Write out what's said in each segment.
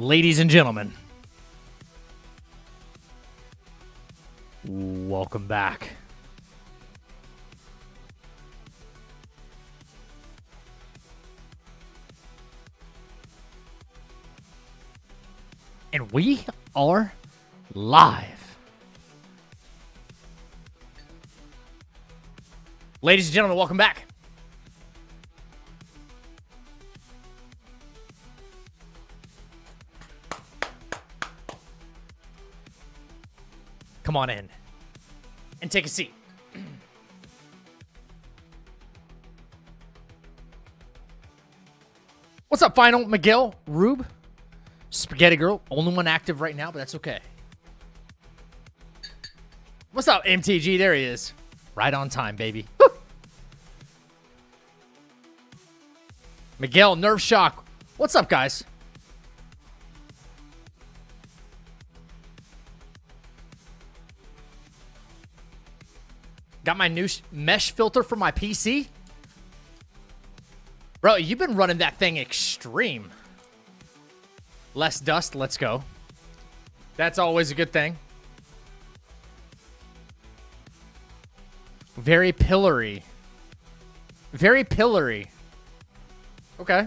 Ladies and gentlemen, welcome back. And we are live. Ladies and gentlemen, welcome back. Come on in and take a seat. What's up, Final? Miguel, Rube, Spaghetti Girl, only one active right now, but that's okay. What's up, MTG? There he is. Right on time, baby. Woo! Miguel, Nerve Shock. What's up, guys? Got my new mesh filter for my PC. Bro, you've been running that thing extreme. Less dust, let's go. That's always a good thing. Very pillory. Very pillory. Okay.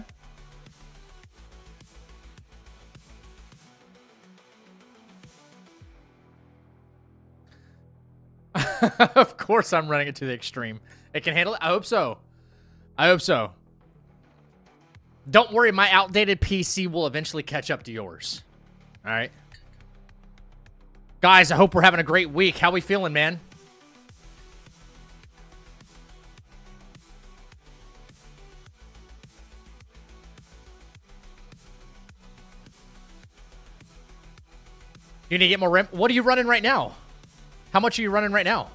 Of course I'm running it to the extreme. It can handle it? I hope so. I hope so. Don't worry, my outdated PC will eventually catch up to yours. All right. Guys, I hope we're having a great week. How we feeling, man? You need to get more RAM. What are you running right now? How much are you running right now?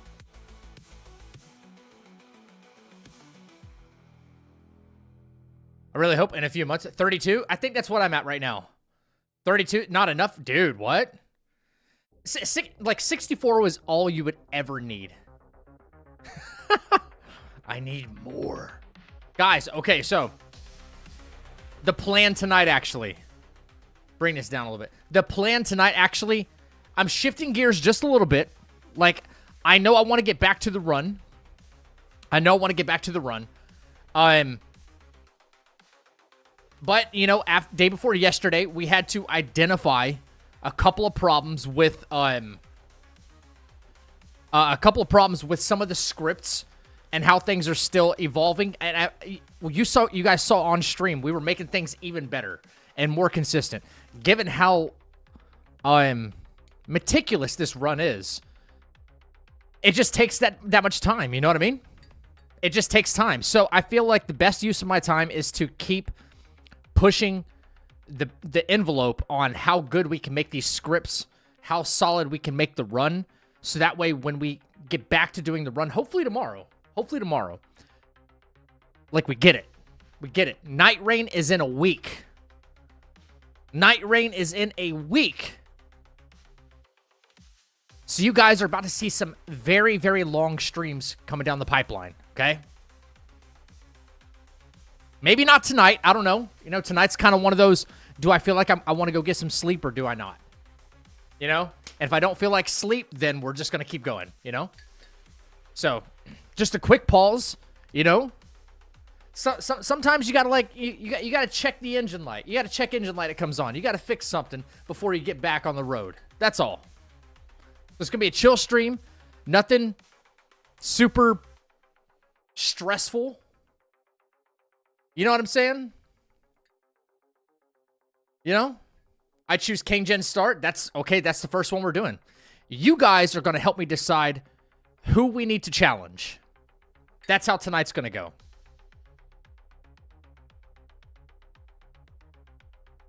I really hope in a few months. 32? I think that's what I'm at right now. 32? Not enough? Dude, what? Like 64 was all you would ever need. I need more. Guys, okay, so the plan tonight, actually. Bring this down a little bit. The plan tonight, actually, I'm shifting gears just a little bit. Like, I know I want to get back to the run. But, you know, day before yesterday, we had to identify a couple of problems with, some of the scripts and how things are still evolving. And you guys saw on stream, we were making things even better and more consistent. Given how meticulous this run is, it just takes that much time, you know what I mean? It just takes time. So I feel like the best use of my time is to keep pushing the envelope on how good we can make these scripts, how solid we can make the run, so that way when we get back to doing the run, hopefully tomorrow, like we get it. Night Rain is in a week. So you guys are about to see some very, very long streams coming down the pipeline, okay? Maybe not tonight. I don't know. You know, tonight's kind of one of those, do I feel like I want to go get some sleep or do I not? You know? And if I don't feel like sleep, then we're just going to keep going, you know? So, just a quick pause, you know? Sometimes you got to, like, you got to check the engine light. You got to check engine light it comes on. You got to fix something before you get back on the road. That's all. It's going to be a chill stream. Nothing super stressful. You know what I'm saying? You know? I choose King Jin Star. That's okay. That's the first one we're doing. You guys are going to help me decide who we need to challenge. That's how tonight's going to go.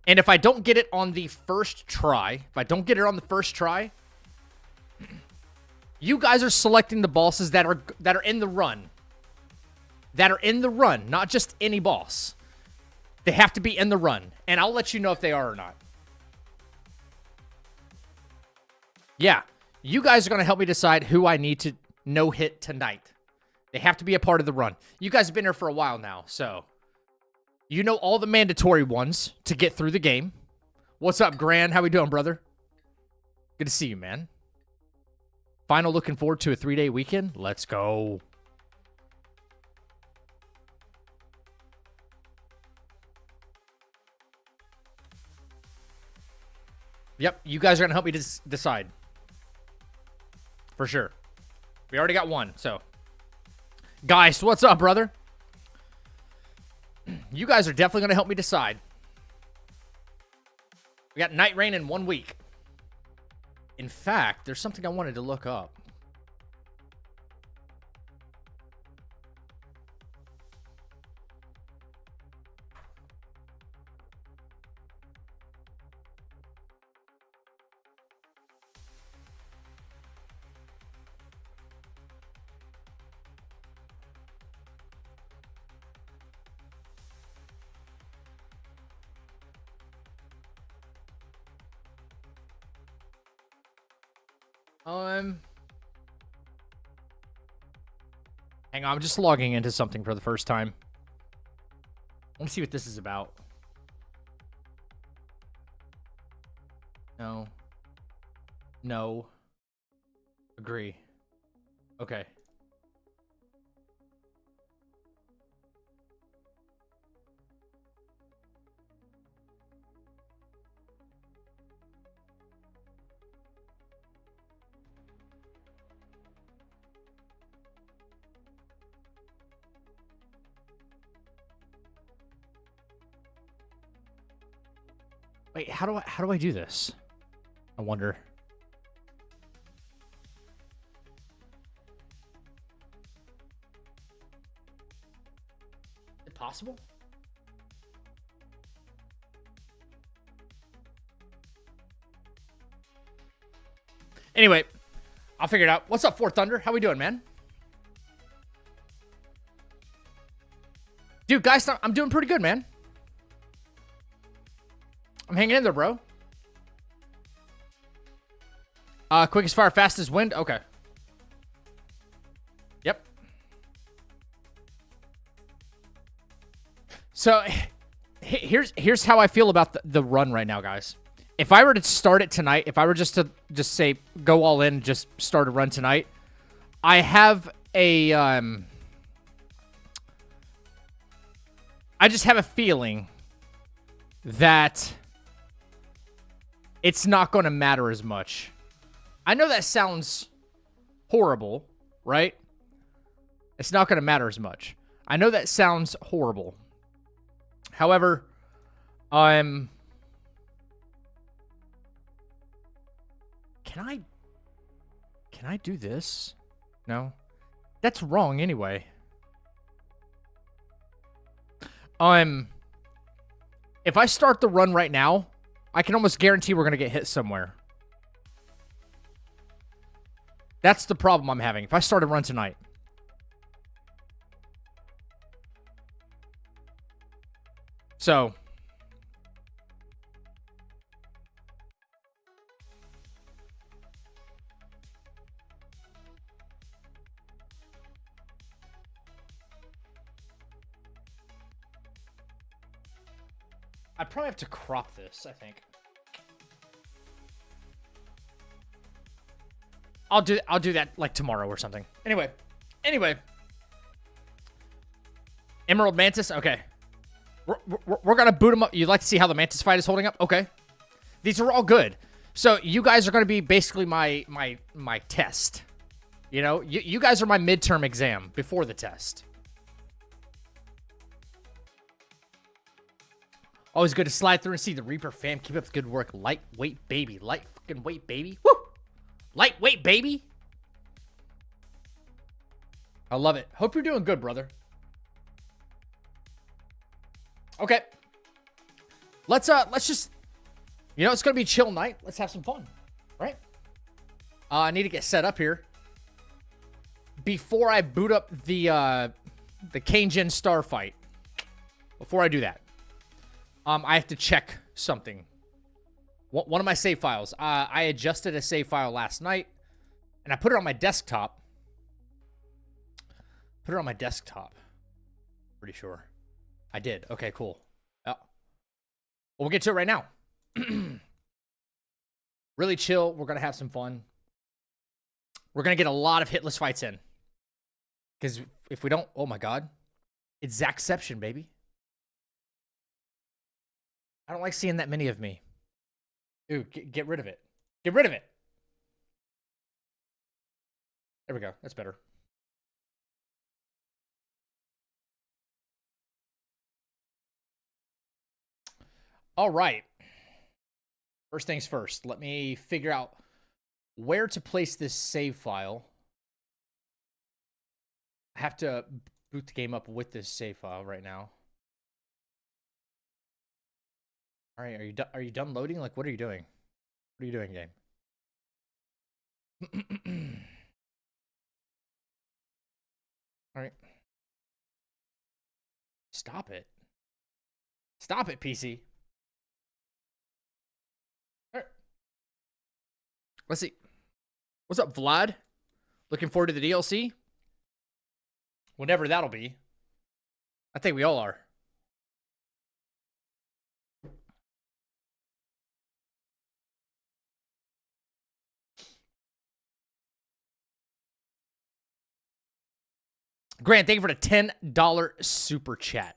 And if I don't get it on the first try, you guys are selecting the bosses that are in the run. Not just any boss. They have to be in the run. And I'll let you know if they are or not. Yeah. You guys are going to help me decide who I need to no-hit tonight. They have to be a part of the run. You guys have been here for a while now, so you know all the mandatory ones to get through the game. What's up, Gran? How we doing, brother? Good to see you, man. Final looking forward to a 3-day weekend. Let's go. Yep, you guys are going to help me decide. For sure. We already got one, so. Guys, what's up, brother? You guys are definitely going to help me decide. We got night rain in 1 week. In fact, there's something I wanted to look up. Hang on, I'm just logging into something for the first time. I want to see what this is about. No. No. Agree. Okay. Wait, how do I do this? I wonder. Is it possible? Anyway, I'll figure it out. What's up, Fort Thunder? How we doing, man? Dude, guys, I'm doing pretty good, man. I'm hanging in there, bro. Quickest fire, fastest wind. Okay. Yep. So, here's how I feel about the run right now, guys. If I were to start it tonight, if I were just to say go all in, just start a run tonight, I have a I just have a feeling that it's not going to matter as much. I know that sounds horrible, right? It's not going to matter as much. I know that sounds horrible. However, can I do this? No. That's wrong anyway. If I start the run right now, I can almost guarantee we're going to get hit somewhere. That's the problem I'm having. If I start a run tonight. So. I probably have to crop this, I think. I'll do that like tomorrow or something. Anyway. Emerald Mantis, okay. We're gonna boot him up. You'd like to see how the Mantis fight is holding up? Okay. These are all good. So you guys are gonna be basically my test. You know, you guys are my midterm exam before the test. Always good to slide through and see the Reaper fam. Keep up the good work. Lightweight baby. Light fucking weight baby. Woo! Lightweight baby. I love it. Hope you're doing good, brother. Okay. Let's just, you know, it's going to be a chill night. Let's have some fun, right? I need to get set up here before I boot up the Jin Star fight. Before I do that. I have to check something. One of my save files. I adjusted a save file last night, and I put it on my desktop. Pretty sure. I did. Okay, cool. Yeah. Well, we'll get to it right now. Really chill. We're going to have some fun. We're going to get a lot of hitless fights in. Because if we don't, oh my God. It's Zackception, baby. I don't like seeing that many of me. Dude, get rid of it. Get rid of it. There we go. That's better. All right. First things first. Let me figure out where to place this save file. I have to boot the game up with this save file right now. All right, are you done loading? Like, what are you doing? What are you doing, game? All right. Stop it. Stop it, PC. All right. Let's see. What's up, Vlad? Looking forward to the DLC? Whenever that'll be. I think we all are. Grant, thank you for the $10 super chat.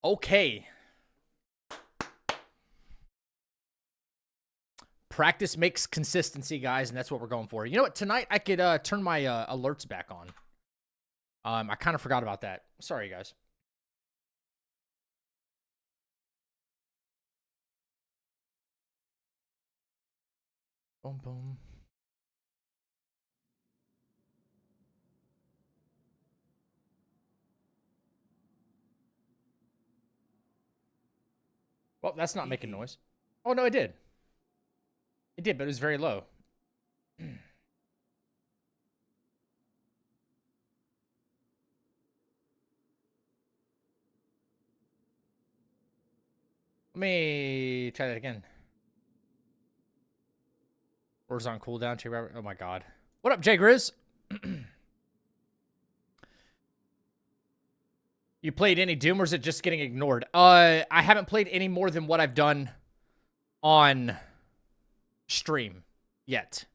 Okay. Practice makes consistency, guys, and that's what we're going for. You know what? Tonight, I could turn my alerts back on. I kind of forgot about that. Sorry, guys. Boom, boom. Well, that's not making noise. Oh, no, it did. It did, but it was very low. Let me try that again. Words on cooldown. Oh, my God. What up, Jay Grizz? You played any Doom, or is it just getting ignored? I haven't played any more than what I've done on stream yet.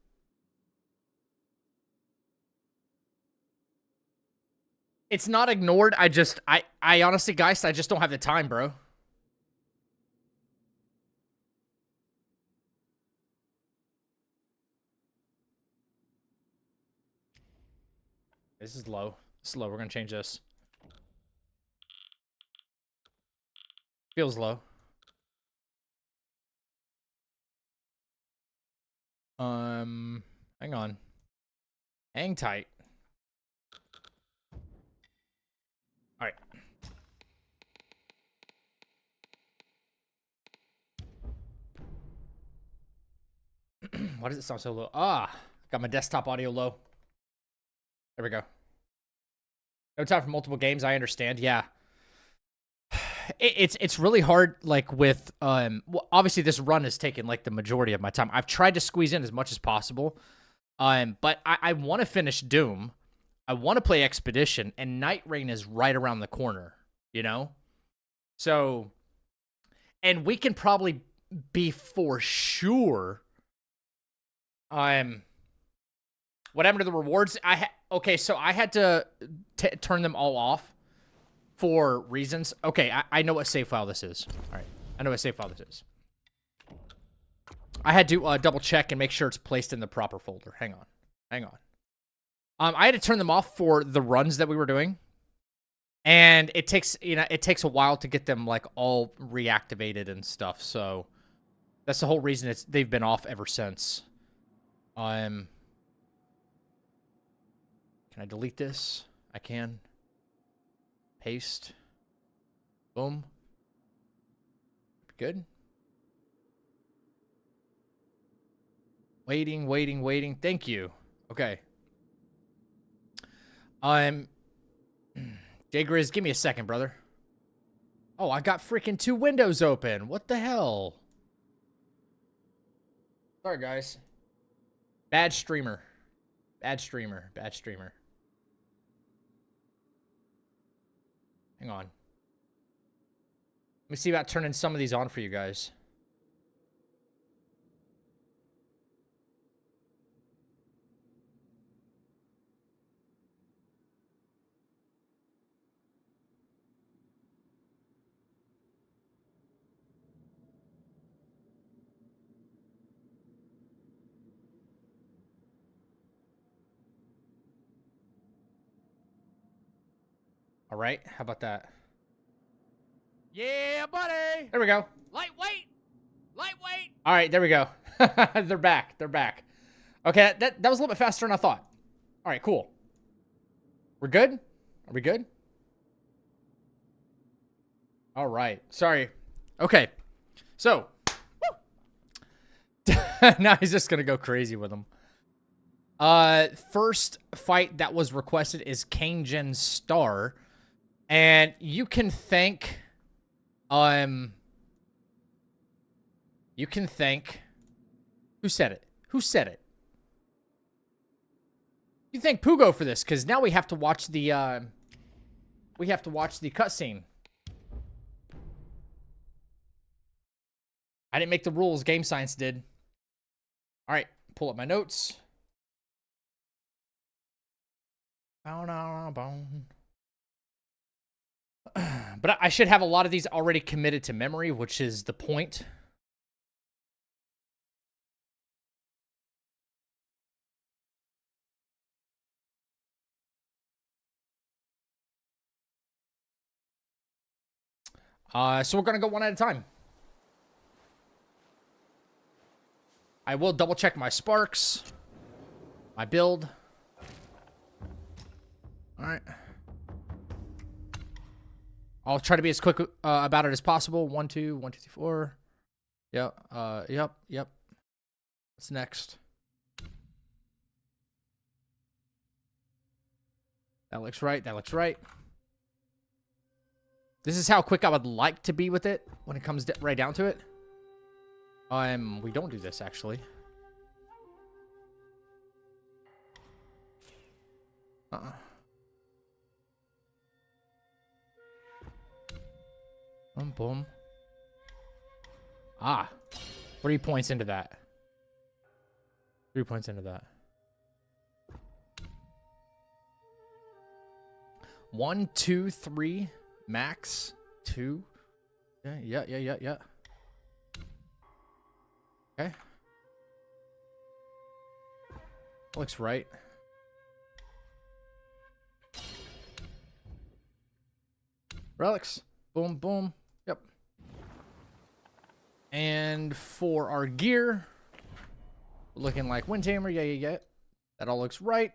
It's not ignored. I honestly, guys, I just don't have the time, bro. This is low. It's low. We're going to change this. Feels low. Hang on. Hang tight. All right. Why does it sound so low? Ah, got my desktop audio low. There we go. No time for multiple games. I understand. Yeah. It's really hard, like, with well, obviously this run has taken like the majority of my time. I've tried to squeeze in as much as possible, but I want to finish Doom, I want to play Expedition, and Night Rain is right around the corner, you know. So, and we can probably be for sure. What happened to the rewards? Okay, so I had to turn them all off for reasons. Okay, I know what save file this is. All right, I know what save file this is. I had to double check and make sure it's placed in the proper folder. Hang on. Hang on. I had to turn them off for the runs that we were doing. And it takes, it takes a while to get them, like, all reactivated and stuff. So that's the whole reason they've been off ever since. Can I delete this? I can. Paste. Boom. Good. Waiting, waiting, waiting. Thank you. Okay. Jay Grizz, give me a second, brother. Oh, I got freaking 2 windows open. What the hell? Sorry, guys. Bad streamer. Bad streamer. Bad streamer. Hang on. Let me see about turning some of these on for you guys. All right, how about that? Yeah, buddy. There we go. Lightweight. Lightweight. All right, there we go. They're back. They're back. Okay, that was a little bit faster than I thought. All right, cool. We're good? Are we good? All right. Sorry. Okay. So, now he's just going to go crazy with them. First fight that was requested is Jin Star. And you can thank, who said it? Who said it? You thank Pugo for this, because now we have to watch the, cutscene. I didn't make the rules, Game Science did. All right, pull up my notes. But I should have a lot of these already committed to memory, which is the point. So we're going to go one at a time. I will double check my sparks, my build. All right. I'll try to be as quick about it as possible. 1, 2, 1, 2, 3, 4. Yep. Yep. What's next? That looks right. That looks right. This is how quick I would like to be with it when it comes right down to it. We don't do this, actually. Boom. Ah. 3 points into that. 3 points into that. 1, 2, 3. Max. 2. Yeah. Okay. Looks right. Relics. Boom, boom. Yep. And for our gear, looking like Windtamer. Yeah. That all looks right.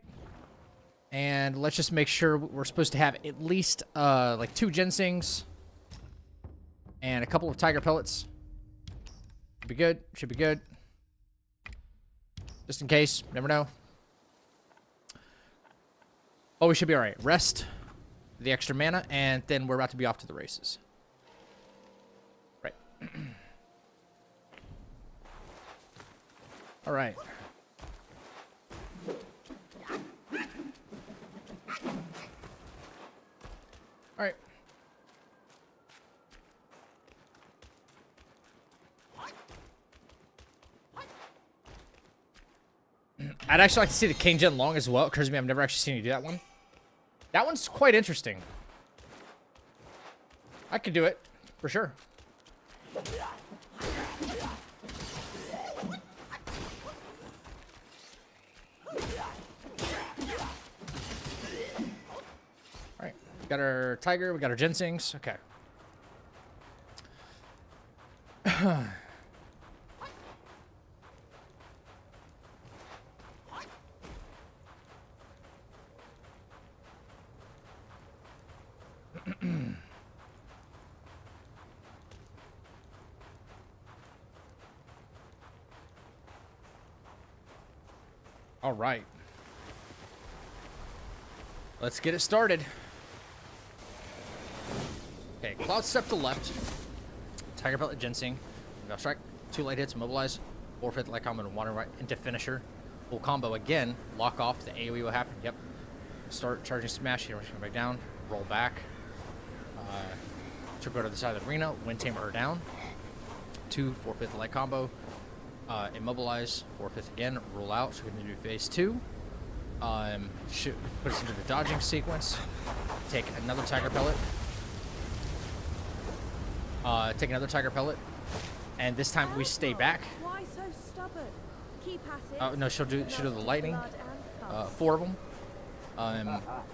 And let's just make sure we're supposed to have at least like 2 ginsengs and a couple of tiger pellets. Should be good. Should be good. Just in case. Never know. Oh, we should be all right. Rest. The extra mana. And then we're about to be off to the races. Right. All right. All right. I'd actually like to see the Jin Long as well. It occurs to me I've never actually seen you do that one. That one's quite interesting. I could do it, for sure. Alright, we got our tiger, we got our ginsengs. Okay. All right. Let's get it started. Okay, Cloud Step to left. Tiger Pellet Ginseng. Go strike. 2 late hits, mobilize. Forfeit like I'm going to water right into finisher. Full combo again. Lock off. The AoE will happen. Yep. Start charging smash. Here, back down. Roll back. She'll go to the side of the arena, wind tamer her down. 2, forfeit the light combo. Immobilize, forfeit again, roll out. She'll continue to do phase 2. Shoot, put us into the dodging sequence. Take another tiger pellet. Take another tiger pellet. And this time we stay back. Why so stubborn? Keep at it. No, she'll do the lightning. 4 of them.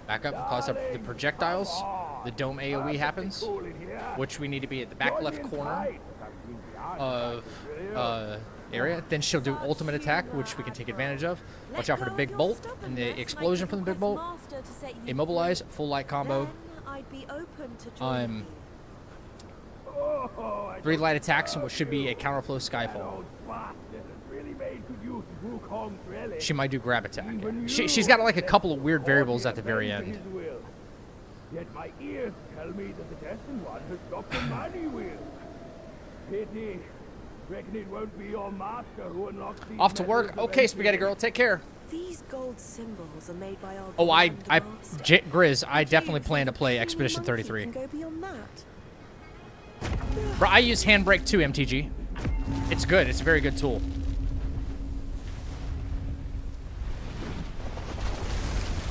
Back up and cause up the projectiles. The dome AoE happens, which we need to be at the back left corner of area. Then she'll do ultimate attack, which we can take advantage of. Watch out for the big bolt and the explosion from the big bolt. Immobilize, full light combo. 3 light attacks and what should be a counterflow skyfall. She might do grab attack. She's got like a couple of weird variables at the very end. Yet my ears tell me that the destined one has stopped the money wheel. Pity. Reckon it won't be your master who unlocks these. Off to work. Okay, Spaghetti Girl, take care. These gold symbols are made by our Grizz, I definitely plan to play Expedition 33. Go beyond that. Bro, I use Handbrake too, MTG. It's good. It's a very good tool.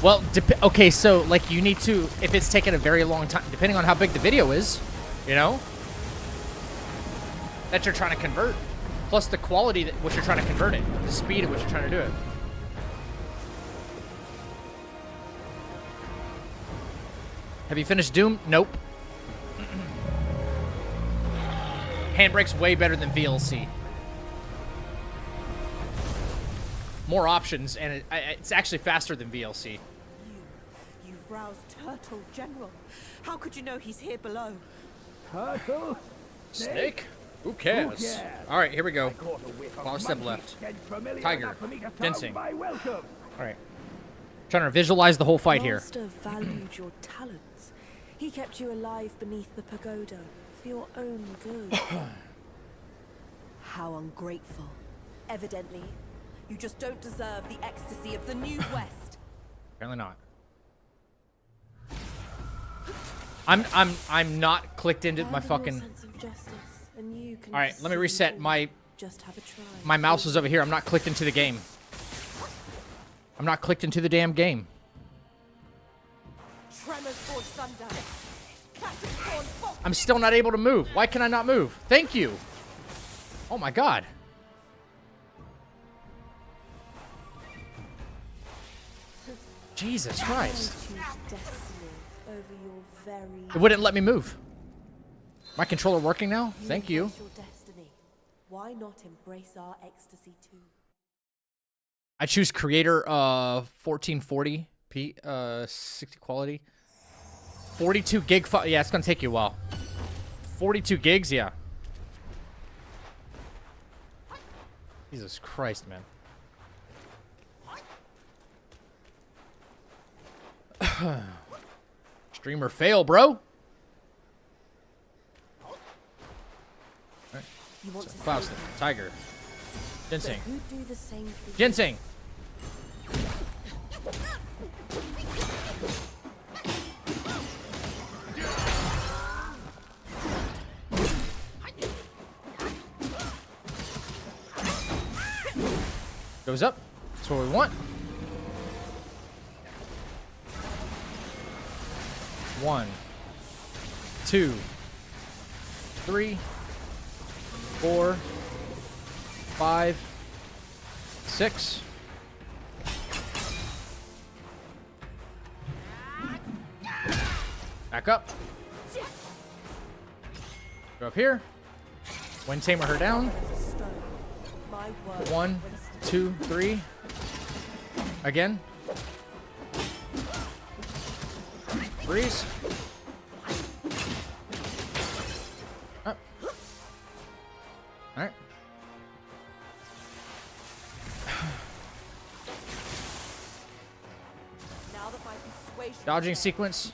Well, okay, so, like, you need to, if it's taking a very long time, depending on how big the video is, you know, that you're trying to convert, plus the quality that which you're trying to convert it, the speed at which you're trying to do it. Have you finished Doom? Nope. Handbrake's way better than VLC. More options, and it's actually faster than VLC. You've roused Turtle General. How could you know he's here below? Turtle? Snake? Who cares? All right, here we go. Follow step left. Tiger. Fencing. All right. Trying to visualize the whole fight here. Master valued your talents. He kept you alive beneath the pagoda for your own good. How ungrateful. Evidently, you just don't deserve the ecstasy of the New West. Apparently not. I'm not clicked into my fucking. All right, let me reset my. Just have a try. My mouse is over here. I'm not clicked into the game. I'm not clicked into the damn game. I'm still not able to move. Why can I not move? Thank you. Oh my god. Jesus Christ. It wouldn't let me move. My controller working now? Thank you. Why not embrace our ecstasy too? I choose creator 1440p 60 quality. 42 gig yeah, it's gonna take you a while. 42 gigs, yeah. Jesus Christ, man. Streamer fail, bro. Right. Klaus, Tiger. Ginseng. Ginseng. Goes up. That's what we want. 1, 2, 3, 4, 5, 6. Back up. Go up here. Wind tamer her down. 1, 2, 3. Again. Freeze. Up. All right. Dodging sequence.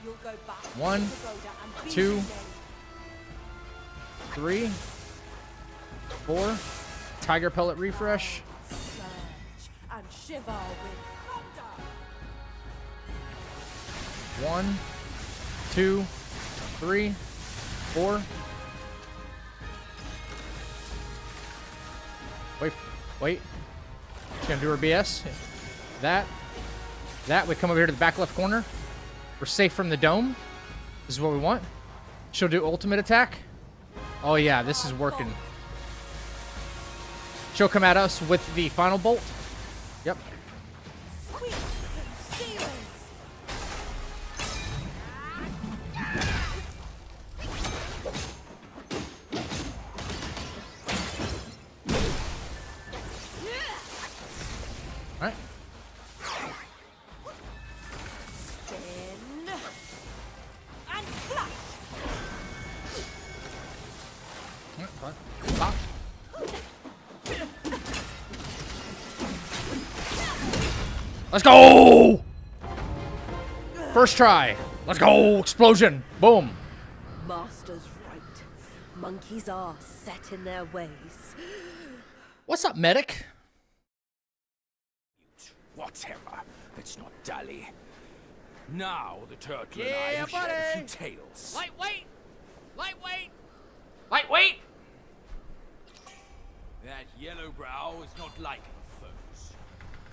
1, 2, 3, 4. Tiger pellet refresh. 1, 2, 3, 4. Wait. She's gonna do her BS. That. We come over here to the back left corner. We're safe from the dome. This is what we want. She'll do ultimate attack. Oh yeah, this is working. She'll come at us with the final bolt. Yep. Alright. Spin and flash. Pop. Let's go! First try. Let's go! Explosion! Boom. Master's right. Monkeys are set in their ways. What's up, medic? Whatever. Let's not dally. Now the turtle Yeah, and I have shared a buddy. few tales. Lightweight! That Yellowbrow is not like our foes.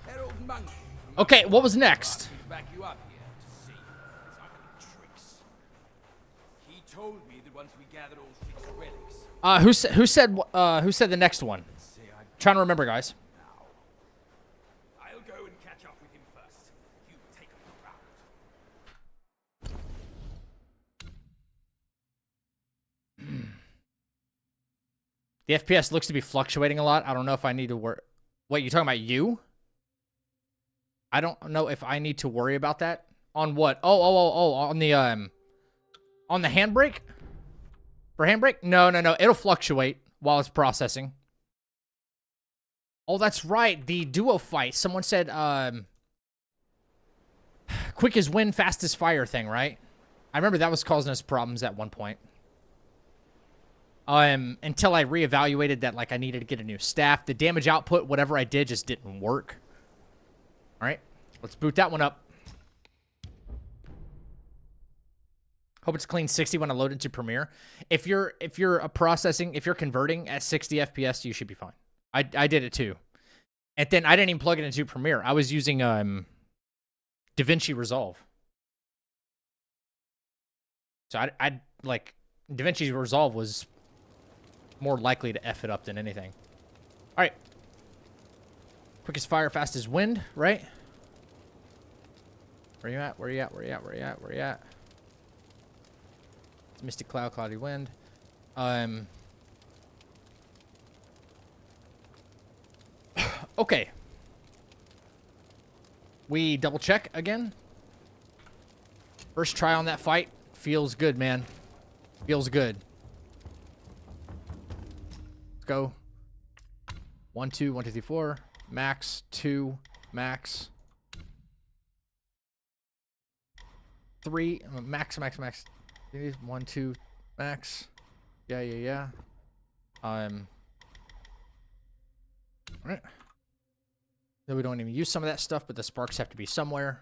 That old monkey from Okay, what was next? asked me to back you up here to see some tricks. He told me that once we gathered all 6 relics, Who said the next one? say I'd Trying to remember, guys. now. I'll go and catch up with him first. You take him around. The FPS looks to be fluctuating a lot. I don't know if I need to worry. Wait, you talking about you? I don't know if I need to worry about that. On what? Oh, on the handbrake? For handbrake? No. It'll fluctuate while it's processing. Oh, that's right. The duo fight. Someone said, quick as wind, fast as fire thing, right? I remember that was causing us problems at one point. Until I reevaluated that, like, I needed to get a new staff. The damage output, whatever I did, just didn't work. All right, let's boot that one up. Hope it's clean 60 when I load into Premiere. If you're converting at 60 FPS, you should be fine. I did it too, and then I didn't even plug it into Premiere. I was using DaVinci Resolve. So I like DaVinci Resolve was more likely to F it up than anything. All right. Quick as fire, fast as wind, right? Where you at? Where you at? Where you at? Where you at? Where you at? It's Mystic Cloud, Cloudy Wind. Okay. We double check again. First try on that fight. Feels good, man. Feels good. Let's go. 1, 2, 1, 2, 3, 4. Max. 2. Max. 3. Max. 1, 2. Max. Yeah. All right. Then we don't even use some of that stuff, but the sparks have to be somewhere.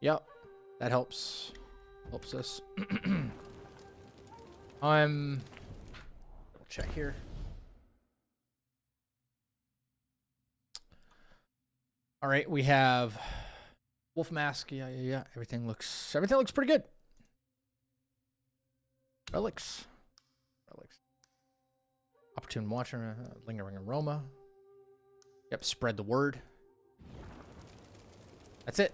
Yep. That helps. Helps us. We'll check here. All right, we have wolf mask. Yeah. Everything looks pretty good. Relics. Opportune watcher, lingering aroma. Yep, spread the word. That's it.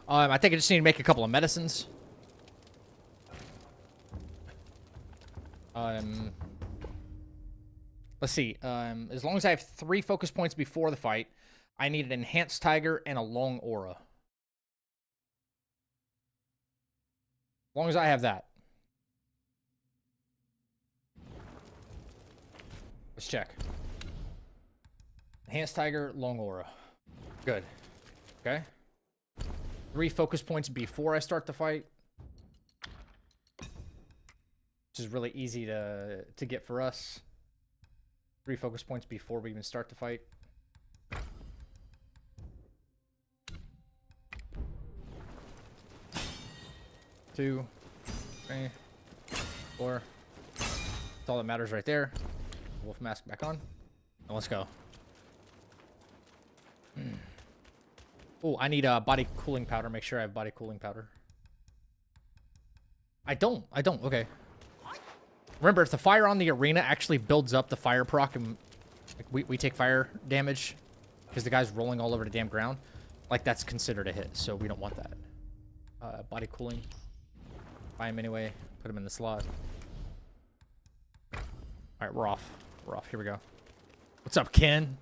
I think I just need to make a couple of medicines. Let's see. As long as I have 3 focus points before the fight, I need an enhanced tiger and a long aura. As long as I have that. Let's check. Enhanced tiger, long aura. Good. Okay. 3 focus points before I start the fight. Which is really easy to get for us. 3 focus points before we even start the fight. 2, 3, 4. That's all that matters right there. Wolf mask back on. And let's go. Oh, I need a body cooling powder. Make sure I have body cooling powder. I don't. Okay. Remember, if the fire on the arena actually builds up the fire proc and like, we take fire damage because the guy's rolling all over the damn ground, like that's considered a hit, so we don't want that. Body cooling. Buy him anyway. Put him in the slot. Alright, we're off. We're off. Here we go. What's up, Ken?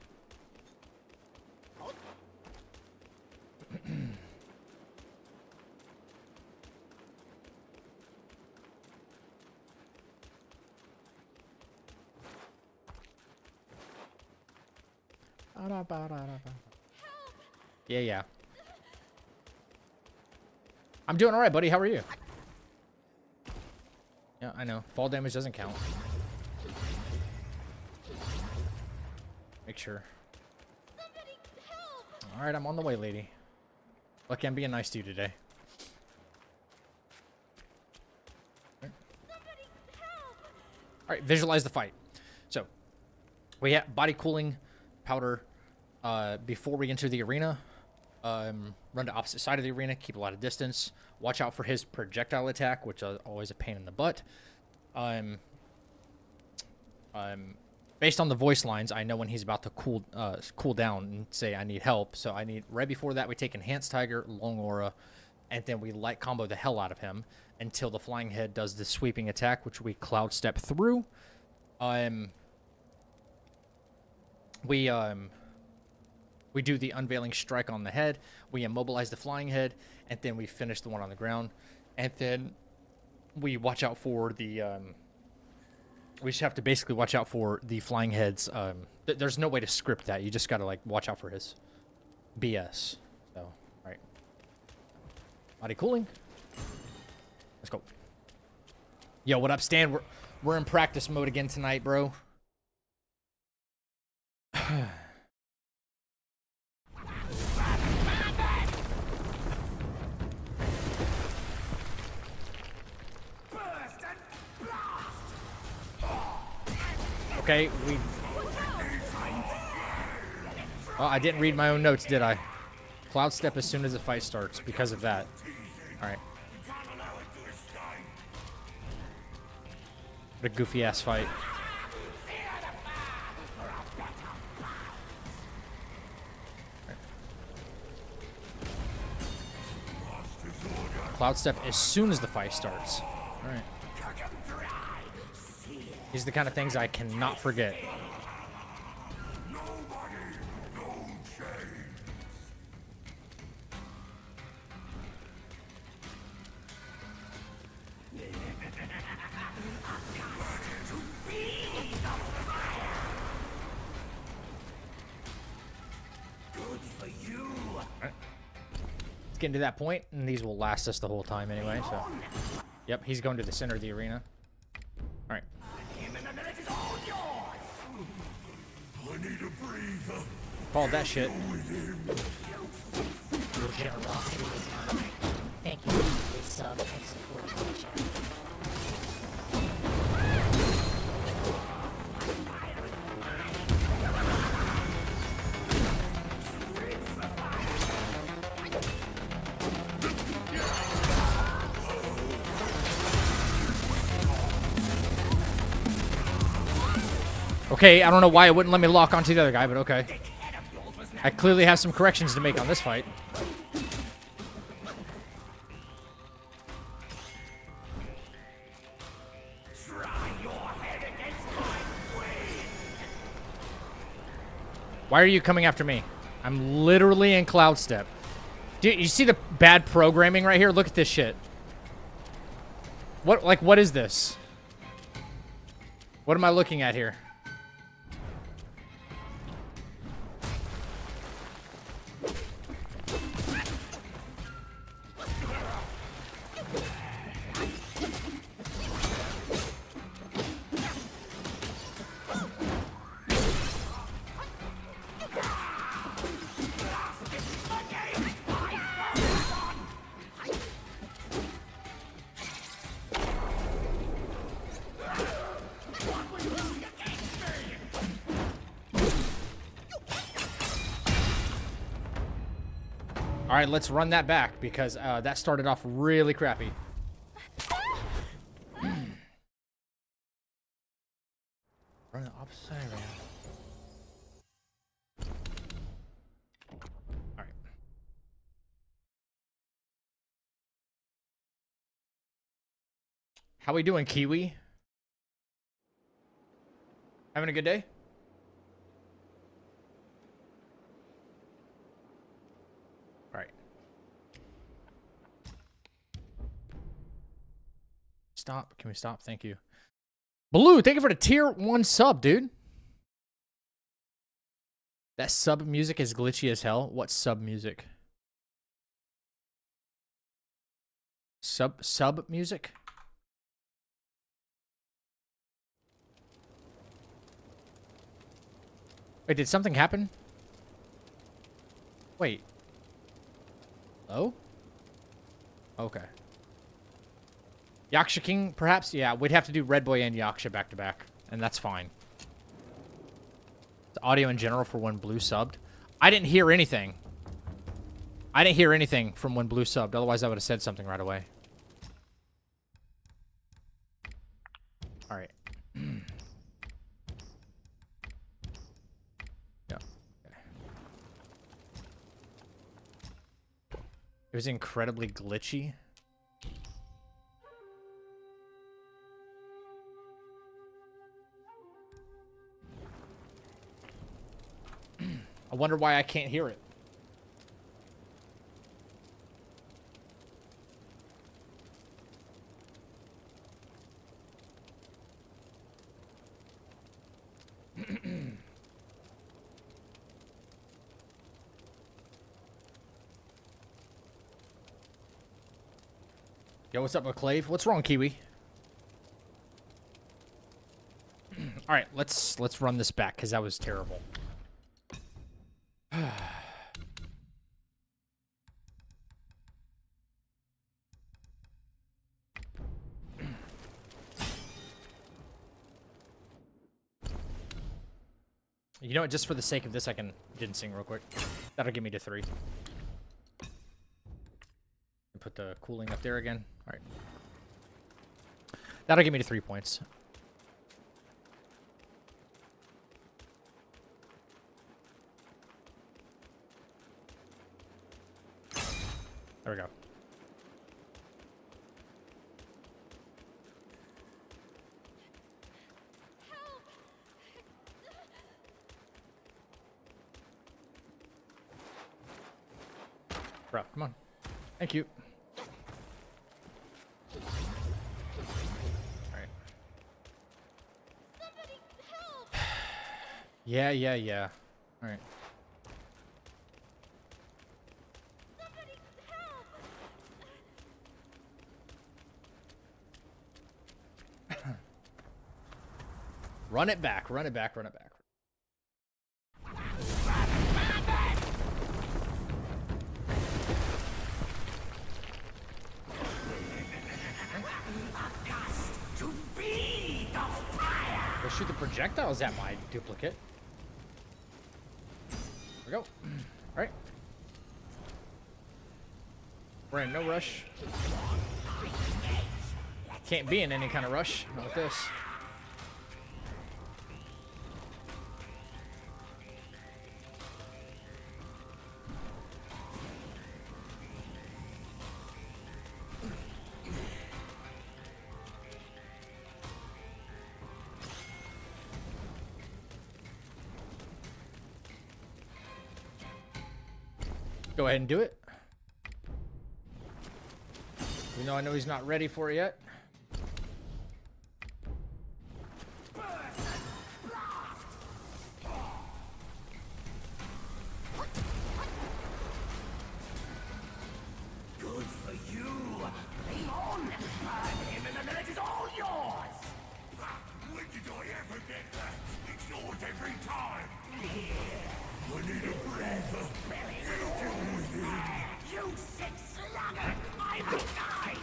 Yeah. I'm doing alright, buddy. How are you? Yeah, I know. Fall damage doesn't count. Make sure. Alright, I'm on the way, lady. Lucky I'm being nice to you today. Alright, visualize the fight. So, we have body cooling powder before we enter the arena. Run to opposite side of the arena, keep a lot of distance. Watch out for his projectile attack, which is always a pain in the butt. Based on the voice lines, I know when he's about to cool down and say I need help. So I need right before that we take Enhanced Tiger, Long Aura, and then we light combo the hell out of him until the Flying Head does the sweeping attack, which we Cloud Step through. We do the Unveiling Strike on the head. We immobilize the Flying Head, and then we finish the one on the ground. And then we watch out for the... we just have to basically watch out for the Flying Head's... there's no way to script that. You just got to, like, watch out for his BS. So, alright. Body cooling. Let's go. Yo, what up, Stan? We're in practice mode again tonight, bro. Okay, oh, I didn't read my own notes, did I? Cloud Step as soon as the fight starts because of that. Alright. What a goofy ass fight. Right. Cloud Step as soon as the fight starts. Alright. These are the kind of things I cannot forget. It's getting to that point, and these will last us the whole time anyway, so. Yep, he's going to the center of the arena. Alright. Called that shit. Thank you for the sub and support to the channel. Okay, I don't know why it wouldn't let me lock onto the other guy, but okay. I clearly have some corrections to make on this fight. Why are you coming after me? I'm literally in Cloud Step. Dude, you see the bad programming right here? Look at this shit. What is this? What am I looking at here? All right, let's run that back because that started off really crappy. Run the opposite side around. All right. How we doing, Kiwi? Having a good day? All right. Stop. Can we stop? Thank you. Blue, thank you for the tier 1 sub, dude. That sub music is glitchy as hell. What sub music? Sub music? Wait, did something happen? Wait. Oh? Okay. Yaksha King, perhaps? Yeah, we'd have to do Red Boy and Yaksha back to back, and that's fine. The audio in general for when Blue subbed. I didn't hear anything. I didn't hear anything from when Blue subbed, otherwise I would have said something right away. Alright. Yeah. Okay. It was incredibly glitchy. I wonder why I can't hear it. Yo, what's up, McClave? What's wrong, Kiwi? All right, let's run this back because that was terrible. You know what? Just for the sake of this, I can ginseng real quick. That'll give me to 3. And put the cooling up there again. All right. That'll give me to 3 points. There we go. Bro, come on. Thank you. Alright. Yeah. Alright. Run it back. Go shoot the projectiles at my duplicate. There we go. Alright. We're in no rush. Can't be in any kind of rush. Not with this. Go ahead and do it. Even though I know he's not ready for it yet. Good for you. Play on. Burn him and the village is all yours. When did I ever get that? It's yours every time. I need a breath. You sick sluggard! I will die!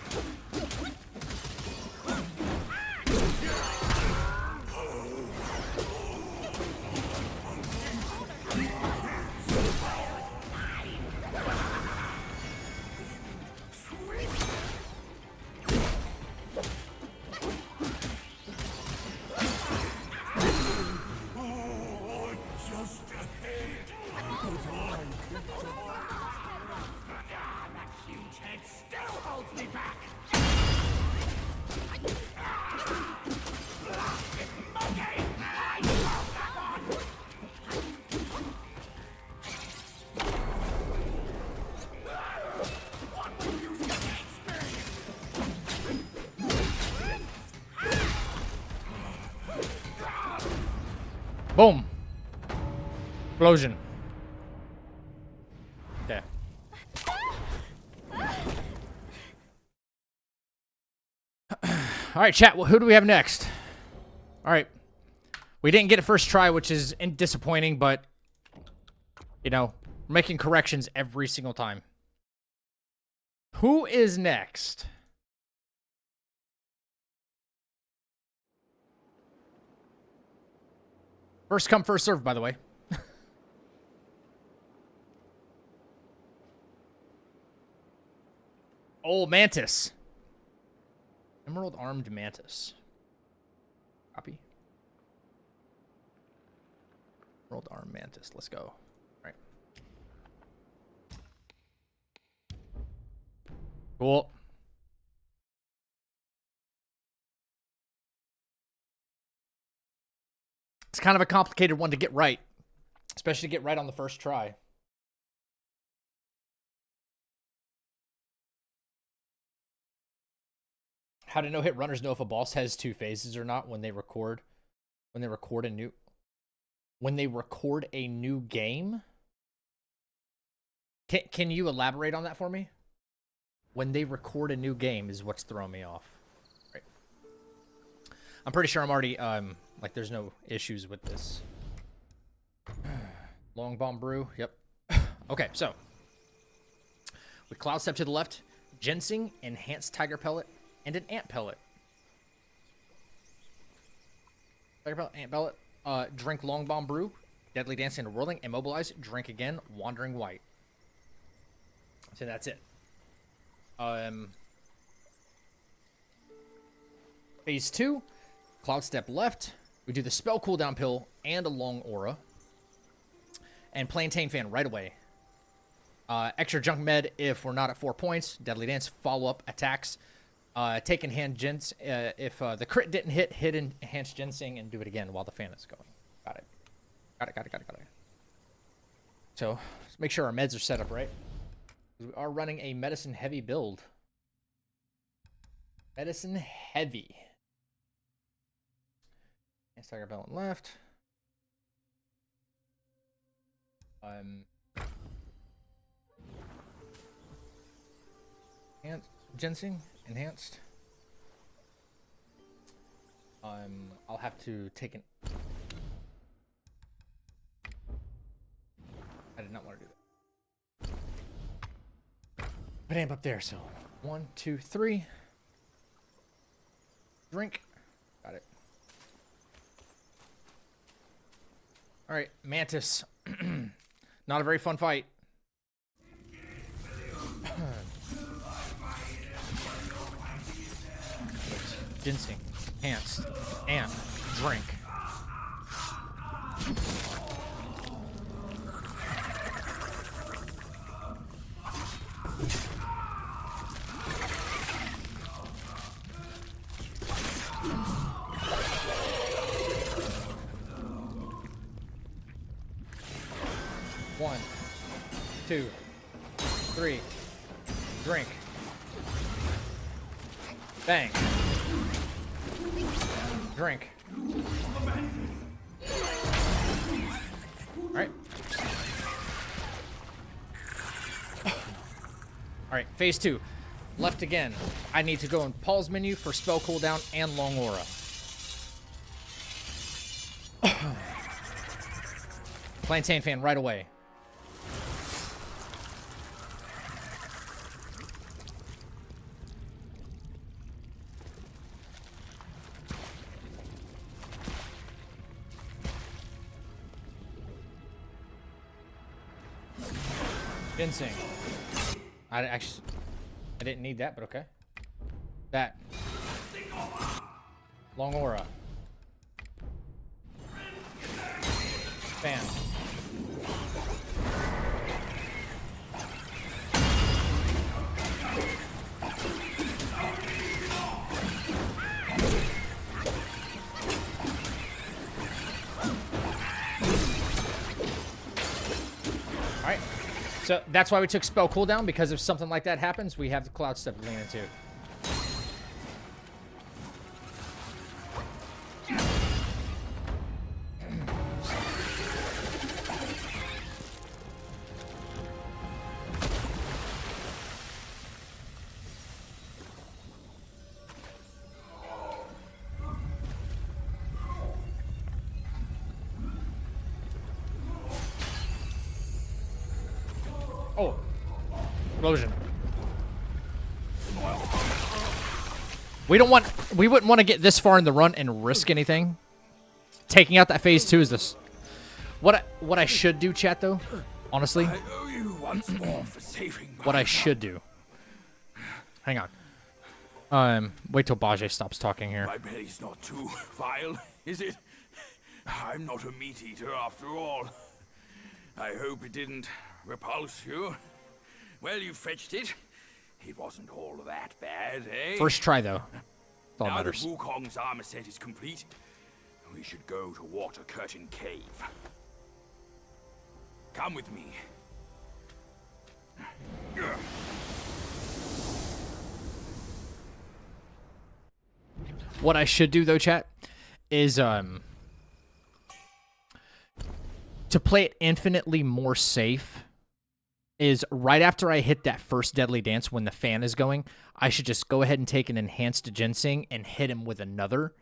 Boom. Explosion. Okay. All right, chat. Well, who do we have next? All right. We didn't get it first try, which is disappointing, but, you know, we're making corrections every single time. Who is next? First come, first serve, by the way. Oh, Mantis. Emerald Armed Mantis. Copy. Emerald Armed Mantis. Let's go. All right. Cool. It's kind of a complicated one to get right, especially to get right on the first try. How do no-hit runners know if a boss has 2 phases or not when they record a new game? Can you elaborate on that for me? When they record a new game is what's throwing me off. Right. I'm pretty sure I'm already like there's no issues with this. Long bomb brew. Yep. Okay, so with Cloud Step to the left, Ginseng, Enhanced Tiger Pellet, and an Ant Pellet. Tiger Pellet, Ant Pellet. Drink Long Bomb Brew, Deadly Dancing and Whirling, Immobilize, drink again, Wandering White. So that's it. Phase 2, Cloud Step left. We do the spell cooldown pill and a long aura. And Plantain Fan right away. Extra junk med if we're not at 4 points. Deadly Dance, follow-up attacks. Take Enhanced Ginseng. If the crit didn't hit Enhanced Ginseng and do it again while the fan is going. Got it. Got it. So, let's make sure our meds are set up right. We are running a medicine heavy build. Medicine heavy. And Tiger Pellet left. And Ginseng enhanced. I'll have to take an. I did not want to do that. Put amp up there. So 1, 2, 3. Drink. Got it. All right, Mantis. Not a very fun fight. Ginseng, enhanced, and drink. One, 2, 3, drink. Bang. Drink. Alright. Alright, phase 2. Left again. I need to go in Paul's menu for spell cooldown and long aura. Plantain Fan right away. Ginseng. I didn't need that, but okay. That. Long aura. Fan. Alright. So that's why we took spell cooldown, because if something like that happens, we have the Cloud Step to lean into. Oh. Explosion. We wouldn't want to get this far in the run and risk anything. Taking out that phase 2 is this. What I should do, chat, though, honestly. I owe you once more for saving my What I should do. Hang on. Wait till Bajé stops talking here. My belly's not too vile, is it? I'm not a meat eater after all. I hope it didn't repulse you. Well, you fetched it. It wasn't all that bad, eh? First try, though. That's all that Now that matters. Wukong's armor set is complete, we should go to Water Curtain Cave. Come with me. What I should do, though, chat, is to play it infinitely more safe is right after I hit that first deadly dance when the fan is going, I should just go ahead and take an enhanced ginseng and hit him with another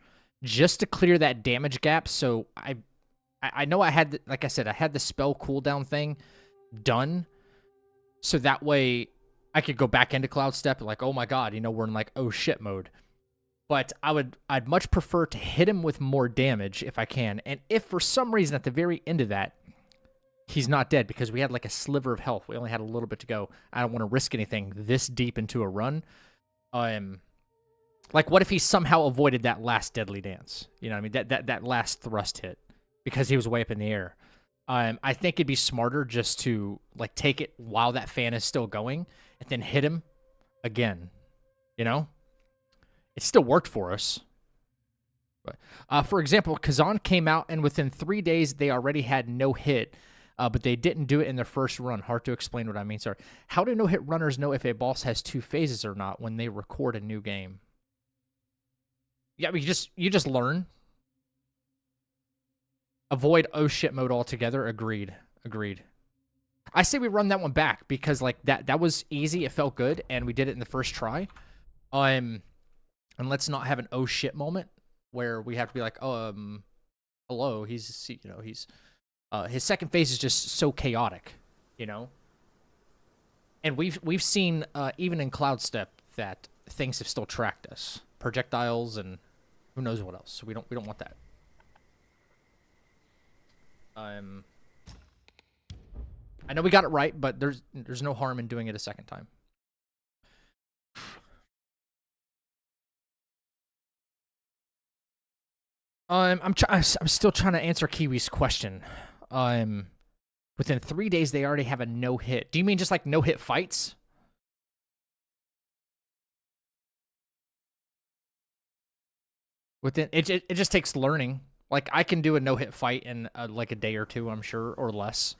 just to clear that damage gap. So I know I had, like I said, I had the spell cooldown thing done. So that way I could go back into Cloud Step and like, oh my God, you know, we're in like, oh shit mode. But I'd much prefer to hit him with more damage if I can. And if for some reason at the very end of that, he's not dead because we had like a sliver of health. We only had a little bit to go. I don't want to risk anything this deep into a run. Like what if he somehow avoided that last deadly dance? You know what I mean? That last thrust hit because he was way up in the air. I think it'd be smarter just to like take it while that fan is still going and then hit him again. You know? It still worked for us. But, for example, Khazan came out and within 3 days they already had no hit. But they didn't do it in their first run. Hard to explain what I mean. Sorry. How do no-hit runners know if a boss has 2 phases or not when they record a new game? Yeah, you just learn. Avoid oh shit mode altogether. Agreed. I say we run that one back because like that was easy. It felt good, and we did it in the first try. And let's not have an oh shit moment where we have to be like, hello. He's his second phase is just so chaotic, you know. And we've seen even in Cloud Step that things have still tracked us, projectiles and who knows what else. So we don't want that. I know we got it right, but there's no harm in doing it a second time. I'm still trying to answer Kiwi's question. Within 3 days they already have a no hit. Do you mean just like no hit fights? Within it just takes learning. Like I can do a no hit fight in like a day or two, I'm sure, or less.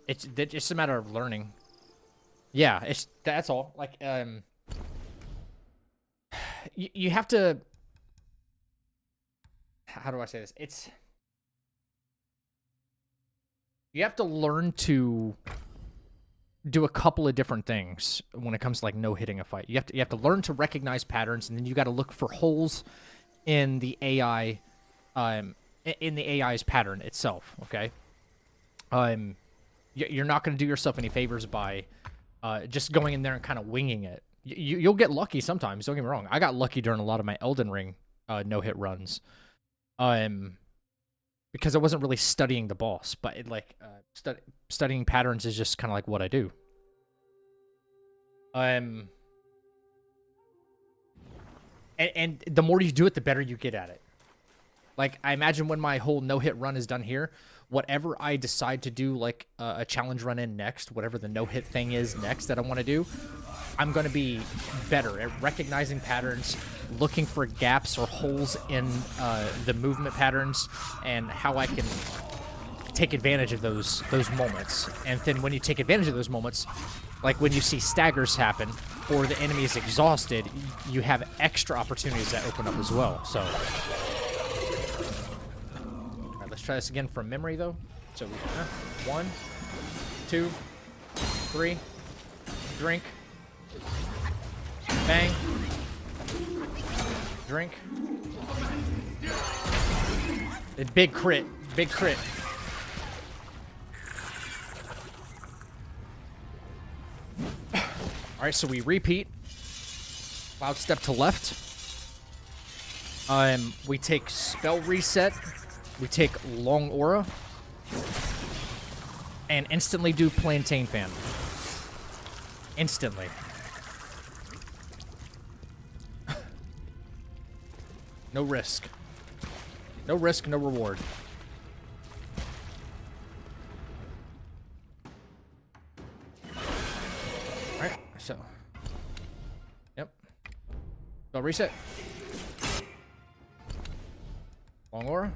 It's just a matter of learning. Yeah, that's all. Like you have to. How do I say this? You have to learn to do a couple of different things when it comes to like no hitting a fight. You have to learn to recognize patterns, and then you got to look for holes in the AI, in the AI's pattern itself. Okay. You're not going to do yourself any favors by just going in there and kind of winging it. You'll get lucky sometimes. Don't get me wrong. I got lucky during a lot of my Elden Ring no hit runs. Because I wasn't really studying the boss, but it like studying patterns is just kind of like what I do. And the more you do it, the better you get at it. Like I imagine when my whole no-hit run is done here, whatever I decide to do, like a challenge run in next, whatever the no-hit thing is next that I want to do, I'm going to be better at recognizing patterns, looking for gaps or holes in the movement patterns, and how I can take advantage of those moments. And then when you take advantage of those moments, like when you see staggers happen or the enemy is exhausted, you have extra opportunities that open up as well. So, all right, let's try this again from memory, though. So, 1, 2, 3, drink. Bang. Drink. A big crit. Big crit. All right, so we repeat. Cloud step to left. We take spell reset. We take long aura. And instantly do plantain fan. Instantly. No risk. No risk, no reward. Alright, so. Yep. So reset. Long aura.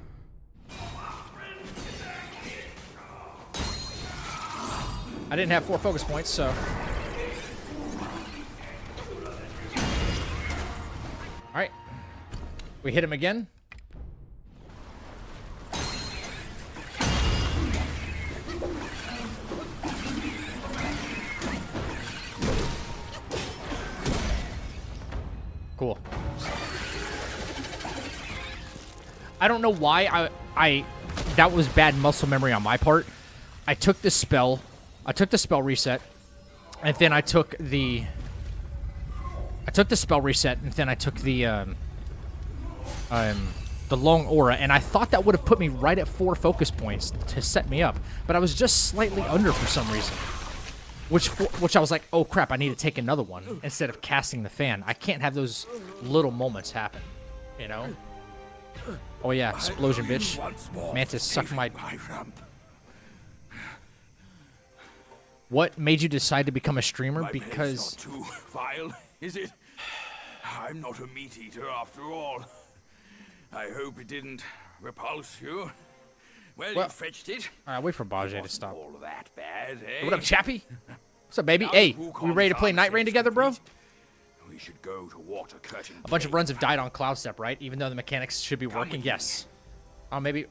I didn't have 4 focus points, so. Alright. We hit him again. Cool. I don't know why that was bad muscle memory on my part. I took the spell reset, and then I took the spell reset, and then I took the long aura, and I thought that would have put me right at 4 focus points to set me up, but I was just slightly under for some reason. Which I was like, oh crap, I need to take another one instead of casting the fan. I can't have those little moments happen, you know? Oh yeah, explosion, bitch. Mantis, suck my... What made you decide to become a streamer? Because... Not too vile, is it? I'm not a meat eater after all. I hope it didn't repulse you. Well, you fetched it. Alright, wait for Bajay to stop. All that bad, eh? What up, Chappie? What's up, baby? Hey, we ready to play Night Rain together, bro? We should go to Water Curtain. A bunch of runs have died on Cloud Step, right? Even though the mechanics should be working, yes. Oh, maybe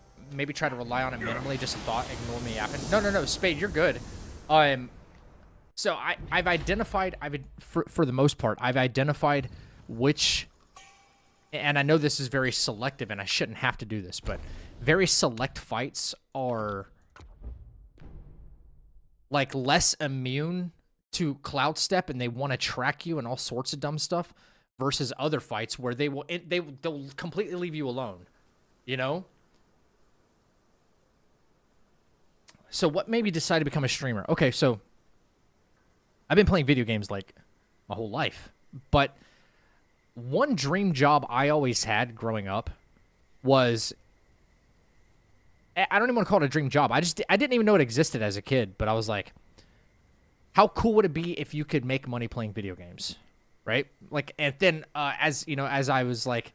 try to rely on it minimally. Just a thought. Ignore me yapping. No, Spade, you're good. So I've identified. For the most part, I've identified which. And I know this is very selective, and I shouldn't have to do this, but very select fights are like less immune to Cloud Step, and they want to track you and all sorts of dumb stuff, versus other fights where they'll completely leave you alone, you know. So what made me decide to become a streamer? Okay, so I've been playing video games like my whole life, but one dream job I always had growing up was, I don't even want to call it a dream job. I didn't even know it existed as a kid, but I was like, how cool would it be if you could make money playing video games, right? Like, and then as I was like,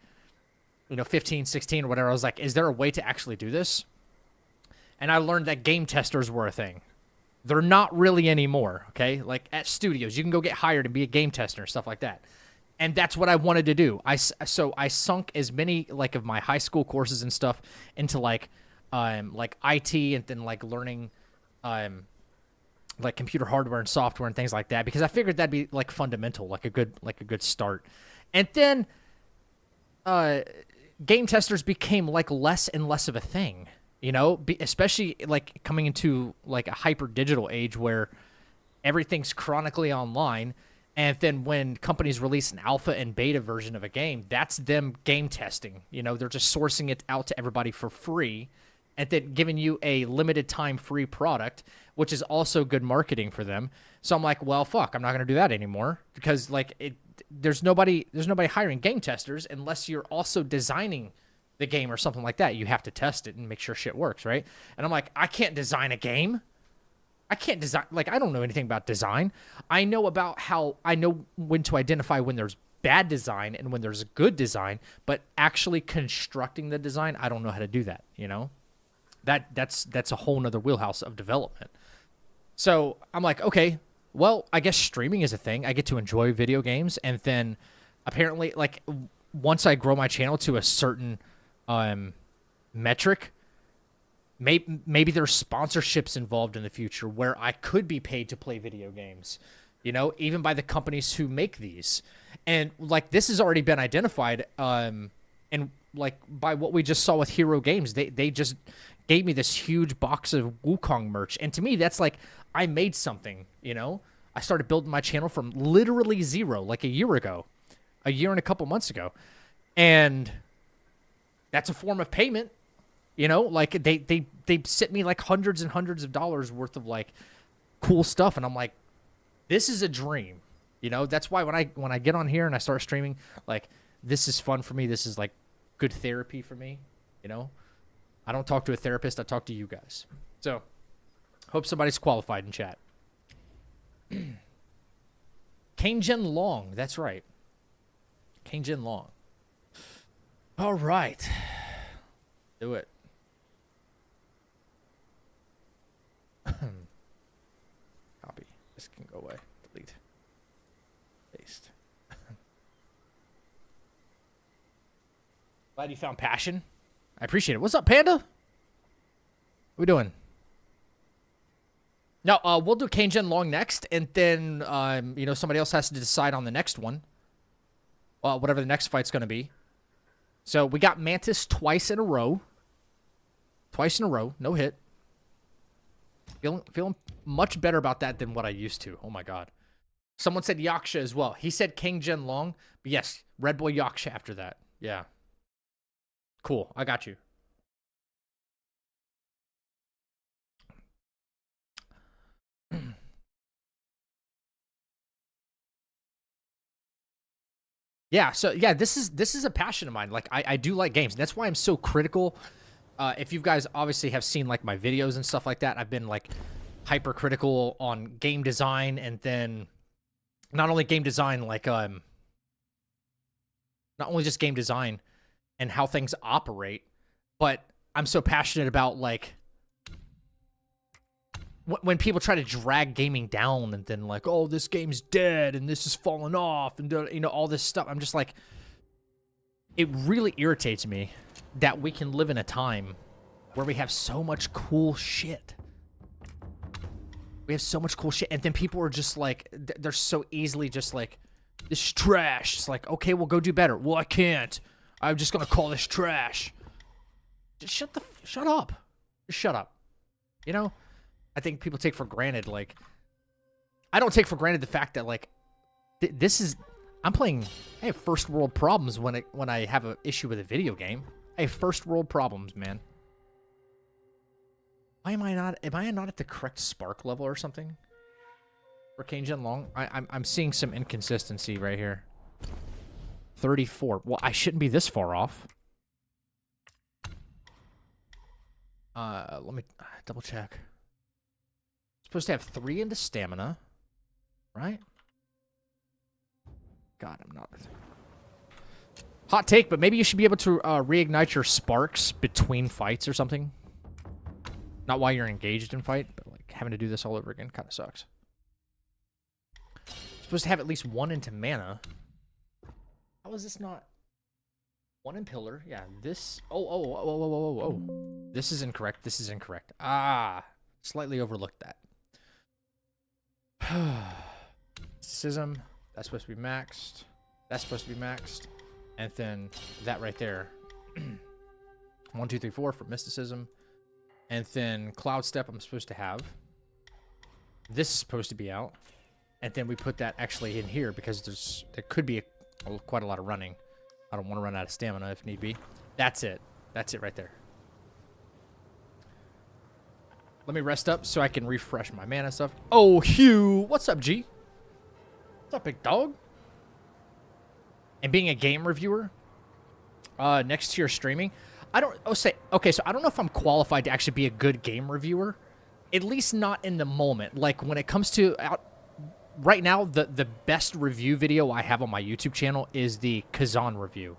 15, 16 or whatever, I was like, is there a way to actually do this? And I learned that game testers were a thing. They're not really anymore, okay? Like at studios, you can go get hired and be a game tester and stuff like that. And that's what I wanted to do. So I sunk as many like of my high school courses and stuff into like IT, and then like learning like computer hardware and software and things like that, because I figured that'd be like fundamental, like a good start. And then game testers became like less and less of a thing, especially like coming into like a hyper digital age where everything's chronically online. And then when companies release an alpha and beta version of a game, that's them game testing. They're just sourcing it out to everybody for free, and then giving you a limited time free product, which is also good marketing for them. So I'm like, well, fuck, I'm not going to do that anymore, because like there's nobody hiring game testers unless you're also designing the game or something like that. You have to test it and make sure shit works, right? And I'm like, I can't design a game. I can't design, like, I don't know anything about design. I know when to identify when there's bad design and when there's good design, but actually constructing the design, I don't know how to do that, That's a whole nother wheelhouse of development. So I'm like, okay, well, I guess streaming is a thing. I get to enjoy video games, and then apparently, like, once I grow my channel to a certain metric, maybe there's sponsorships involved in the future where I could be paid to play video games, even by the companies who make these. And like, this has already been identified, and like by what we just saw with Hero Games, they just gave me this huge box of Wukong merch. And to me, that's like, I made something, I started building my channel from literally zero, like a year ago, a year and a couple months ago. And that's a form of payment, you know, like they sent me like hundreds and hundreds of dollars worth of like cool stuff. And I'm like, this is a dream, you know. That's why when I get on here and I start streaming, like, this is fun for me. This is like good therapy for me, you know. I don't talk to a therapist. I talk to you guys. So hope somebody's qualified in chat. Kane Jin Long. That's right. Kane Jin Long. All right. Do it. Copy. This can go away. Delete. Paste. Glad you found passion. I appreciate it. What's up, Panda? What we doing? No, we'll do Kane Jin Long next, and then, you know, somebody else has to decide on the next one. Whatever the next fight's going to be. So we got Mantis twice in a row. Twice in a row. No hit. Feeling much better about that than what I used to. Oh, my God. Someone said Yaksha as well. He said Kane Jin Long. But yes, Red Boy Yaksha after that. Yeah. Cool. I got you. Yeah, so yeah, this is a passion of mine. Like I do like games. That's why I'm so critical. If you guys obviously have seen like my videos and stuff like that, I've been like hypercritical on game design, and then not only game design, like not only just game design and how things operate, but I'm so passionate about like when people try to drag gaming down and then like, oh, this game's dead and this is falling off and, you know, all this stuff. I'm just like, it really irritates me that we can live in a time where we have so much cool shit. We have so much cool shit. And then people are just like, they're so easily just like, this is trash. It's like, okay, well, go do better. Well, I can't. I'm just going to call this trash. Just shut up. Just shut up. You know? I think people take for granted, like, I don't take for granted the fact that, like, this is, I have first world problems when I have an issue with a video game. I have first world problems, man. Why am I not at the correct spark level or something? For Kane Jin Long? I'm seeing some inconsistency right here. 34. Well, I shouldn't be this far off. Let me double check. Supposed to have 3 into stamina, right? God, I'm not. Hot take, but maybe you should be able to reignite your sparks between fights or something. Not while you're engaged in fight, but like having to do this all over again kind of sucks. Supposed to have at least 1 into mana. How is this not 1 in pillar? Yeah, this. Oh. This is incorrect. This is incorrect. Ah, slightly overlooked that. Mysticism, that's supposed to be maxed. That's supposed to be maxed. And then that right there. 1, 2, 3, 4 for mysticism. And then Cloud Step I'm supposed to have. This is supposed to be out. And then we put that actually in here because there could be quite a lot of running. I don't want to run out of stamina if need be. That's it. That's it right there. Let me rest up so I can refresh my mana stuff. Oh, Hugh. What's up, G? What's up, big dog? And being a game reviewer next to your streaming, I don't... Okay, so I don't know if I'm qualified to actually be a good game reviewer. At least not in the moment. Like, when it comes to... right now, the best review video I have on my YouTube channel is the Khazan review.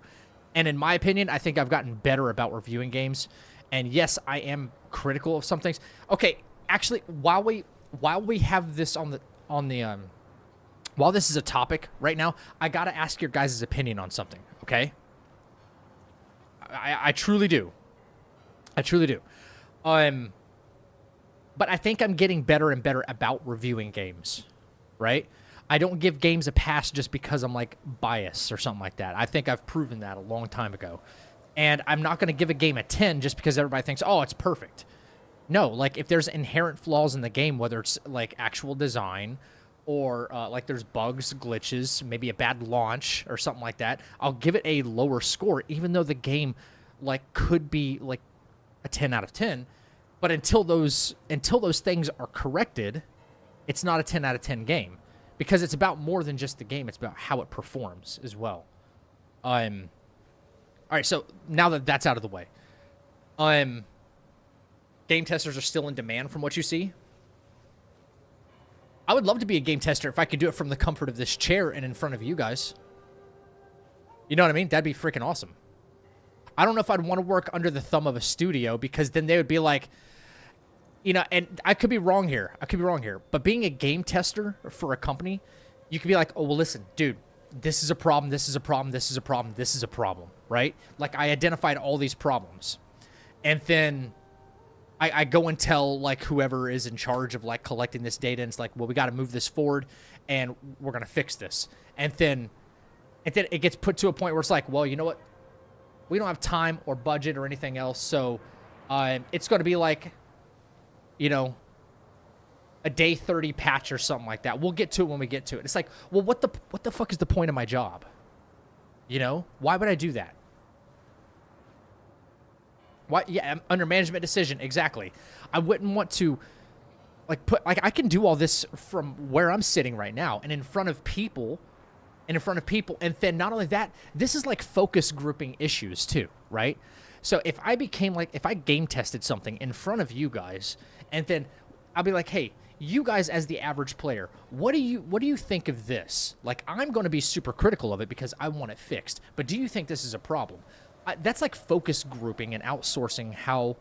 And in my opinion, I think I've gotten better about reviewing games. And yes, I am critical of some things. Okay, actually, while we have this on the while this is a topic right now, I gotta ask your guys' opinion on something. Okay, I truly do. I truly do. But I think I'm getting better and better about reviewing games. Right? I don't give games a pass just because I'm like biased or something like that. I think I've proven that a long time ago. And I'm not going to give a game a 10 just because everybody thinks, oh, it's perfect. No, like if there's inherent flaws in the game, whether it's like actual design or like there's bugs, glitches, maybe a bad launch or something like that, I'll give it a lower score, even though the game like could be like a 10 out of 10. But until those things are corrected, it's not a 10 out of 10 game, because it's about more than just the game. It's about how it performs as well. All right, so now that that's out of the way, game testers are still in demand from what you see. I would love to be a game tester if I could do it from the comfort of this chair and in front of you guys. You know what I mean? That'd be freaking awesome. I don't know if I'd want to work under the thumb of a studio, because then they would be like, you know, and I could be wrong here. But being a game tester for a company, you could be like, oh, well, listen, dude, this is a problem, this is a problem, this is a problem, this is a problem, right? Like, I identified all these problems. And then I go and tell, like, whoever is in charge of, like, collecting this data, and it's like, well, we got to move this forward, and we're going to fix this. And then it gets put to a point where it's like, well, you know what? We don't have time or budget or anything else, so it's going to be like, you know, a day 30 patch or something like that. We'll get to it when we get to it. It's like, well, what the fuck is the point of my job? You know? Why would I do that? Why? Yeah, I'm under management decision, exactly. I wouldn't want to, like, I can do all this from where I'm sitting right now and in front of people, and then not only that, this is like focus grouping issues too, right? So if I game tested something in front of you guys, and then I'll be like, hey, you guys as the average player, what do you think of this? Like, I'm going to be super critical of it because I want it fixed, but do you think this is a problem? That's like focus grouping and outsourcing how,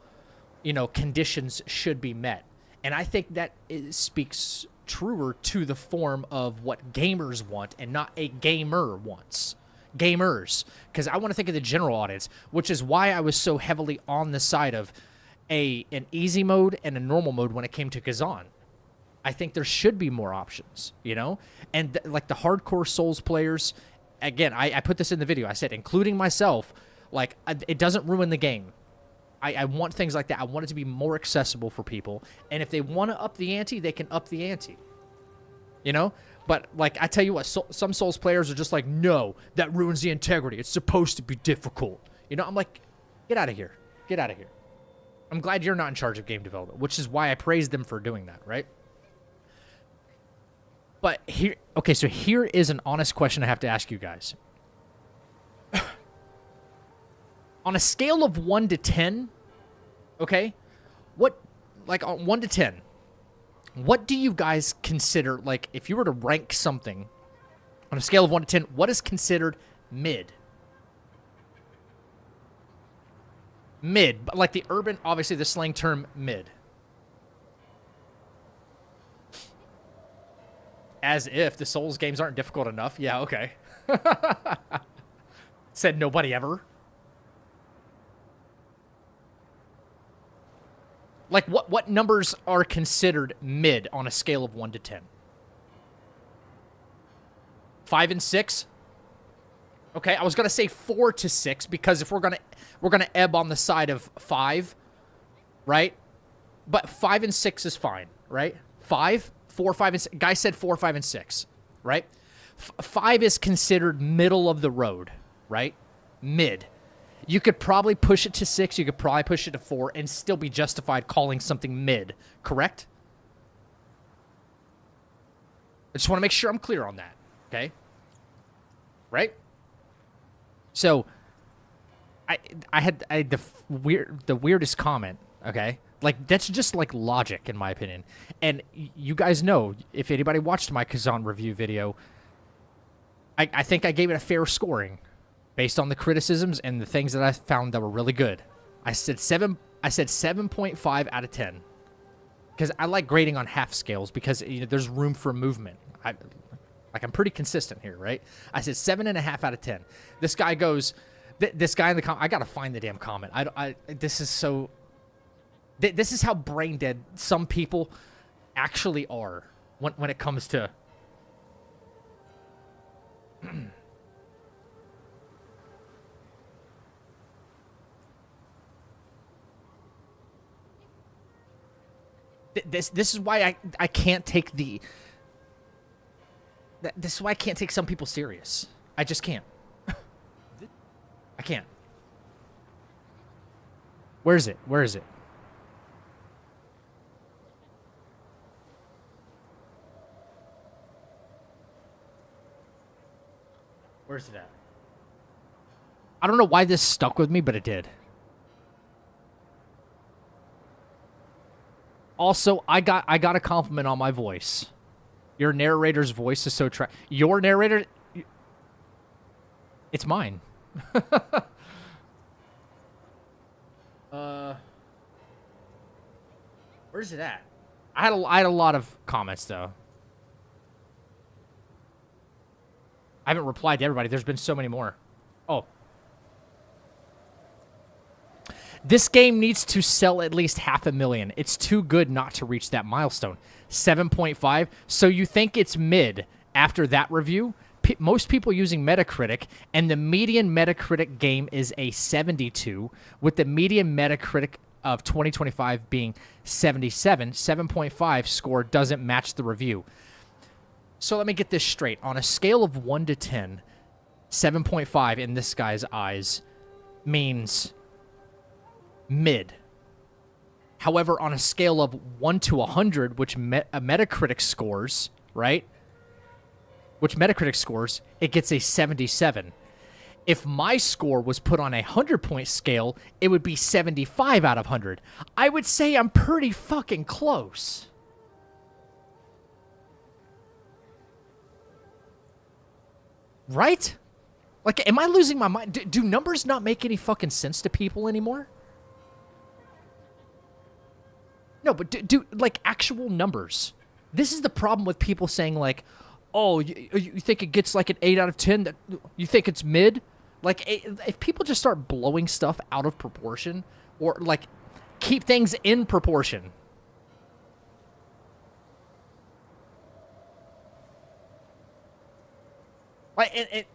you know, conditions should be met. And I think that it speaks truer to the form of what gamers want and not a gamer wants. Gamers. Because I want to think of the general audience, which is why I was so heavily on the side of an easy mode and a normal mode when it came to Khazan. I think there should be more options, you know? And like the hardcore Souls players, again, I put this in the video. I said, including myself, like, it doesn't ruin the game. I want things like that. I want it to be more accessible for people. And if they want to up the ante, they can up the ante. You know? But, like, I tell you what, some Souls players are just like, no, that ruins the integrity. It's supposed to be difficult. You know? I'm like, get out of here. Get out of here. I'm glad you're not in charge of game development, which is why I praise them for doing that, right? But here, okay, so here is an honest question I have to ask you guys. On a scale of 1 to 10, okay, what, like, on 1 to 10, what do you guys consider, like, if you were to rank something on a scale of 1 to 10, what is considered mid? Mid, but like the urban, obviously the slang term mid. As if the Souls games aren't difficult enough. Yeah, okay. Said nobody ever. Like, what numbers are considered mid on a scale of 1 to 10? 5 and 6? Okay, I was gonna say 4 to 6 because if we're gonna ebb on the side of 5, right? But 5 and 6 is fine, right? 5, 4, 5, and 6. Guy said 4, 5, and 6, right? 5 is considered middle of the road, right? Mid. You could probably push it to 6. You could probably push it to 4 and still be justified calling something mid, correct? I just want to make sure I'm clear on that, okay? Right? So, I had the weirdest comment, okay? Like, that's just, like, logic, in my opinion. And you guys know, if anybody watched my Khazan review video, I think I gave it a fair scoring based on the criticisms and the things that I found that were really good. I said 7.5 out of 10. Because I like grading on half scales because, you know, there's room for movement. I'm pretty consistent here, right? I said 7.5 out of 10. This guy goes, this guy in the comment, I gotta find the damn comment. This is so, this is how brain dead some people actually are when it comes to. This is why I can't take the This is why I can't take some people serious. I just can't. I can't. Where is it? Where is it? Where's it at? I don't know why this stuck with me, but it did. Also, I got a compliment on my voice. Your narrator's voice is so your narrator, it's mine. Where's it at? I had a lot of comments though. I haven't replied to everybody. There's been so many more. Oh. This game needs to sell at least 500,000. It's too good not to reach that milestone. 7.5. So you think it's mid after that review? Most people using Metacritic, and the median Metacritic game is a 72, with the median Metacritic of 2025 being 77. 7.5 score doesn't match the review. So let me get this straight. On a scale of 1 to 10, 7.5 in this guy's eyes means mid. However, on a scale of 1 to 100, which Metacritic scores, right? Which Metacritic scores, it gets a 77. If my score was put on a 100-point scale, it would be 75 out of 100. I would say I'm pretty fucking close. Right? Like, am I losing my mind? Do numbers not make any fucking sense to people anymore? No, but do like, actual numbers. This is the problem with people saying, like, oh, you think it gets, like, an 8 out of 10? That you think it's mid? Like, if people just start blowing stuff out of proportion, or, like, keep things in proportion. Like,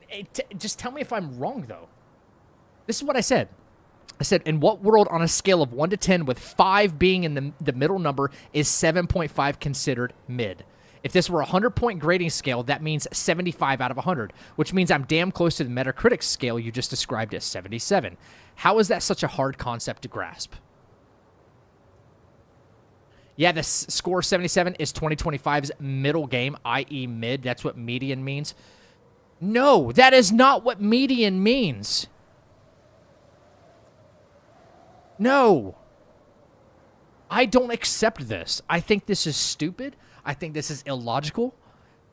just tell me if I'm wrong, though. This is what I said. I said, in what world on a scale of 1 to 10, with 5 being in the middle number, is 7.5 considered mid? If this were a 100-point grading scale, that means 75 out of 100, which means I'm damn close to the Metacritic scale you just described as 77. How is that such a hard concept to grasp? Yeah, the score 77 is 2025's middle game, i.e. mid. That's what median means. No, that is not what median means. No. I don't accept this. I think this is stupid. I think this is illogical.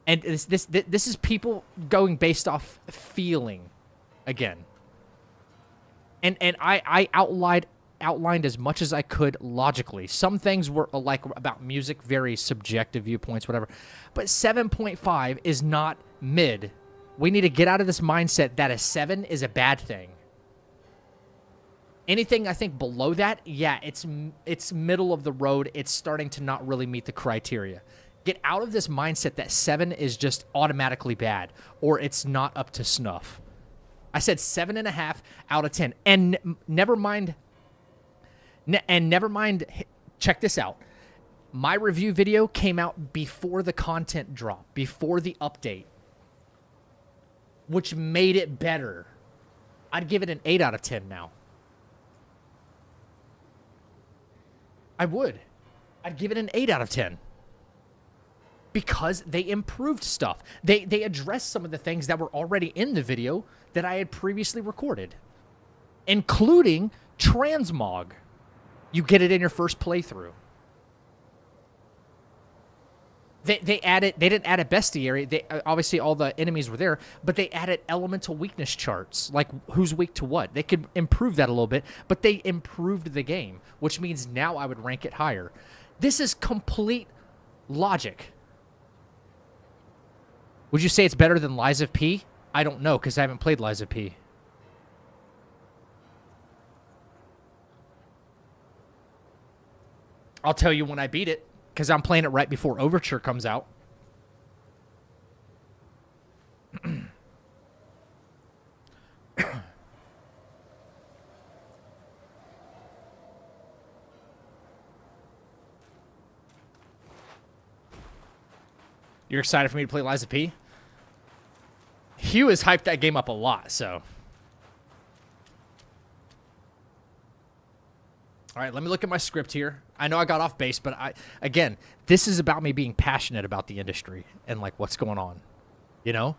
And this is people going based off feeling again. And I outlined as much as I could logically. Some things were like about music, very subjective viewpoints, whatever. But 7.5 is not mid. We need to get out of this mindset that a 7 is a bad thing. Anything I think below that, yeah, it's middle of the road. It's starting to not really meet the criteria. Get out of this mindset that 7 is just automatically bad or it's not up to snuff. I said 7.5 out of 10. And never mind, check this out. My review video came out before the content drop, before the update, which made it better. I'd give it an 8 out of 10 now. I would. I'd give it an 8 out of 10. Because they improved stuff. They addressed some of the things that were already in the video that I had previously recorded. Including transmog. You get it in your first playthrough. They didn't add a bestiary. Obviously all the enemies were there, but they added elemental weakness charts, like who's weak to what. They could improve that a little bit, but they improved the game, which means now I would rank it higher. This is complete logic. Would you say it's better than Lies of P? I don't know, because I haven't played Lies of P. I'll tell you when I beat it. Because I'm playing it right before Overture comes out. You're excited for me to play Lies of P? Q has hyped that game up a lot, so. All right, let me look at my script here. I know I got off base, but again, this is about me being passionate about the industry and like what's going on. You know?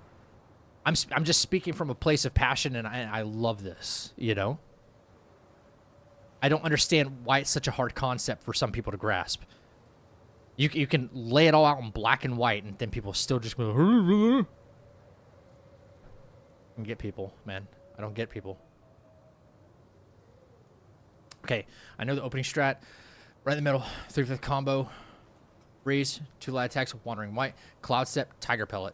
I'm just speaking from a place of passion, and I love this, you know? I don't understand why it's such a hard concept for some people to grasp. You can lay it all out in black and white, and then people still just go, I don't get people, man. I don't get people. Okay, I know the opening strat. Right in the middle, 3/5 combo. Breeze, 2 light attacks, Wandering White. Cloud Step, Tiger Pellet.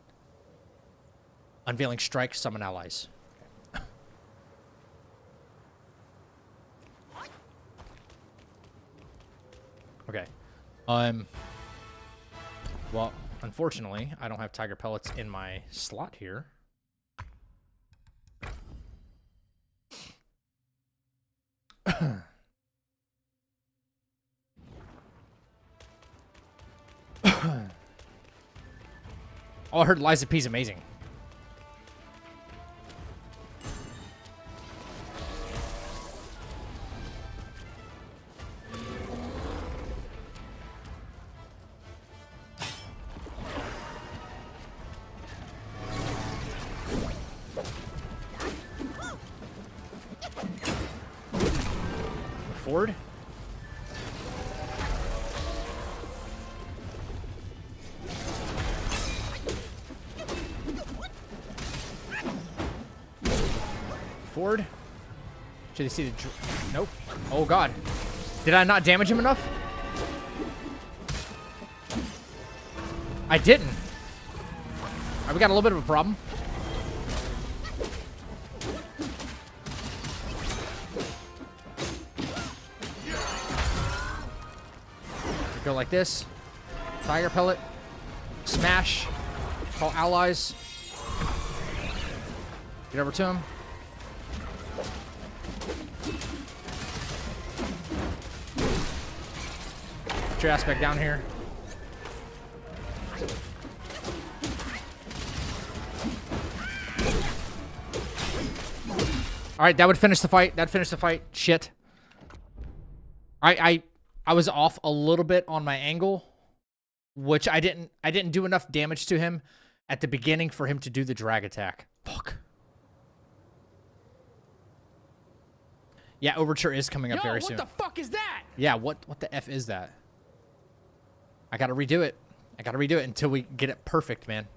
Unveiling Strike, Summon Allies. Okay. Well, unfortunately, I don't have Tiger Pellets in my slot here. Oh, I heard Liza P's amazing. Forward. Forward. Should they see the... Nope. Oh, God. Did I not damage him enough? I didn't. All right, we got a little bit of a problem. Go like this. Tiger Pellet. Smash. Call allies. Get over to him. Get your ass back down here. Alright, that would finish the fight. That'd finish the fight. Shit. I was off a little bit on my angle, which I didn't do enough damage to him at the beginning for him to do the drag attack. Fuck. Yeah, Overture is coming up very soon. What the fuck is that? Yeah, what the F is that? I gotta redo it. I gotta redo it until we get it perfect, man.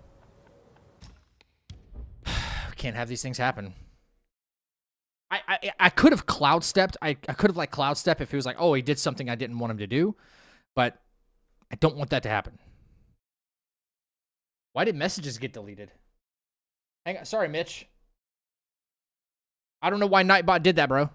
We can't have these things happen. I could have cloud stepped. I could have like cloud step if he was like, oh, he did something I didn't want him to do, but I don't want that to happen. Why did messages get deleted? Hang on, sorry, Mitch. I don't know why Nightbot did that, bro.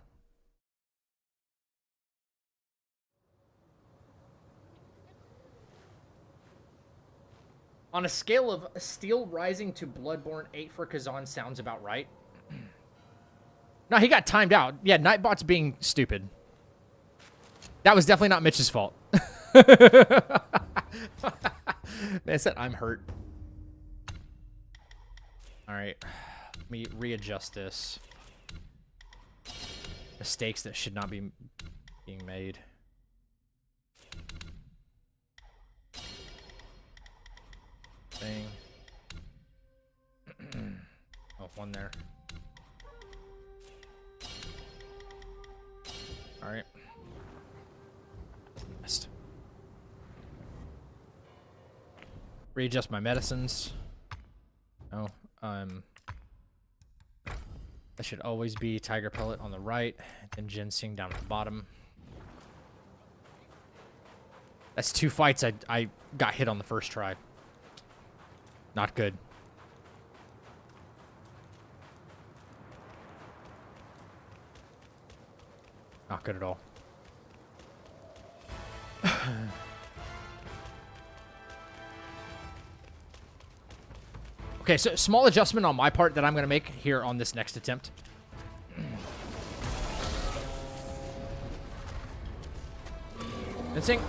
On a scale of Steel Rising to Bloodborne, 8 for Khazan sounds about right. No, he got timed out. Yeah, Nightbot's being stupid. That was definitely not Mitch's fault. Man, said I'm hurt. All right, let me readjust this. Mistakes that should not be being made. Thing. Oh, one there. All right. Missed. Readjust my medicines. Oh, that should always be Tiger Pellet on the right, and Ginseng down at the bottom. That's 2 fights I got hit on the first try. Not good. Not good at all. Okay, so small adjustment on my part that I'm going to make here on this next attempt. Instinct.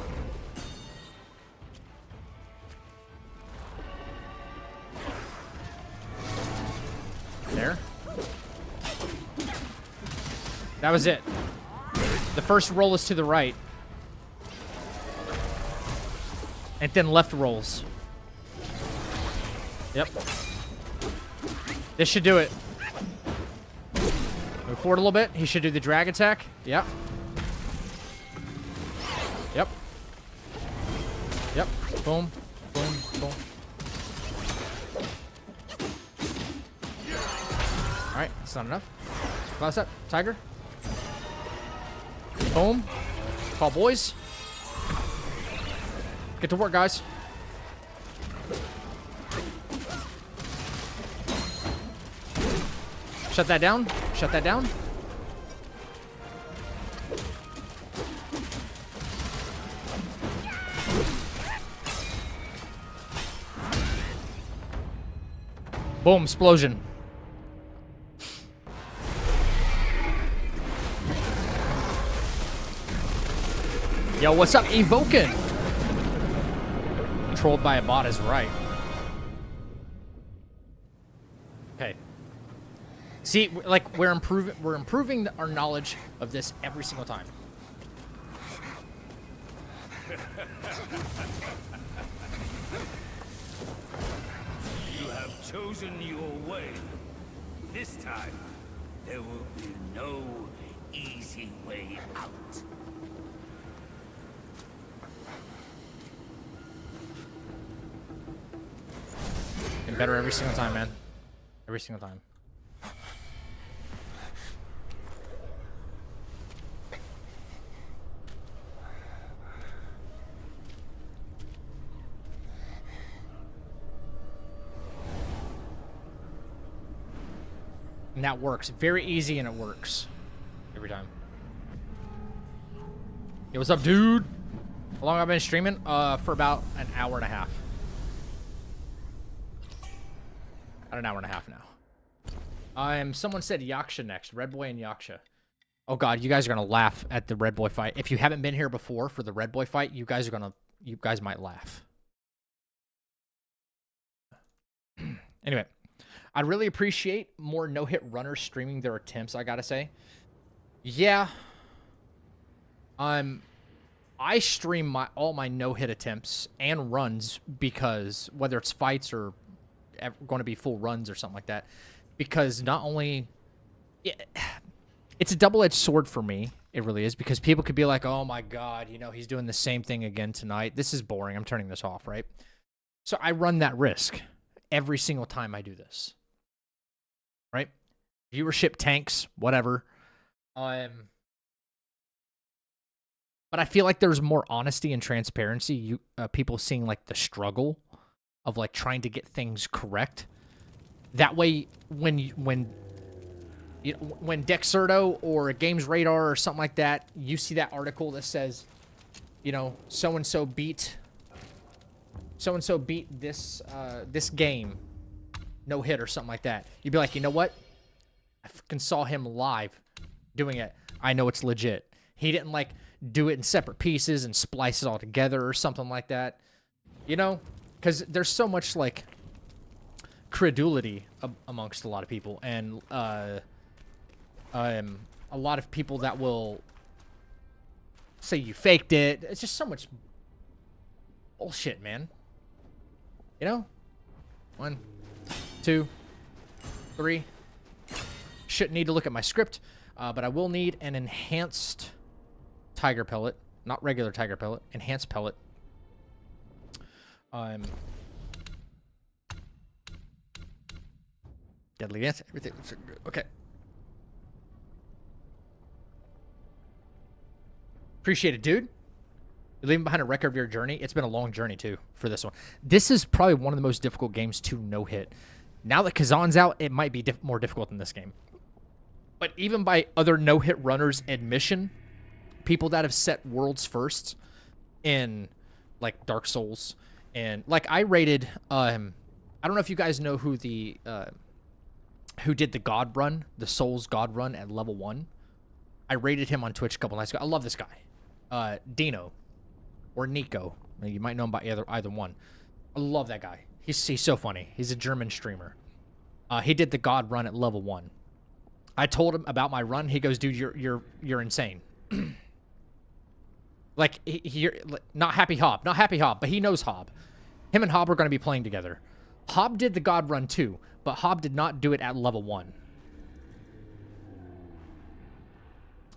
That was it. The first roll is to the right. And then left rolls. Yep. This should do it. Move forward a little bit. He should do the drag attack. Yep. Yep. Yep. Boom. Boom. Boom. Alright, that's not enough. Close up. Tiger. Boom. Call boys. Get to work, guys. Shut that down. Shut that down. Boom, explosion. Yo, what's up, Evokin? Controlled by a bot is right. Okay. See, like we're improving our knowledge of this every single time. You have chosen your way. This time, there will be no easy way out. Getting better every single time, man. Every single time. And that works. Very easy and it works. Every time. Yo, what's up, dude? How long have I been streaming? For about an hour and a half. About an hour and a half now. Someone said Yaksha next. Red Boy and Yaksha. Oh god, you guys are gonna laugh at the Red Boy fight. If you haven't been here before for the Red Boy fight, you guys might laugh. Anyway, I'd really appreciate more no-hit runners streaming their attempts, I gotta say. Yeah. I stream all my no-hit attempts and runs because whether it's fights or going to be full runs or something like that, because not only it's a double-edged sword for me, it really is, because people could be like, oh my god, you know, he's doing the same thing again tonight, this is boring, I'm turning this off, right? So I run that risk every single time I do this, right? Viewership tanks, whatever. But I feel like there's more honesty and transparency. People seeing like the struggle of like trying to get things correct. That way, when Dexerto or Games Radar or something like that, you see that article that says, you know, so and so beat this this game, no hit or something like that. You'd be like, you know what? I fucking saw him live doing it. I know it's legit. He didn't like do it in separate pieces and splice it all together or something like that. You know? Because there's so much, like, credulity amongst a lot of people. And a lot of people that will say you faked it. It's just so much bullshit, man. You know? 1, 2, 3. Shouldn't need to look at my script. But I will need an enhanced tiger pellet. Not regular tiger pellet. Enhanced pellet. Deadly answer. Everything looks good. Okay. Appreciate it, dude. You're leaving behind a record of your journey. It's been a long journey, too, for this one. This is probably one of the most difficult games to no-hit. Now that Khazan's out, it might be more difficult than this game. But even by other no-hit runners' admission, people that have set worlds first in, like, Dark Souls, and, like, I rated, I don't know if you guys know who the, who did the God run, the Souls God run at level 1. I rated him on Twitch a couple nights ago. I love this guy. Dino. Or Nico. You might know him by either one. I love that guy. He's so funny. He's a German streamer. He did the God run at level 1. I told him about my run. He goes, dude, you're insane. Like, you're not Happy Hob, but he knows Hob. Him and Hob are going to be playing together. Hob did the God run too, but Hob did not do it at level 1.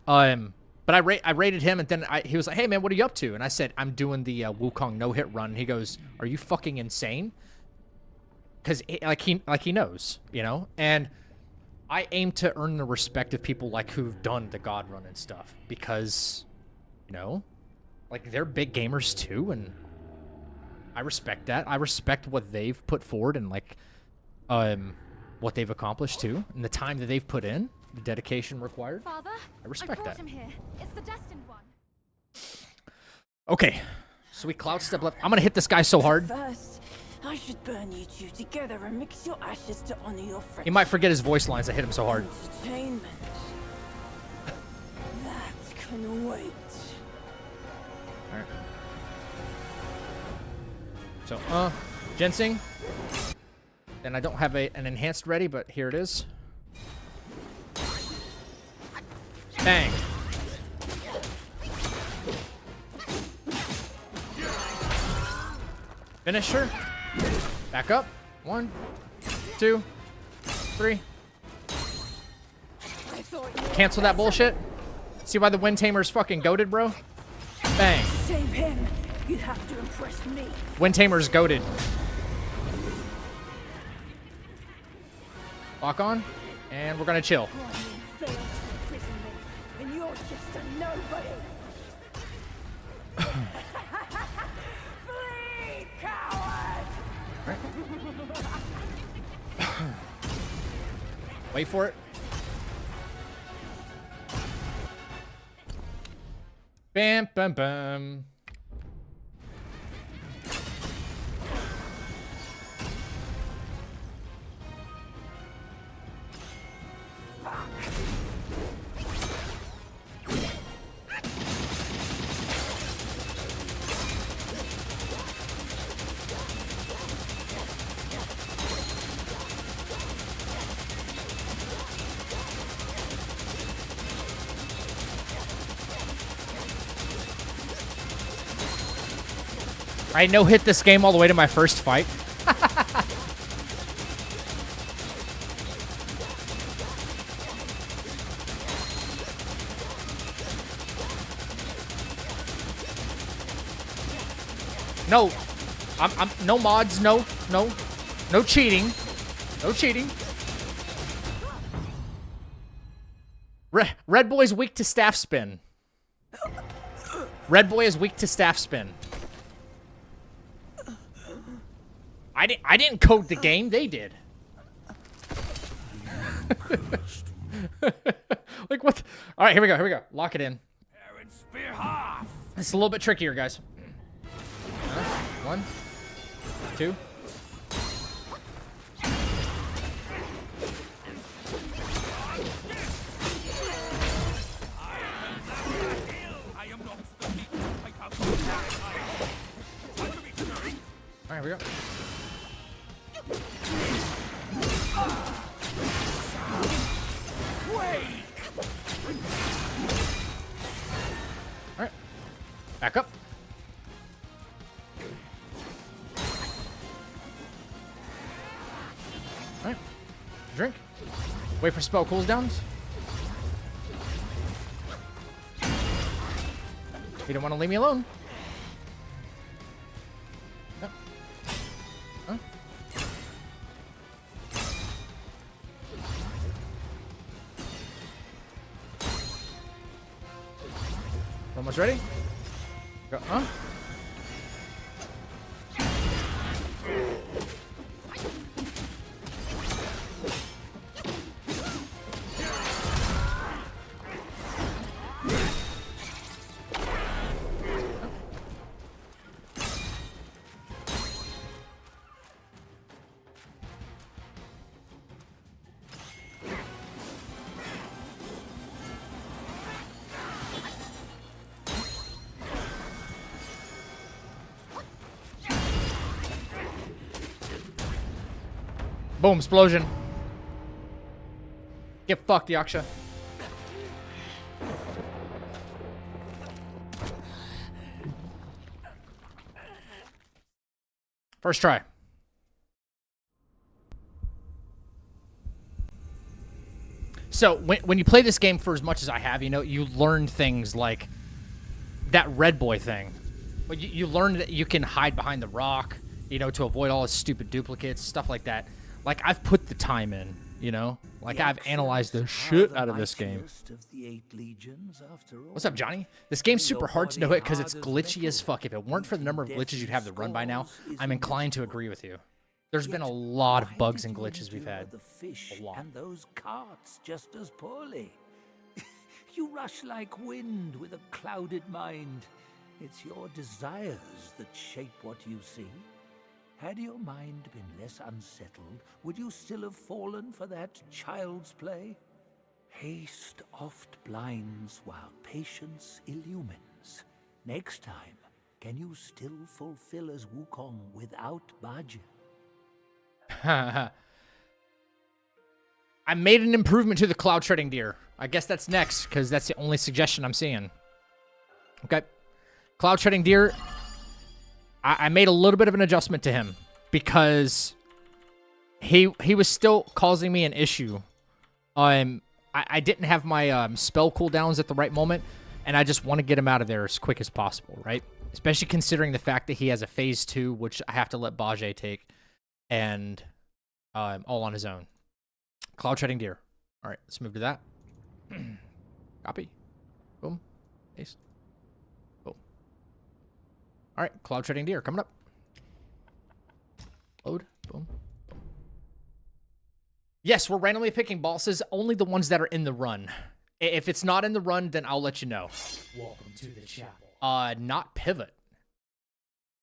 But I rated him, and then he was like, hey, man, what are you up to? And I said, I'm doing the Wukong no-hit run. And he goes, are you fucking insane? Because, like he knows, you know? And I aim to earn the respect of people, like, who've done the God run and stuff. Because, you know, like, they're big gamers, too, and I respect that. I respect what they've put forward and, like, what they've accomplished, too, and the time that they've put in. The dedication required. Father, I respect that. Him here. It's the destined one. Okay, so we cloud step left. I'm gonna hit this guy so hard. First, I should burn you two together and mix your ashes to honor your friend. He might forget his voice lines. I hit him so hard. Entertainment. That can wait. All right. So, ginseng. Then I don't have an enhanced ready, but here it is. Bang. Finish her. Back up. 1, 2, 3. Cancel that bullshit. See why the Wind Tamer's fucking goated, bro? Bang. Save him. You have to impress me. Wind Tamer's goated. Lock on. And we're gonna chill. And you're just a nobody. Flee, coward! Wait for it. Bam, bam, bam. I no-hit this game all the way to my first fight. No. I'm no mods, no cheating. No cheating. Red Boy's weak to staff spin. Red Boy is weak to staff spin. I didn't code the game, they did. Like what? All right, here we go. Lock it in. It's a little bit trickier, guys. 1, 2. All right, here we go. Alright. Back up. Alright. Drink. Wait for spell cooldowns. You don't want to leave me alone. Yep. Huh? Almost ready? Go, huh? Boom, explosion. Get fucked, Yaksha. First try. So when you play this game for as much as I have, you know, you learn things like that red boy thing. But you learn that you can hide behind the rock, you know, to avoid all the stupid duplicates, stuff like that. Like, I've put the time in, you know? Like, I've analyzed the shit out of this game. What's up, Johnny? This game's super hard to no-hit because it's glitchy as fuck. If it weren't for the number of glitches you'd have to run by now, I'm inclined to agree with you. There's been a lot of bugs and glitches we've had. A lot. And those carts just as poorly. You rush like wind with a clouded mind. It's your desires that shape what you see. Had your mind been less unsettled, would you still have fallen for that child's play? Haste oft blinds while patience illumines. Next time, can you still fulfill as Wukong without Bajie? I made an improvement to the cloud treading deer. I guess that's next, because that's the only suggestion I'm seeing. Okay. Cloud treading deer, I made a little bit of an adjustment to him because he was still causing me an issue. I didn't have my spell cooldowns at the right moment, and I just want to get him out of there as quick as possible, right? Especially considering the fact that he has a phase 2, which I have to let Bajie take, and all on his own. Cloud treading deer. All right, let's move to that. Copy. Boom. Paste. Boom. All right, cloud treading deer coming up. Load. Boom. Boom. Yes, we're randomly picking bosses, only the ones that are in the run. If it's not in the run, then I'll let you know. Welcome to the chapel. Not pivot.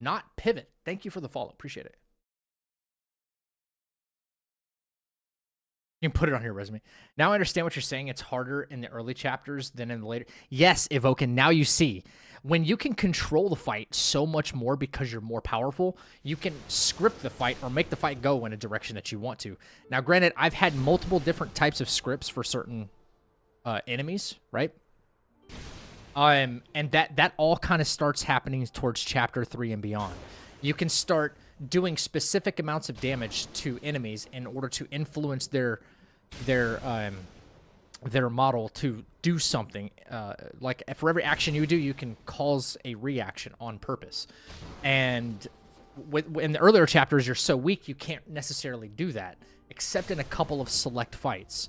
Not pivot. Thank you for the follow. Appreciate it. You can put it on your resume. Now I understand what you're saying. It's harder in the early chapters than in the later. Yes, Evoken, now you see. When you can control the fight so much more because you're more powerful, you can script the fight or make the fight go in a direction that you want to. Now, granted, I've had multiple different types of scripts for certain enemies, right? And that all kind of starts happening towards chapter 3 and beyond. You can start doing specific amounts of damage to enemies in order to influence their model to do something. Like for every action you do, you can cause a reaction on purpose. And in the earlier chapters, you're so weak you can't necessarily do that, except in a couple of select fights.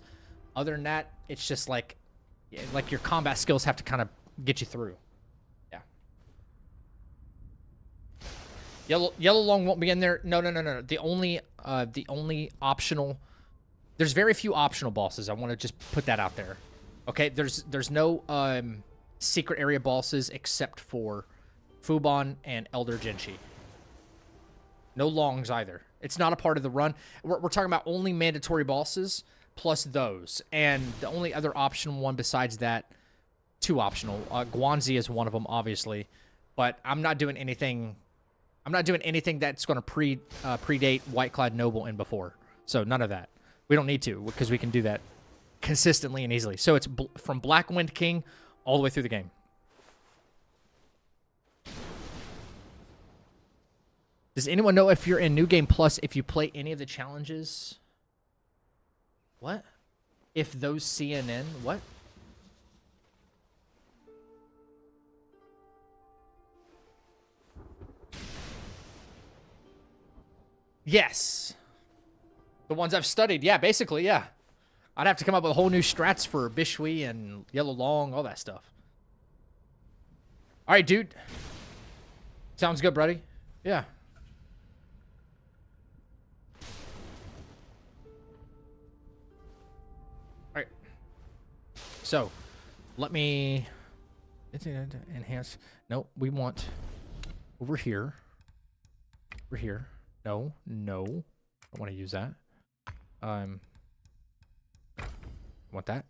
Other than that, it's just like your combat skills have to kind of get you through. Yeah. Yellow Long won't be in there. No. The only optional. There's very few optional bosses. I want to just put that out there. Okay, there's no secret area bosses except for Fubon and Elder Genshi. No longs either. It's not a part of the run. We're talking about only mandatory bosses plus those. And the only other optional one besides that, 2 optional. Guanzi is one of them, obviously. But I'm not doing anything. I'm not doing anything that's going to predate Whiteclad Noble and before. So none of that. We don't need to because we can do that consistently and easily. So it's from Blackwind King all the way through the game. Does anyone know if you're in New Game Plus, if you play any of the challenges? What? If those CNN? What? Yes. The ones I've studied. Yeah, basically, yeah. I'd have to come up with a whole new strats for Bishui and Yellow Long, all that stuff. All right, dude. Sounds good, buddy. Yeah. All right. So, let me enhance. No, we want over here. Over here. No. I want to use that. Want that?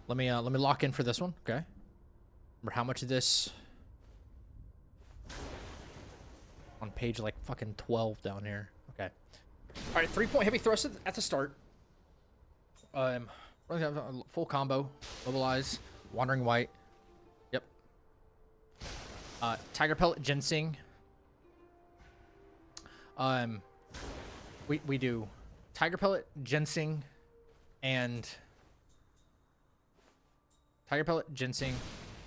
Let me lock in for this one. Okay. Remember how much of this? On page like fucking 12 down here. Okay. All right, 3-point heavy thrust at the start. Full combo, mobilize, wandering white. Yep. Tiger pellet, ginseng. We do tiger pellet, ginseng, and tiger pellet, ginseng,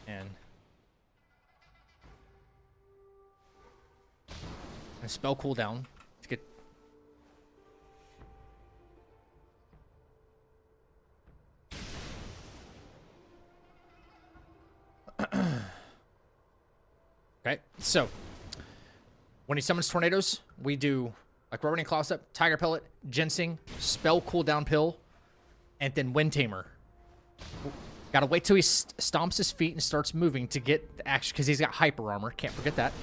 and spell cooldown to get. Okay, so when he summons tornadoes, we do like Revenant Cloud Step, Tiger Pellet, Ginseng, Spell Cooldown Pill, and then Wind Tamer. Gotta wait till he stomps his feet and starts moving to get the action, because he's got Hyper Armor. Can't forget that.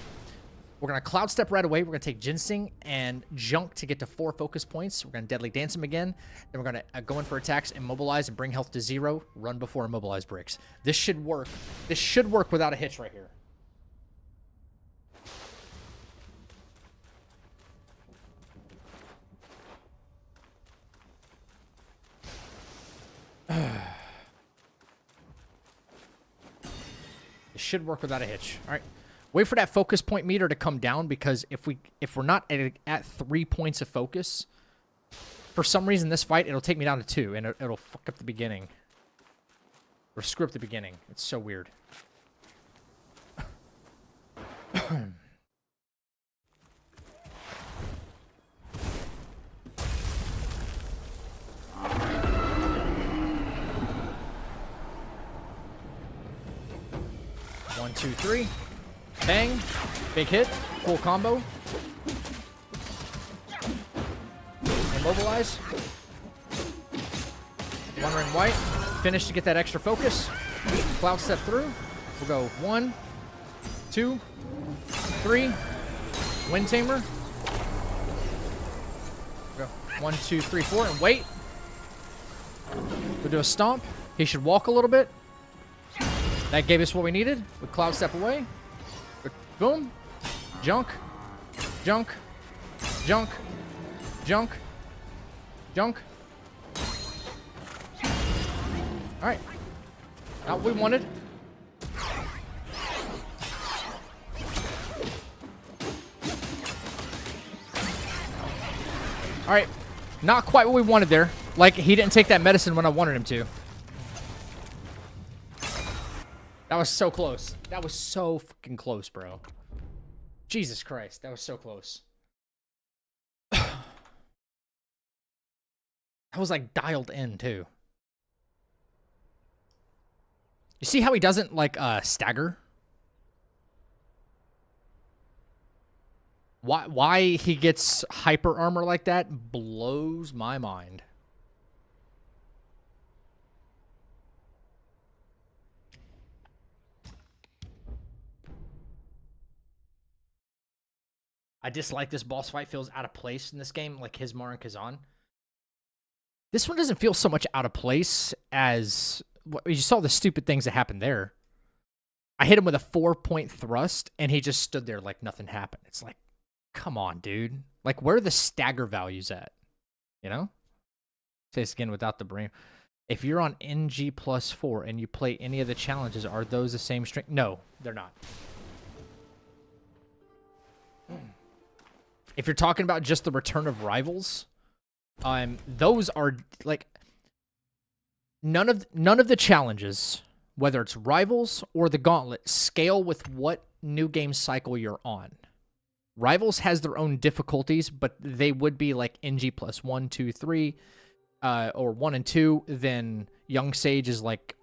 We're gonna Cloud Step right away. We're gonna take Ginseng and Junk to get to 4 focus points. We're gonna Deadly Dance him again. Then we're gonna go in for attacks, immobilize, and bring health to 0. Run before immobilize breaks. This should work. This should work without a hitch right here. It should work without a hitch. All right. Wait for that focus point meter to come down, because if we're not at 3 points of focus, for some reason this fight it'll take me down to 2, and it'll fuck up the beginning or screw up the beginning. It's so weird. One, two, three. Bang. Big hit. Full combo. Immobilize. Wandering white. Finish to get that extra focus. Cloud step through. We'll go 1, 2, 3. Wind Tamer. We'll go 1, 2, 3, 4, and wait. We'll do a stomp. He should walk a little bit. That gave us what we needed. We Cloud Step away. Boom. Junk. Junk. Junk. Junk. Junk. Alright. Not what we wanted. Alright. Not quite what we wanted there. Like, he didn't take that medicine when I wanted him to. That was so close. That was so fucking close, bro. Jesus Christ. That was so close. That was like dialed in, too. You see how he doesn't, like, stagger? Why he gets hyper armor like that blows my mind. I dislike this boss fight. Feels out of place in this game, like Hismar and Khazan. This one doesn't feel so much out of place as... You saw the stupid things that happened there. I hit him with a 4-point thrust, and he just stood there like nothing happened. It's like, come on, dude. Like, where are the stagger values at? You know? Say this again without the brain. If you're on NG plus 4 and you play any of the challenges, are those the same strength? No, they're not. If you're talking about just the return of rivals, those are like none of the challenges, whether it's rivals or the gauntlet, scale with what new game cycle you're on. Rivals has their own difficulties, but they would be like NG plus 1, 2, 3, or 1 and 2. Then Young Sage is like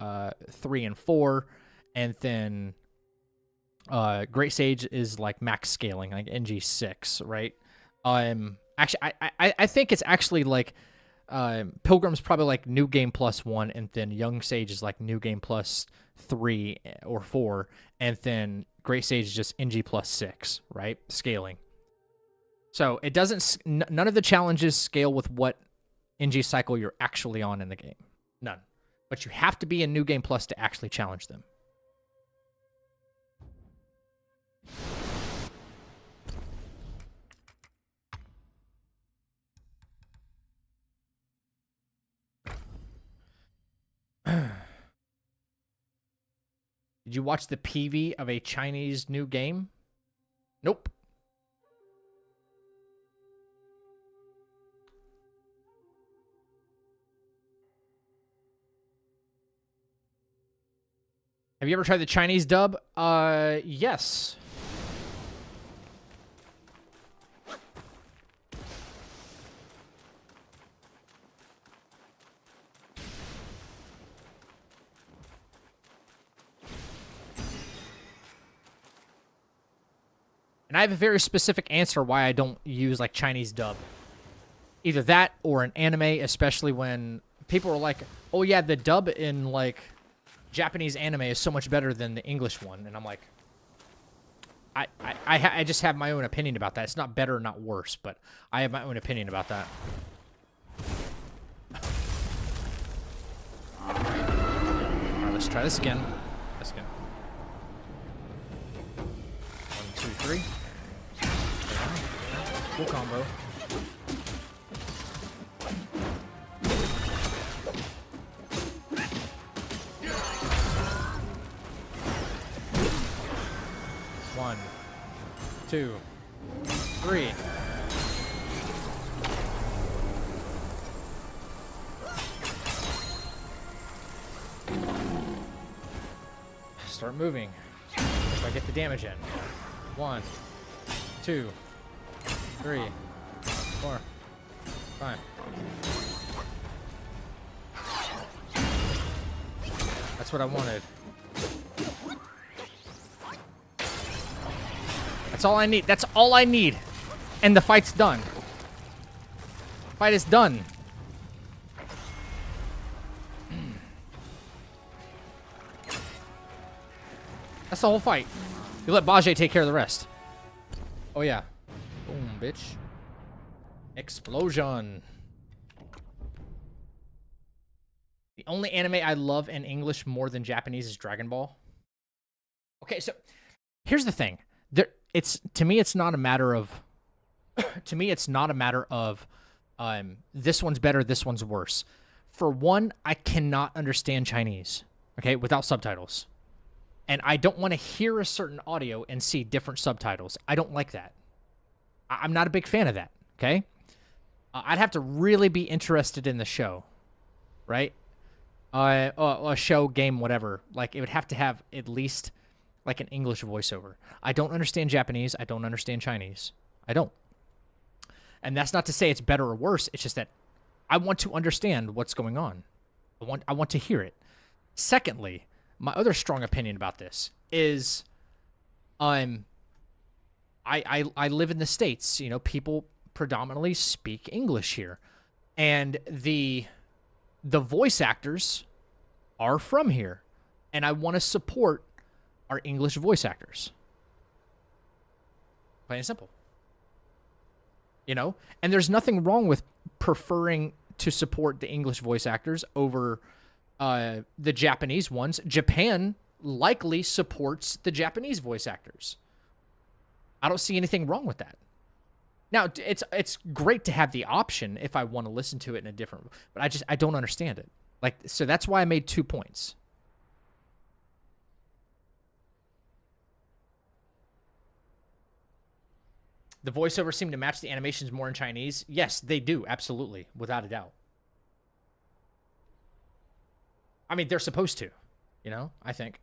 3 and 4, and then Great Sage is like max scaling, like NG 6, right? Actually, I think it's actually like Pilgrim's probably like new game plus 1, and then Young Sage is like new game plus 3 or 4, and then Great Sage is just NG plus 6, right? Scaling. So it doesn't. None of the challenges scale with what NG cycle you're actually on in the game. None. But you have to be in new game plus to actually challenge them. Did you watch the PV of a Chinese new game? Nope. Have you ever tried the Chinese dub? Yes. And I have a very specific answer why I don't use like Chinese dub. Either that or an anime, especially when people are like, "Oh yeah, the dub in like Japanese anime is so much better than the English one," and I'm like, I just have my own opinion about that. It's not better, not worse, but I have my own opinion about that. All right, let's try this again. Let's go. 1, 2, 3. Full combo. One, 2, 3. Start moving. If I get the damage in. 1, 2, 3, 4, 5. That's what I wanted. That's all I need. That's all I need. And the fight's done. Fight is done. That's the whole fight. You let Bajie take care of the rest. Oh, yeah. Boom, bitch. Explosion. The only anime I love in English more than Japanese is Dragon Ball. Okay, so here's the thing. To me, it's not a matter of this one's better, this one's worse. For one, I cannot understand Chinese, okay, without subtitles. And I don't want to hear a certain audio and see different subtitles. I don't like that. I'm not a big fan of that, okay? I'd have to really be interested in the show, right? A show, game, whatever. Like, it would have to have at least like an English voiceover. I don't understand Japanese. I don't understand Chinese. I don't. And that's not to say it's better or worse. It's just that I want to understand what's going on. I want to hear it. Secondly, my other strong opinion about this is I live in the States. You know, people predominantly speak English here. And the voice actors are from here. And I want to support our English voice actors. Plain and simple. You know? And there's nothing wrong with preferring to support the English voice actors over the Japanese ones. Japan likely supports the Japanese voice actors. I don't see anything wrong with that. Now, it's great to have the option if I want to listen to it in a different... But I don't understand it. Like, so that's why I made 2 points. The voiceovers seem to match the animations more in Chinese. Yes, they do. Absolutely. Without a doubt. I mean, they're supposed to. You know, I think.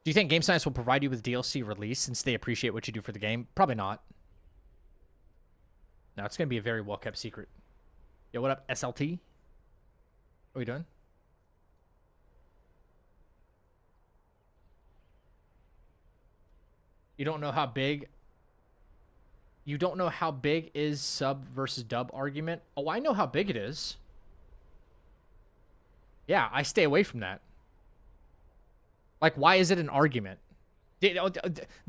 Do you think Game Science will provide you with DLC release since they appreciate what you do for the game? Probably not. No, it's going to be a very well-kept secret. Yo, what up, SLT? What are we doing? You don't know how big... You don't know how big is sub versus dub argument? Oh, I know how big it is. Yeah, I stay away from that. Like, why is it an argument? The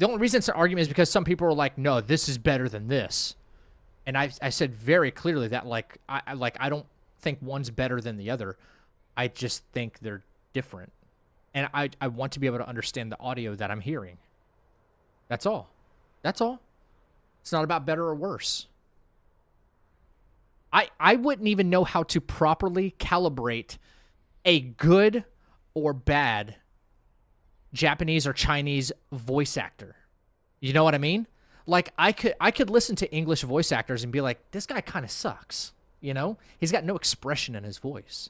only reason it's an argument is because some people are like, no, this is better than this. And I said very clearly that, like, I don't think one's better than the other. I just think they're different. And I want to be able to understand the audio that I'm hearing. That's all. That's all. It's not about better or worse. I wouldn't even know how to properly calibrate a good or bad Japanese or Chinese voice actor. You know what I mean? Like I could listen to English voice actors and be like, this guy kind of sucks. You know, he's got no expression in his voice.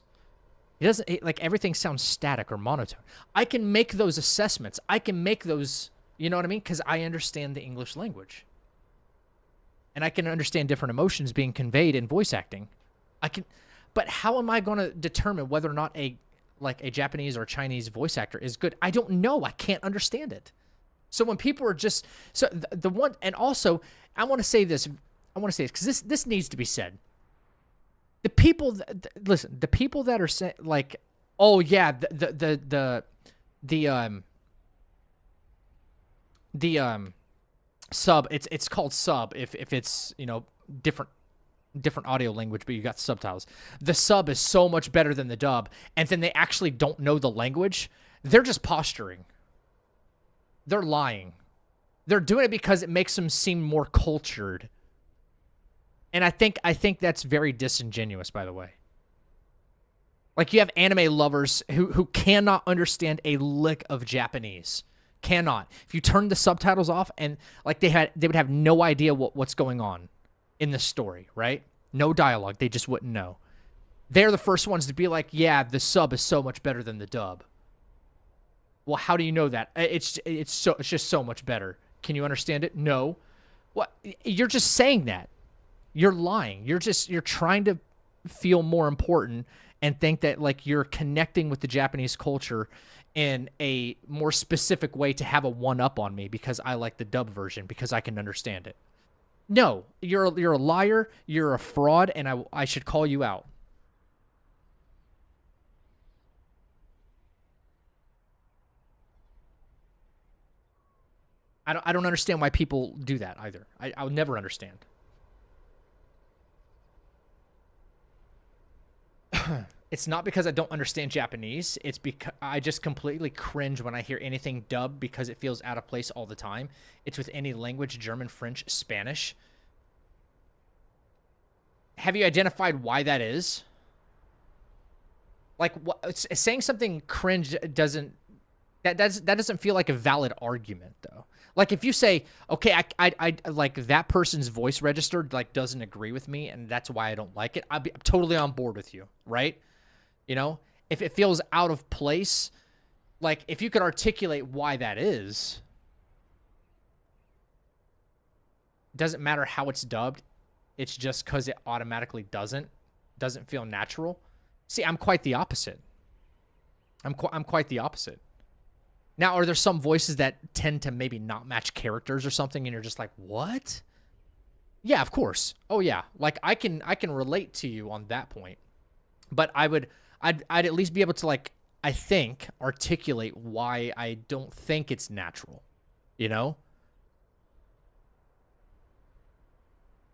He doesn't like everything sounds static or monotone. I can make those assessments. I can make those, you know what I mean? Because I understand the English language. And I can understand different emotions being conveyed in voice acting. But how am I going to determine whether or not a Japanese or Chinese voice actor is good? I don't know. I can't understand it. So when people are just the one, and also I want to say this because this needs to be said. The people listen, the people that are saying like, oh yeah, the sub, it's called sub if it's, you know, different audio language, but you got subtitles. The sub is so much better than the dub, and then they actually don't know the language. They're just posturing. They're lying. They're doing it because it makes them seem more cultured. And I think that's very disingenuous, by the way. Like, you have anime lovers who cannot understand a lick of Japanese. Cannot. If you turn the subtitles off, and like they would have no idea what's going on in the story, right? No dialogue. They just wouldn't know. They're the first ones to be like, yeah, the sub is so much better than the dub. Well, how do you know that? It's just so much better. Can you understand it? No. What? You're just saying that. You're lying. You're trying to feel more important and think that like you're connecting with the Japanese culture in a more specific way to have a one-up on me because I like the dub version because I can understand it. No, you're a liar, you're a fraud, and I should call you out. I don't understand why people do that either. I'll never understand. It's not because I don't understand Japanese. It's because I just completely cringe when I hear anything dubbed because it feels out of place all the time. It's with any language, German, French, Spanish. Have you identified why that is? Like, saying something cringe doesn't feel like a valid argument, though. Like, if you say, okay, I like that person's voice registered like doesn't agree with me, and that's why I don't like it. I'm totally on board with you, right? You know, if it feels out of place, like if you could articulate why that is, doesn't matter how it's dubbed. It's just because it automatically doesn't feel natural. See, I'm quite the opposite. I'm quite the opposite. Now, are there some voices that tend to maybe not match characters or something, and you're just like, what? Yeah, of course. Oh yeah, like I can relate to you on that point, but I'd at least be able to, like, I think, articulate why I don't think it's natural. You know?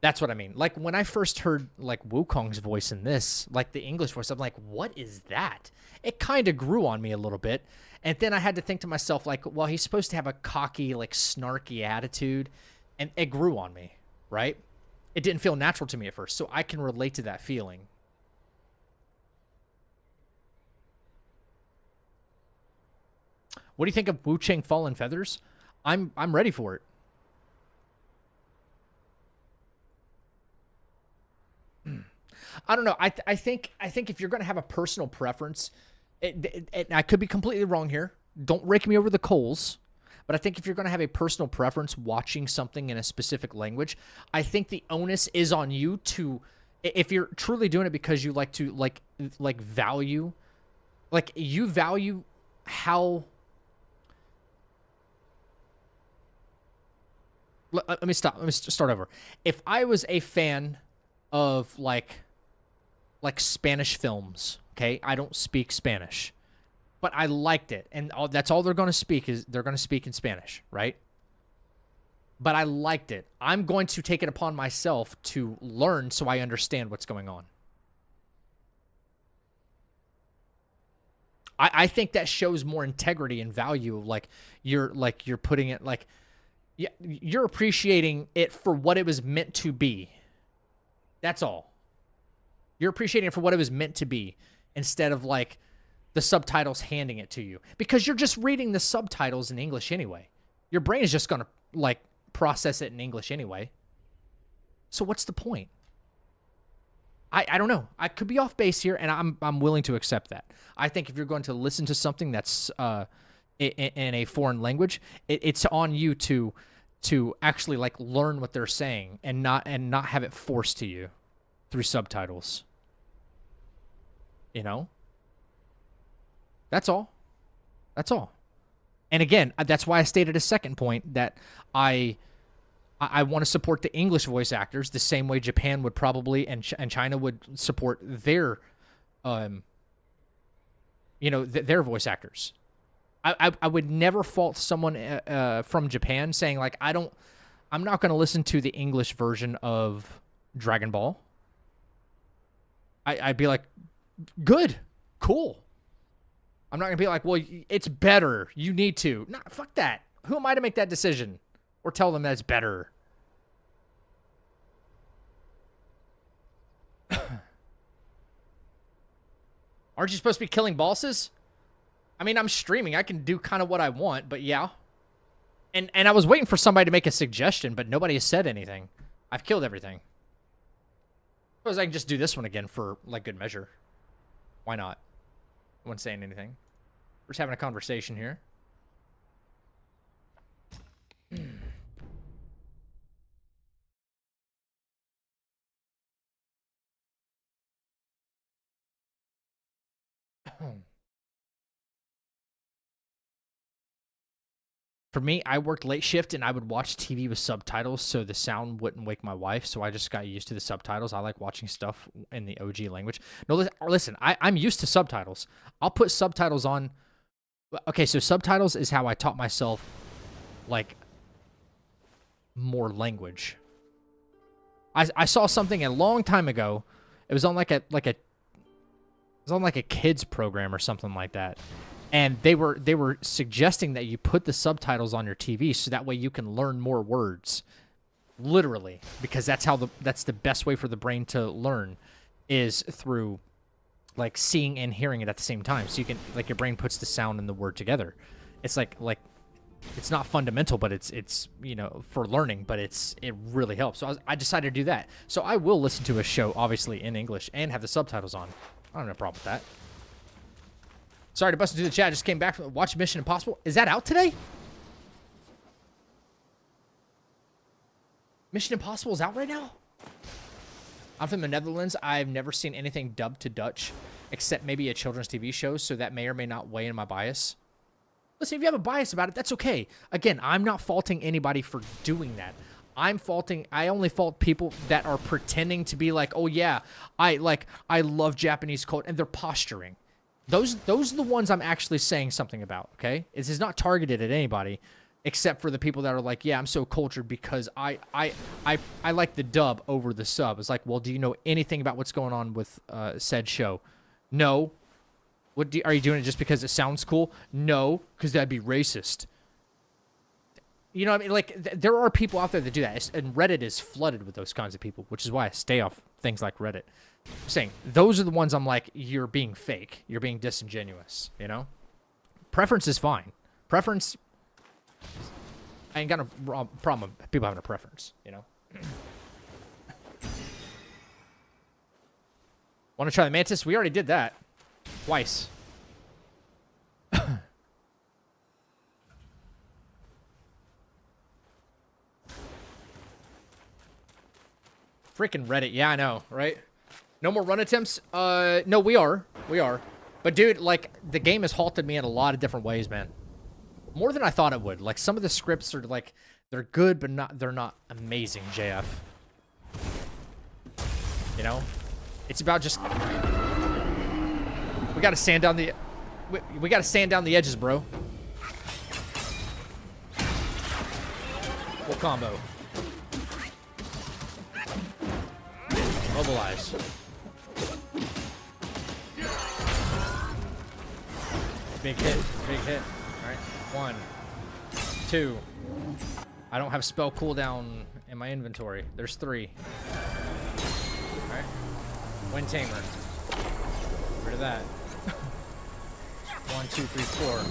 That's what I mean. Like, when I first heard, like, Wukong's voice in this, like, the English voice, I'm like, what is that? It kind of grew on me a little bit. And then I had to think to myself, like, well, he's supposed to have a cocky, like, snarky attitude. And it grew on me, right? It didn't feel natural to me at first. So I can relate to that feeling. What do you think of Wu Chang Fallen Feathers? I'm ready for it. I don't know. I think if you're going to have a personal preference, I could be completely wrong here. Don't rake me over the coals. But I think if you're going to have a personal preference watching something in a specific language, I think the onus is on you to, if you're truly doing it because you like to like value, like you value how. Let me stop. Let me start over. If I was a fan of like Spanish films, okay? I don't speak Spanish, but I liked it, and that's all they're going to speak is they're going to speak in Spanish, right? But I liked it. I'm going to take it upon myself to learn so I understand what's going on. I think that shows more integrity and value. Like you're putting it like, yeah, you're appreciating it for what it was meant to be. That's all. You're appreciating it for what it was meant to be instead of like the subtitles handing it to you, because you're just reading the subtitles in English anyway. Your brain is just going to like process it in English anyway. So what's the point? I don't know. I could be off base here, and I'm willing to accept that. I think if you're going to listen to something that's in a foreign language, it's on you to actually like learn what they're saying and not have it forced to you through subtitles. You know? That's all. That's all. And again, that's why I stated a second point that I want to support the English voice actors the same way Japan would probably and China would support their, their voice actors. I would never fault someone from Japan saying like I'm not going to listen to the English version of Dragon Ball. I'd be like, good, cool. I'm not going to be like, well, it's better. You need to. Nah, fuck that. Who am I to make that decision? Or tell them that it's better. Aren't you supposed to be killing bosses? I mean, I'm streaming. I can do kind of what I want, but yeah. And I was waiting for somebody to make a suggestion, but nobody has said anything. I've killed everything. Suppose I can just do this one again for, like, good measure. Why not? No one's saying anything. We're just having a conversation here. For me, I worked late shift and I would watch TV with subtitles so the sound wouldn't wake my wife, so I just got used to the subtitles. I like watching stuff in the OG language. No, listen, I'm used to subtitles. I'll put subtitles on. Okay, so subtitles is how I taught myself, like, more language. I saw something a long time ago. It was on it was on like a kids program or something like that. And they were suggesting that you put the subtitles on your TV so that way you can learn more words. Literally, because that's the best way for the brain to learn is through like seeing and hearing it at the same time. So you can like your brain puts the sound and the word together. It's like it's not fundamental, but it's for learning, but it really helps. So I decided to do that. So I will listen to a show obviously in English and have the subtitles on. I don't have a problem with that. Sorry to bust into the chat. I just came back from watch Mission Impossible. Is that out today? Mission Impossible is out right now? I'm from the Netherlands. I've never seen anything dubbed to Dutch, except maybe a children's TV show, so that may or may not weigh in my bias. Listen, if you have a bias about it, that's okay. Again, I'm not faulting anybody for doing that. I only fault people that are pretending to be like, oh yeah, I love Japanese culture, and they're posturing. Those are the ones I'm actually saying something about, okay? This is not targeted at anybody, except for the people that are like, yeah, I'm so cultured because I like the dub over the sub. It's like, well, do you know anything about what's going on with said show? No. Are you doing it just because it sounds cool? No, because that'd be racist. You know what I mean? Like, there are people out there that do that, and Reddit is flooded with those kinds of people, which is why I stay off things like Reddit. I'm saying, those are the ones I'm like, you're being fake. You're being disingenuous, you know? Preference is fine. Preference, I ain't got a problem with people having a preference, you know? Want to try the Mantis? We already did that. Twice. Freaking Reddit. Yeah, I know, right? No more run attempts? No, we are. We are. But, dude, like, the game has halted me in a lot of different ways, man. More than I thought it would. Like, some of the scripts are, like, they're good, but they're not amazing, JF. You know? It's about just... We gotta sand down the... We gotta sand down the edges, bro. Full combo. Mobilize. Big hit. Big hit. Alright. 1, 2. I don't have spell cooldown in my inventory. There's 3. Alright. Wind Tamer. Get rid of that. 1, 2, 3, 4.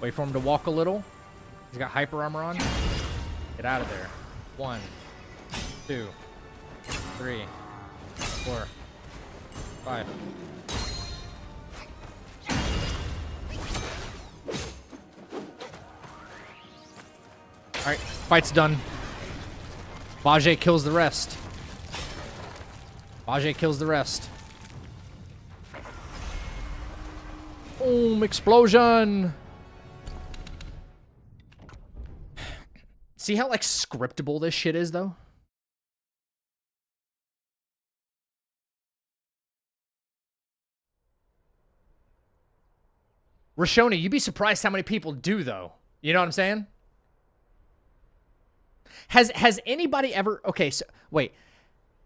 Wait for him to walk a little. He's got hyper armor on. Get out of there. 1, 2, 3, 4, 5. Alright, fight's done. Bajie kills the rest. Bajie kills the rest. Boom, explosion! See how, like, scriptable this shit is, though? Rashoni, you'd be surprised how many people do, though. You know what I'm saying? Has anybody ever... Okay, so... Wait.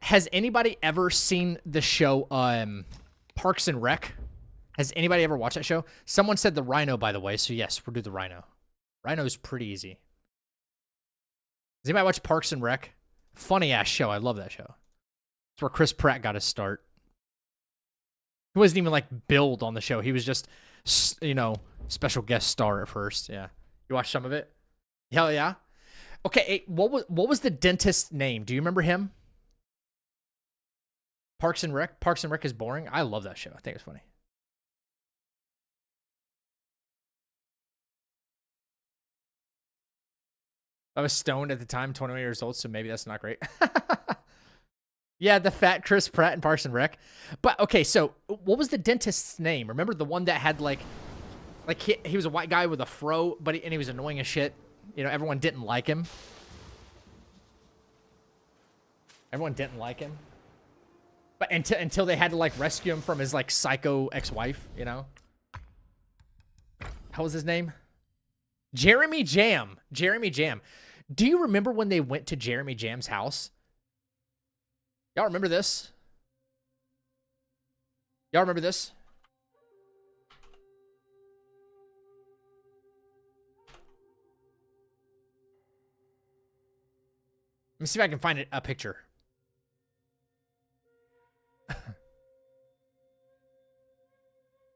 Has anybody ever seen the show, Parks and Rec? Has anybody ever watched that show? Someone said the Rhino, by the way, so yes, we'll do the Rhino. Rhino's pretty easy. Does anybody watch Parks and Rec? Funny-ass show. I love that show. That's where Chris Pratt got his start. He wasn't even, like, billed on the show. He was just, you know, special guest star at first. Yeah. You watched some of it? Hell yeah. Okay, what was the dentist's name? Do you remember him? Parks and Rec? Parks and Rec is boring. I love that show. I think it's funny. I was stoned at the time, 21 years old, so maybe that's not great. Yeah, the fat Chris Pratt in Parks and Rec. But, okay, so what was the dentist's name? Remember the one that had, like he was a white guy with a fro, but and he was annoying as shit. You know, everyone didn't like him. Everyone didn't like him. But until they had to, like, rescue him from his, like, psycho ex-wife, you know? How was his name? Jeremy Jam. Jeremy Jam. Do you remember when they went to Jeremy Jam's house? Y'all remember this? Y'all remember this? Let me see if I can find a picture.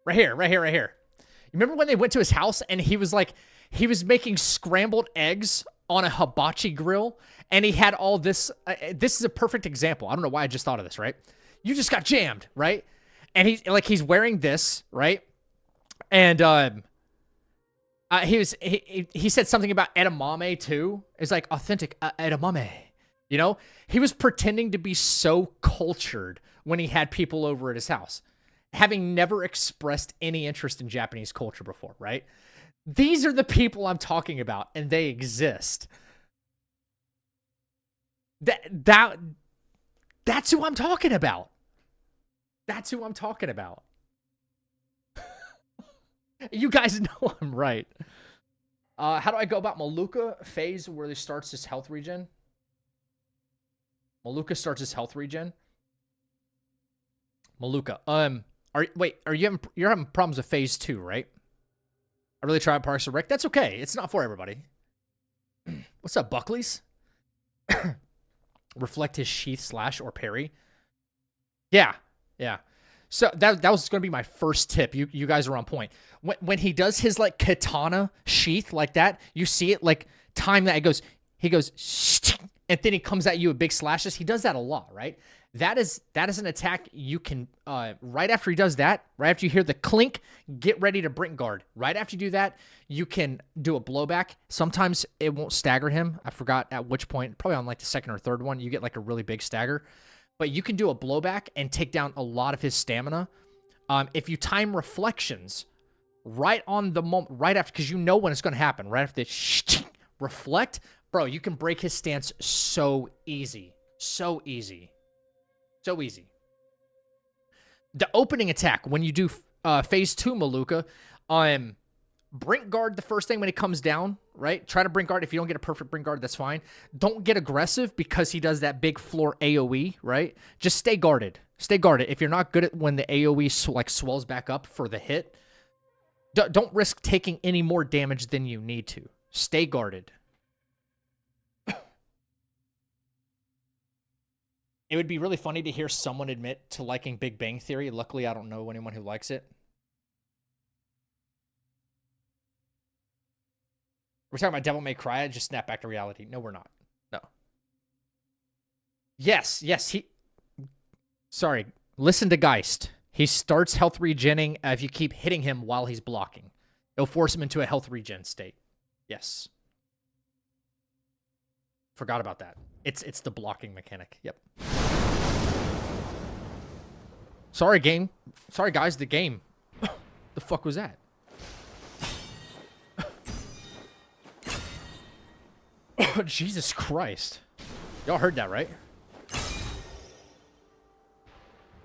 Right here, right here, right here. You remember when they went to his house and he was like, he was making scrambled eggs on a hibachi grill, and he had all this. This is a perfect example. I don't know why I just thought of this, right? You just got jammed, right? And he's wearing this, right? And he said something about edamame too. It's like authentic edamame. You know, he was pretending to be so cultured when he had people over at his house, having never expressed any interest in Japanese culture before, right? These are the people I'm talking about, and they exist. That's who I'm talking about. That's who I'm talking about. You guys know I'm right. How do I go about Maluka phase where he starts his health regen? Maluka starts his health regen. Maluka. You're having problems with phase 2, right? I really tried Parks and Rec. That's okay. It's not for everybody. What's up, Buckley's? Reflect his sheath slash or parry. Yeah. Yeah. So that was going to be my first tip. You guys are on point. When he does his, like, katana sheath like that, you see it, like, time that he goes, and then he comes at you with big slashes. He does that a lot, right? That is an attack you can, right after he does that, right after you hear the clink, get ready to Brink Guard. Right after you do that, you can do a blowback. Sometimes it won't stagger him. I forgot at which point, probably on, like, the second or third one, you get, like, a really big stagger. But you can do a blowback and take down a lot of his stamina. If you time reflections right on the moment, right after, because you know when it's going to happen, right after the reflect, bro, you can break his stance so easy. So easy. So easy. The opening attack, when you do phase 2 Maluka, Brink Guard the first thing when it comes down, right? Try to Brink Guard. If you don't get a perfect Brink Guard, that's fine. Don't get aggressive because he does that big floor AoE, right? Just stay guarded. Stay guarded. If you're not good at when the AoE swells back up for the hit, don't risk taking any more damage than you need to. Stay guarded. It would be really funny to hear someone admit to liking Big Bang Theory. Luckily, I don't know anyone who likes it. We're talking about Devil May Cry. Just snap back to reality. No, we're not. No. Yes, he... Sorry. Listen to Geist. He starts health regenning if you keep hitting him while he's blocking. It'll force him into a health regen state. Yes. Forgot about that. It's the blocking mechanic. Yep. Sorry, game. Sorry, guys, the game. The fuck was that? Jesus Christ. Y'all heard that, right?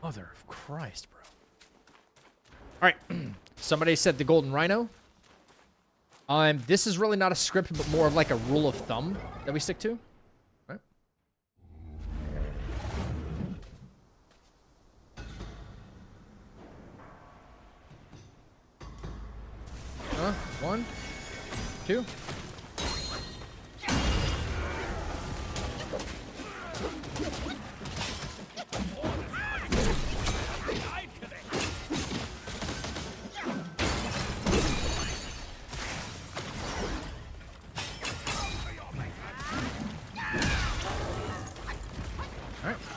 Mother of Christ, bro. All right. Somebody said the Golden Rhino. This is really not a script, but more of like a rule of thumb that we stick to. Right? One, two.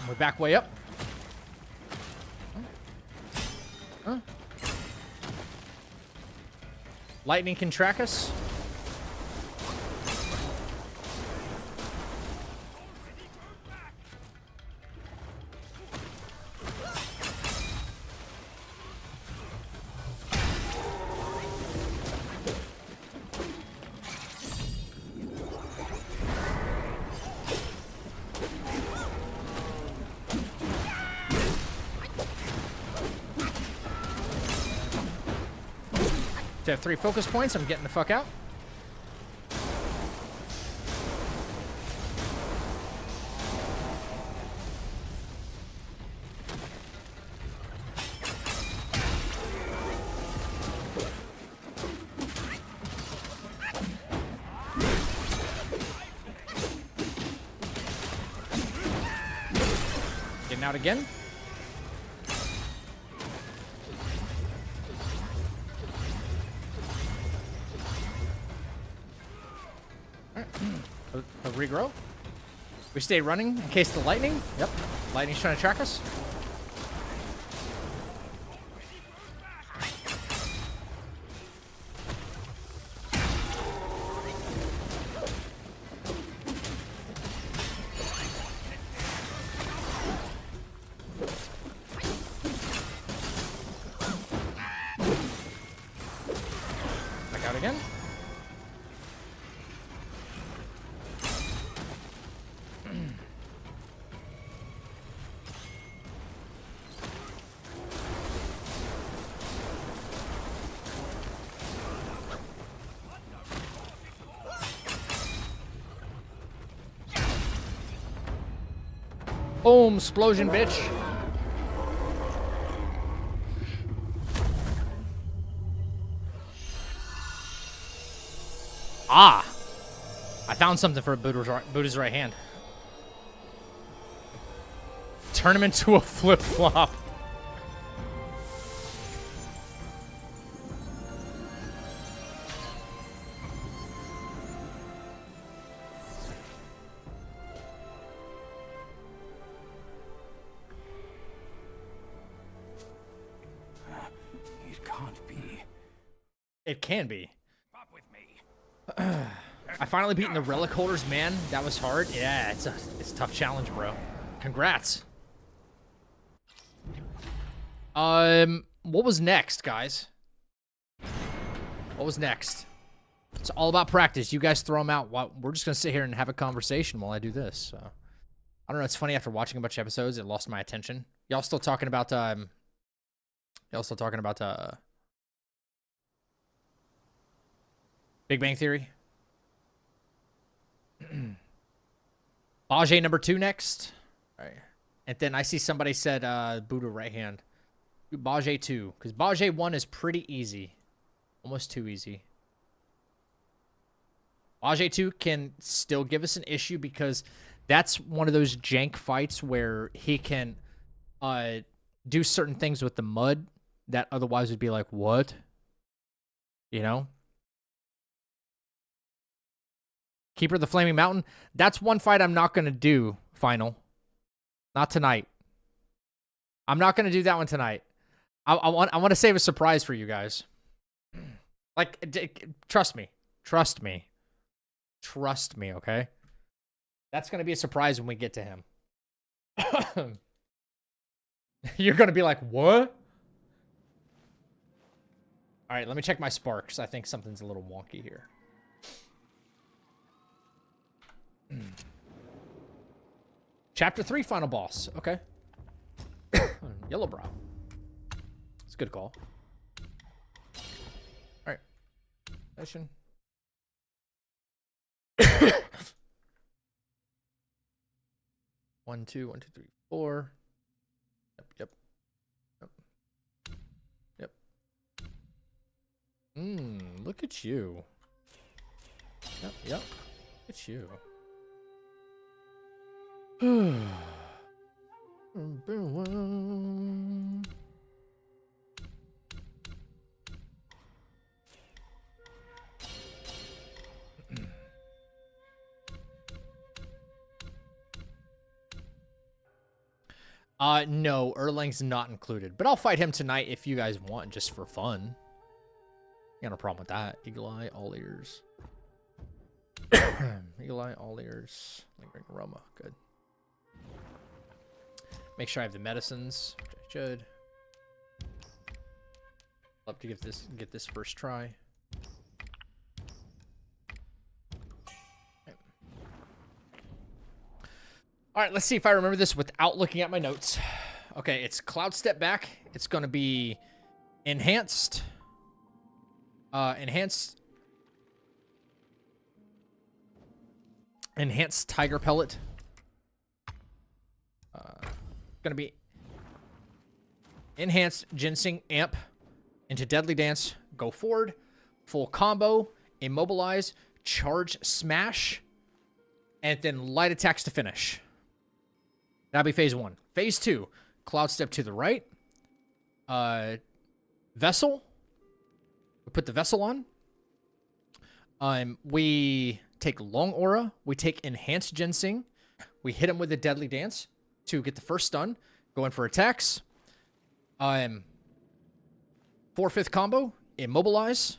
We're back way up. Lightning can track us. I have 3 focus points. I'm getting the fuck out. Getting out again. Regrow. We stay running in case the lightning. Yep. Lightning's trying to track us. Back out again. Boom, explosion, bitch. Ah, I found something for Buddha's right hand. Turn him into a flip-flop. It can be. I finally beaten the relic holders, man. That was hard. Yeah, it's a tough challenge, bro. Congrats. What was next, guys? What was next? It's all about practice. You guys throw them out. We're just gonna sit here and have a conversation while I do this. So. I don't know. It's funny. After watching a bunch of episodes, it lost my attention. Y'all still talking about Big Bang Theory? Bajie number 2 next. All right. And then I see somebody said Buddha right hand. Do Bajie 2. Because Bajie 1 is pretty easy. Almost too easy. Bajie 2 can still give us an issue because That's one of those jank fights where he can do certain things with the mud that otherwise would be like, what? You know? Keeper of the Flaming Mountain. That's one fight I'm not going to do, Final. Not tonight. I'm not going to do that one tonight. I want to save a surprise for you guys. Like, trust me. Trust me. Trust me, okay? That's going to be a surprise when we get to him. You're going to be like, what? All right, let me check my sparks. I think something's a little wonky here. Chapter 3, final boss. Okay. Yellowbrow. It's a good call. All right. Session. 1, 2, 1, 2, 3, 4. Yep. Look at you. Yep. Look at you. No, Erlang's not included, but I'll fight him tonight if you guys want, just for fun. Got no problem with that. Eagle Eye, all ears. Eagle Eye, all ears. Lingering aroma, good. Make sure I have the medicines, which I should. Love to get this first try. All right, let's see if I remember this without looking at my notes. Okay, it's Cloud Step Back. It's going to be enhanced. Enhanced Tiger Pellet. Going to be enhanced Ginseng Amp into Deadly Dance. Go forward. Full combo. Immobilize. Charge Smash. And then light attacks to finish. That'll be phase 1. Phase 2, Cloud Step to the right. Vessel. We put the Vessel on. We take Long Aura. We take Enhanced Ginseng. We hit him with a Deadly Dance to get the first stun. Go in for attacks. 4/5 combo, Immobilize.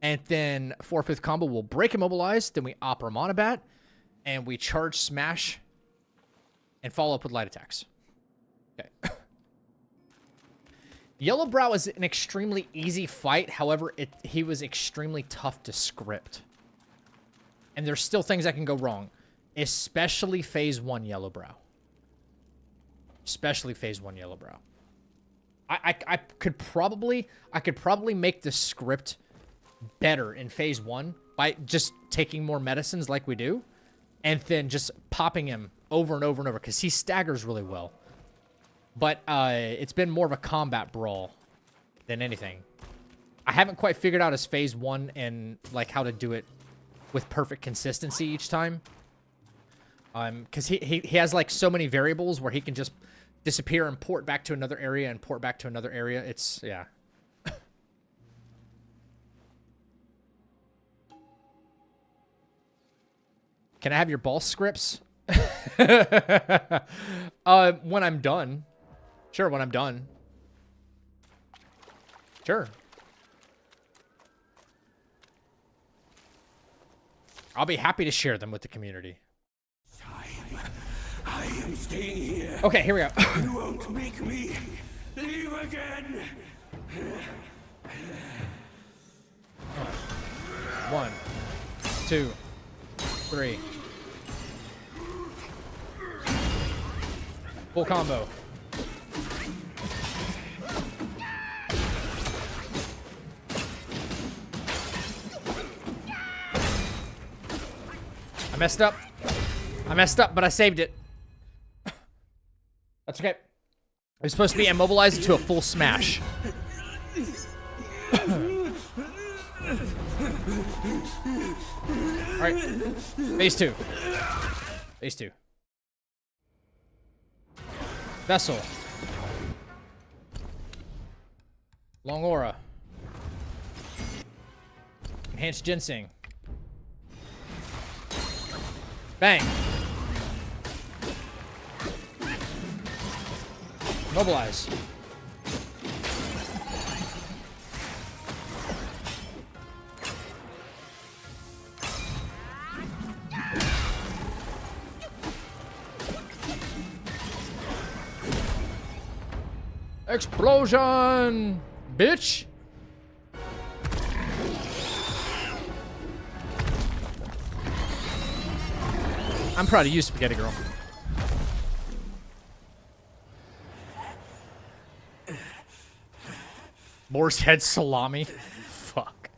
And then 4/5 combo will break Immobilize. Then we Opera Monobat. And we charge Smash. And follow up with light attacks. Okay. Yellowbrow is an extremely easy fight. However, he was extremely tough to script. And there's still things that can go wrong. Especially phase 1 Yellowbrow. Especially phase 1 Yellowbrow. I could probably make the script better in phase 1 by just taking more medicines like we do. And then just popping him over and over and over, because he staggers really well. But it's been more of a combat brawl than anything. I haven't quite figured out his phase 1 and like how to do it with perfect consistency each time. Because he has like so many variables where he can just disappear and port back to another area and port back to another area. It's, yeah. Can I have your ball scripts? When I'm done. Sure, when I'm done. Sure. I'll be happy to share them with the community. I am staying here. Okay, here we go. You won't make me leave again. 1, 2, 3. Full combo. I messed up. But I saved it. That's okay. It was supposed to be immobilized to a full smash. Alright. Phase 2. Phase 2. Vessel. Long aura. Enhanced ginseng. Bang. Mobilize. Explosion, bitch. I'm proud of you, Spaghetti Girl. Boar's head salami. Fuck.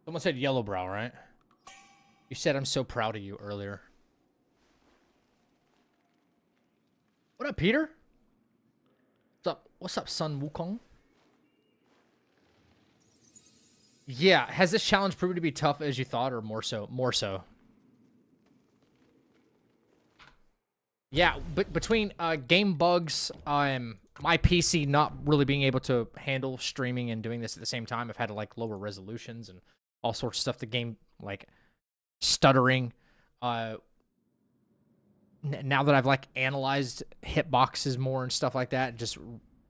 Someone said Yellowbrow, right? You said I'm so proud of you earlier. What up, Peter? What's up? What's up, Sun Wukong? Yeah, has this challenge proven to be tough as you thought, or more so? More so. Yeah, but between game bugs, my PC not really being able to handle streaming and doing this at the same time, I've had to like lower resolutions and all sorts of stuff. The game like stuttering. Now that I've like analyzed hitboxes more and stuff like that, just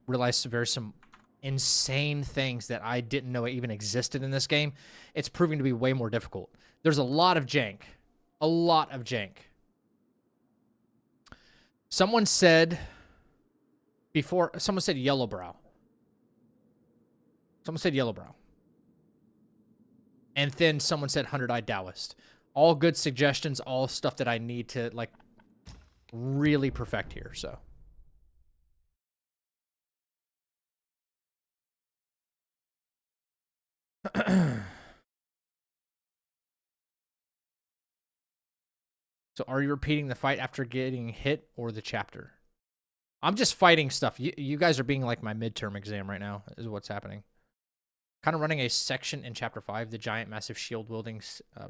realized there's some insane things that I didn't know even existed in this game. It's proving to be way more difficult. There's a lot of jank. A lot of jank. Someone said before, someone said Yellowbrow. Someone said Yellowbrow. And then someone said 100-Eyed Taoist. All good suggestions, all stuff that I need to like really perfect here, so. So are you repeating the fight after getting hit or the chapter? I'm just fighting stuff. You guys are being like my midterm exam right now is what's happening. Kind of running a section in chapter 5, the giant massive shield wielding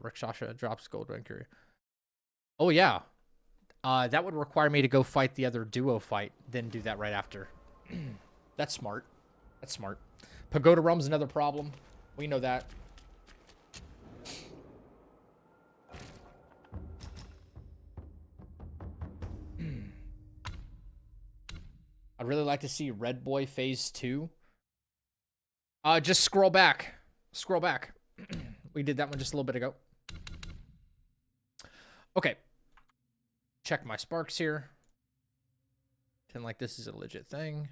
Rakshasa drops gold rank. Oh yeah. That would require me to go fight the other duo fight, then do that right after. That's smart. That's smart. Pagoda Realm's another problem. We know that. I'd really like to see Red Boy Phase 2. Just scroll back. Scroll back. We did that one just a little bit ago. Okay. Check my sparks here. Pretend like this is a legit thing.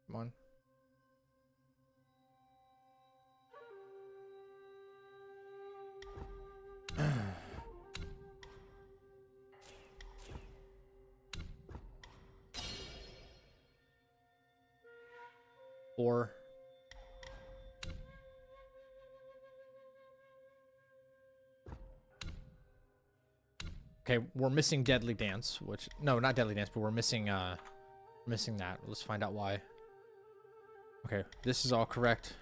Come on. Four. Okay, we're missing Deadly Dance, which no, not Deadly Dance, but we're missing that. Let's find out why. Okay, this is all correct.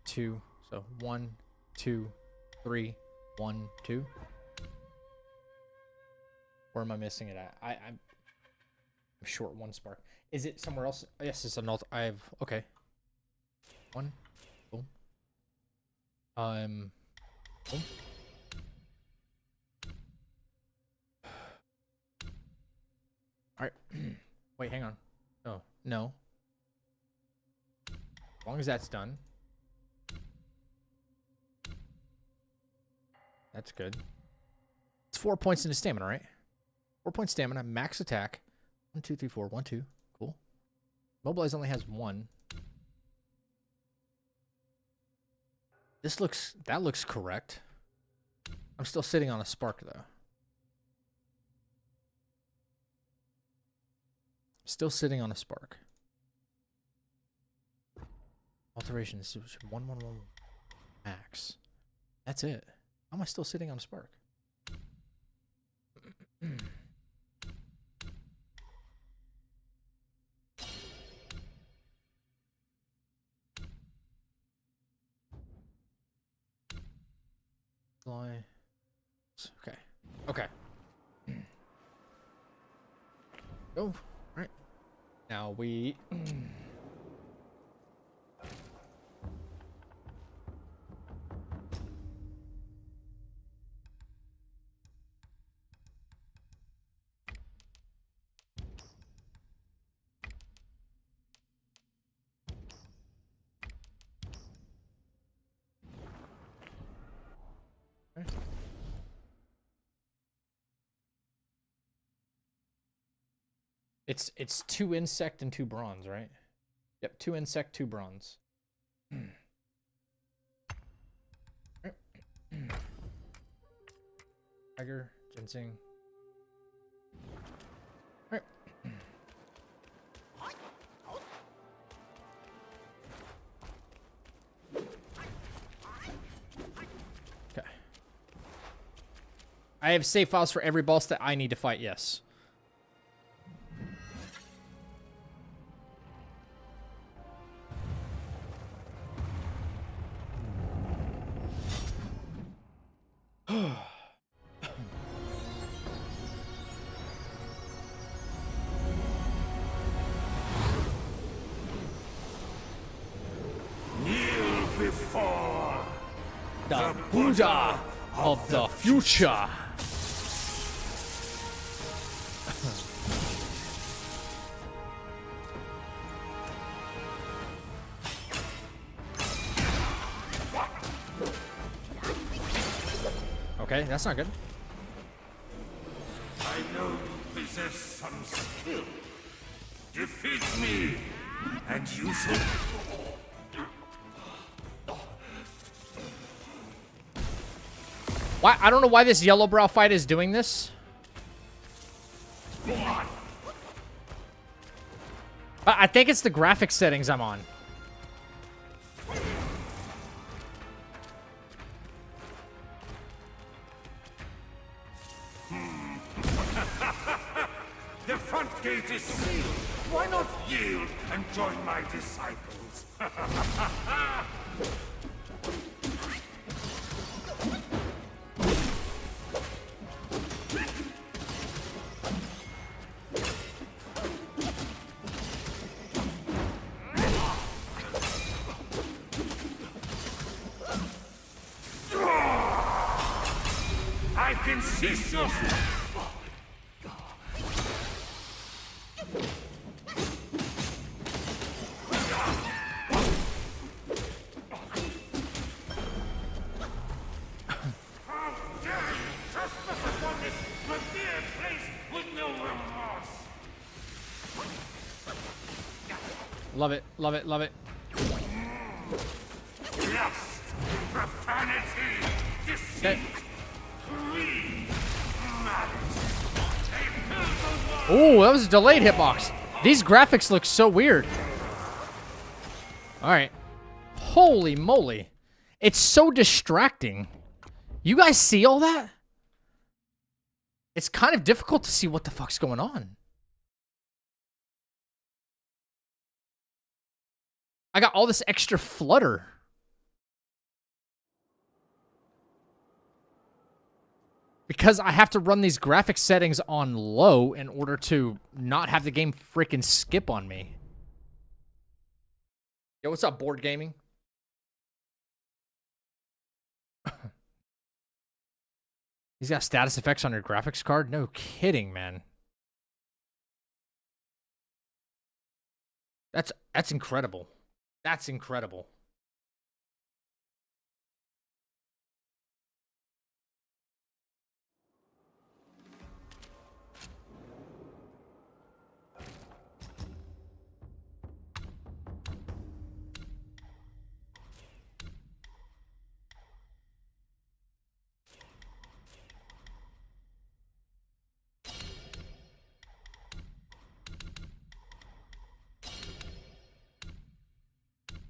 2. So 1, 2, 3, 1, 2. Where am I missing it at? I'm short 1 spark. Is it somewhere else? Oh, yes, it's an alt. I have okay. 1. Boom. Boom. All right. Wait, hang on. Oh, no. As long as that's done. That's good. It's 4 points into stamina, right? 4 points stamina, max attack. 1, 2, 3, 4. 1, 2. Cool. Mobilize only has 1. That looks correct. I'm still sitting on a spark though. Still sitting on a spark. Alterations 1, 1, 1 max. That's it. How am I still sitting on a spark? Fly. Okay. Okay. Oh, all right. Now we. It's 2 insect and 2 bronze, right? Yep, 2 insect, 2 bronze. Tiger, ginseng. Alright. Okay. I have save files for every boss that I need to fight, yes. Kneel before The Buddha of the future. Okay, that's not good. I know you possess some skill. Defeat me, and you shall. Why? I don't know why this Yellowbrow fight is doing this. But I think it's the graphic settings I'm on. The front gate is sealed. Why not yield and join my disciples? I can cease your. Love it, love it, love it. Lust, profanity, deceit, Okay. greed, malice. Oh, that was a delayed hitbox. These graphics look so weird. All right. Holy moly. It's so distracting. You guys see all that? It's kind of difficult to see what the fuck's going on. I got all this extra flutter. Because I have to run these graphic settings on low in order to not have the game freaking skip on me. Yo, what's up, board gaming? He's got status effects on your graphics card? No kidding, man. That's incredible. That's incredible.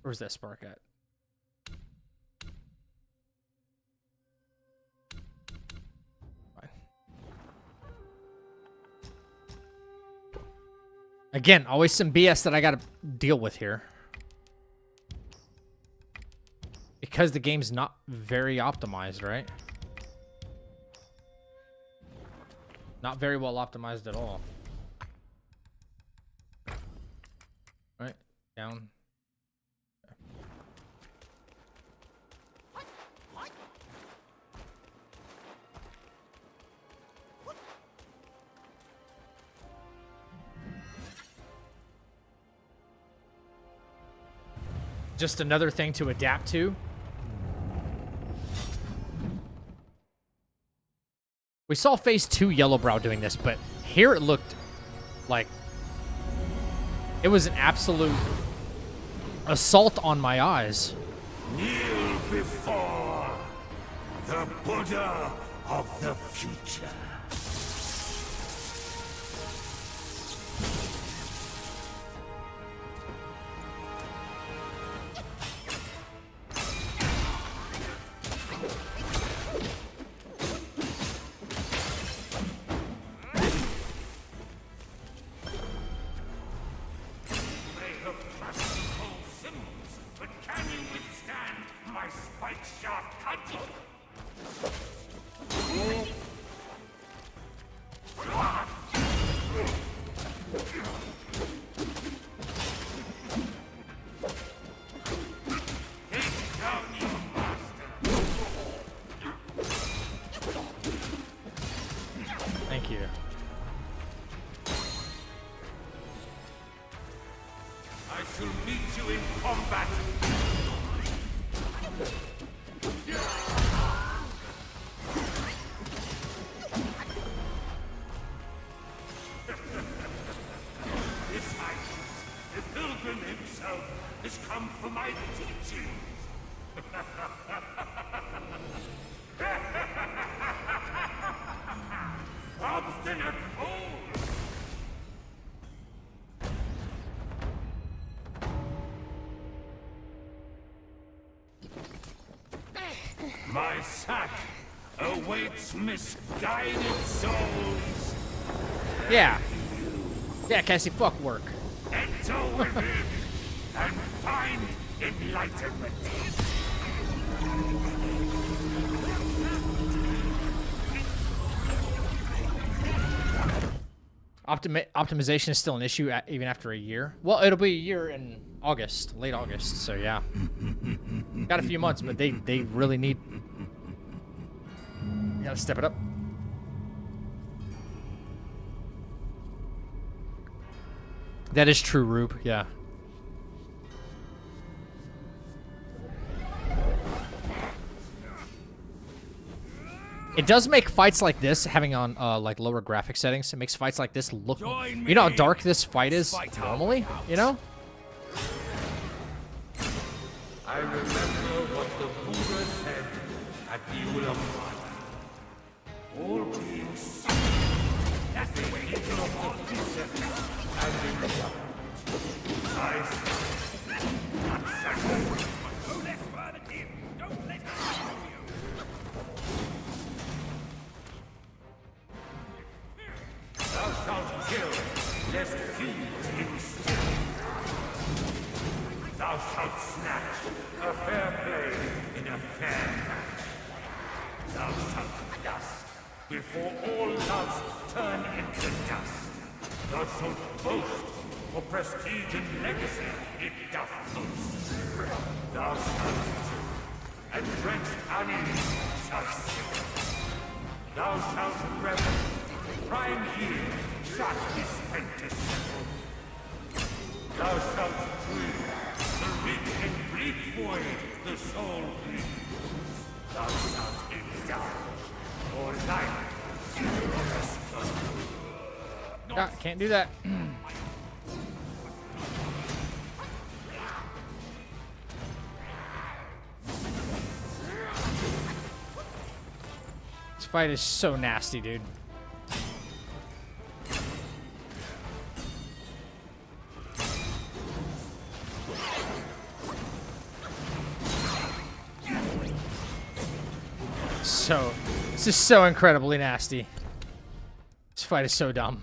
Where's that spark at? Fine. Again, always some BS that I gotta deal with here. Because the game's not very optimized, right? Not very well optimized at all. Right, down. Just another thing to adapt to. We saw Phase 2 Yellowbrow doing this, but here it looked like it was an absolute assault on my eyes. Kneel before the Buddha of the future. Thank you. I shall meet you in combat. This island, the pilgrim himself, has come for my teachings. Obstinate fool! My sack awaits misguided souls. Yeah. Yeah, Cassie, fuck work. Enter within and find enlightenment. Optimization is still an issue even after a year. Well, it'll be a year in August, late August, so yeah. Got a few months, but they really need... You gotta step it up. That is true, Rube, yeah. It does make fights like this, having on like lower graphic settings, it makes fights like this look... You know how dark this fight is normally, you know? I remember what the Buddha said at Yellowbrow. All beings suffer. That's the way of the precepts and the government. I say, not sacrifice. Go less further, dear. Don't let us kill you. Thou shalt kill, lest feed instead. Thou shalt snatch a fair play in a fair match. Thou shalt dust before all loves turn into dust. Thou shalt boast for prestige and legacy it doth boast. Thou shalt chew, and drenched unease shall sip. Thou shalt revel, prime year shalt be spent to settle. Thou shalt dream, the rich and bleak void the soul bleeds. Thou shalt indulge, or life is your Ah, can't do that. This fight is so nasty, dude. This is so incredibly nasty. This fight is so dumb.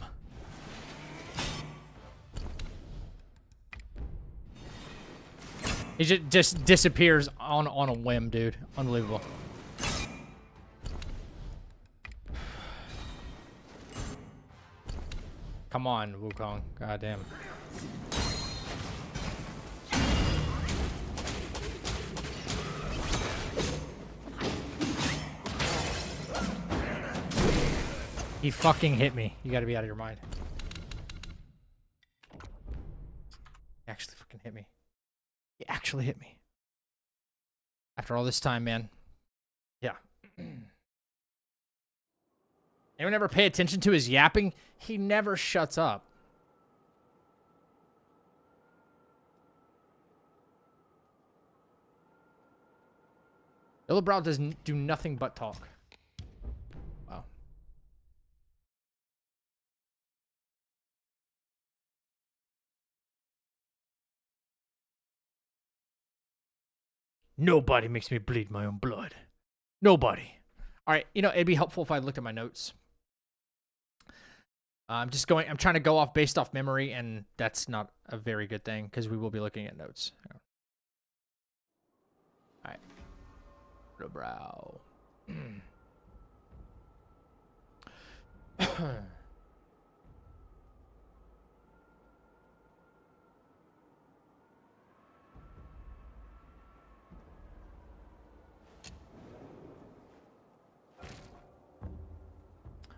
He just disappears on a whim, dude. Unbelievable. Come on, Wukong. God damn. He fucking hit me. You gotta be out of your mind. He actually fucking hit me. He actually hit me. After all this time, man. Yeah. Anyone ever pay attention to his yapping? He never shuts up. Yellowbrow doesn't do nothing but talk. Wow. Nobody makes me bleed my own blood. Nobody. All right, you know, it'd be helpful if I looked at my notes. I'm trying to go off based off memory, and that's not a very good thing because we will be looking at notes. All right. Yellowbrow.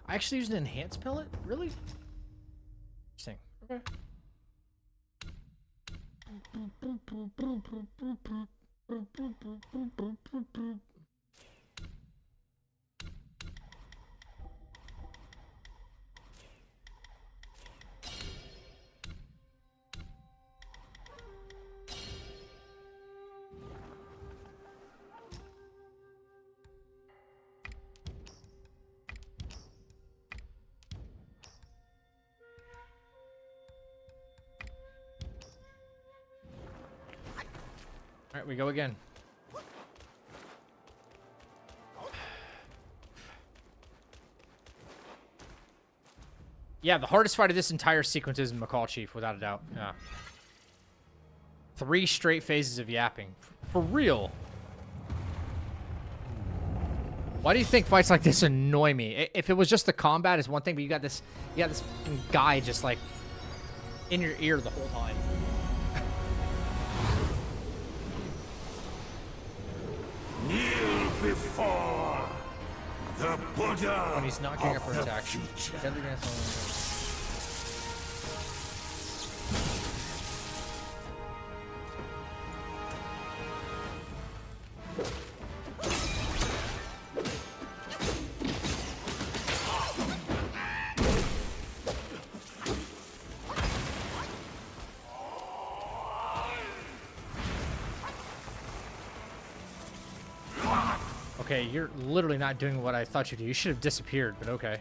I actually used an enhanced pellet? Really? Interesting. Okay. All right, we go again. Yeah, the hardest fight of this entire sequence is McCall Chief, without a doubt. Yeah. 3 straight phases of yapping. For real. Why do you think fights like this annoy me? If it was just the combat is one thing, but you got this guy just like in your ear the whole time. Kneel before the Buddha. When he's not getting up for of attack. the future. Deadly Dance Okay, you're literally not doing what I thought you'd do. You should have disappeared, but okay.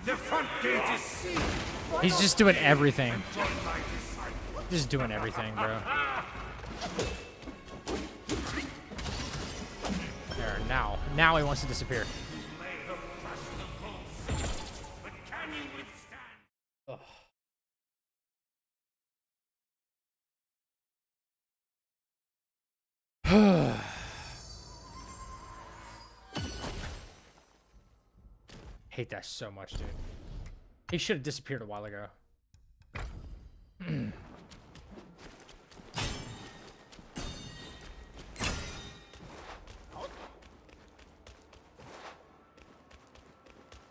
The front gate is sealed. He's just doing everything. Just doing everything, bro. There, now he wants to disappear. But can you withstand? Ugh. Hate that so much, dude. He should have disappeared a while ago.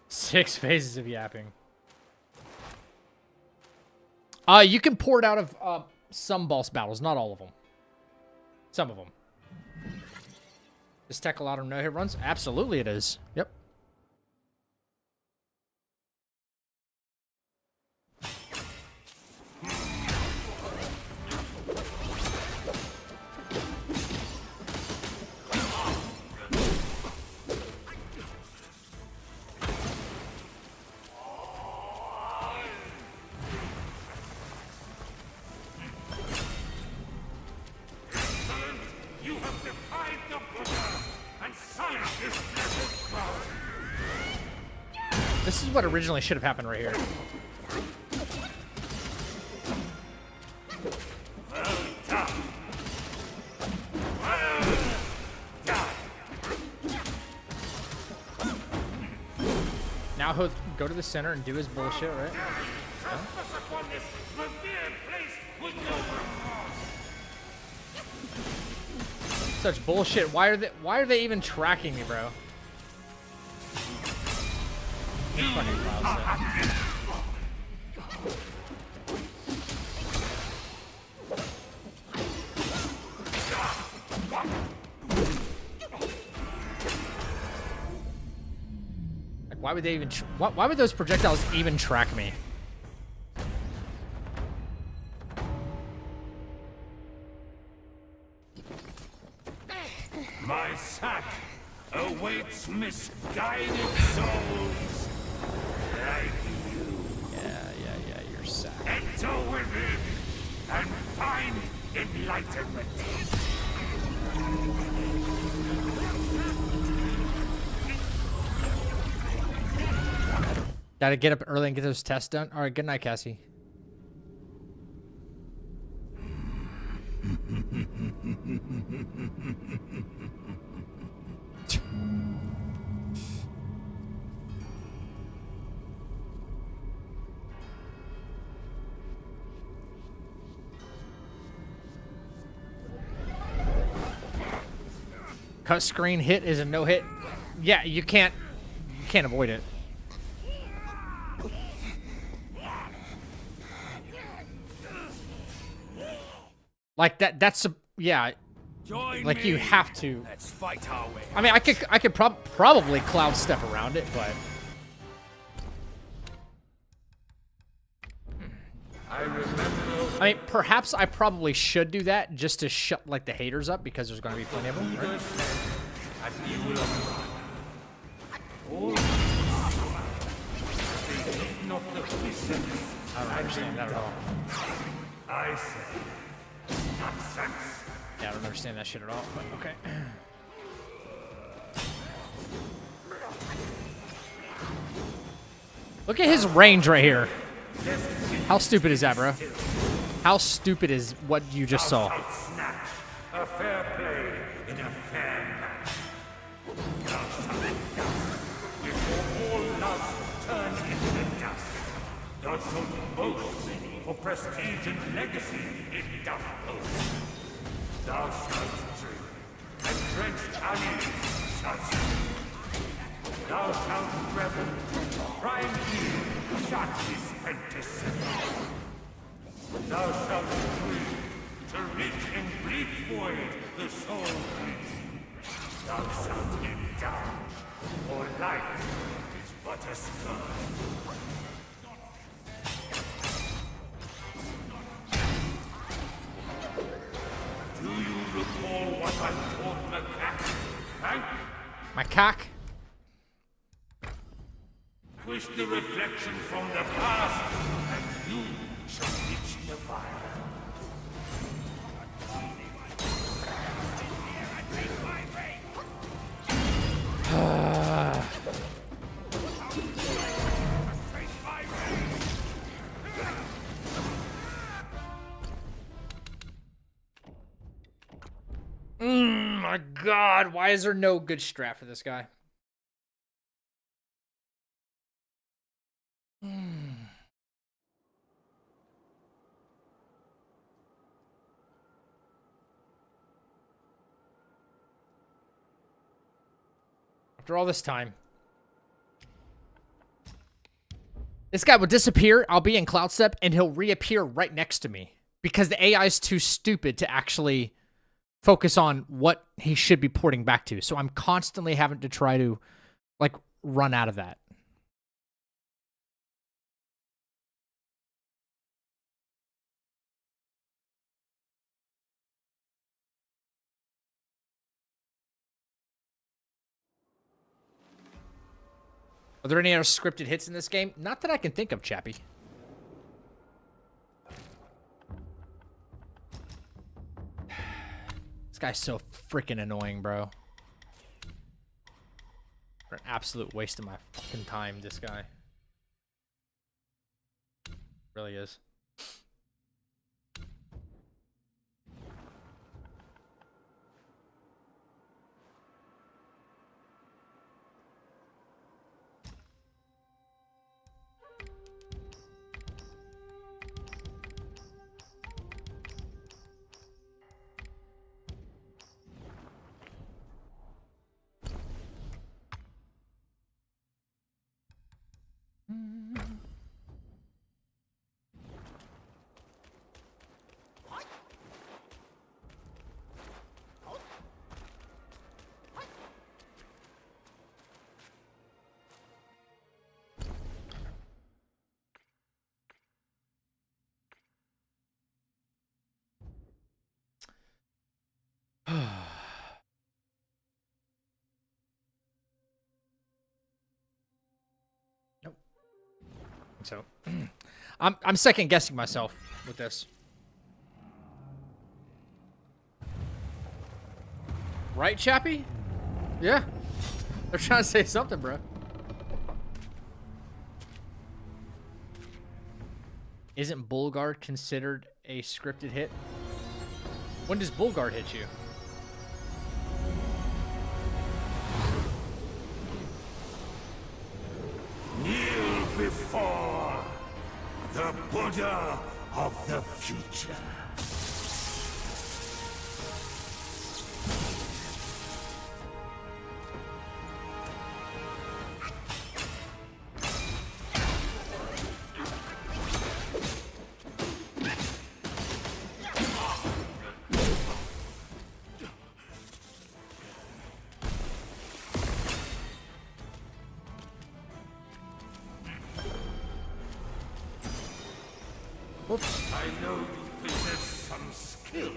6 phases of yapping. You can pour it out of some boss battles, not all of them. Some of them. Is tech a lot of no-hit runs? Absolutely it is. Yep. You have defied the Buddha and silenced this blessed crowd. This is what originally should have happened right here. Now he'll go to the center and do his bullshit, right? Such bullshit. Why are they even tracking me, bro? Fucking cloud set. Like, why would they even? Why would those projectiles even track me? My sack awaits misguided souls like you. Yeah, you're sad. Enter within and find enlightenment. Gotta get up early and get those tests done. All right, good night, Cassie. Cut screen hit is a no hit. Yeah, you can't avoid it. Like that's a, yeah. Join like me. you have to. Let's fight our way. I mean, I could probably cloud step around it, but I mean, perhaps I probably should do that just to shut like the haters up because there's going to be plenty of them. Right? I don't understand that at all. I say nonsense. Yeah, I don't understand that shit at all, but okay. Look at his range right here. How stupid is that, bro? How stupid is what you just saw? Snatch a fair play in a fair match. Before all love turn into dust. Thou shalt boast for prestige and legacy it doth boast. Thou shalt drink, and drenched honey shalt sleep. Thou shalt revel, prime heal, shot his apprentice. Thou shalt free, to reach and bleak void the soul beats. Thou shalt indulge, for life is but a scar. Do you recall what I taught Macaque? Hank? My cock? Push the reflection from the past, and you shall reach the fire. My God, why is there no good strat for this guy? After all this time. This guy will disappear, I'll be in Cloud Step, and he'll reappear right next to me. Because the AI is too stupid to actually focus on what he should be porting back to. So I'm constantly having to try to, like, run out of that. Are there any other scripted hits in this game? Not that I can think of, Chappie. This guy's so freaking annoying, bro. For an absolute waste of my fucking time, this guy. Really is. Nope. So, I'm second guessing myself with this. Right, Chappie? Yeah. They're trying to say something, bro. Isn't Bullguard considered a scripted hit? When does Bullguard hit you? Kneel before the Buddha of the future. Whoops. I know you possess some skill.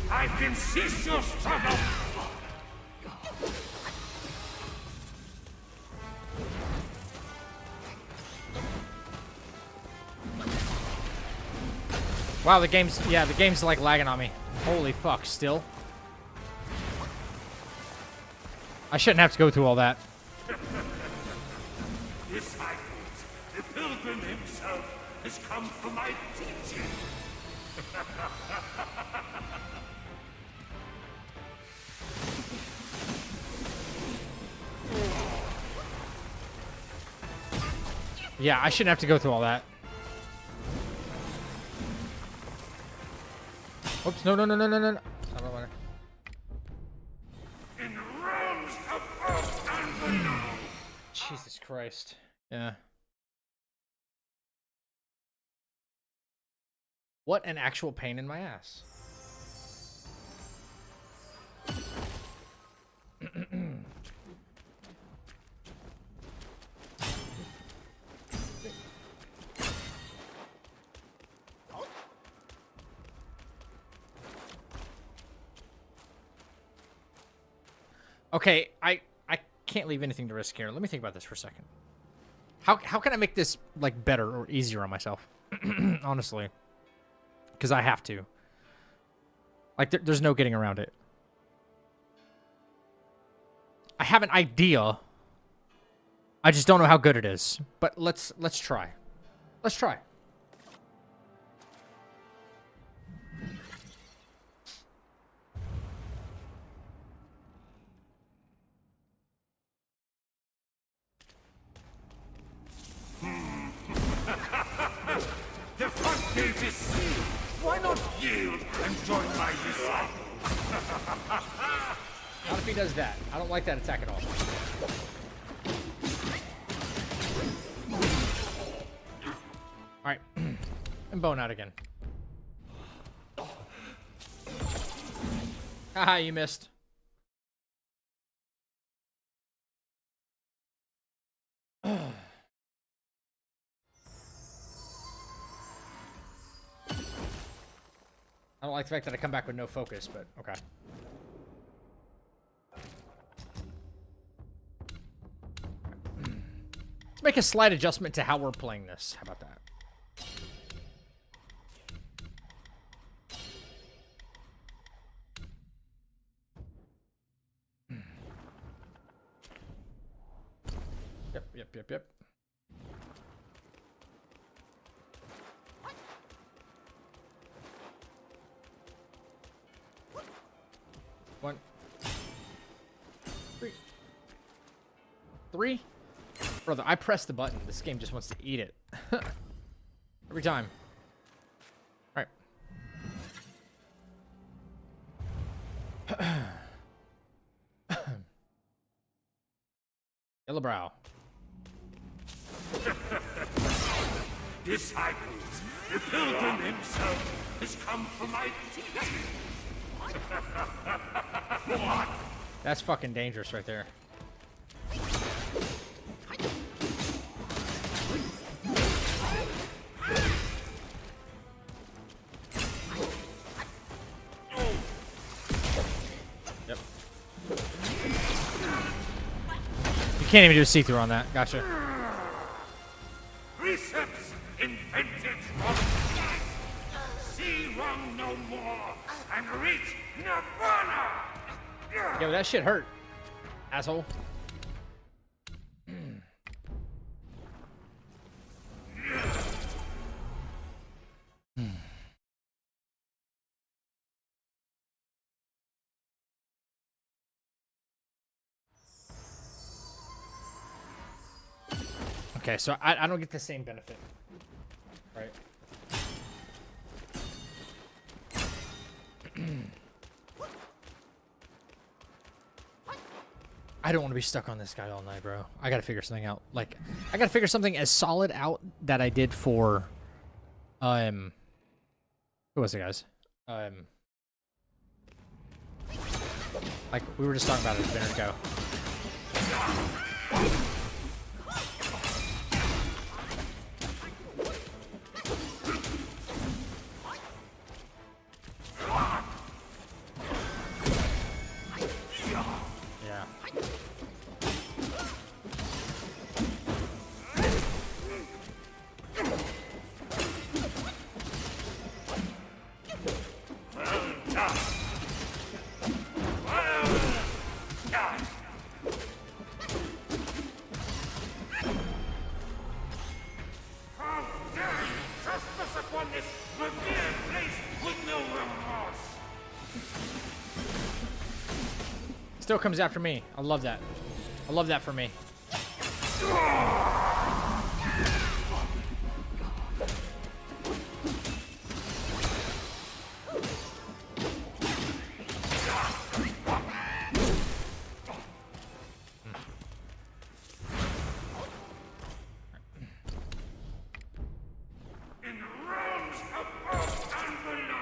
I can cease your struggle. Wow, the game's like lagging on me. Holy fuck, still. I shouldn't have to go through all that. Disciples, the pilgrim himself has come for my teaching. Yeah, I shouldn't have to go through all that. Oops, no. I don't want to. In realms of earth and below. Jesus Christ. Yeah. What an actual pain in my ass. Okay, I can't leave anything to risk here. Let me think about this for a second. How can I make this like better or easier on myself? Honestly, because I have to. Like, there's no getting around it. I have an idea. I just don't know how good it is. But let's try. Let's try. The front gate is sealed. Why not yield and join my disciples? Not if he does that. I don't like that attack at all. Alright. And bone out again. Haha, you missed. I don't like the fact that I come back with no focus, but okay. make a slight adjustment to how we're playing this. How about that? Yep. One. Three. Brother, I pressed the button. This game just wants to eat it. Every time. All right. Yellowbrow. Disciples, the pilgrim himself has come for my teeth. What? That's fucking dangerous right there. Yep. You can't even do a see-through on that. Gotcha. Precepts invented from death. See wrong no more and reach nirvana. Yeah, but that shit hurt, asshole. Okay, so I don't get the same benefit, right? I don't want to be stuck on this guy all night, bro. I gotta figure something out. Like, I gotta figure something as solid out that I did for, who was it, guys? Like, we were just talking about it a minute ago. Still comes after me. I love that. I love that for me. In realms above and below.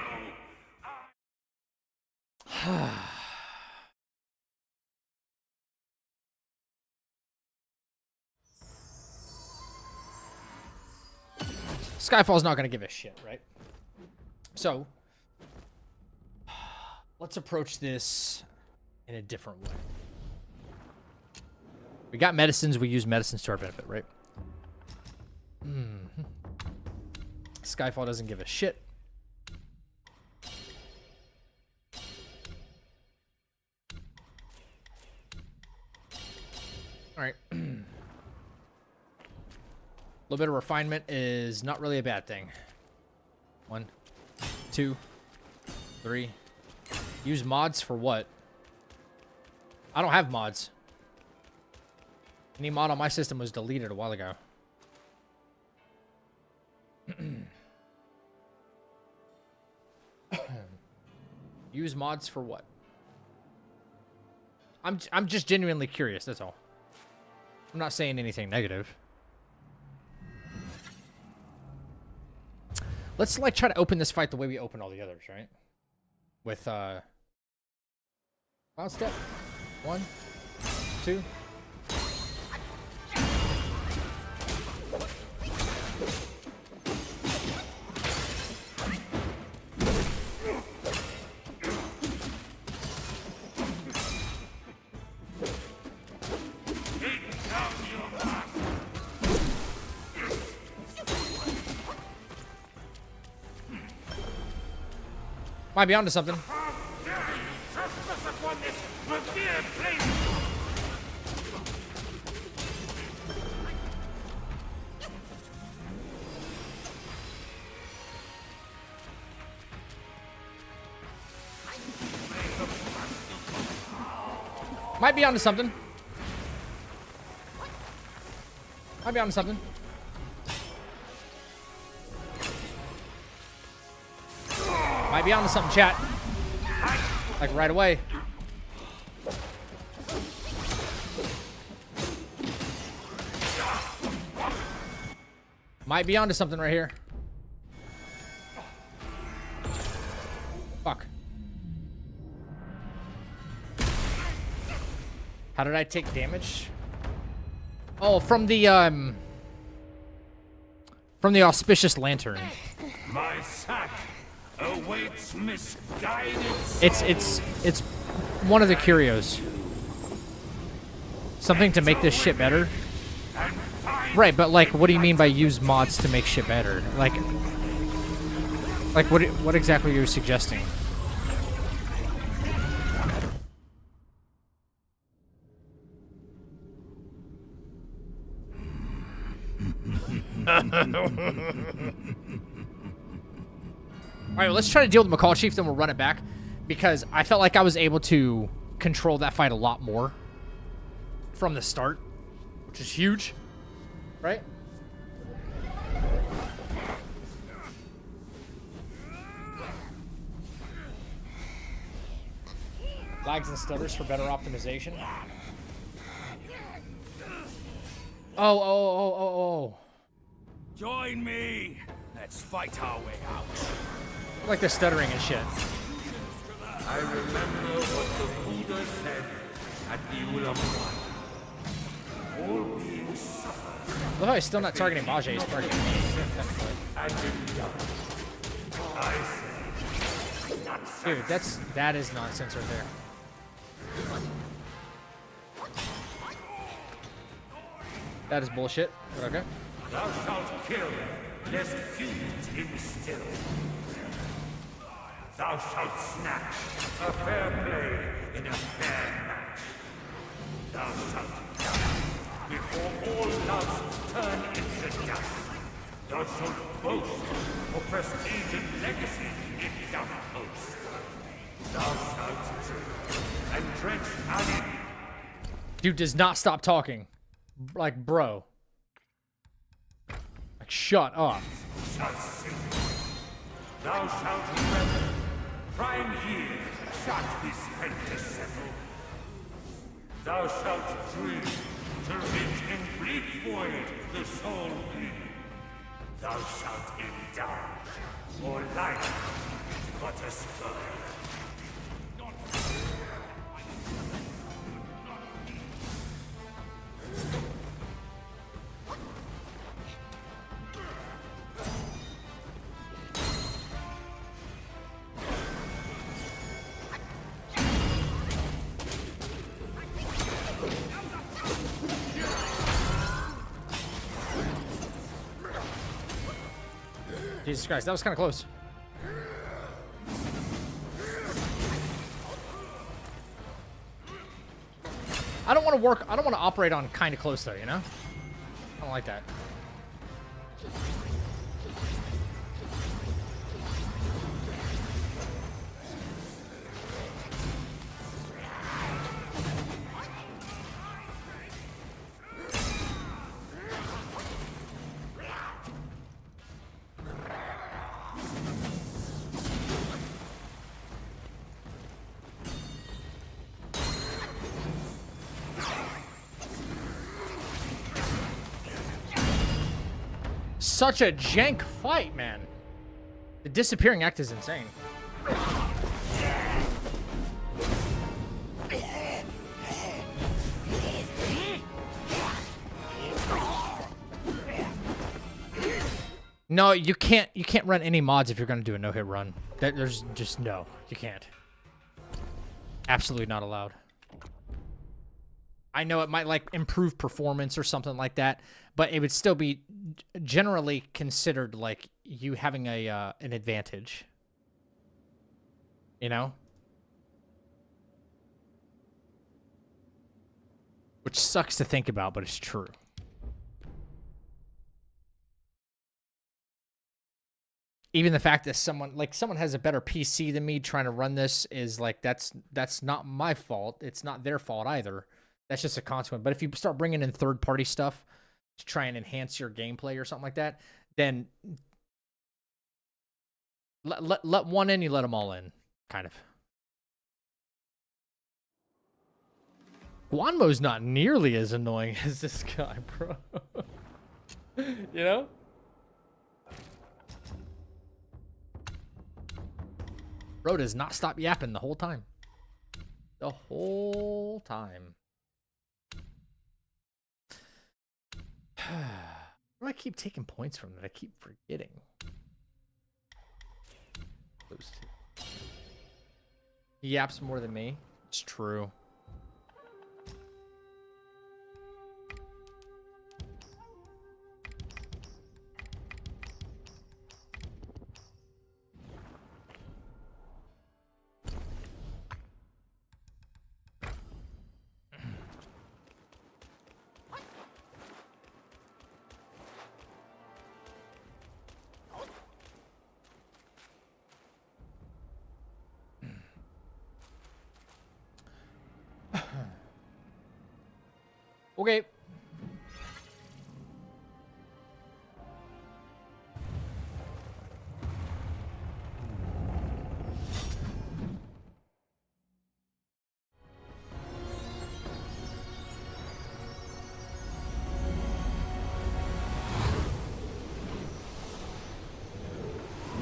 Skyfall's not going to give a shit, right? So, let's approach this in a different way. We got medicines. We use medicines to our benefit, right? Skyfall doesn't give a shit. All right. A little bit of refinement is not really a bad thing. 1, 2, 3. Use mods for what? I don't have mods. Any mod on my system was deleted a while ago. Use mods for what? I'm just genuinely curious, that's all. I'm not saying anything negative. Let's like try to open this fight the way we open all the others, right? With wild step. 1, 2. Might be onto something. Trespass upon this revered place! Might be onto something. Might be onto something. Might be onto something, chat. Like right away. Might be onto something right here. Fuck. How did I take damage? Oh, from the auspicious lantern. My sack awaits misguided. It's one of the curios. Something to make this shit better. Right, but like, what do you mean by use mods to make shit better? Like what exactly are you suggesting? Alright, well, let's try to deal with the McCall Chief, then we'll run it back. Because I felt like I was able to control that fight a lot more from the start, which is huge. Right? Lags and stutters for better optimization. Oh. Join me. Let's fight our way out. Like the stuttering and shit. I remember what the Buddha said at the Yellowbrow. All beings suffer. I love how he's still not targeting Bajie. He's targeting me. And in love. I say, Dude, that is nonsense right there. That is bullshit. But okay. thou shalt kill, lest feuds instill. Thou shalt snatch a fair play in a fair match. Thou shalt die before all loves turn into dust. Thou shalt boast for prestige and legacy it doth boast. Thou shalt drink and drench honey. Dude does not stop talking. Like, bro. Like, shut up. Shalt sing. Thou shalt revel. Prime years shalt be spent to settle. Thou shalt dream to reach in bleak void the soul bleed. Thou shalt indulge, for life is but a spell. Jesus Christ, that was kind of close. I don't want to operate on kind of close though, you know? I don't like that. Such a jank fight, man. The disappearing act is insane. No, you can't run any mods if you're gonna do a no-hit run. There's just no, you can't. Absolutely not allowed. I know it might like improve performance or something like that, but it would still be generally considered like you having a an advantage. You know? Which sucks to think about, but it's true. Even the fact that someone has a better PC than me trying to run this is like, that's not my fault. It's not their fault either. That's just a consequence. But if you start bringing in third-party stuff to try and enhance your gameplay or something like that, then let one in, you let them all in, kind of. Guanmo's not nearly as annoying as this guy, bro. You know? Bro does not stop yapping the whole time. The whole time. Where do I keep taking points from that I keep forgetting? Those two. He yaps more than me. It's true. Okay.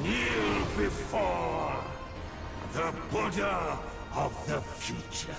Kneel before the Buddha of the future.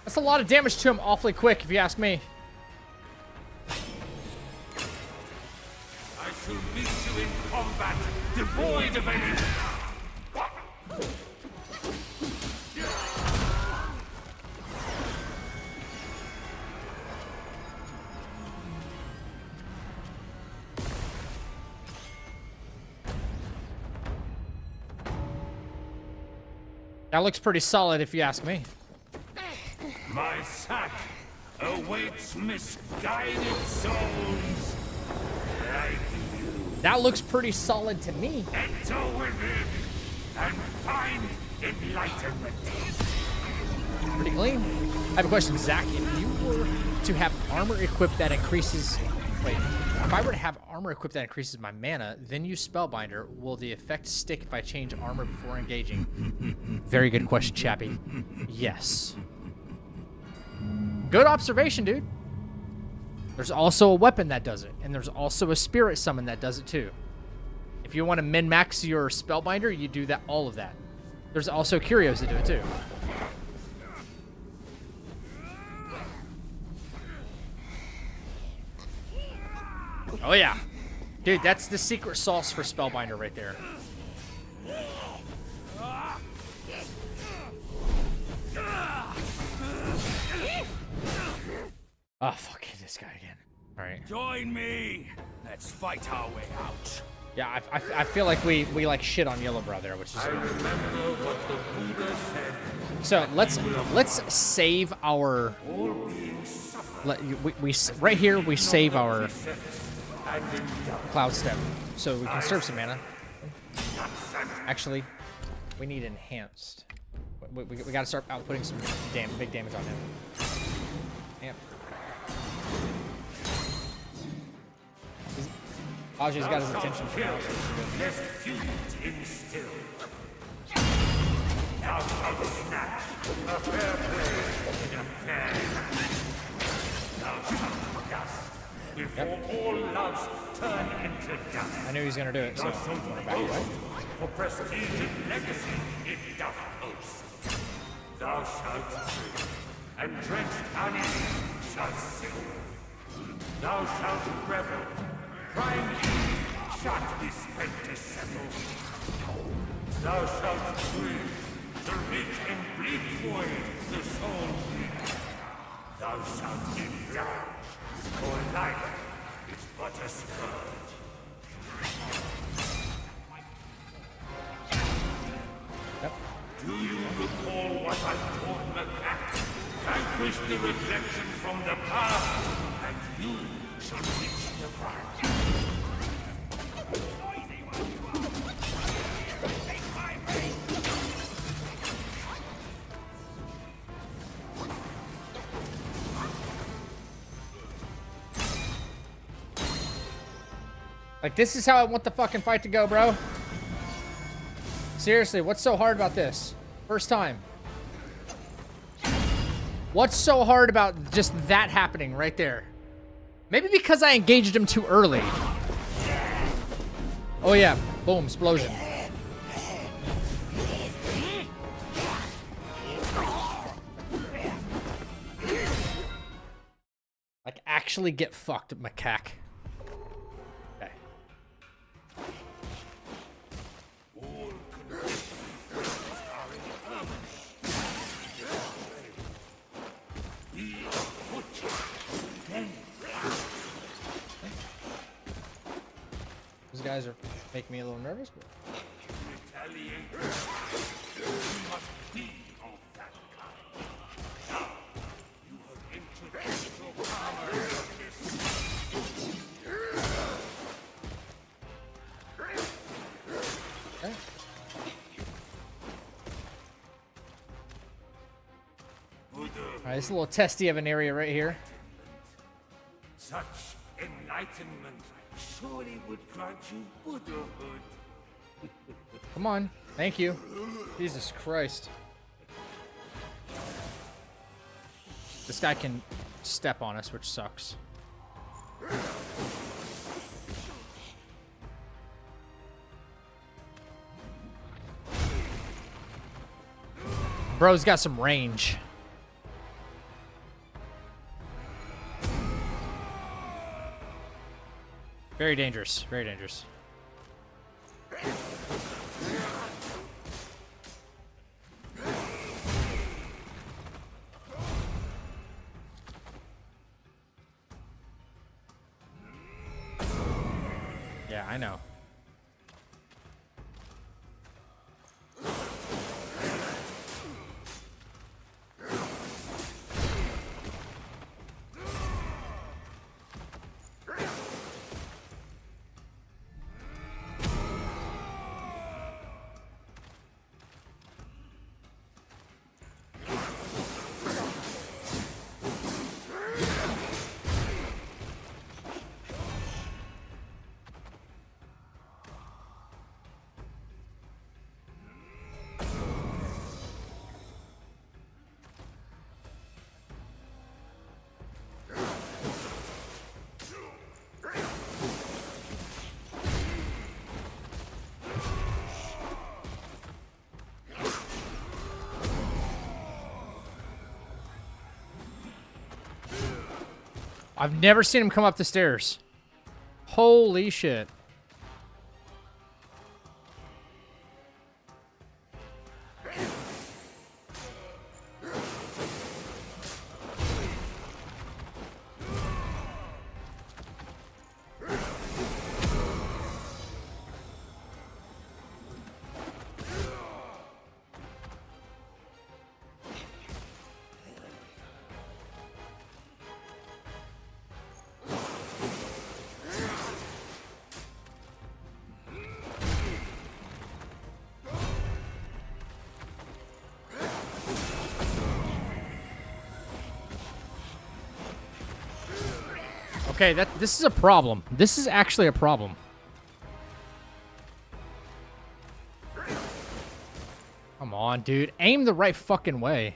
That's a lot of damage to him awfully quick, if you ask me. I shall meet you in combat, devoid of any... That looks pretty solid, if you ask me. My sack awaits misguided souls like you. That looks pretty solid to me. Enter within and find enlightenment. Pretty clean. I have a question, Zach. If you were to have armor equipped that increases... Wait. If I were to have armor equipped that increases my mana, then use Spellbinder, will the effect stick if I change armor before engaging? Very good question, Chappie. Yes. Good observation, dude. There's also a weapon that does it, and there's also a spirit summon that does it too. If you want to min-max your Spellbinder, you do that, all of that. There's also Curios that do it too. Oh yeah. Dude, that's the secret sauce for Spellbinder right there. Oh, fuck this guy again. All right. Join me. Let's fight our way out. Yeah, I feel like we like shit on Yellowbrow there, which is. I remember what the Buddha said. So let's save our. We right here we save our Cloud Step, so we can serve some mana. Actually, we need enhanced. We gotta start outputting some big damage on him. Yep. Ajay's got his attention for now, so Let's feed instill. Out of the snatch, a fair play in a fair match. Thou shalt dust before all loves turn into dust. I knew he was gonna do it. So Thou shalt boast, for prestige and legacy it doth boast. Thou shalt drink, and drenched honey shall sing. Thou shalt revel, prime eve shalt be spent to settle. Thou shalt breathe, to reach in bleak void the soul breathe. Thou shalt indulge, for life is but a scourge. Yep. Do you recall what I told the cat? Vanquish the reflection from the past, and you shall reach the fire. Like, this is how I want the fucking fight to go, bro. Seriously, what's so hard about this? First time. What's so hard about just that happening right there? Maybe because I engaged him too early. Oh yeah, boom, explosion. Like, actually get fucked, macaque. Okay. These guys are making me a little nervous, but Retaliate. You must be of that kind. Now, you have introduced your power of this. okay. Alright, it's a little testy of an area right here. Such enlightenment surely would grant you Buddhahood. Come on. Thank you. Jesus Christ. This guy can step on us, which sucks. Bro's got some range. Very dangerous. Very dangerous. Yeah, I know. I've never seen him come up the stairs. Holy shit. Okay, this is a problem. This is actually a problem. Come on, dude. Aim the right fucking way.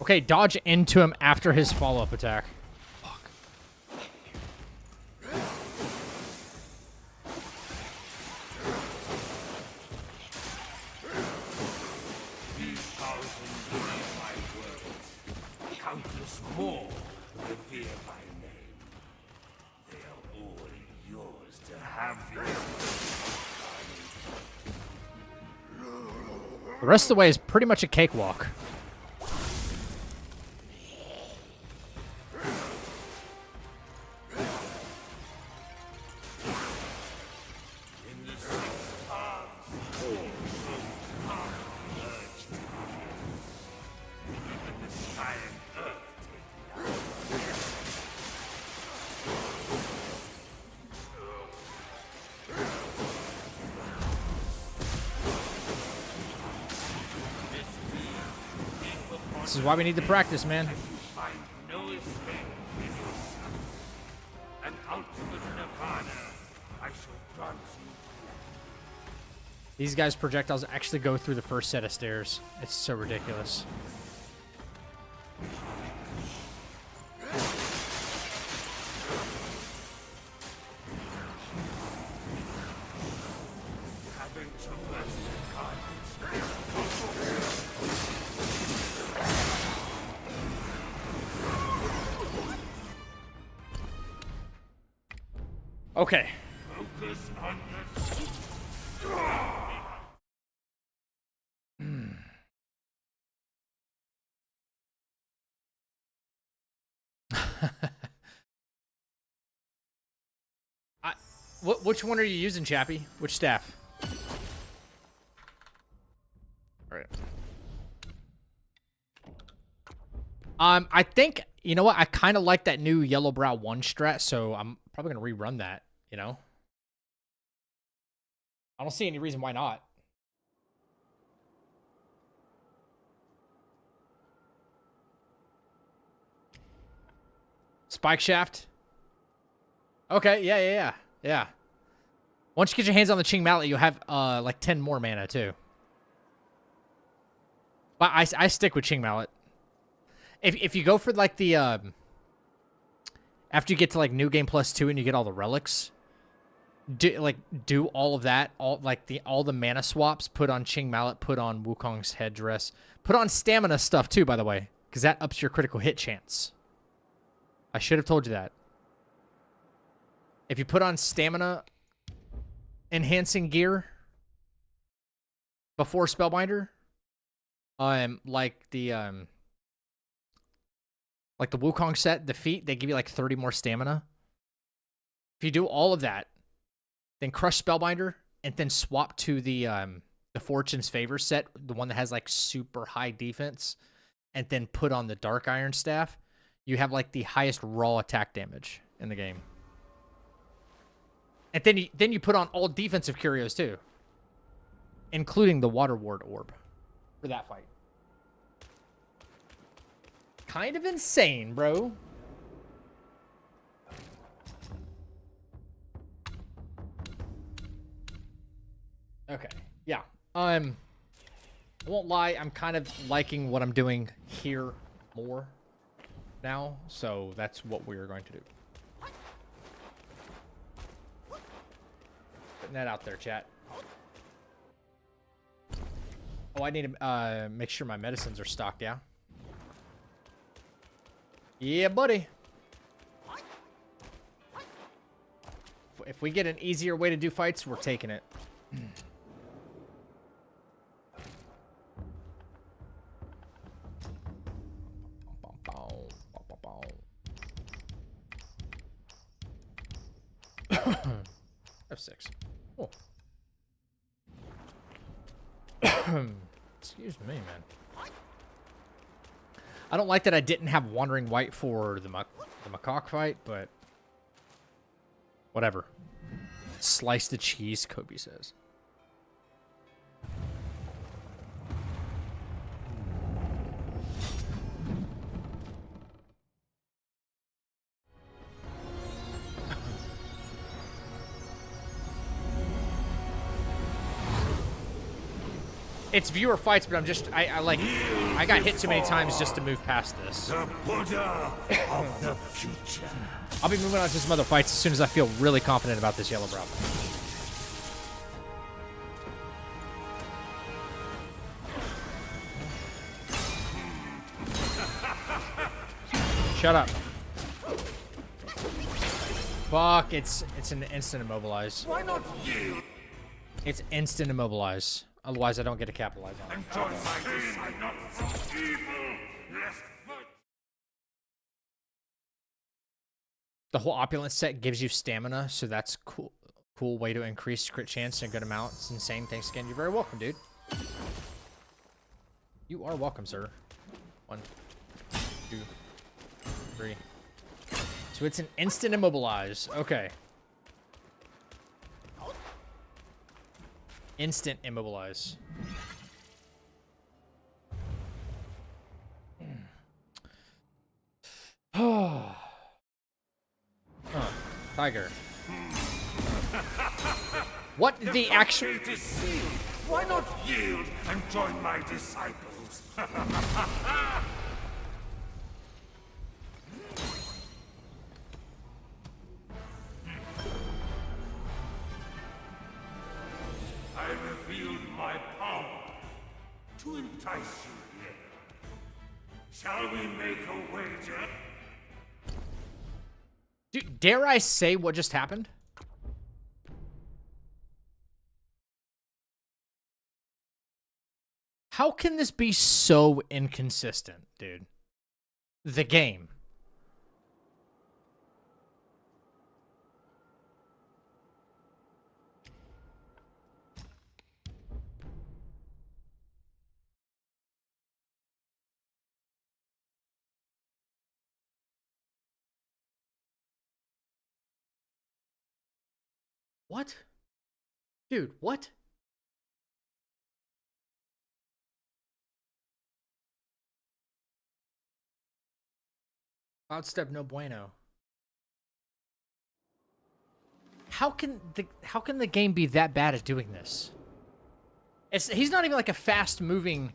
Okay, dodge into him after his follow-up attack. Fuck. These thousands read my words. Countless more revere my name. They are all yours to have your The rest of the way is pretty much a cakewalk. This is why we need to practice, man. find no escape in your sight. An ultimate nirvana I shall grant you. These guys' projectiles actually go through the first set of stairs. It's so ridiculous. Having traversed the gardens, Okay. focus on the Which one are you using, Chappie? Which staff? All right. I think, you know what? I kind of like that new Yellowbrow 1 strat, so I'm probably going to rerun that, you know? I don't see any reason why not. Spike shaft. Okay, yeah. Once you get your hands on the Ching Mallet, you'll have like 10 more mana too. But I stick with Ching Mallet. If you go for like the after you get to like New Game +2 and you get all the relics, do all of that, all the mana swaps, put on Ching Mallet, put on Wukong's headdress, put on stamina stuff too, by the way, because that ups your critical hit chance. I should have told you that. If you put on stamina enhancing gear before Spellbinder, like the Wukong set, the feat, they give you like 30 more stamina. If you do all of that, then crush Spellbinder and then swap to the Fortune's Favor set, the one that has like super high defense, and then put on the Dark Iron Staff, you have like the highest raw attack damage in the game. And then you put on all defensive curios too, including the Water Ward Orb for that fight. Kind of insane, bro. Okay, yeah. I won't lie, I'm kind of liking what I'm doing here more now, so that's what we're going to do. Putting that out there, chat. Oh, I need to make sure my medicines are stocked, yeah? Yeah, buddy. If we get an easier way to do fights, we're taking it. F6. Oh. Excuse me, man. I don't like that I didn't have Wandering White for the macaque fight, but whatever. Slice the cheese, Kobe says. It's viewer fights, but I got hit too many times just to move past this. The Buddha of the future. I'll be moving on to some other fights as soon as I feel really confident about this Yellowbrow. Shut up. Fuck, it's an instant immobilize. Why not yield It's instant immobilize. Otherwise, I don't get to capitalize on it. and join my disciple? Not from evil, lest virtue. The whole opulence set gives you stamina, so that's cool. Cool way to increase crit chance in a good amount. It's insane. Thanks again. You're very welcome, dude. You are welcome, sir. 1, 2, 3. So it's an instant immobilize. Okay. Instant immobilize. Oh. Tiger. What the actual... Deceived. Why not yield and join my disciples? I revealed my power to entice you here. Shall we make a wager? Dude, dare I say what just happened? How can this be so inconsistent, dude? The game. What? Dude, what? Outstep no bueno. How can the game be that bad at doing this? He's not even like a fast moving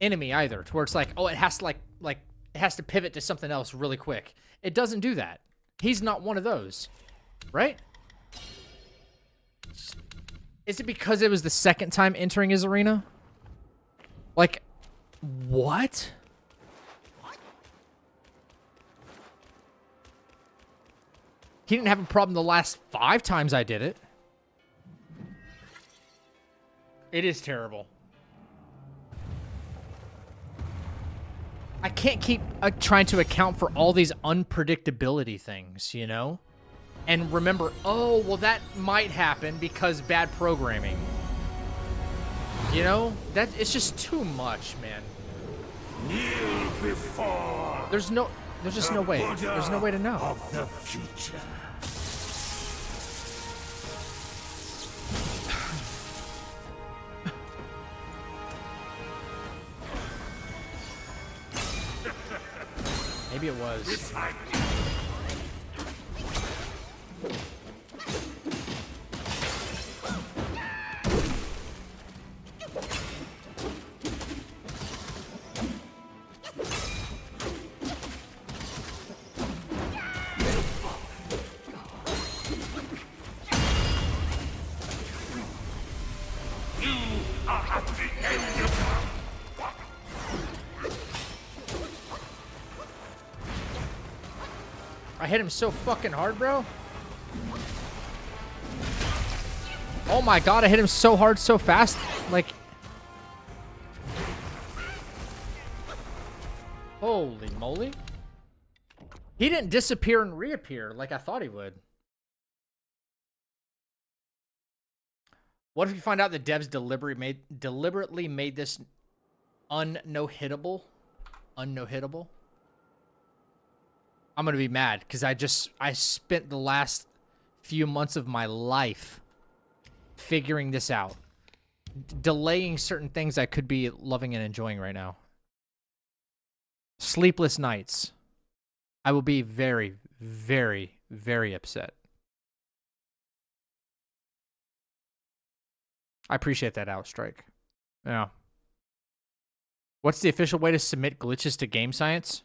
enemy either, to where it's like, oh, it has to like it has to pivot to something else really quick. It doesn't do that. He's not one of those. Right? Is it because it was the second time entering his arena? Like, what? He didn't have a problem the last 5 times I did it. It is terrible. I can't keep trying to account for all these unpredictability things, you know? And remember, oh, well, that might happen because bad programming. You know? It's just too much, man. Kneel before There's just no way. There's no way to know. of the future. Maybe it was. I hit him so fucking hard, bro. Oh my god, I hit him so hard, so fast. Like... Holy moly. He didn't disappear and reappear like I thought he would. What if you find out the devs deliberately made this un-no-hittable? Un-no-hittable? I'm gonna be mad because I spent the last few months of my life figuring this out, delaying certain things I could be loving and enjoying right now. Sleepless nights. I will be very, very, very upset. I appreciate that, Outstrike. Yeah. What's the official way to submit glitches to game science?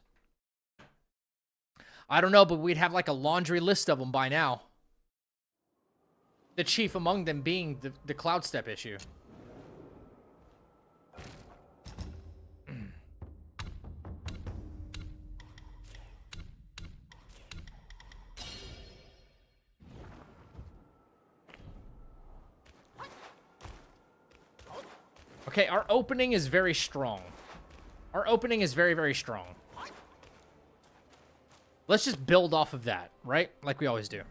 I don't know, but we'd have like a laundry list of them by now. The chief among them being the cloud step issue. Okay, our opening is very strong. Our opening is very, very strong. Let's just build off of that, right? Like we always do.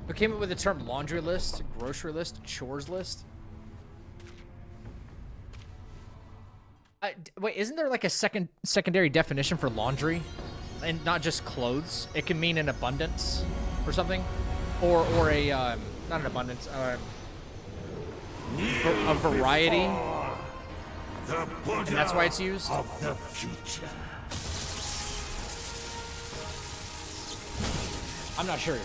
Who came up with the term laundry list, grocery list, chores list? Wait, isn't there like a secondary definition for laundry? And not just clothes. It can mean an abundance or something. Or a, not an abundance, a variety. And that's why it's used. Of the future. I'm not sure.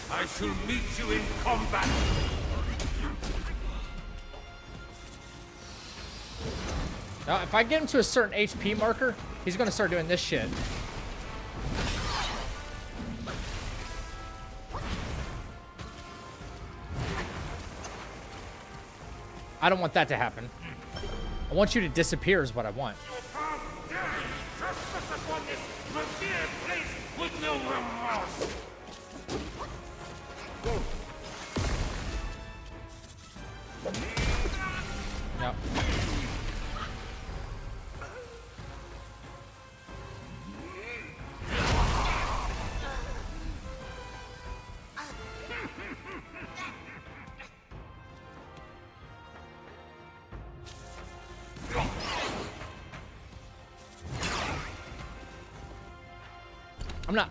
I shall meet you in combat. Now, if I get him to a certain HP marker, he's going to start doing this shit. I don't want that to happen. I want you to disappear is what I want. With no remorse. Yep.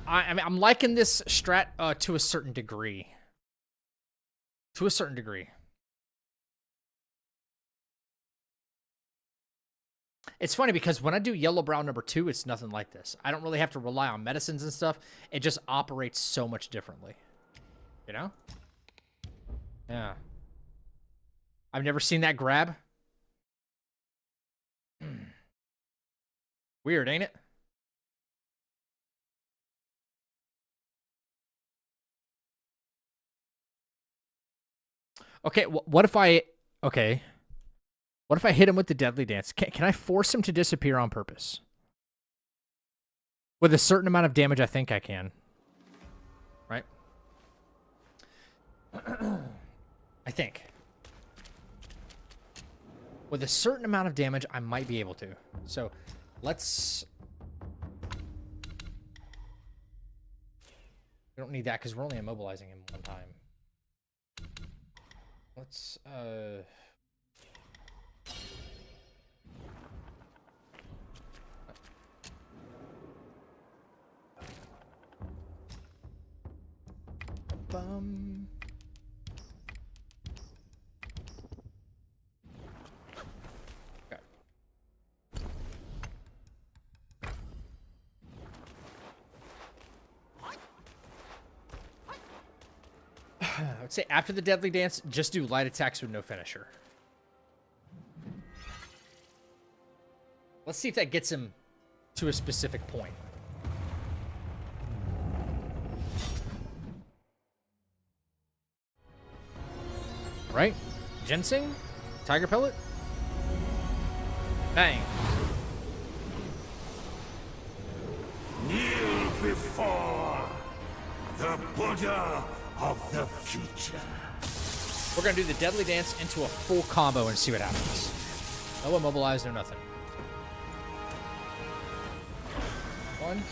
I mean, I'm liking this strat to a certain degree. To a certain degree. It's funny because when I do Yellowbrow number 2, it's nothing like this. I don't really have to rely on medicines and stuff. It just operates so much differently. You know? Yeah. I've never seen that grab. Weird, ain't it? Okay, what if I... Okay. What if I hit him with the Deadly Dance? Can I force him to disappear on purpose? With a certain amount of damage, I think I can. Right? I think. With a certain amount of damage, I might be able to. So, let's... We don't need that because we're only immobilizing him one time. Let's, Okay. I would say after the Deadly Dance, just do light attacks with no finisher. Let's see if that gets him to a specific point. Right? Ginseng? Tiger Pellet? Bang. Kneel before the Buddha of the future. We're going to do the Deadly Dance into a full combo and see what happens. No immobilize, no nothing. 1,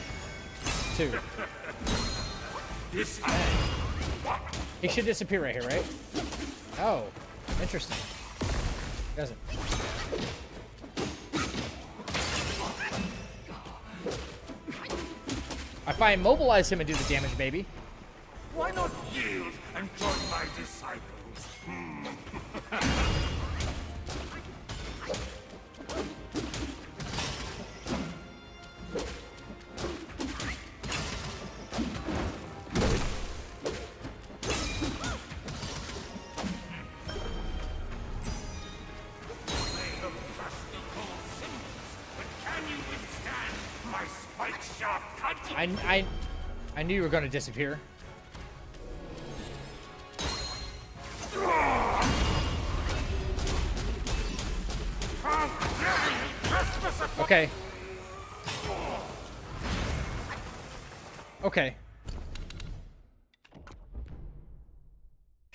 2. This hand He should disappear right here, right? Oh, interesting. He doesn't. If I immobilize him and do the damage, baby. Why not yield and join my disciples? I knew you were going to disappear. Okay. Okay.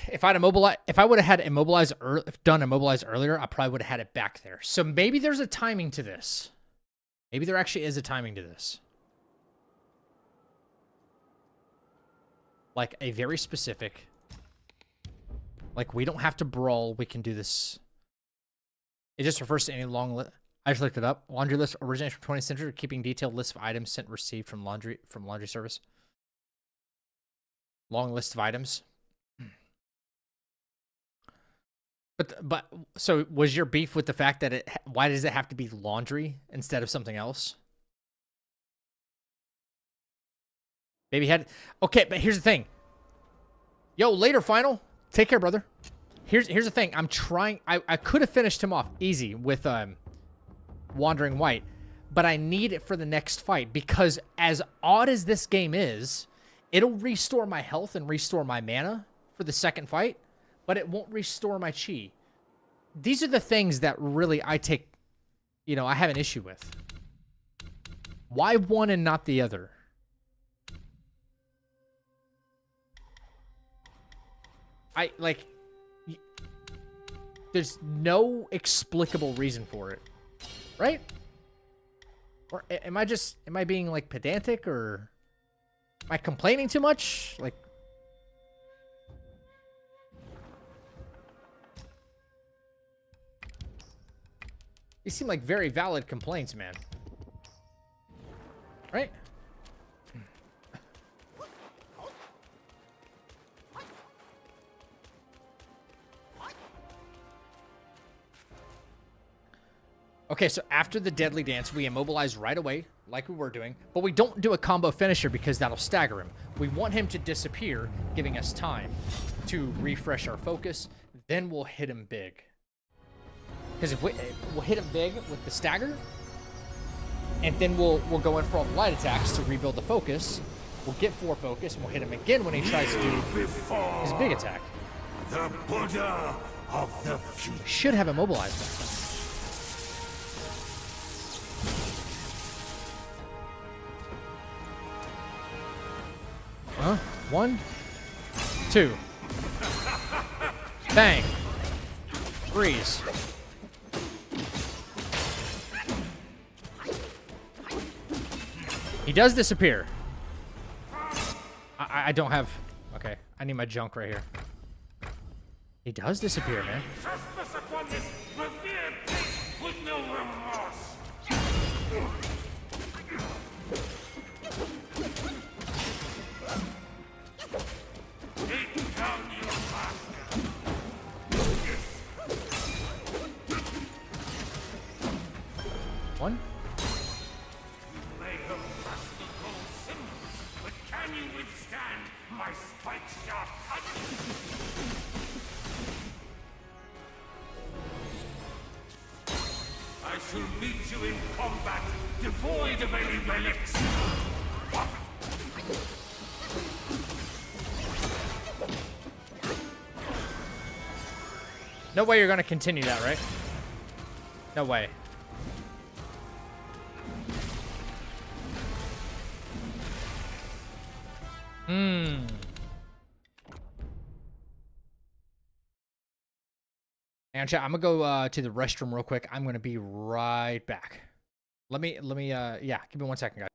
If I'd immobilize, if I would have had immobilize done immobilize earlier, I probably would have had it back there. So maybe there's a timing to this. Maybe there actually is a timing to this. Like a very specific. Like we don't have to brawl. We can do this. It just refers to any long list. I just looked it up. Laundry list originates from 20th century, keeping detailed list of items sent received from laundry service. Long list of items. But so was your beef with the fact that why does it have to be laundry instead of something else? Maybe had okay, but here's the thing. Yo, later final. Take care, brother. Here's the thing. I'm trying. I could have finished him off easy with Wandering White, but I need it for the next fight because as odd as this game is, it'll restore my health and restore my mana for the second fight, but it won't restore my chi. These are the things that really I take, you know, I have an issue with. Why one and not the other? There's no explicable reason for it, right? Or am I being like pedantic or am I complaining too much? Like, these seem like very valid complaints, man. Right? Okay, so after the Deadly Dance, we immobilize right away, like we were doing, but we don't do a combo finisher because that'll stagger him. We want him to disappear, giving us time to refresh our focus, then we'll hit him big. Because if we'll hit him big with the stagger, and then we'll go in for all the light attacks to rebuild the focus. We'll get 4 focus, and we'll hit him again when he tries to do his big attack. The Buddha of the future. Should have immobilized him. Huh? 1, 2. Bang. Freeze. He does disappear. I don't have... Okay, I need my junk right here. He does disappear, man. Trespass upon this revered place with no remorse. Take down your master. One. You may have rusty gold symbols, but can you withstand my spike-sharp punch? I shall meet you in combat, devoid of any relics. No way you're going to continue that, right? No way. And chat, I'm gonna go to the restroom real quick. I'm gonna be right back. Let me yeah, give me 1 second, guys.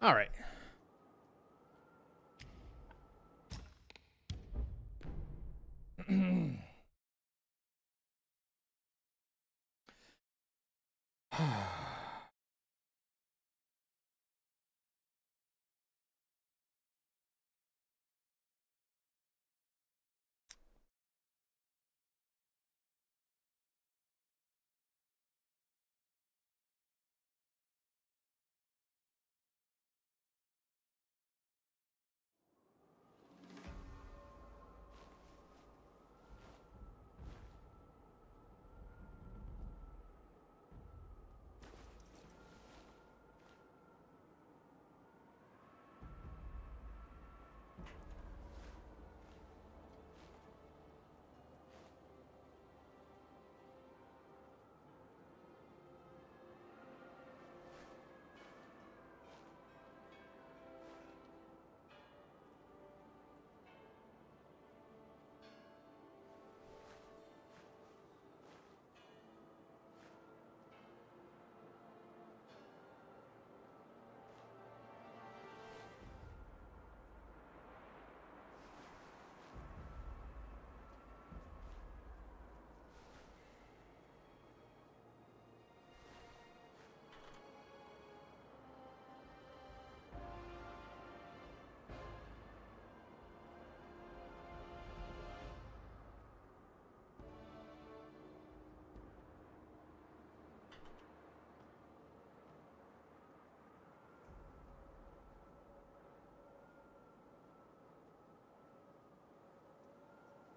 All right.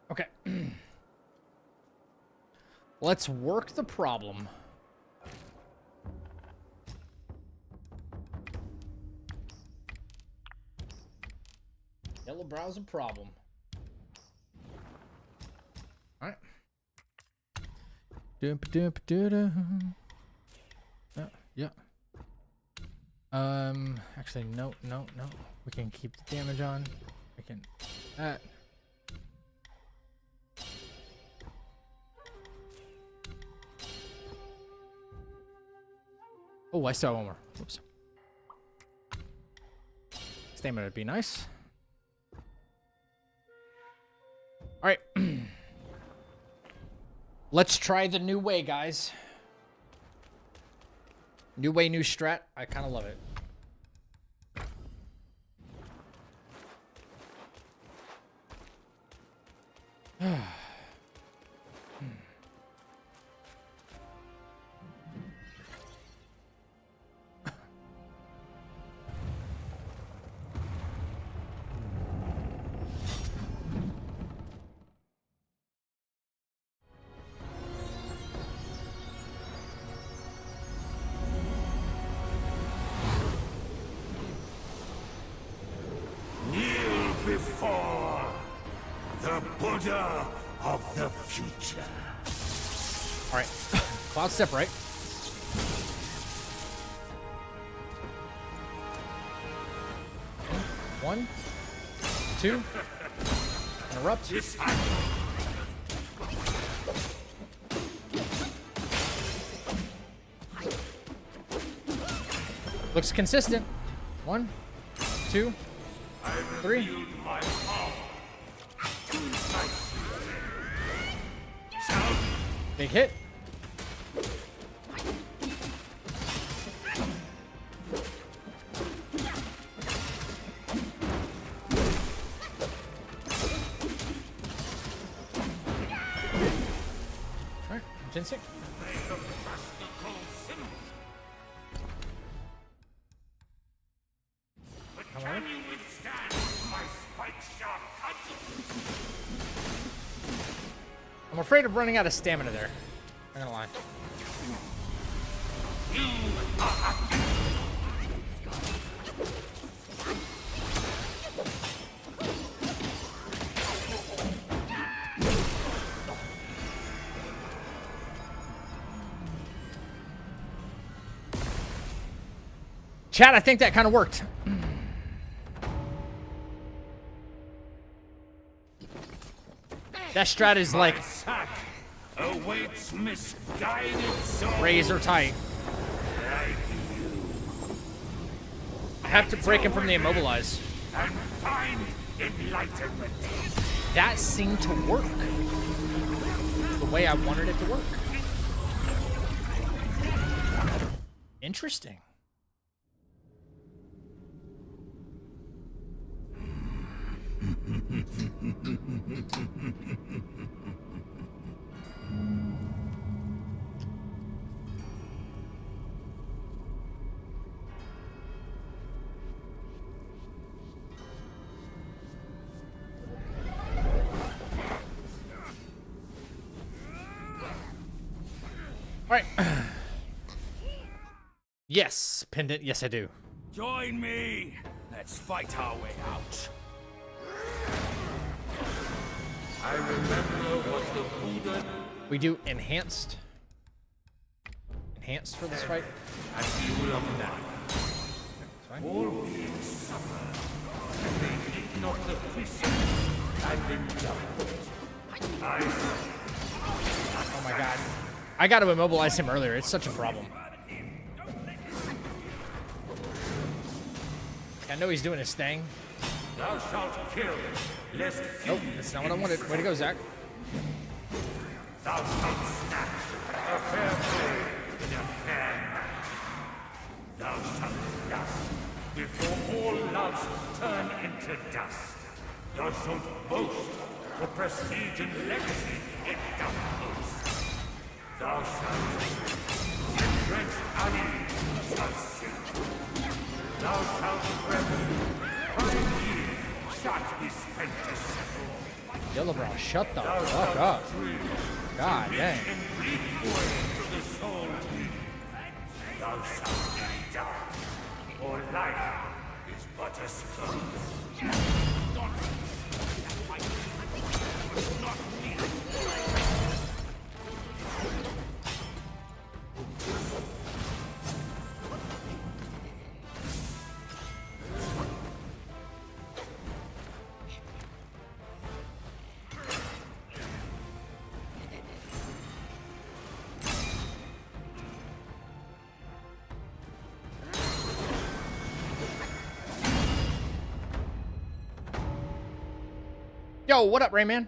Okay. Let's work the problem. Yellowbrow's a problem. All right. Yeah. Actually, no. We can keep the damage on. We can that. Oh, I saw one more. Whoops. Stamina would be nice. All right. Let's try the new way, guys. New way, new strat. I kind of love it. Before the Buddha of the future. All right. Cloud step right. One, two, interrupt. Looks consistent. One, two, three. Big hit. Alright, Jin Star. Can you withstand my spike shot cut? I'm afraid of running out of stamina there. I'm not gonna lie. Chat, I think that kind of worked. That strat is like Awaits misguided souls razor tight. like you. I have to break him from the immobilize. And find enlightenment. That seemed to work the way I wanted it to work. Interesting. All right. Yes, pendant. Yes, I do. Join me. Let's fight our way out. I remember what the Buddha We do enhanced. Enhanced for this fight. and you will die. That's fine. All beings suffer, and they need not the precepts and endowment. Oh my god. I got to immobilize him earlier. It's such a problem. I know he's doing his thing. Thou shalt kill, lest Nope, that's not what I wanted. Way to go, Zach. thou shalt snatch a fair prey in a fair match. Thou shalt dust before all loves turn into dust. Thou shalt boast for prestige and legacy it doth boast. Thou shalt entrenched Ali shall sit. Thou shalt revel, 5 years shalt be spent to settle. Yellowbrow, shut the fuck up. God dang. In bleak way to the soul. Thou shalt die, for life is but a skull. Yo, what up, Rayman?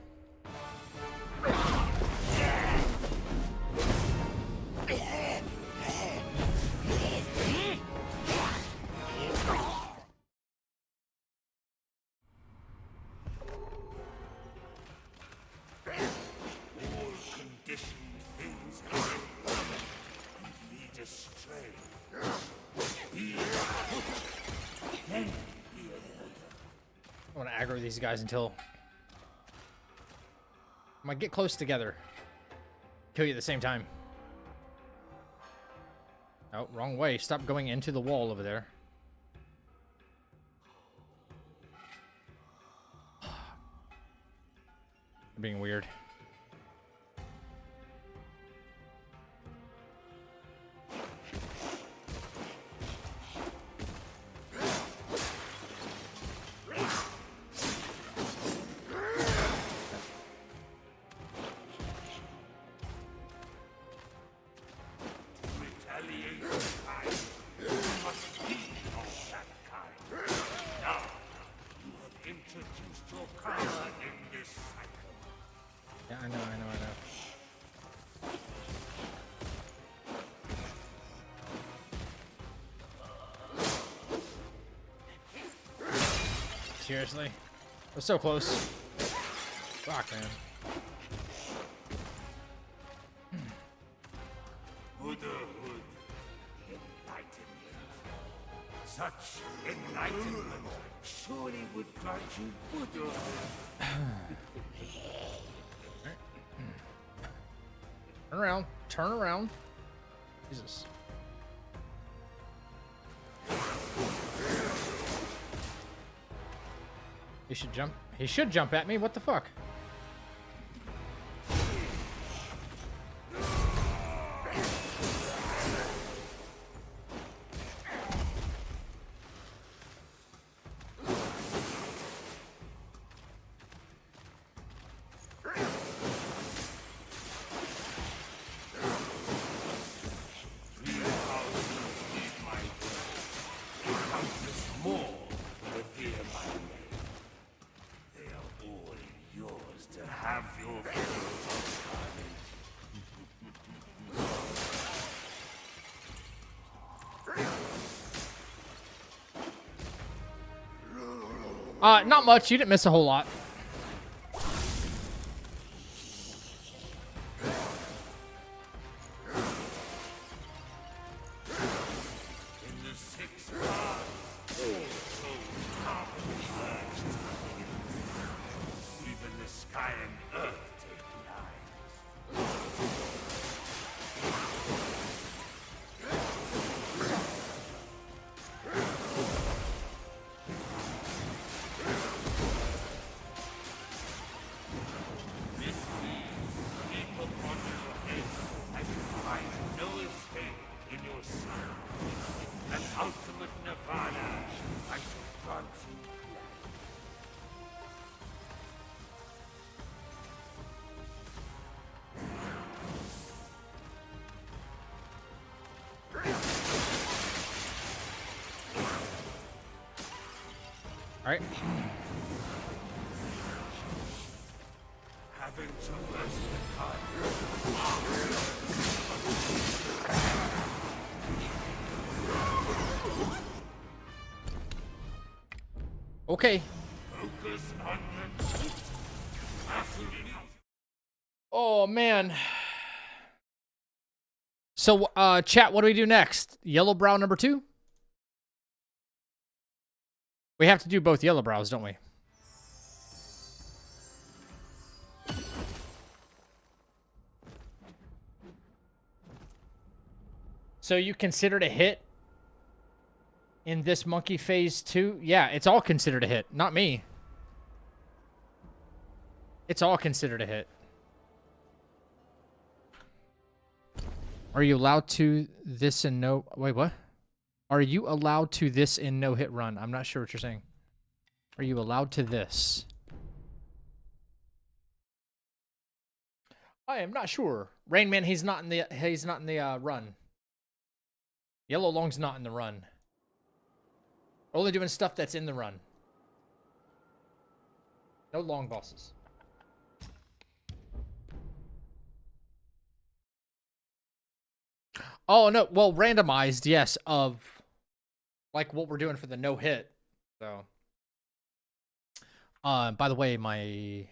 I want to aggro these guys until I'm gonna get close together. Kill you at the same time. Oh, wrong way. Stop going into the wall over there. Being weird. Yeah, I know. Seriously? We're so close. Fuck, man. Buddhahood, enlightenment. Such enlightenment surely would grant you Buddhahood. Turn around. Turn around. Jesus. He should jump. He should jump at me. What the fuck? Not much. You didn't miss a whole lot. In the sixth part, even the sky and earth take lives. An ultimate nirvana. I shall grant you. All right. Having traversed the time. Okay. Focus on the truth. Oh man. So, chat, what do we do next? Yellowbrow number 2? We have to do both Yellowbrows, don't we? So you considered a hit in this monkey phase 2? Yeah, it's all considered a hit. Not me. It's all considered a hit. Are you allowed to this and no... Wait, what? Are you allowed to this in no hit run? I'm not sure what you're saying. Are you allowed to this? I am not sure. Rain Man, he's not in the run. Yellow Long's not in the run. Only doing stuff that's in the run. No long bosses. Oh, no. Well, randomized, yes, of like what we're doing for the no hit. So, by the way, my...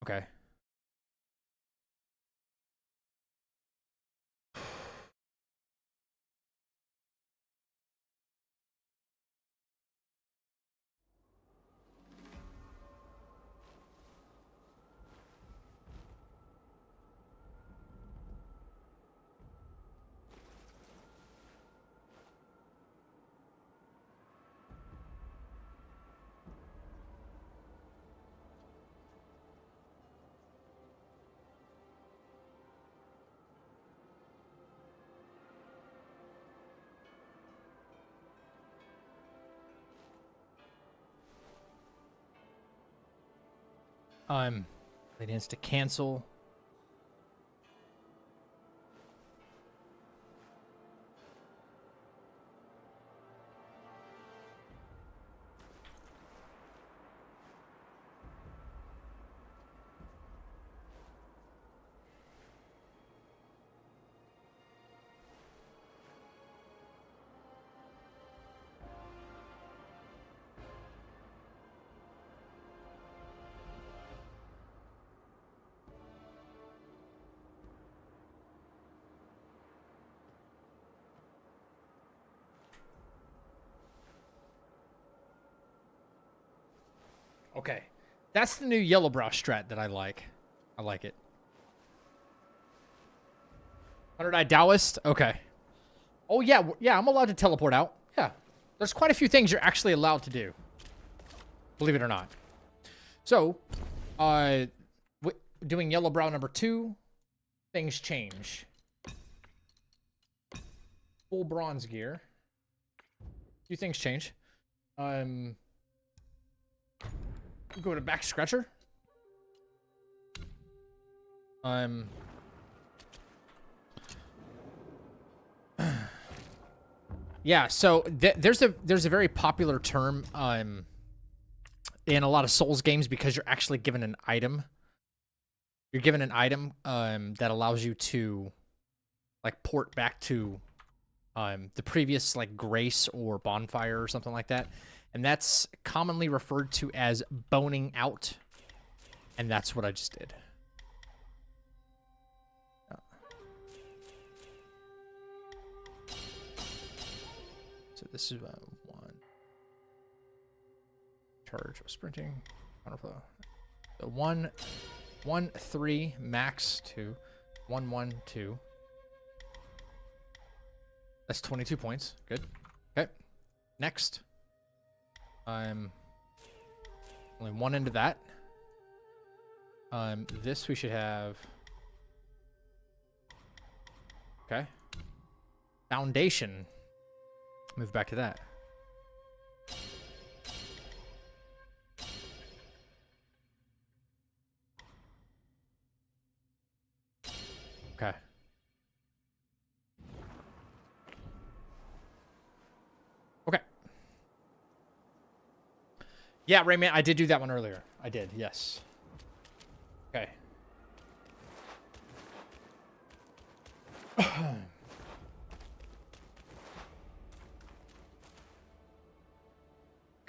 Okay. It needs to cancel. Okay. That's the new Yellowbrow strat that I like. I like it. 100-Eye Taoist? Okay. Oh, yeah. Yeah, I'm allowed to teleport out. Yeah. There's quite a few things you're actually allowed to do. Believe it or not. So, doing Yellowbrow number 2, things change. Full bronze gear. A few things change. Go to back scratcher. Yeah, so there's a very popular term in a lot of Souls games because you're actually given an item. You're given an item that allows you to like port back to the previous like grace or bonfire or something like that. And that's commonly referred to as boning out. And that's what I just did. So this is 1. Charge, sprinting, counterflow. So 1, 1, 3, max 2, 1, 1, 2. That's 22 points. Good. Okay. Next. Only 1 into that. This we should have. Okay. Foundation. Move back to that. Okay. Okay. Yeah, Rayman, I did do that one earlier. I did, yes. Okay.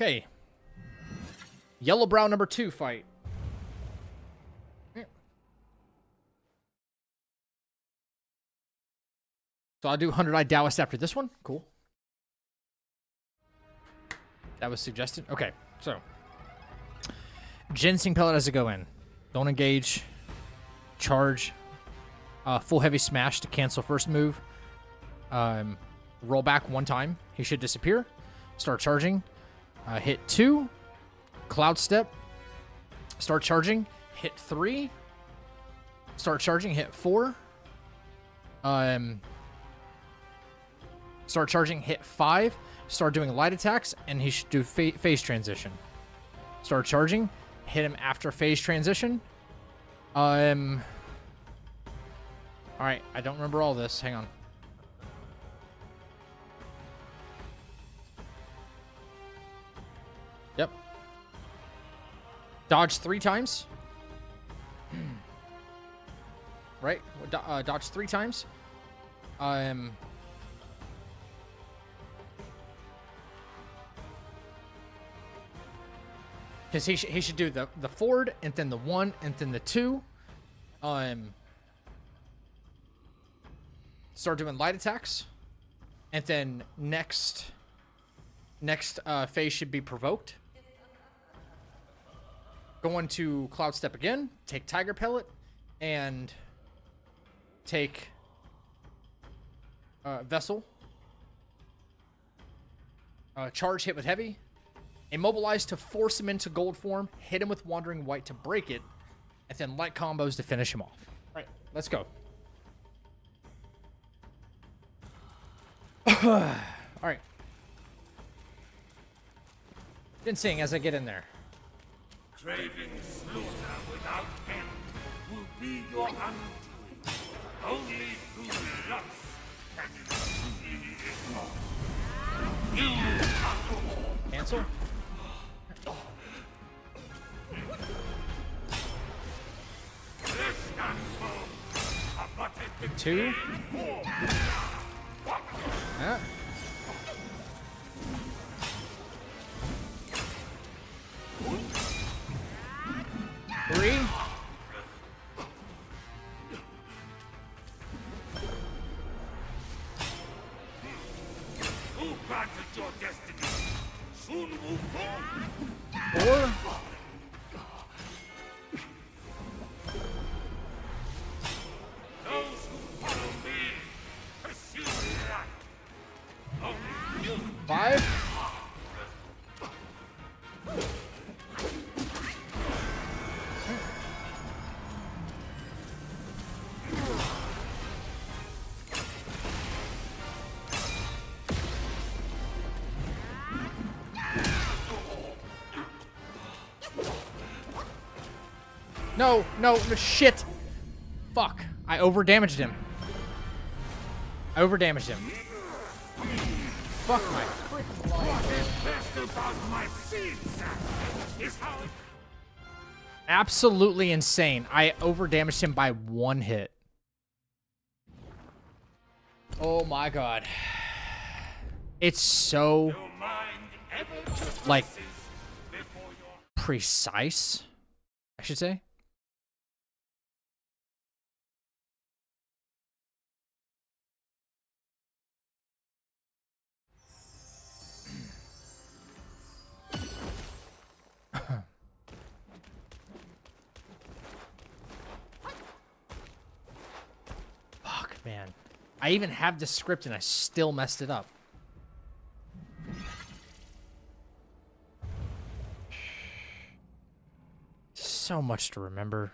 Okay. Yellowbrow number 2 fight. So I'll do 100 Taoist after this one. Cool. That was suggested. Okay, so. Ginseng Pellet as a go in. Don't engage. Charge. Full heavy smash to cancel first move. Roll back 1 time. He should disappear. Start charging. Hit 2. Cloud step. Start charging. Hit 3. Start charging. Hit 4. Start charging. Hit 5. Start doing light attacks, and he should do phase transition. Start charging. Hit him after phase transition. Alright, I don't remember all this. Hang on. Yep. Dodge 3 times. Right? Dodge 3 times. Because he should do the forward, and then the 1, and then the 2. Start doing light attacks. And then next phase should be provoked. Go into Cloud Step again. Take Tiger Pellet. And take Vessel. Charge, hit with heavy. Immobilize to force him into gold form. Hit him with Wandering White to break it. And then light combos to finish him off. All right, let's go. All right. Ginseng as I get in there. Craving slaughter without end will be your undoing. Only through lust can you see it all. You Cancel. Two. Yeah. 3. who granted your destiny? Soon will come. 4. Those who follow me pursue life. Only you 5. No, no, no, shit. Fuck. I overdamaged him. I overdamaged him. Fuck my freaking life. best about my seeds is how Absolutely insane. I overdamaged him by 1 hit. Oh my god. It's so your mind like precise, I should say. Fuck, man. I even have the script and I still messed it up. So much to remember.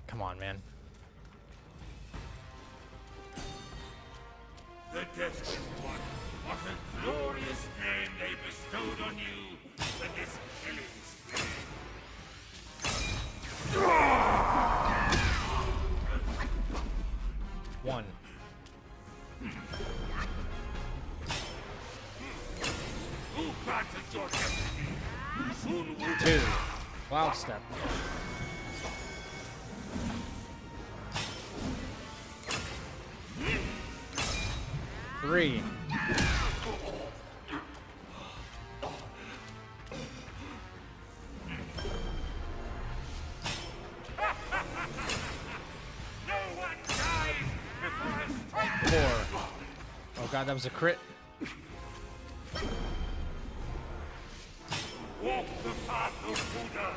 Come on, man. The destined one, what a glorious name they bestowed on you for this killing spree. One. Who granted your destiny? Soon will Two. Wild step. Three. no one dies before a strike. Four. Oh god, that was a crit. Walk the path of Buddha.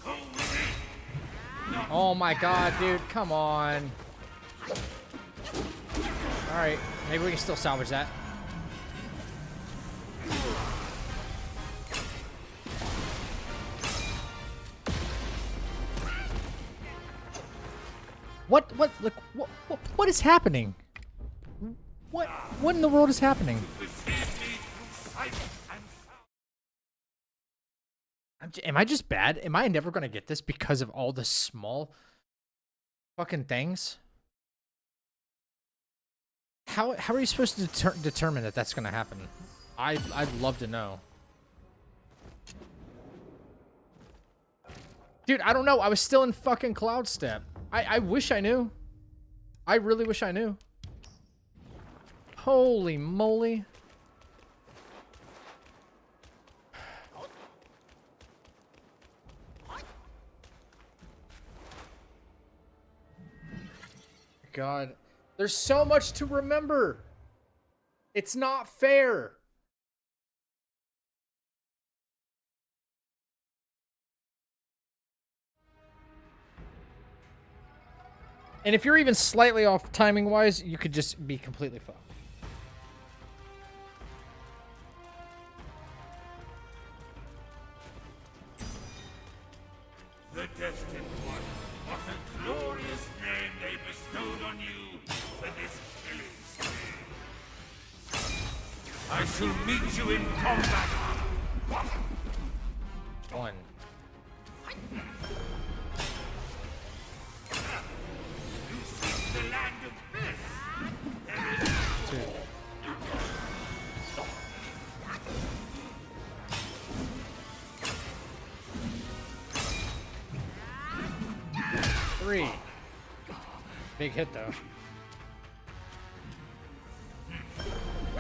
Go within. Oh my god, dude, come on. Alright, maybe we can still salvage that. What is happening? What in the world is happening? Am I just bad? Am I never gonna get this because of all the small fucking things? How are you supposed to determine that that's gonna happen? I'd love to know. Dude, I don't know. I was still in fucking Cloud Step. I wish I knew. I really wish I knew. Holy moly. God. There's so much to remember. It's not fair. And if you're even slightly off timing-wise, you could just be completely fucked. The destined one, what a glorious name they bestowed on you for this killing spree. I shall meet you in combat. One. You seek the land of bliss. There is Two. Three. Big hit though.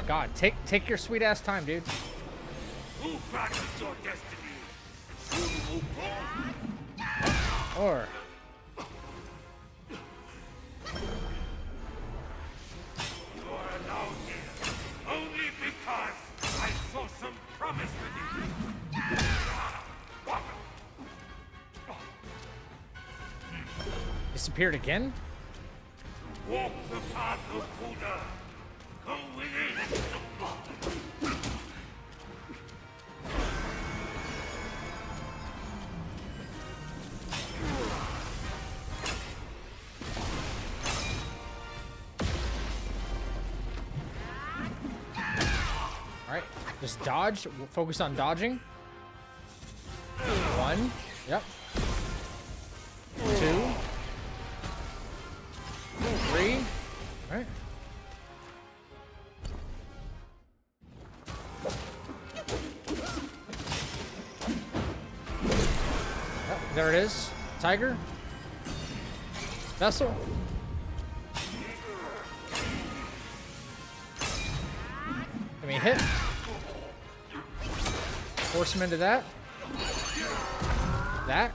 God, take your sweet ass time, dude. who granted your destiny. Soon will fall. Or You are alone here, only because I saw some promise within you. disappeared again? Walk the path of Buddha. Go within. Alright, just dodge. We'll focus on dodging. One. Yep. Two. Three. Alright. Yep, there it is. Tiger. Vessel. Give me a hit. Force him into that. That.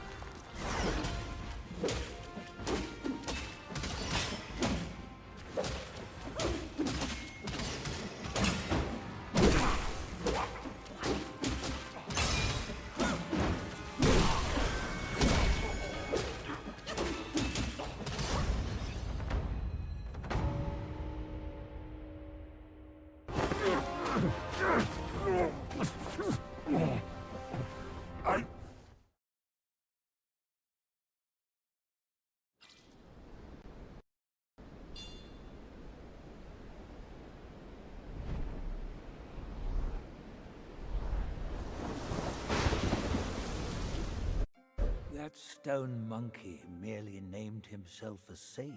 That stone monkey merely named himself a sage.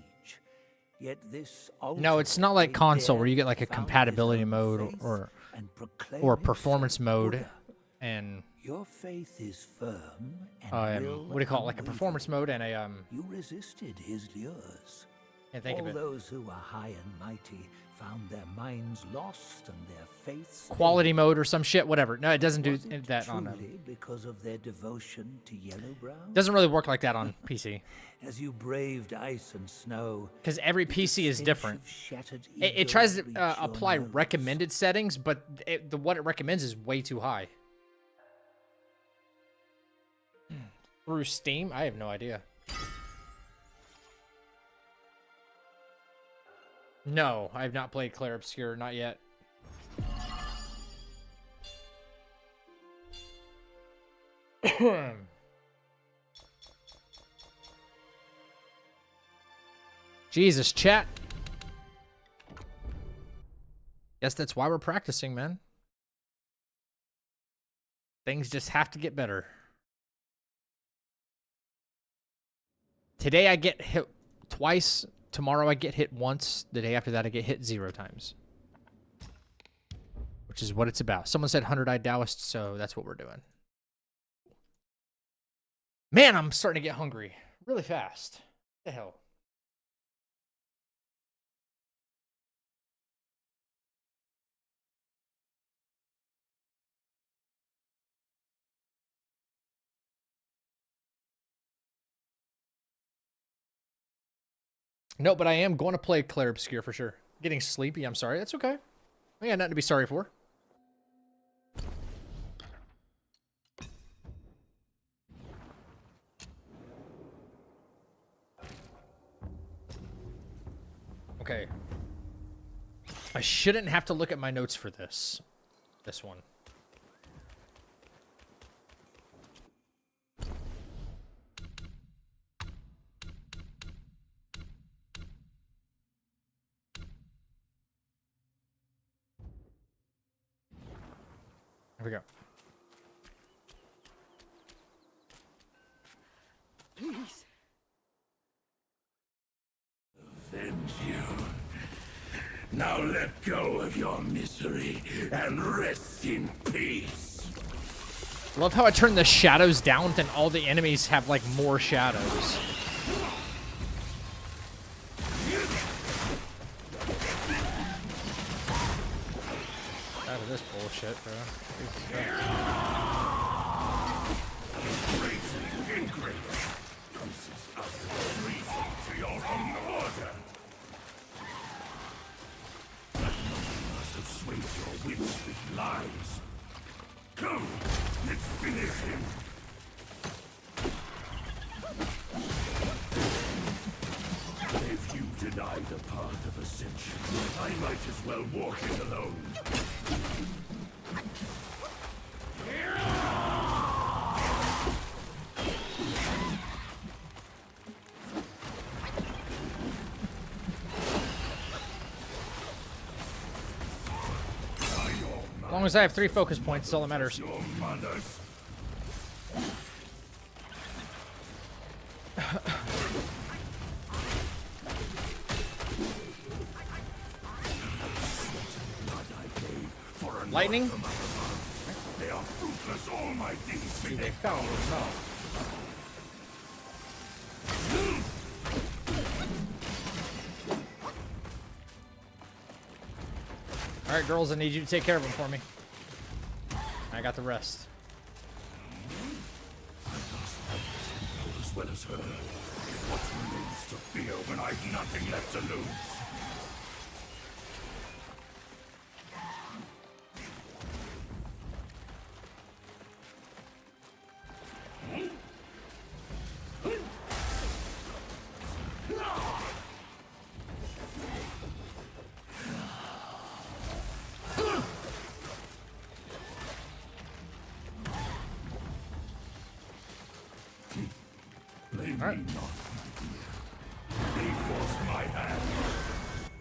Yet this No, it's not like console where you get like a compatibility mode or performance mode, and your faith is firm and what do you call it? Like a performance mode and a You resisted his lures. can't think of All it. those who were high and mighty found their minds lost and their faiths Quality mode or some shit, whatever. No, it doesn't do that on. truly because of their devotion to Yellowbrow. Doesn't really work like that on PC As you braved ice and snow, because every PC is stench different. of shattered It ego tries to reached your apply nose. recommended settings, but what it recommends is way too high. Through Steam, I have no idea. No, I have not played Clair Obscur, not yet. Jesus, chat. Guess that's why we're practicing, man. Things just have to get better. Today I get hit twice. Tomorrow I get hit once. The day after that I get hit 0 times. Which is what it's about. Someone said 100-eyed Taoist, so that's what we're doing. Man, I'm starting to get hungry. Really fast. What the hell? No, but I am going to play Clair Obscur for sure. Getting sleepy, I'm sorry. That's okay. I got nothing to be sorry for. Okay. I shouldn't have to look at my notes for this. This one. Here we go. Please. Avenge you. Now let go of your misery and rest in peace. Love how I turn the shadows down, then all the enemies have like more shadows. Out of this bullshit, bro. To your own order. Must have swayed your wits with lies. Come, let's finish him. If you deny the path of ascension, I might as well walk it alone. As long as I have 3 focus points, that's all that matters. Your mother's. Lightning? They are fruitless, almighty. They fell. No. All right, girls, I need you to take care of them for me. I got the rest. As well as her. What remains to fear when I've nothing left to lose? Blame All right. me not. They forced my hand.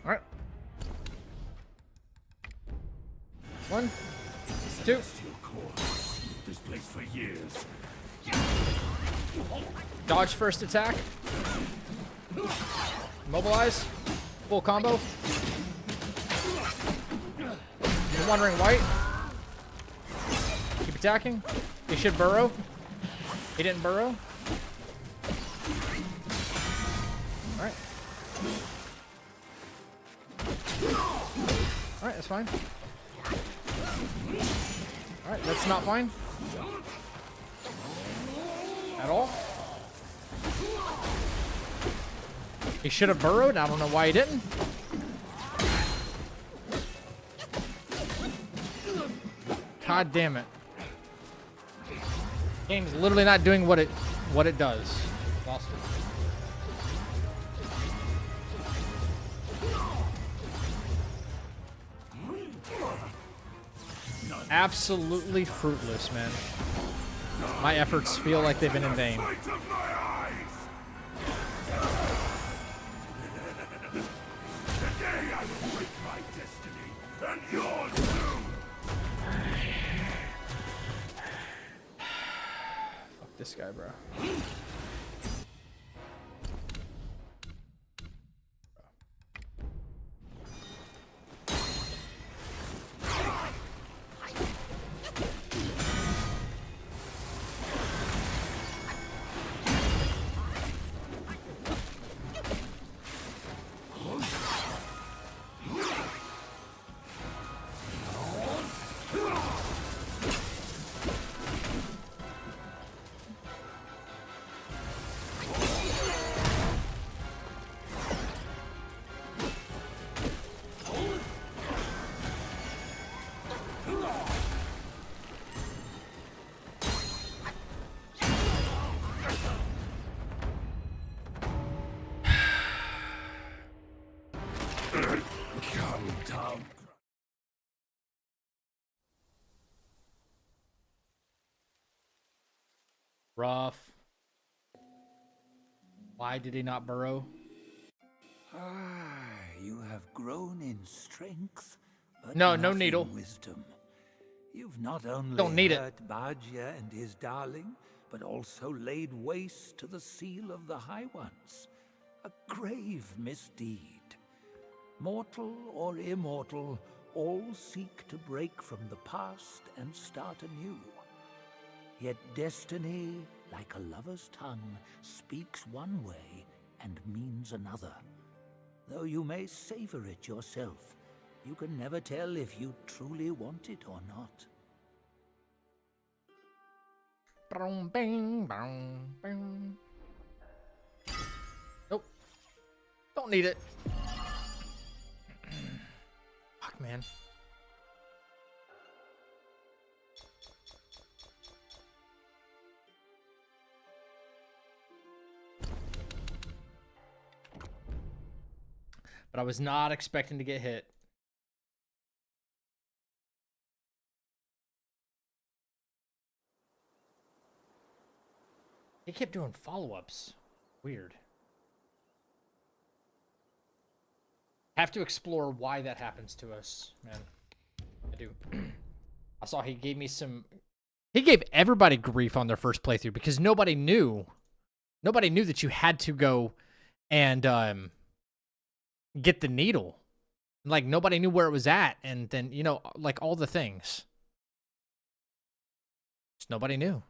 All right. 1, 2. Steel course. This place for years. Dodge first attack. Mobilize. Full combo. You're wondering white. Keep attacking. He should burrow. He didn't burrow. Alright. Alright, that's fine. Alright, that's not fine. At all. He should have burrowed. I don't know why he didn't. God damn it. Game's literally not doing what it does. Lost it. Absolutely fruitless, man. My efforts feel like they've been in vain. Sight of my eyes! Today I will break my destiny, and yours too! Fuck this guy, bro. Calm down. Rough. Why did he not burrow? You have grown in strength, but No not needle. in wisdom. You've not only Don't need it. hurt Bajia and his darling, but also laid waste to the seal of the High Ones. A grave misdeed. Mortal or immortal, all seek to break from the past and start anew. Yet destiny, like a lover's tongue, speaks one way and means another. Though you may savor it yourself, you can never tell if you truly want it or not. Boom, bing, boom, bing. Nope. Don't need it. Fuck, man. But I was not expecting to get hit. He kept doing follow-ups. Weird. Have to explore why that happens to us, man. I do. I saw he gave me some... He gave everybody grief on their first playthrough because nobody knew. Nobody knew that you had to go and get the needle. Like, nobody knew where it was at. And then, you know, like all the things. Just nobody knew.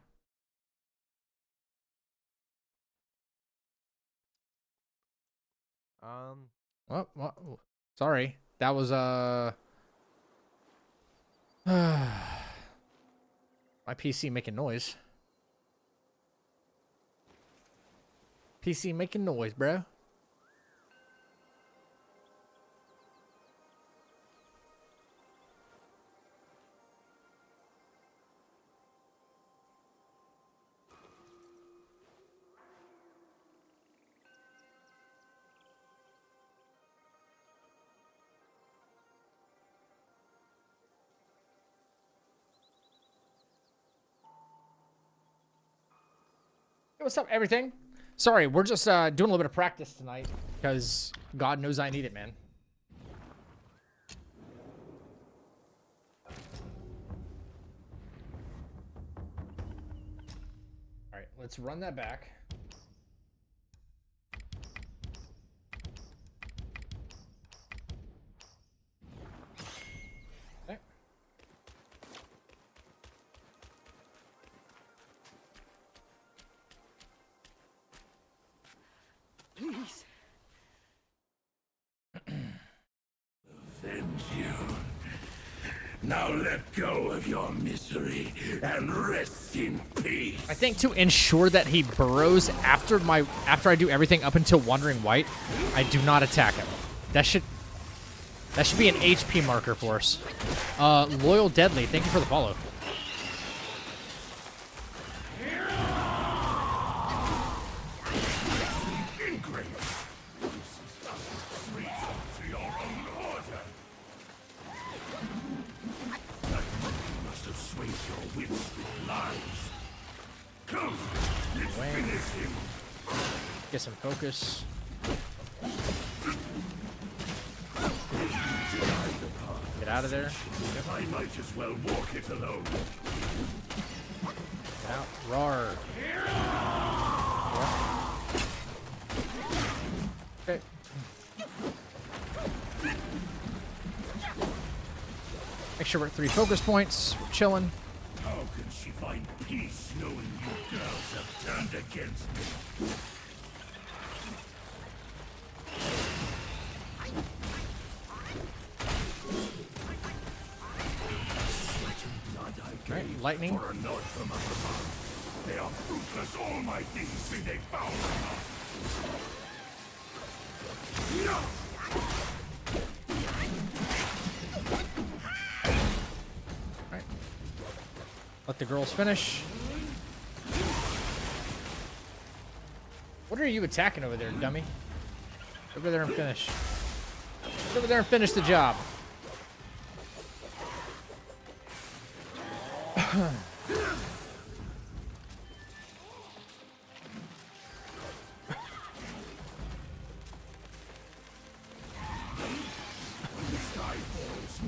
What? Sorry. That was, My PC making noise. PC making noise, bro. Hey, what's up, everything? Sorry, we're just doing a little bit of practice tonight because God knows I need it, man. All right, let's run that back. Okay. Please. Avenge you. Now let go of your misery and rest in peace. I think to ensure that he burrows after I do everything up until Wandering White, I do not attack him. That should be an HP marker for us. Loyal Deadly, thank you for the follow. Get some focus. Get out of there. I might as well walk it alone. Get out. Roar. Okay. Make sure we're at 3 focus points. We're chilling. How can she find peace knowing you girls have turned against me? All right, lightning. For a nod from up above. They are fruitless, all my things say they found enough. All right. Let the girls finish. What are you attacking over there, dummy? Over there and finish. Get over there and finish the job.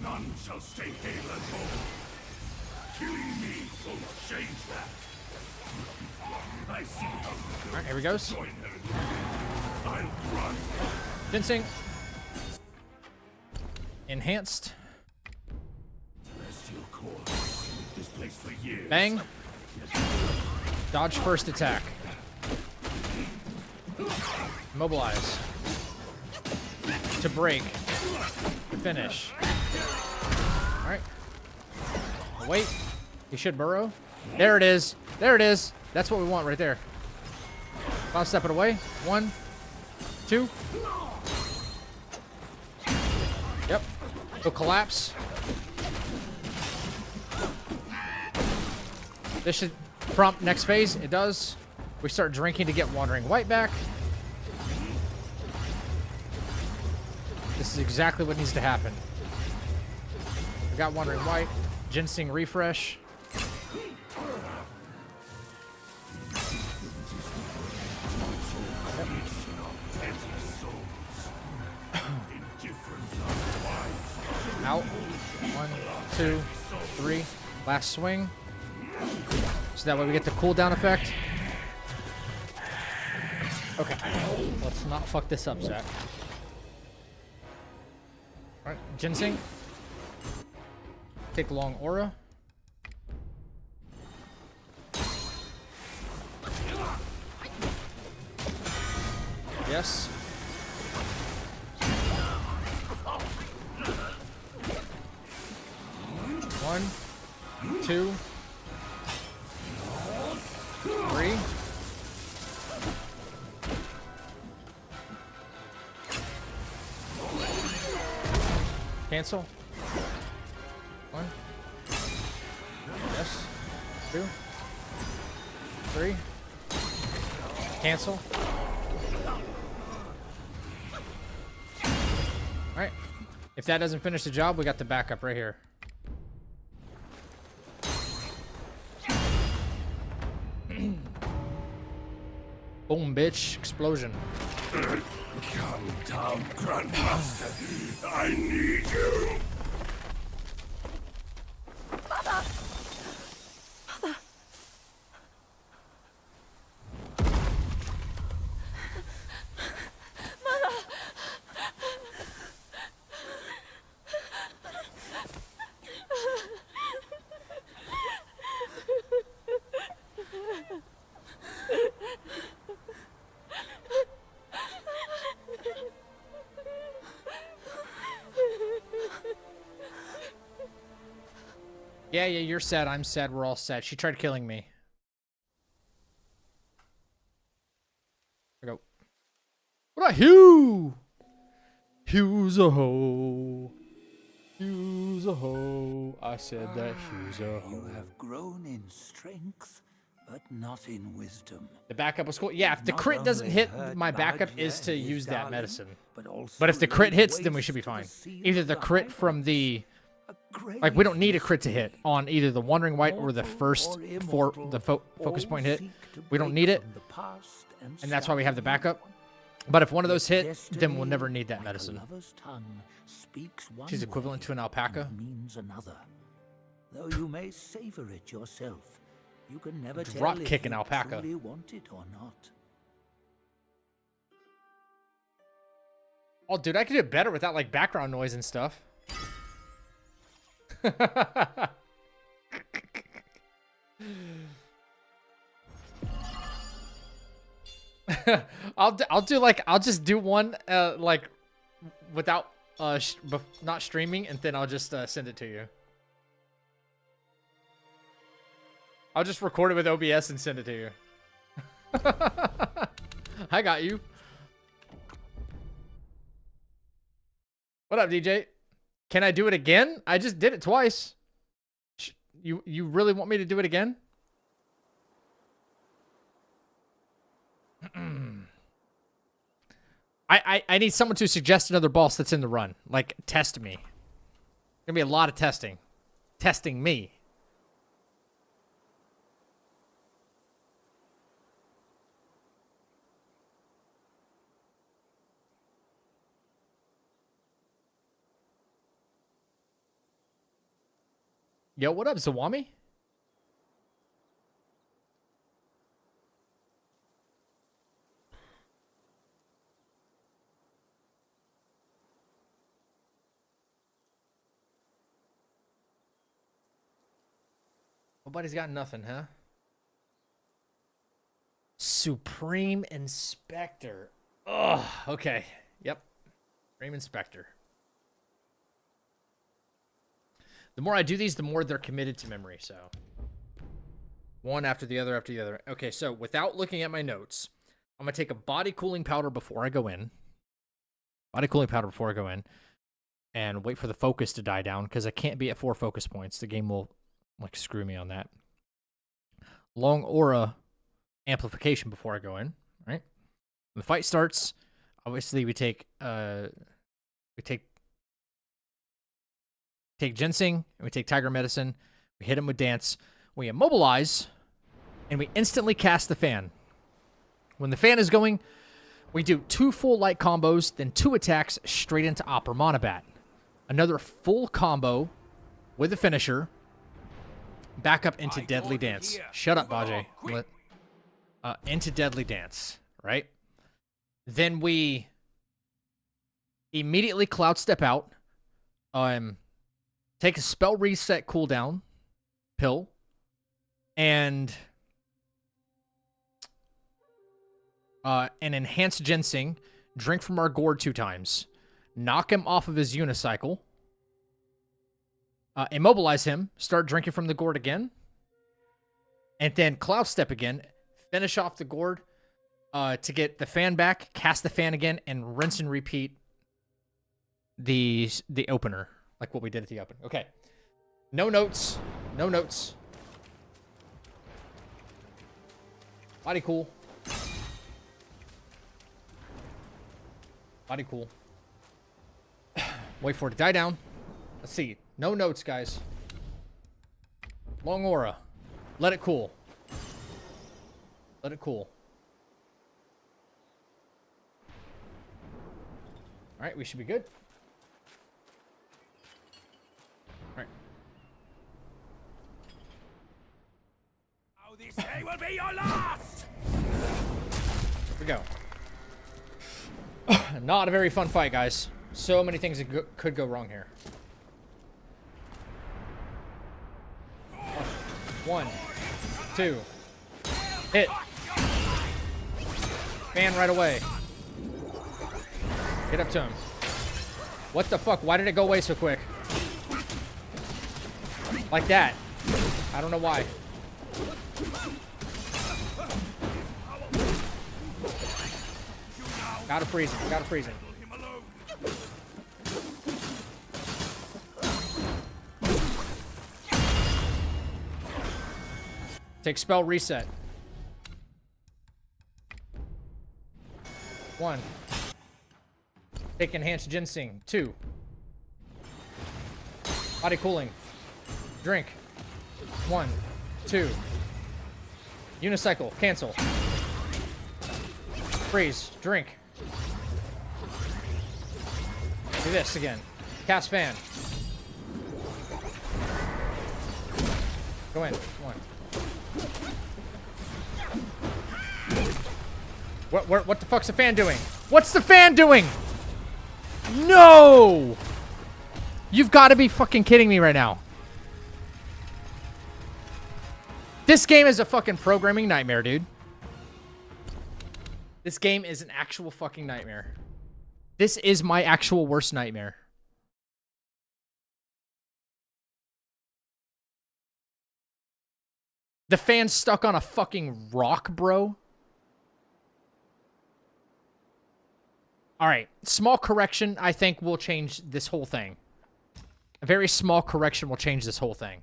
None shall stay hale and whole. Killing me won't change that. I see how the All right, here we goes. join her. I'll run. Fencing. Enhanced. Celestial course. This place for years. Bang. Dodge first attack. Mobilize. To break. To finish. Alright. Wait. He should burrow. There it is. There it is. That's what we want right there. I'll step it away. 1, 2. Yep. He'll collapse. This should prompt next phase. It does. We start drinking to get Wandering White back. This is exactly what needs to happen. We got Wandering White. Ginseng refresh. Out. 1, 2, 3. Last swing. So that way we get the cooldown effect. Okay. Let's not fuck this up, Zach. Alright, Ginseng. Take the long aura. Yes. One. Cancel. 1. Yes. 2. 3. Cancel. Alright. If that doesn't finish the job, we got the backup right here. Boom, bitch. Explosion. Come down, Grandmaster. I need you. Yeah, you're sad. I'm sad. We're all sad. She tried killing me. I go. What about Hugh? Hugh's a hoe. Hugh's a hoe. I said that Hugh's a hoe. You have grown in strength, but not in wisdom. The backup was cool. Yeah, if the Not crit doesn't only hit, hurt my backup badly, is to his use that darling, medicine. also But if the crit laid hits, then we waste should be to the fine. seal Either of the crit from highlands. the... A Like, we don't need a grave crit to hit on either the Wandering White or the Mortal first or for immortal, the focus all point hit. seek to We don't break need it, from the past and that's why we have the slide backup. But if one of Yet those hit, then we'll destiny, never need that like a medicine. lover's tongue, speaks one She's equivalent way to an alpaca. and means another. Though you may savor it yourself, you can never Drop tell if kick an you alpaca. truly want it or not. Oh, dude, I could do it better without, like, background noise and stuff. I'll just do one, like, without, not streaming, and then I'll just, send it to you. I'll just record it with OBS and send it to you. I got you. What up, DJ? Can I do it again? I just did it twice. You really want me to do it again? I need someone to suggest another boss that's in the run. Like, test me. Gonna be a lot of testing. Testing me. Yo, what up, Zawami? Nobody's got nothing, huh? Supreme Inspector. Oh, okay. Yep. Supreme Inspector. The more I do these, the more they're committed to memory, so. One after the other after the other. Okay, so without looking at my notes, I'm going to take a body cooling powder before I go in. Body cooling powder before I go in. And wait for the focus to die down, because I can't be at 4 focus points. The game will, like, screw me on that. Long aura amplification before I go in, right? When the fight starts, obviously we take ginseng, and we take tiger medicine, we hit him with dance, we immobilize, and we instantly cast the fan. When the fan is going, we do 2 full light combos, then 2 attacks straight into Opera Monobat. Another full combo with a finisher, back up into Deadly Dance. Shut up, Bajay. Into Deadly Dance, right? Then we immediately Cloud Step out, take a spell reset cooldown pill, and an enhanced ginseng, drink from our gourd 2 times, knock him off of his unicycle, immobilize him, start drinking from the gourd again, and then Cloud Step again, finish off the gourd to get the fan back, cast the fan again, and rinse and repeat the opener. like what we did at the open. Okay. No notes. No notes. Body cool. Body cool. Wait for it to die down. Let's see. No notes, guys. Long aura. Let it cool. Let it cool. Alright, we should be good. Alright. Oh, this day will be your last! Here we go. Not a very fun fight, guys. So many things that could go wrong here. 1, 2. Hit. Fan right away. Get up to him. What the fuck? Why did it go away so quick? Like that. I don't know why. Gotta freeze him. Gotta freeze him. Take spell reset. 1. Take enhanced ginseng. 2. Body cooling. Drink. 1, 2. Unicycle. Cancel. Freeze. Drink. Do this again. Cast fan. Go in. 1. What the fuck's the fan doing? What's the fan doing? No! You've got to be fucking kidding me right now. This game is a fucking programming nightmare, dude. This game is an actual fucking nightmare. This is my actual worst nightmare. The fan's stuck on a fucking rock, bro. All right, small correction, I think, will change this whole thing. A very small correction will change this whole thing.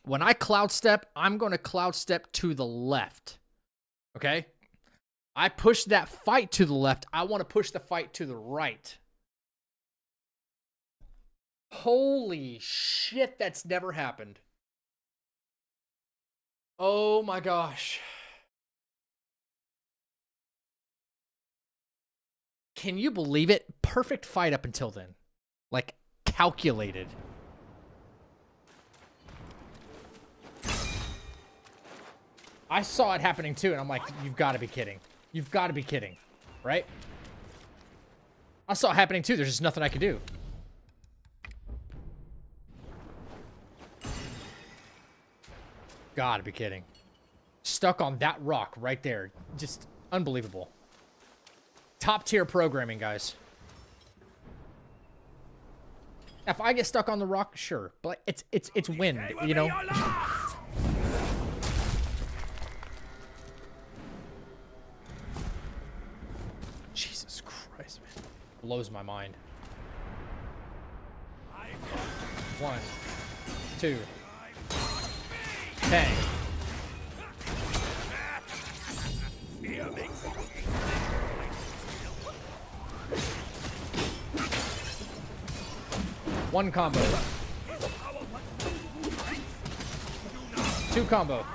When I cloud step, I'm going to cloud step to the left. Okay? I push that fight to the left. I want to push the fight to the right. Holy shit, that's never happened. Oh my gosh. Can you believe it? Perfect fight up until then. Like, calculated. I saw it happening too, and I'm like, you've got to be kidding. You've got to be kidding. Right? I saw it happening too. There's just nothing I could do. Gotta be kidding. Stuck on that rock right there. Just unbelievable. Top tier programming, guys. If I get stuck on the rock, sure. But it's wind, you know? Jesus Christ, man. Blows my mind. 1, 2. Bang. One combo. 2 combo.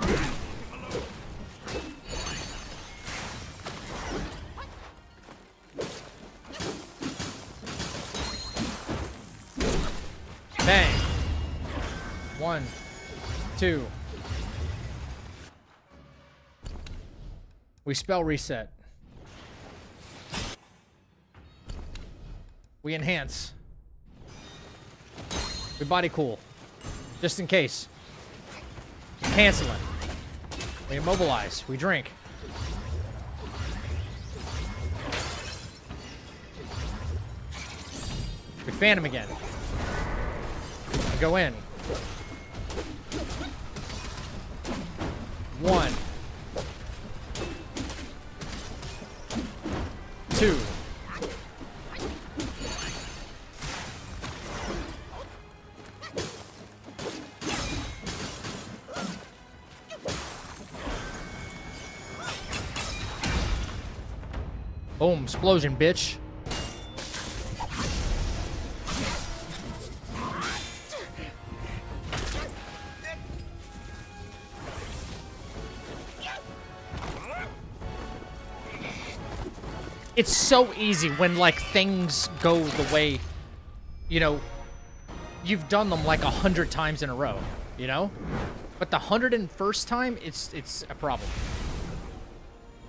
Bang. 1, 2. We spell reset. We enhance. We body cool. Just in case. We cancel it. We immobilize. We drink. We fan him again. We go in. 1. 2. Boom, explosion, bitch. It's so easy when, like, things go the way, you know, you've done them like 100 times in a row, you know? But the 101st time, it's a problem.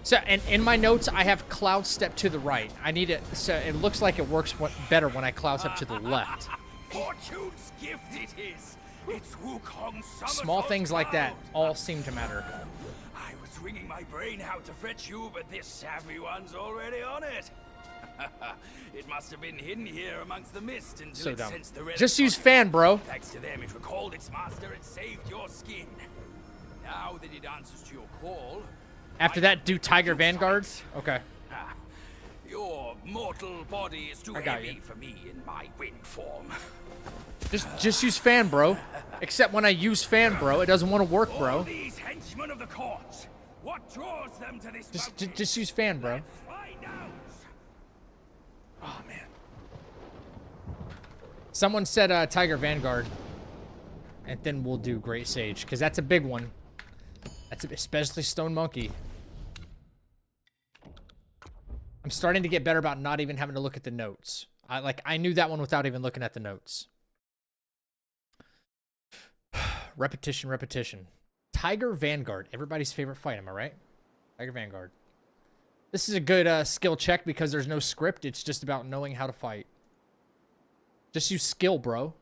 So, and in my notes, I have cloud step to the right. I need it, so it looks like it works better when I cloud step to the left. Fortune's gift it is. It's Wukong's Small things like that all seem to matter. I was wringing my brain how to fetch you, but this savvy one's already on it. It must have been hidden here amongst the mist until So it dumb. sensed the red. Just use fan, bro. Thanks to them, it recalled its master and saved your skin. Now that it answers to your call. After that, do Tiger Vanguard. Okay. Your mortal body is too I got heavy you. for me in my wind form. Just use fan, bro. Except when I use fan, bro, it doesn't want to work, All bro. these henchmen of the court. What draws them to this mountain? Just use fan, bro. Let's find out. Oh, man. Someone said Tiger Vanguard. And then we'll do Great Sage, because that's a big one. That's especially Stone Monkey. I'm starting to get better about not even having to look at the notes. I knew that one without even looking at the notes. Repetition, repetition. Tiger Vanguard, everybody's favorite fight, am I right? Tiger Vanguard. This is a good skill check because there's no script. It's just about knowing how to fight. Just use skill, bro.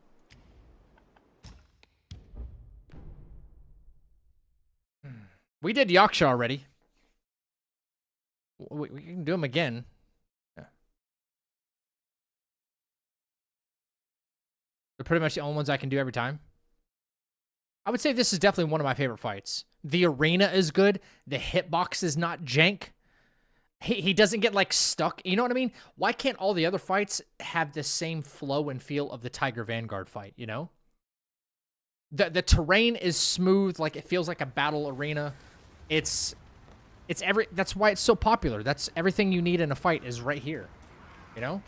We did Yaksha already. We can do them again. Yeah. They're pretty much the only ones I can do every time. I would say this is definitely one of my favorite fights. The arena is good. The hitbox is not jank. He doesn't get, like, stuck. You know what I mean? Why can't all the other fights have the same flow and feel of the Tiger Vanguard fight, you know? The terrain is smooth. Like, it feels like a battle arena. That's why it's so popular. That's everything you need in a fight is right here. You know?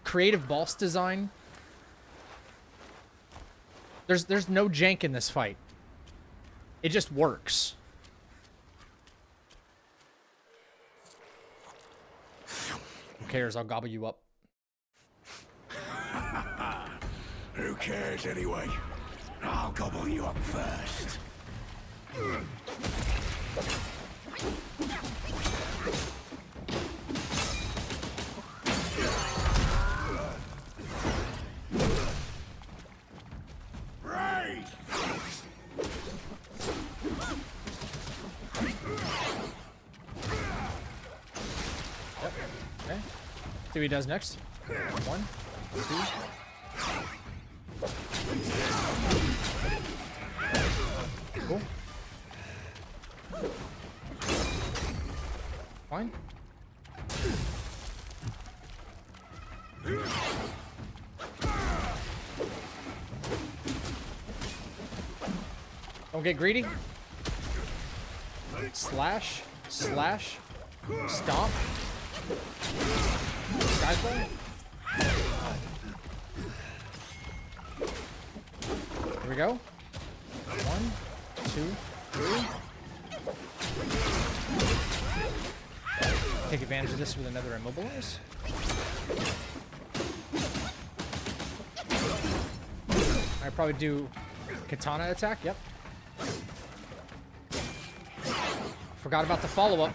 Creative boss design. There's no jank in this fight. It just works. Who cares? I'll gobble you up. Who cares anyway? I'll gobble you up first. Right. Okay. See what he does next. 1, 2. Cool. Fine. Don't get greedy. Slash. Slash. Stomp. Skyfall. Here we go. 1, 2, 3. Take advantage of this with another immobilize. I probably do katana attack. Yep. Forgot about the follow-up.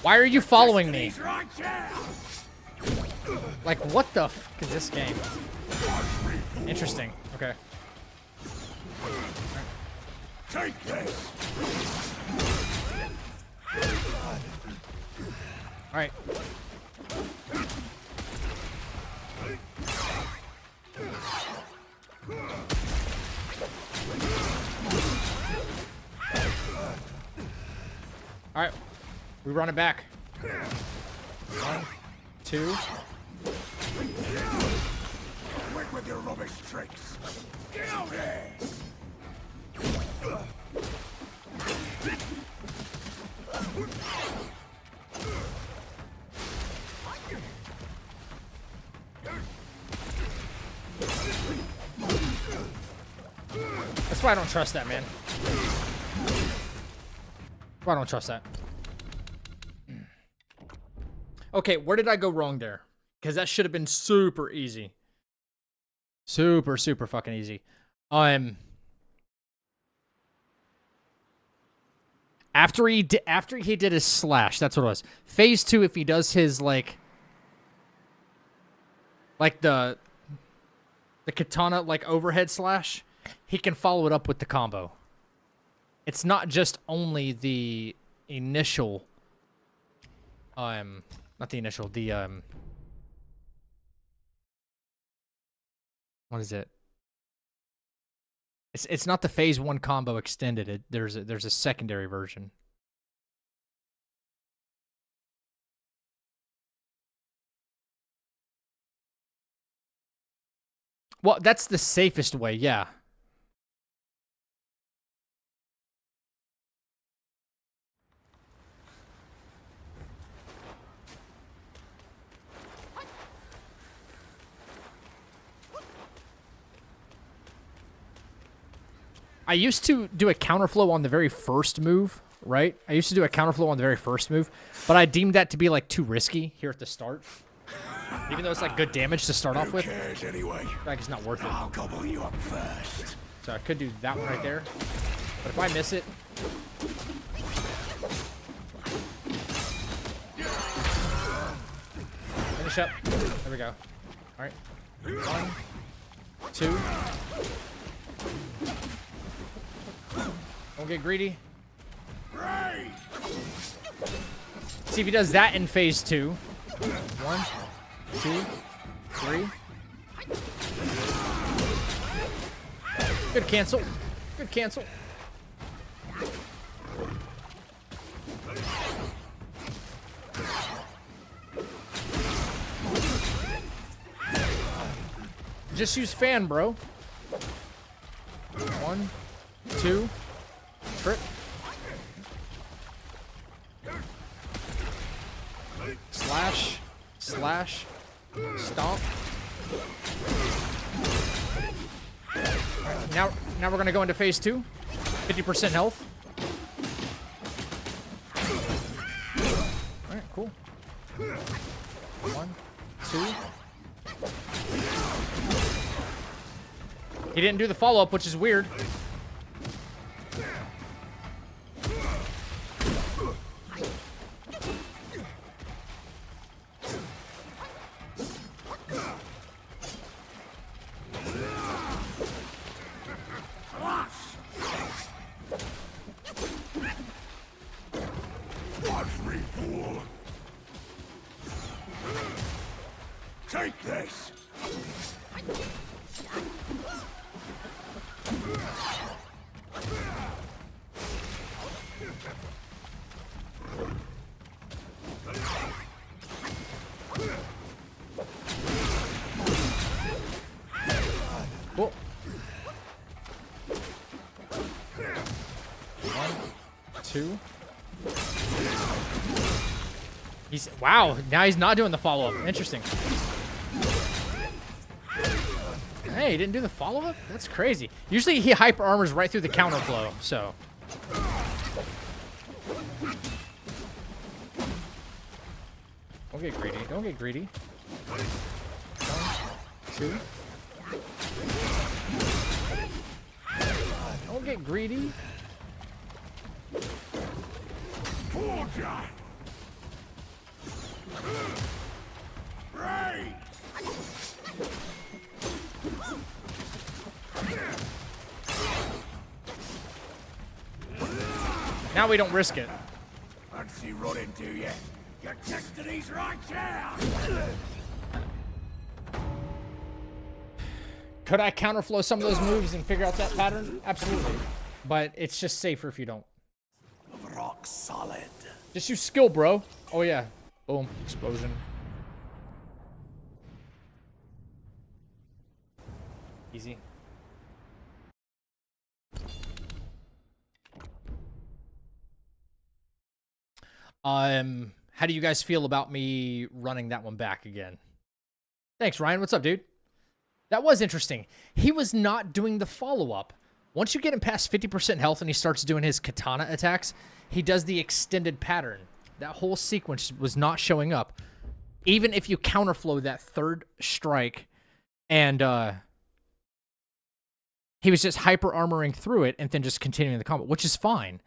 Why are you following me? Like, what the f is this game? Interesting. Okay. Take this. All right. All right. We run it back. 1, 2. Quit with your rubbish tricks. Get out there. why I don't trust that, man. Why I don't trust that. Okay, where did I go wrong there? Because that should have been super easy. Super, super fucking easy. After he did his slash, that's what it was. Phase 2, if he does his like the katana like overhead slash, he can follow it up with the combo. It's not just only the initial not the initial, the what is it? It's not the phase 1 combo extended. There's a secondary version. Well, that's the safest way, yeah. I used to do a counterflow on the very first move, right? I used to do a counterflow on the very first move, but I deemed that to be like too risky here at the start. Even though it's like good damage to start off with. Cares anyway. Like it's not worth it. I'll gobble you up first. So I could do that one right there. But if I miss it... Finish up. There we go. Alright. 1, 2. Don't get greedy. See if he does that in phase 2. 1, 2, 3. Good cancel. Good cancel. Just use fan, bro. 1, 2. Trip. Slash. Slash. Stomp. Right, now we're gonna go into phase 2. 50% health. Alright, cool. 1, 2. He didn't do the follow-up, which is weird. Take this. Cool. 1, 2. Wow, now he's not doing the follow-up. Interesting. Hey, he didn't do the follow-up? That's crazy. Usually he hyper armors right through the counter flow, so. Don't get greedy. Don't get greedy. 1, 2. Don't get greedy. Now we don't risk it. Once you run into you, your destiny's right there. Could I counterflow some of those moves and figure out that pattern? Absolutely. But it's just safer if you don't. Rock solid. Just use skill, bro. Oh, yeah. Boom. Explosion. Easy. How do you guys feel about me running that one back again? Thanks, Ryan. What's up, dude? That was interesting. He was not doing the follow-up Once you get him past 50% health and he starts doing his katana attacks, he does the extended pattern. That whole sequence was not showing up. Even if you counterflow that third strike and he was just hyper armoring through it and then just continuing the combat, which is fine.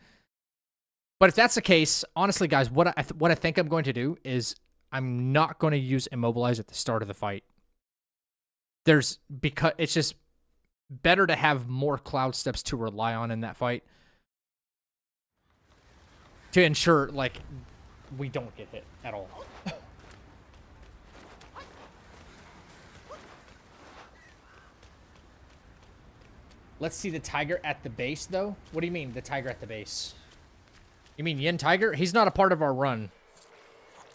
But if that's the case, honestly, guys, what I think I'm going to do is I'm not going to use Immobilize at the start of the fight. Because it's just better to have more cloud steps to rely on in that fight to ensure, like, we don't get hit at all. Let's see the tiger at the base, though. What do you mean, the tiger at the base? You mean Yin Tiger? He's not a part of our run.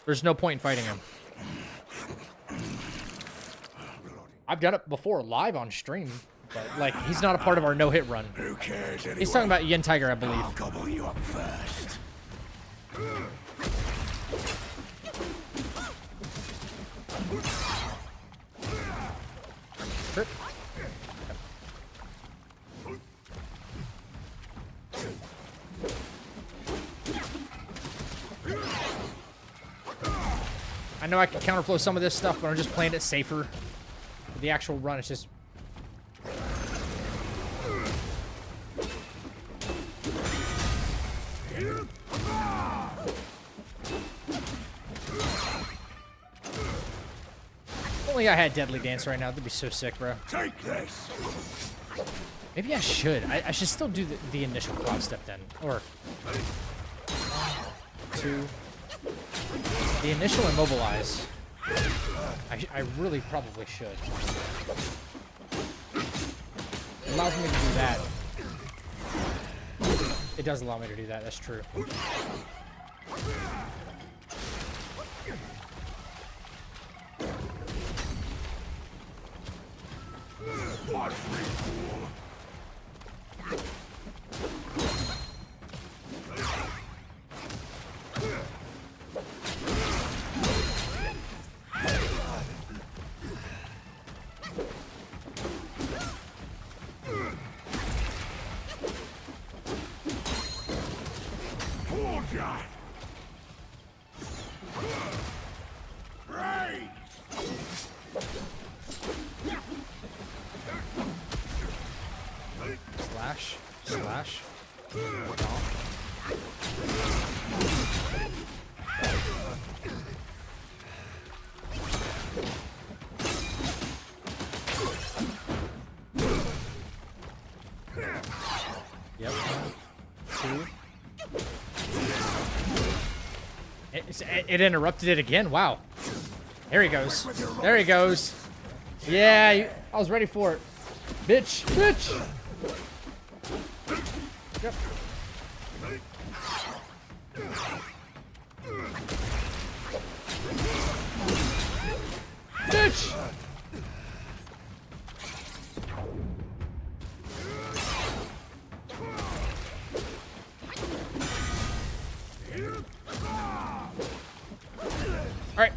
There's no point in fighting him. I've done it before live on stream, but, like, he's not a part of our no-hit run. Who cares anyway? He's talking about Yin Tiger, I believe. I'll gobble you up first. Trip. I know I can counterflow some of this stuff, but I'm just playing it safer. For the actual run, it's just... Only I had Deadly Dance right now. That'd be so sick, bro. Take this. Maybe I should. I should still do the initial cloud step then. Or... 2... The initial Immobilize. I really probably should. It allows me to do that. It does allow me to do that, that's true. Slash. Slash. Yep. 2. It interrupted it again. Wow. There he goes. There he goes. Yeah, I was ready for it. Bitch. Bitch. Yep. Bitch. Alright.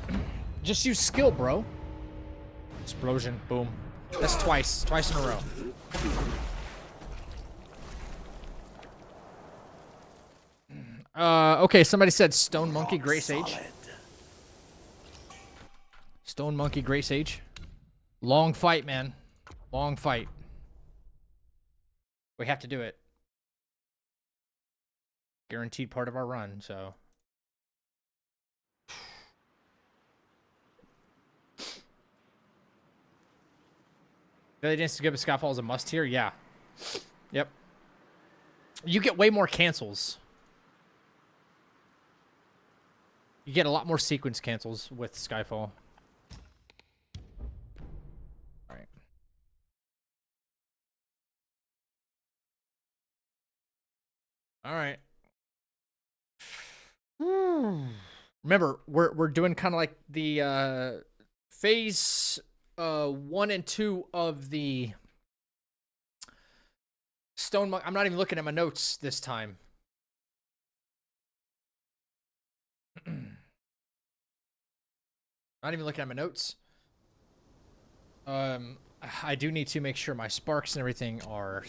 Just use skill, bro. Explosion. Boom. That's twice. Twice in a row. Okay, somebody said Stone Monkey Gray Sage. Stone Monkey Gray Sage. Long fight, man. Long fight. We have to do it. Guaranteed part of our run, so. Daily Dance to Give a Skyfall is a must here? Yeah. Yep. You get way more cancels. You get a lot more sequence cancels with Skyfall. Alright. Alright. Remember, we're doing kind of like the phase 1 and 2 of the Stone Monk. I'm not even looking at my notes this time. Not even looking at my notes. I do need to make sure my sparks and everything are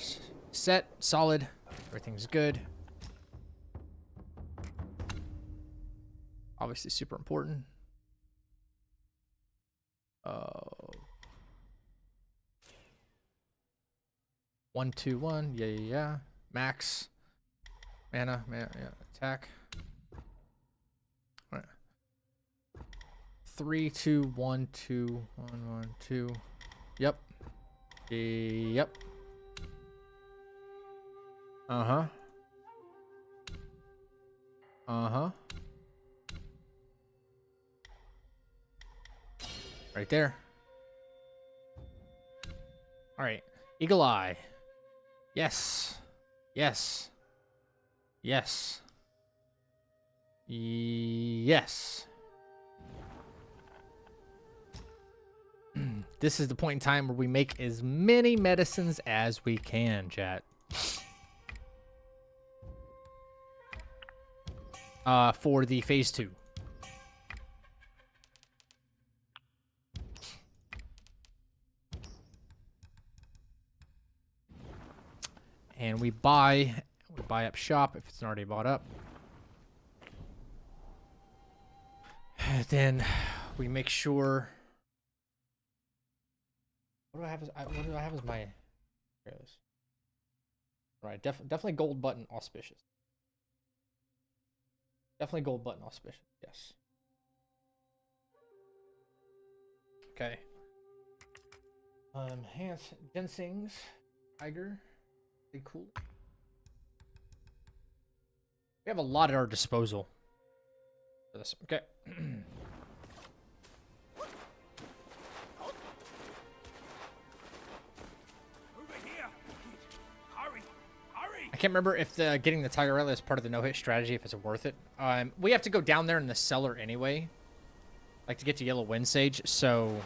Set, solid. Everything's good. Obviously super important. 1, 2, 1. Yeah. Max. Mana, yeah. Attack. All right. 3, 2, 1, 2, 1, 1, 2. Yep. Yep. Uh-huh. Right there. All right. Eagle Eye. Yes. Yes. Yes. Yes. This is the point in time where we make as many medicines as we can, chat. For the phase 2. And we buy up shop if it's not already bought up. Then we make sure. What do I have as my? Right, definitely gold button auspicious. Definitely gold button auspicious. Yes. Okay. Enhance ginseng's tiger. Pretty cool. We have a lot at our disposal for this. Okay. I can't remember if getting the Tiger Rally is part of the no-hit strategy, if it's worth it. We have to go down there in the cellar anyway, like to get to Yellow Wind Sage, so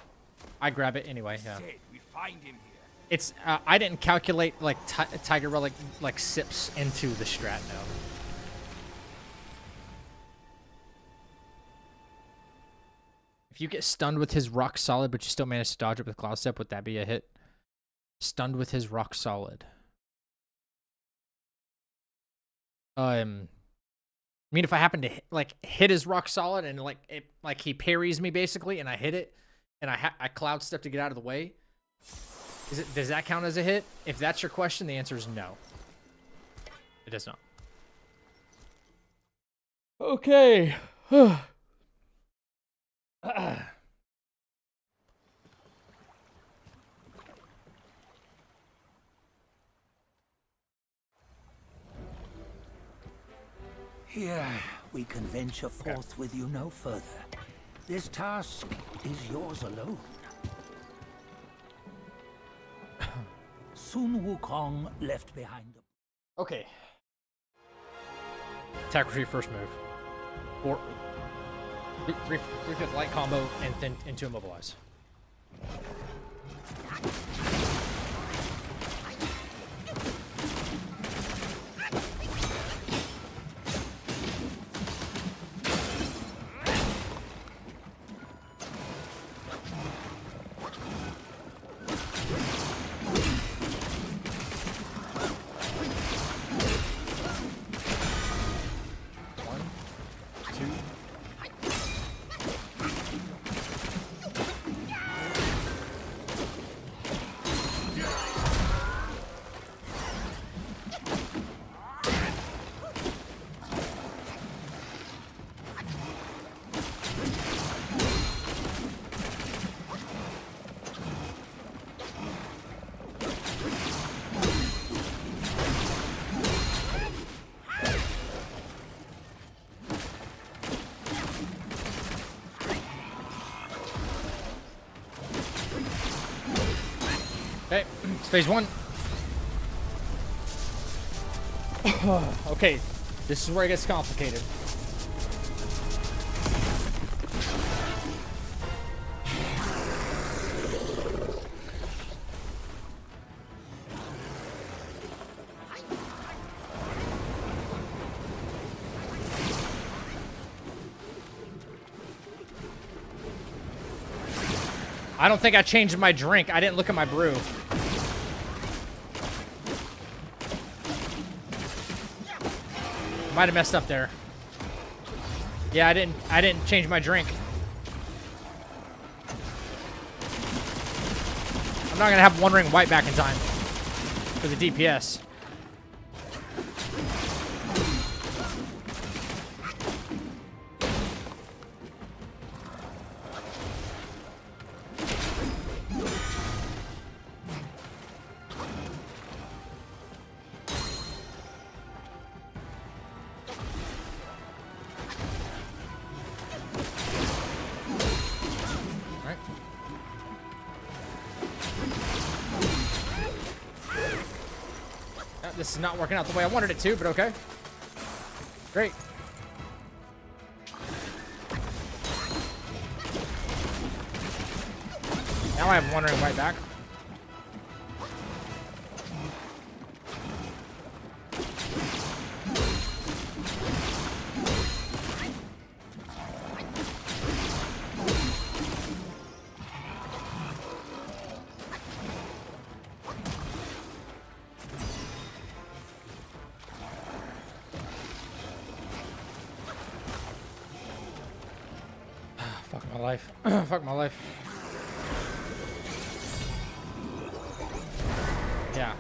I grab it anyway. Yeah. We find him here. It's I didn't calculate like Tiger Relic like sips into the strat now. If you get stunned with his rock solid, but you still manage to dodge it with Cloud Step, would that be a hit? Stunned with his rock solid. I mean, if I happen to hit his rock solid and like he parries me basically, and I hit it, and I Cloud Step to get out of the way. Does that count as a hit? If that's your question, the answer is no. It does not. Okay. Here, we can venture forth with you no further. This task is yours alone. Sun Wukong left behind. Okay. Attack retreat first move. Or 3/5 light combo and then into immobilize. Okay, it's phase 1. Okay, this is where it gets complicated. I don't think I changed my drink. I didn't look at my brew. Might have messed up there. Yeah, I didn't change my drink. I'm not gonna have one ring white back in time for the DPS. This is not working out the way I wanted it to, but okay. Great. Now I have one ring right back. Fuck my life. Fuck my life. Yeah.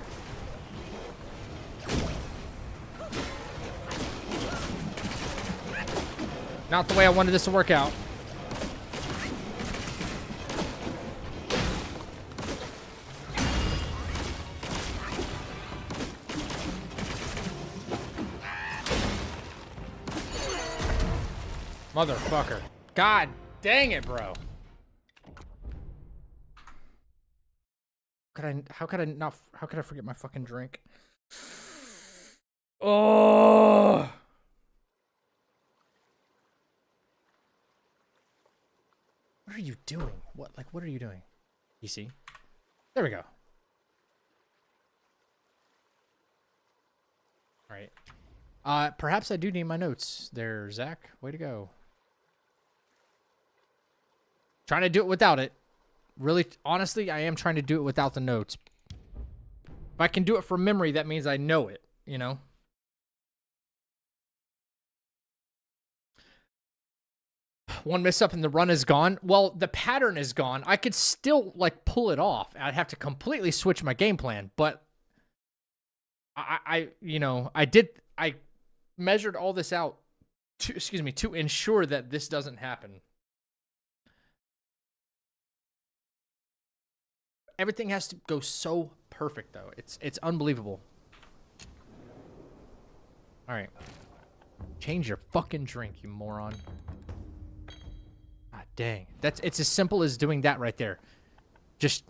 Not the way I wanted this to work out. Motherfucker. God dang it, bro. How could I forget my fucking drink? Oh. What are you doing? What are you doing? PC? There we go. All right. Perhaps I do need my notes there, Zach. Way to go. Trying to do it without it. Really, honestly, I am trying to do it without the notes. If I can do it from memory, that means I know it, you know? One miss up and the run is gone. Well, the pattern is gone. I could still, like, pull it off. I'd have to completely switch my game plan, but I measured all this out to ensure that this doesn't happen. Everything has to go so perfect, though. It's unbelievable. All right. Change your fucking drink, you moron. God dang. It's as simple as doing that right there. Just...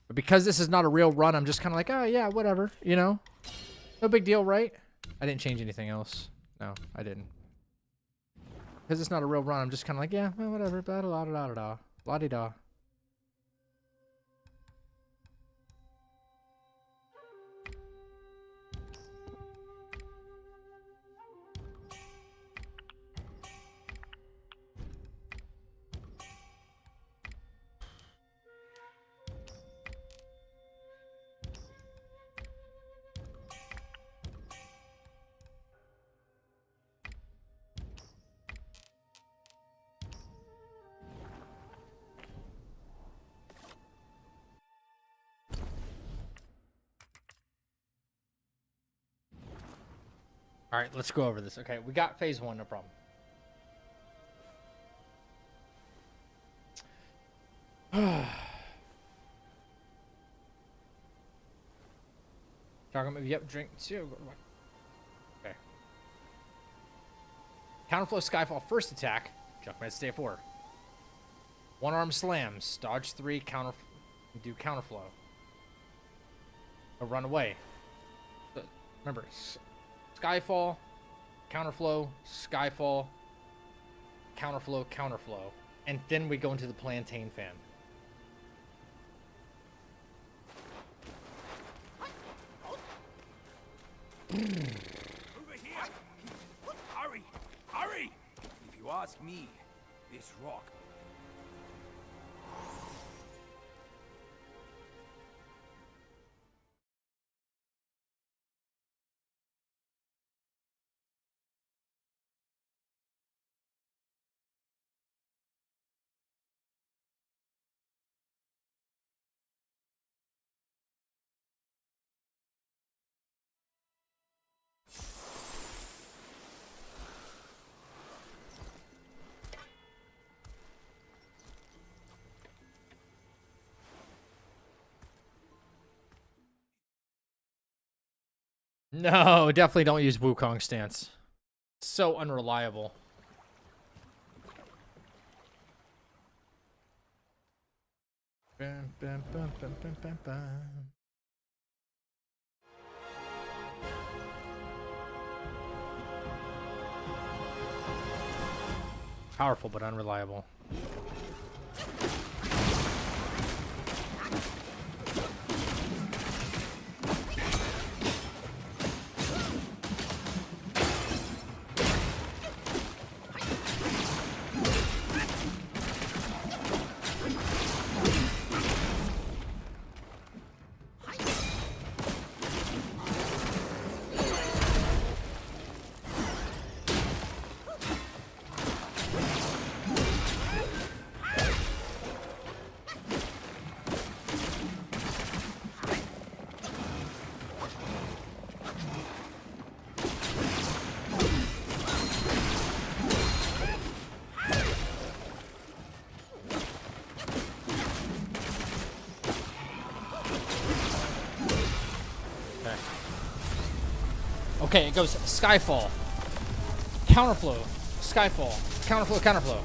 But because this is not a real run, I'm just kind of like, oh, yeah, whatever, you know? No big deal, right? I didn't change anything else. No, I didn't. Because it's not a real run, I'm just kind of like, yeah, well, whatever. Blah-da-da-da-da-da. La-di-da. All right, let's go over this. Okay, we got phase 1, no problem. Target move, yep, drink 2. Okay. Counterflow Skyfall first attack. Junkman stay 4. One arm slams. Dodge 3, do counterflow. Or run away. Remember, Skyfall, counterflow, Skyfall, counterflow, counterflow. And then we go into the plantain fan. Over here! Hurry! Hurry! If you ask me, this rock No, definitely don't use Wukong stance. It's so unreliable. Bam, bam, bam, bam, bam, bam, bam. Powerful but unreliable. Okay, it goes Skyfall, Counterflow, Skyfall, Counterflow, Counterflow.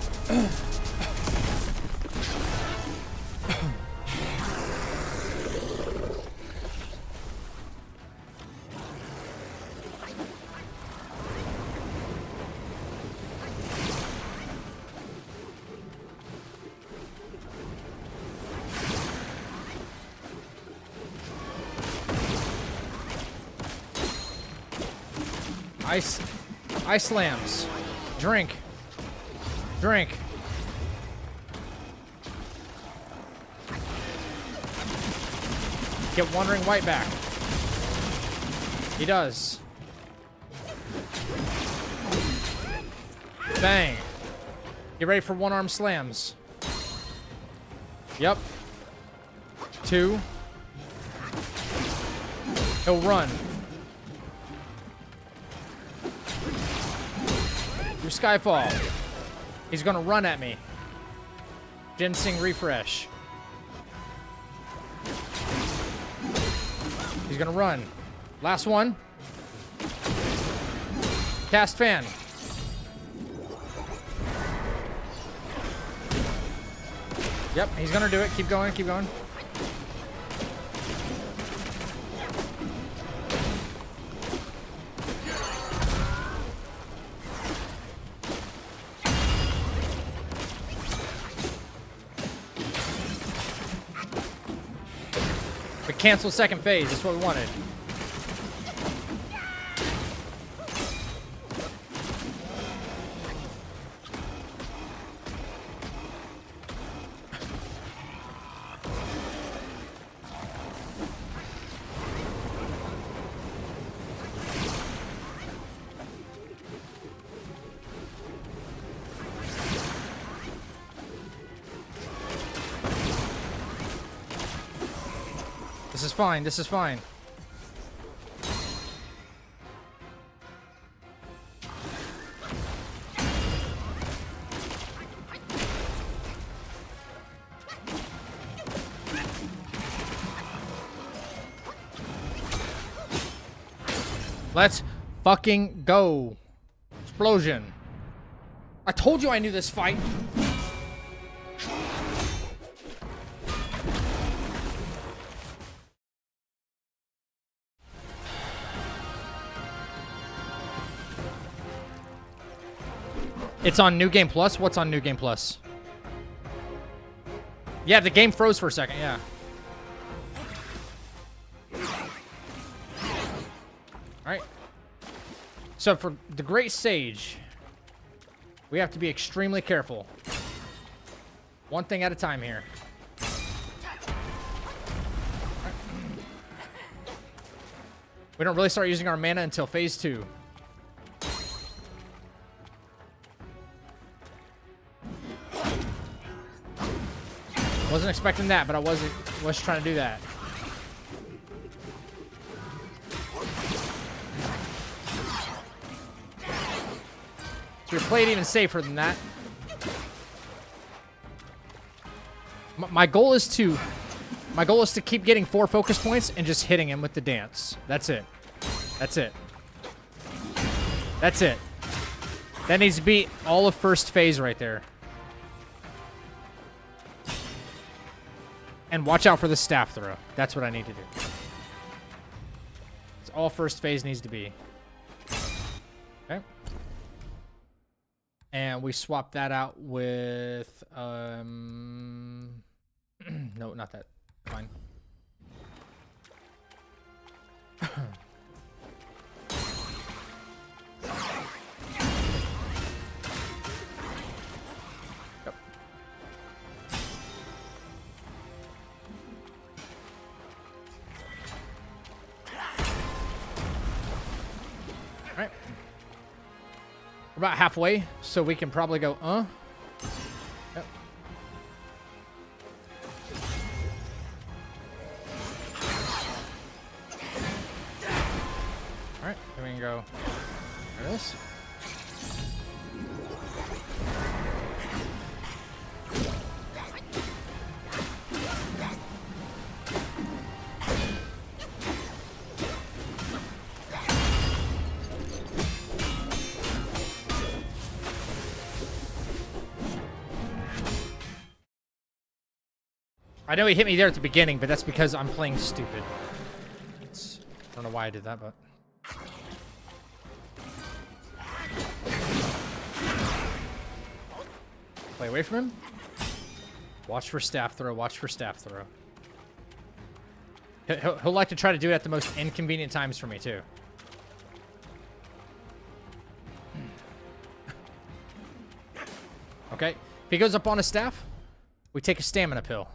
Ice slams. Drink. Drink. Get Wandering White back. He does. Bang. Get ready for one-arm slams. Yep. 2. He'll run. Through Skyfall. He's gonna run at me. Ginseng refresh. He's gonna run. Last one. Cast fan. Yep, he's gonna do it. Keep going, keep going. We cancel second phase. That's what we wanted. This is fine. This is fine. Let's fucking go. Explosion. I told you I knew this fight. It's on New Game Plus? What's on New Game Plus? Yeah, the game froze for a second, yeah. Alright. So for the Great Sage, we have to be extremely careful. One thing at a time here. Right. We don't really start using our mana until phase 2. Wasn't expecting that, but I was trying to do that. So we played even safer than that. My goal is to keep getting 4 focus points and just hitting him with the dance. That's it. That's it. That's it. That needs to be all of first phase right there. And watch out for the staff throw. That's what I need to do. It's all first phase needs to be. Okay. And we swap that out with no, not that. Fine. Yep. All right. We're about halfway, so we can probably go, Yep. Alright, then we can go like this. I know he hit me there at the beginning, but that's because I'm playing stupid. I don't know why I did that, but... Play away from him. Watch for staff throw. Watch for staff throw. He'll like to try to do it at the most inconvenient times for me, too. Okay. If he goes up on a staff, we take a stamina pill.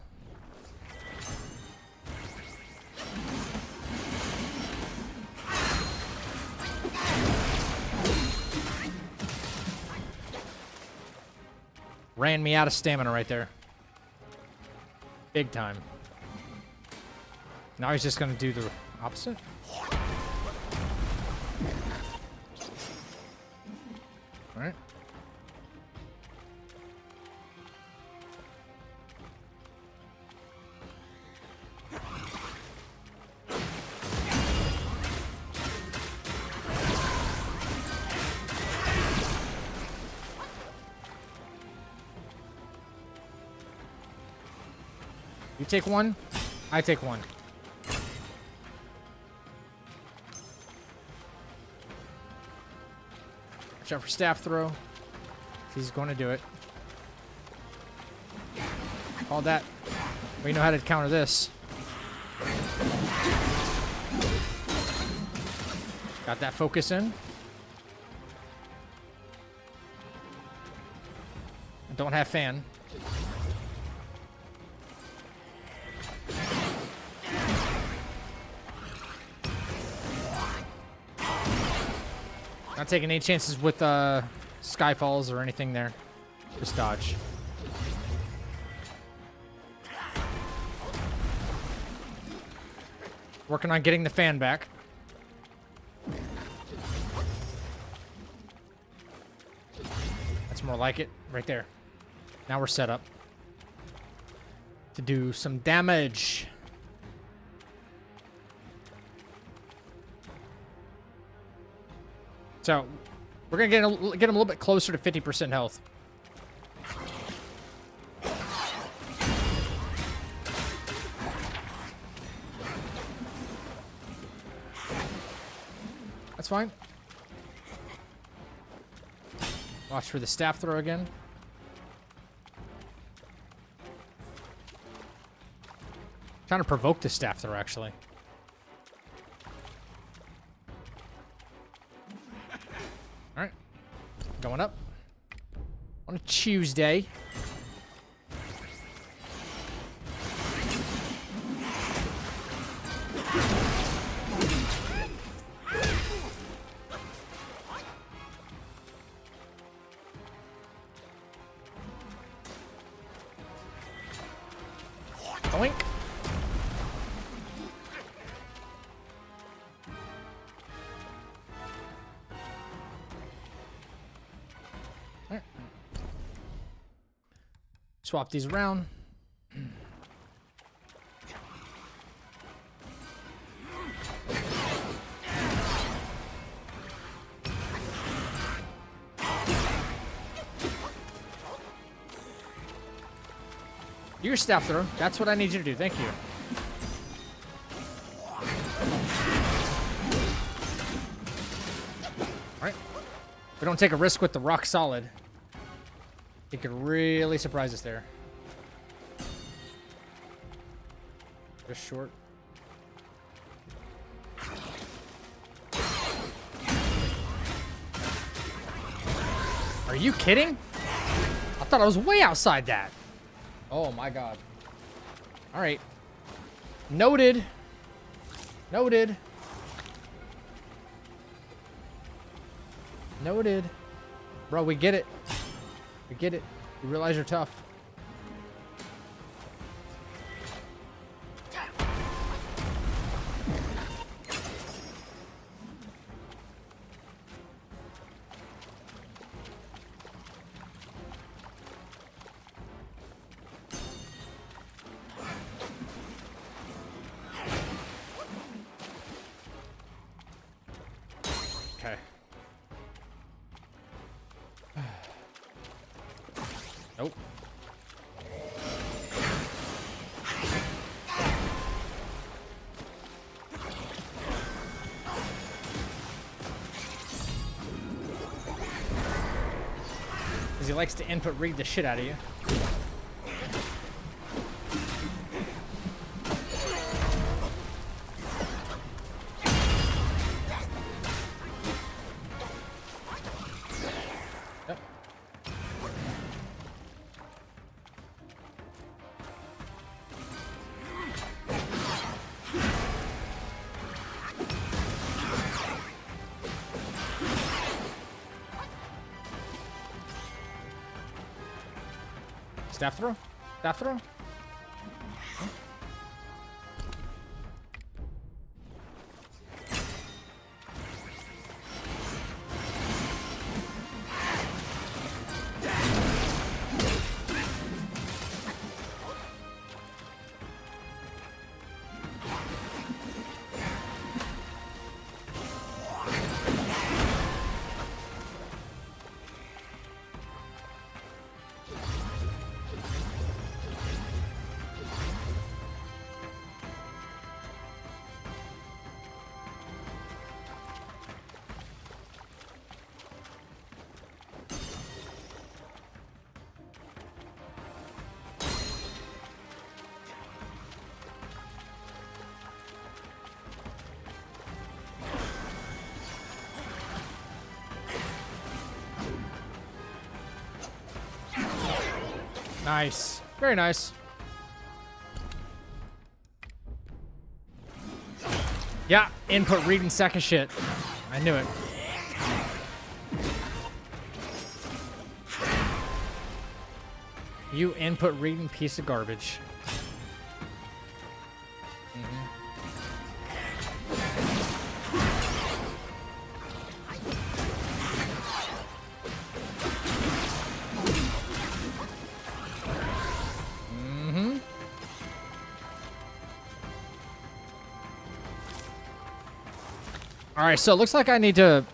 Ran me out of stamina right there. Big time. Now he's just going to do the opposite. All right. You take one, I take one. Watch out for staff throw. He's going to do it. Call that. We know how to counter this. Got that focus in. I don't have fan. Not taking any chances with Skyfalls or anything there. Just dodge. Working on getting the fan back. That's more like it. Right there. Now we're set up to do some damage. So, we're going to get him a little bit closer to 50% health. That's fine. Watch for the staff throw again. Trying to provoke the staff throw, actually. Alright. Going up. On a Tuesday. Oink. Right. Swap these around. Do your staff throw. That's what I need you to do. Thank you. Alright. We don't take a risk with the rock solid. He could really surprise us there. Just short. Are you kidding? I thought I was way outside that. Oh my god. Alright. Noted. Noted. Noted. Bro, we get it. We get it. We realize you're tough. Okay. Nope. Because he likes to input read the shit out of you. Yep. Staff throw? Staff throw? Nice. Very nice. Yeah, input reading second shit. I knew it. You input reading piece of garbage. Alright, so it looks like I need to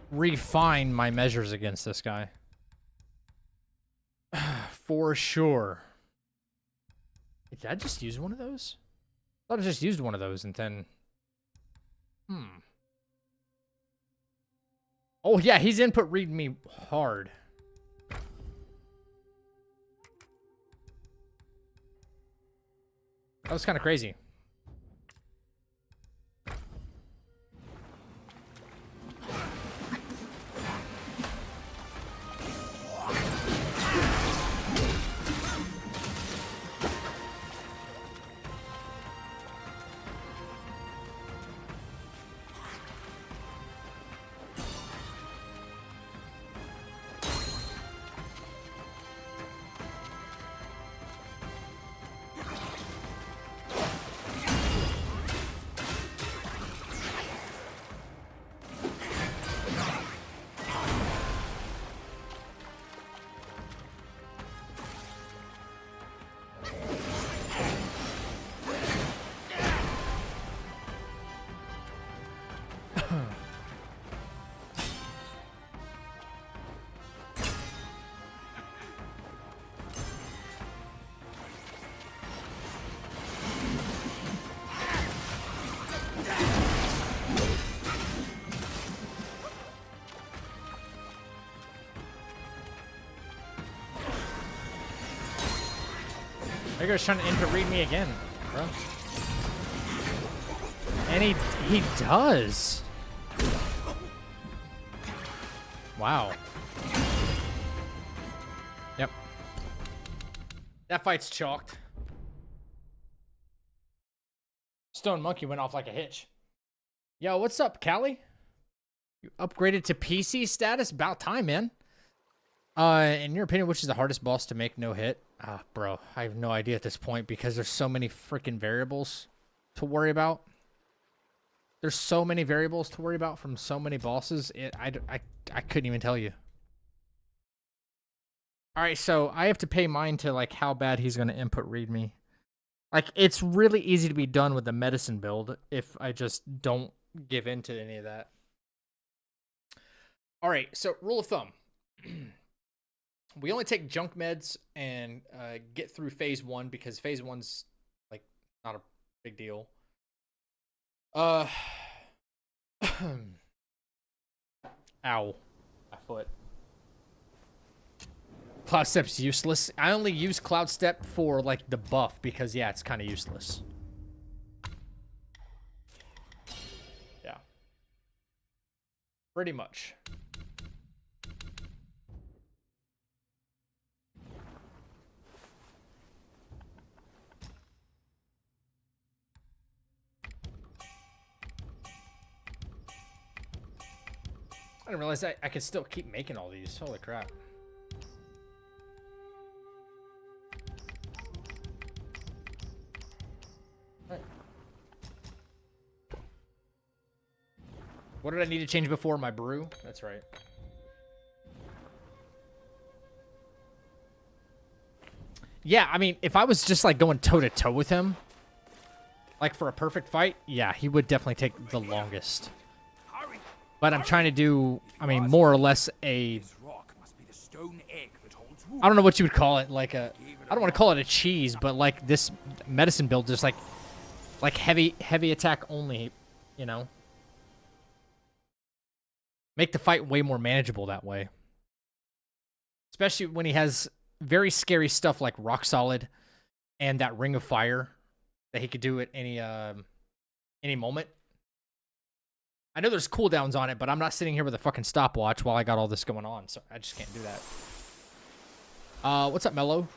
refine my measures against this guy. For sure. Did I just use one of those? I thought I just used one of those and then... Oh yeah, he's input reading me hard. That was kind of crazy. Vigor's trying to input read me again, bro. And he does. Wow. Yep. That fight's chalked. Stone Monkey went off like a hitch. Yo, what's up, Callie? You upgraded to PC status? About time, man. In your opinion, which is the hardest boss to make no hit? Bro, I have no idea at this point because there's so many freaking variables to worry about. There's so many variables to worry about from so many bosses. I couldn't even tell you. All right, so I have to pay mine to like how bad he's going to input read me. Like, it's really easy to be done with the medicine build if I just don't give in to any of that. All right, so rule of thumb. We only take junk meds and get through phase 1 because phase 1's like not a big deal. Ow. My foot. Cloud Step's useless. I only use Cloud Step for like the buff because yeah, it's kind of useless. Yeah. Pretty much. I didn't realize I could still keep making all these. Holy crap. Right. What did I need to change before? My brew? That's right. Yeah, I mean, if I was just like going toe-to-toe with him, like for a perfect fight, yeah, he would definitely take the longest. But I'm trying to do, I mean, more or less a, I don't know what you would call it, like a, I don't want to call it a cheese, but like this medicine build, just like heavy attack only, you know? Make the fight way more manageable that way. Especially when he has very scary stuff like Rock Solid and that Ring of Fire that he could do at any moment. I know there's cooldowns on it, but I'm not sitting here with a fucking stopwatch while I got all this going on, so I just can't do that. What's up, Mello?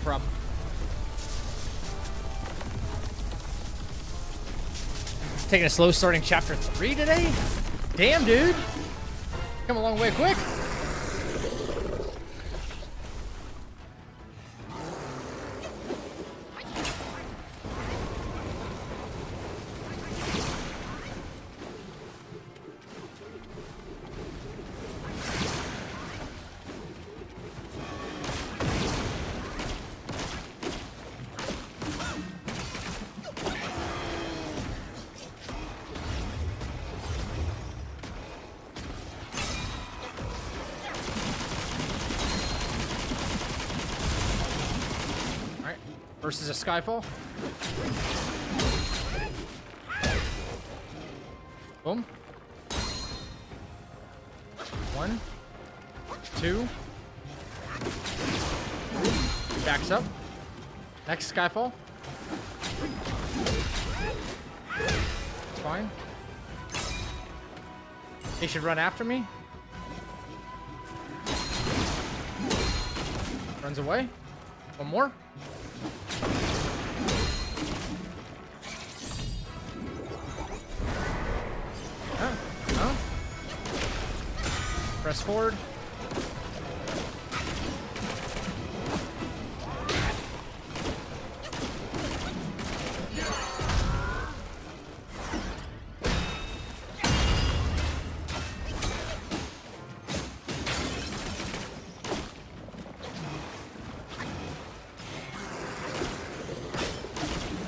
No problem. Taking a slow starting chapter 3 today? Damn, dude. Come a long way quick. Versus a Skyfall. Boom. 1, 2. Backs up. Next Skyfall. It's fine. He should run after me. Runs away. One more. Huh? Press forward.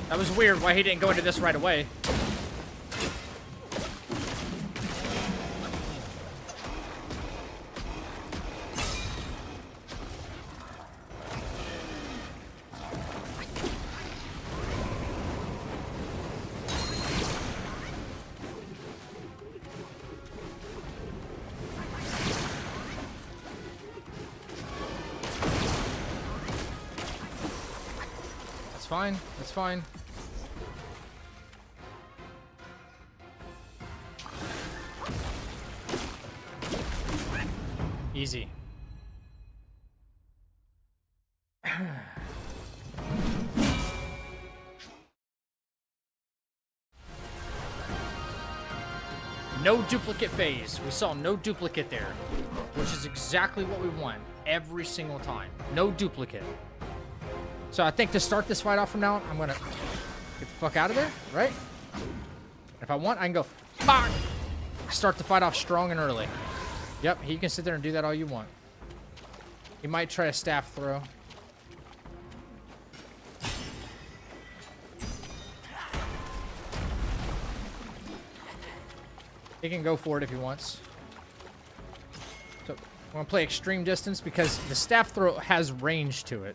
That was weird why he didn't go into this right away. That's fine. That's fine. Easy. No duplicate phase. We saw no duplicate there, which is exactly what we want every single time. No duplicate. So I think to start this fight off from now on, I'm gonna get the fuck out of there, right? If I want, I can go, bang! Start the fight off strong and early. Yep, he can sit there and do that all you want. He might try a staff throw. He can go for it if he wants. So I'm gonna play extreme distance because the staff throw has range to it.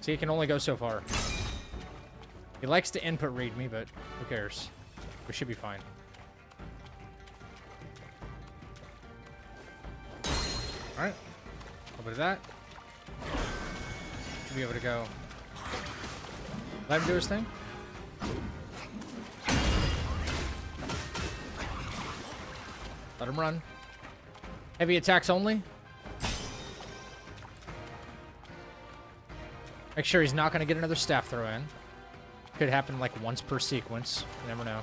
So he can only go so far. He likes to input read me, but who cares? We should be fine. Alright. A little bit of that. Should be able to go. Let him do his thing. Let him run. Heavy attacks only. Make sure he's not going to get another staff throw in. Could happen like once per sequence. You never know.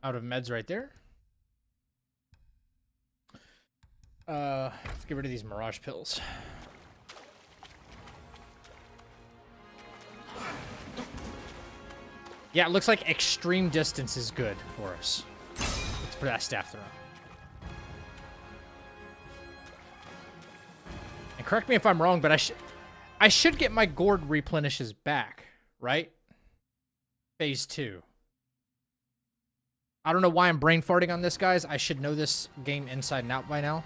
Out of meds right there. Let's get rid of these Mirage pills. Yeah, it looks like extreme distance is good for us. It's for that staff throw. And correct me if I'm wrong, but I should get my gourd replenishes back, right? Phase 2. I don't know why I'm brain farting on this, guys. I should know this game inside and out by now.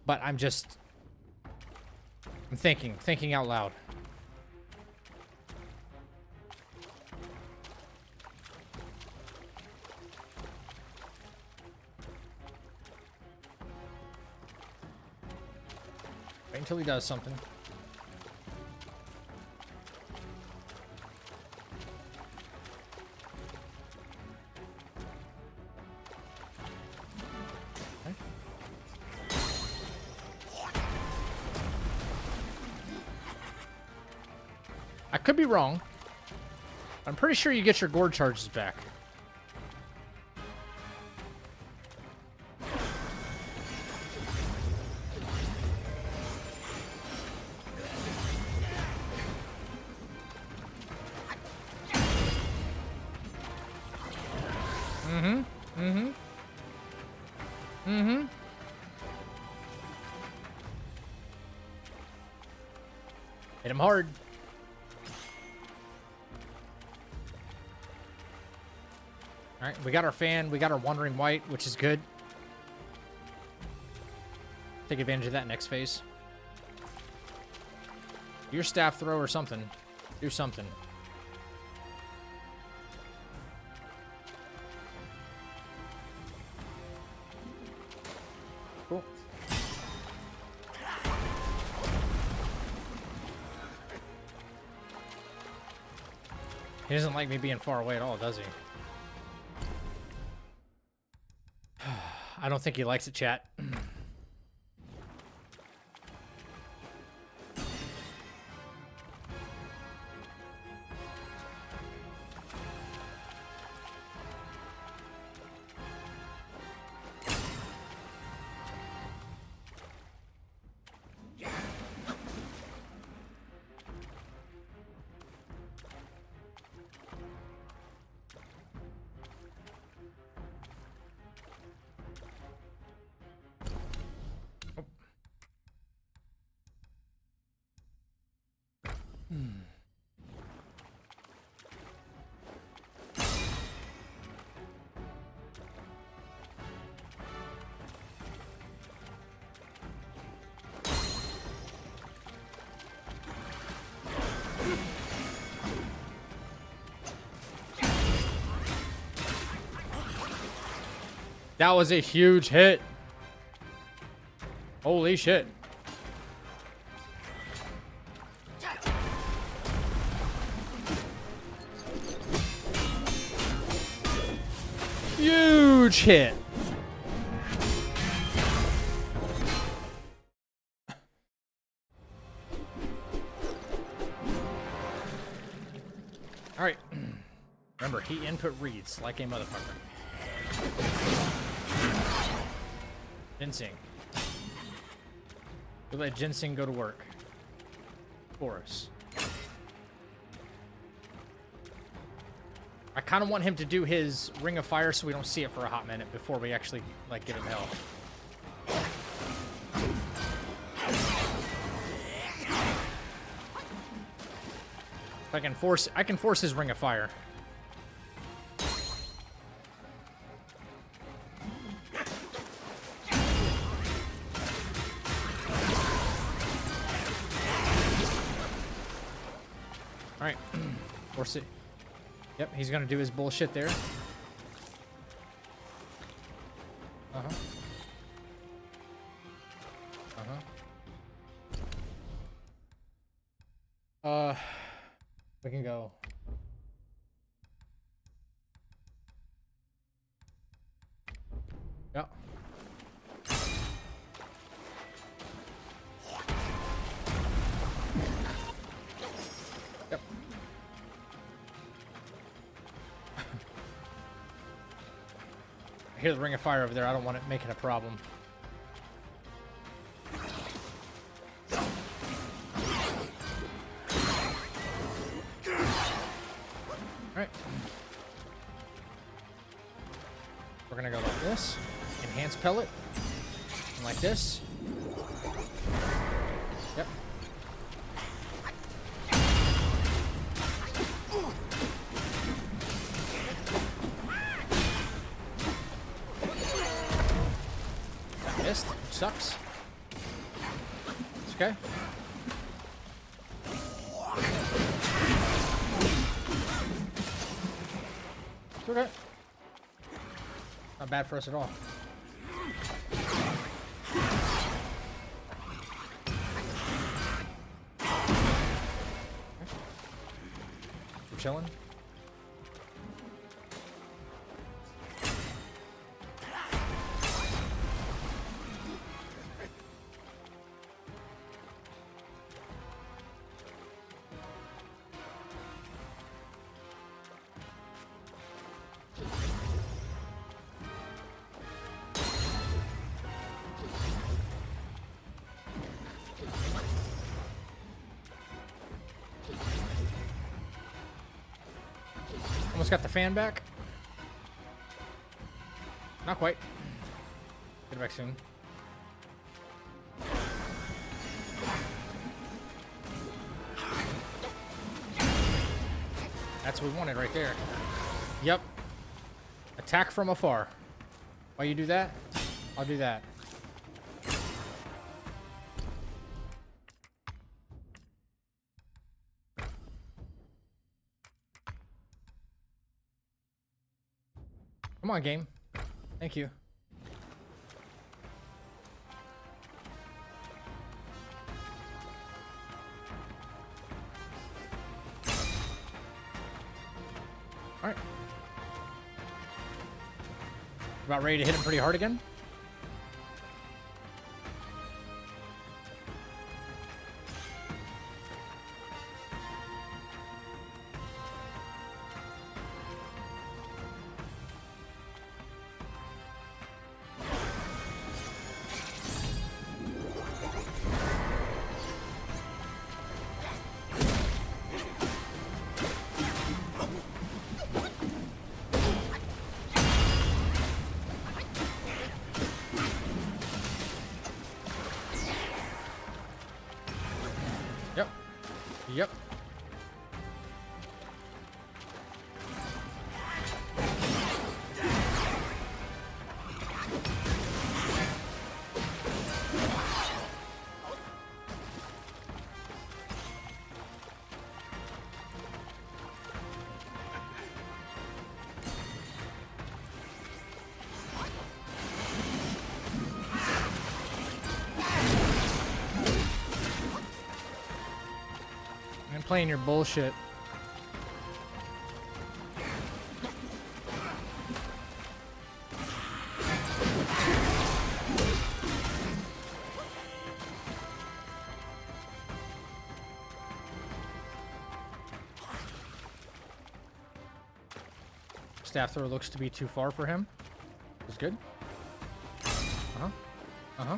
But I'm thinking out loud. Wait until he does something. I could be wrong. I'm pretty sure you get your gourd charges back. Hit him hard. All right, we got our fan. We got our Wandering White, which is good. Take advantage of that next phase. Your staff throw or something. Do something. Cool. He doesn't like me being far away at all, does he? I don't think he likes it, chat. That was a huge hit. Holy shit. Huge hit. All right. Remember, he input reads like a motherfucker. Ginseng. We'll let Ginseng go to work for us. I kind of want him to do his Ring of Fire so we don't see it for a hot minute before we actually, like, get him health. If I can force his Ring of Fire. Alright. Force it. Yep, he's gonna do his bullshit there. Uh-huh. Uh-huh. We can go. Yep. Yep. I hear the Ring of Fire over there. I don't want it making a problem. Alright. We're gonna go like this. Enhance pellet. And like this. Yep. Missed. Sucks. It's okay. It's okay. Not bad for us at all. We're chilling. Almost got the fan back. Not quite. Get it back soon. That's what we wanted right there. Yep. Attack from afar. Why you do that? I'll do that. Come on, game. Thank you. All right. About ready to hit him pretty hard again? Yep. I'm playing your bullshit. Staff throw looks to be too far for him. That's good. Uh-huh. Uh-huh.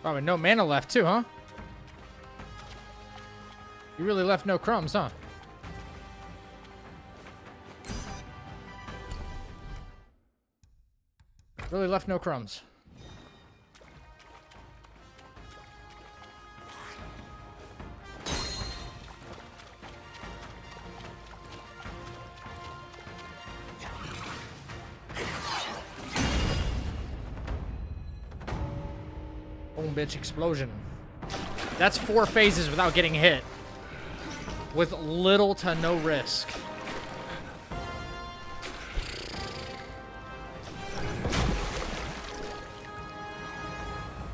Probably no mana left too, huh? You really left no crumbs, huh? Really left no crumbs. Boom, bitch, explosion. That's 4 phases without getting hit. With little to no risk.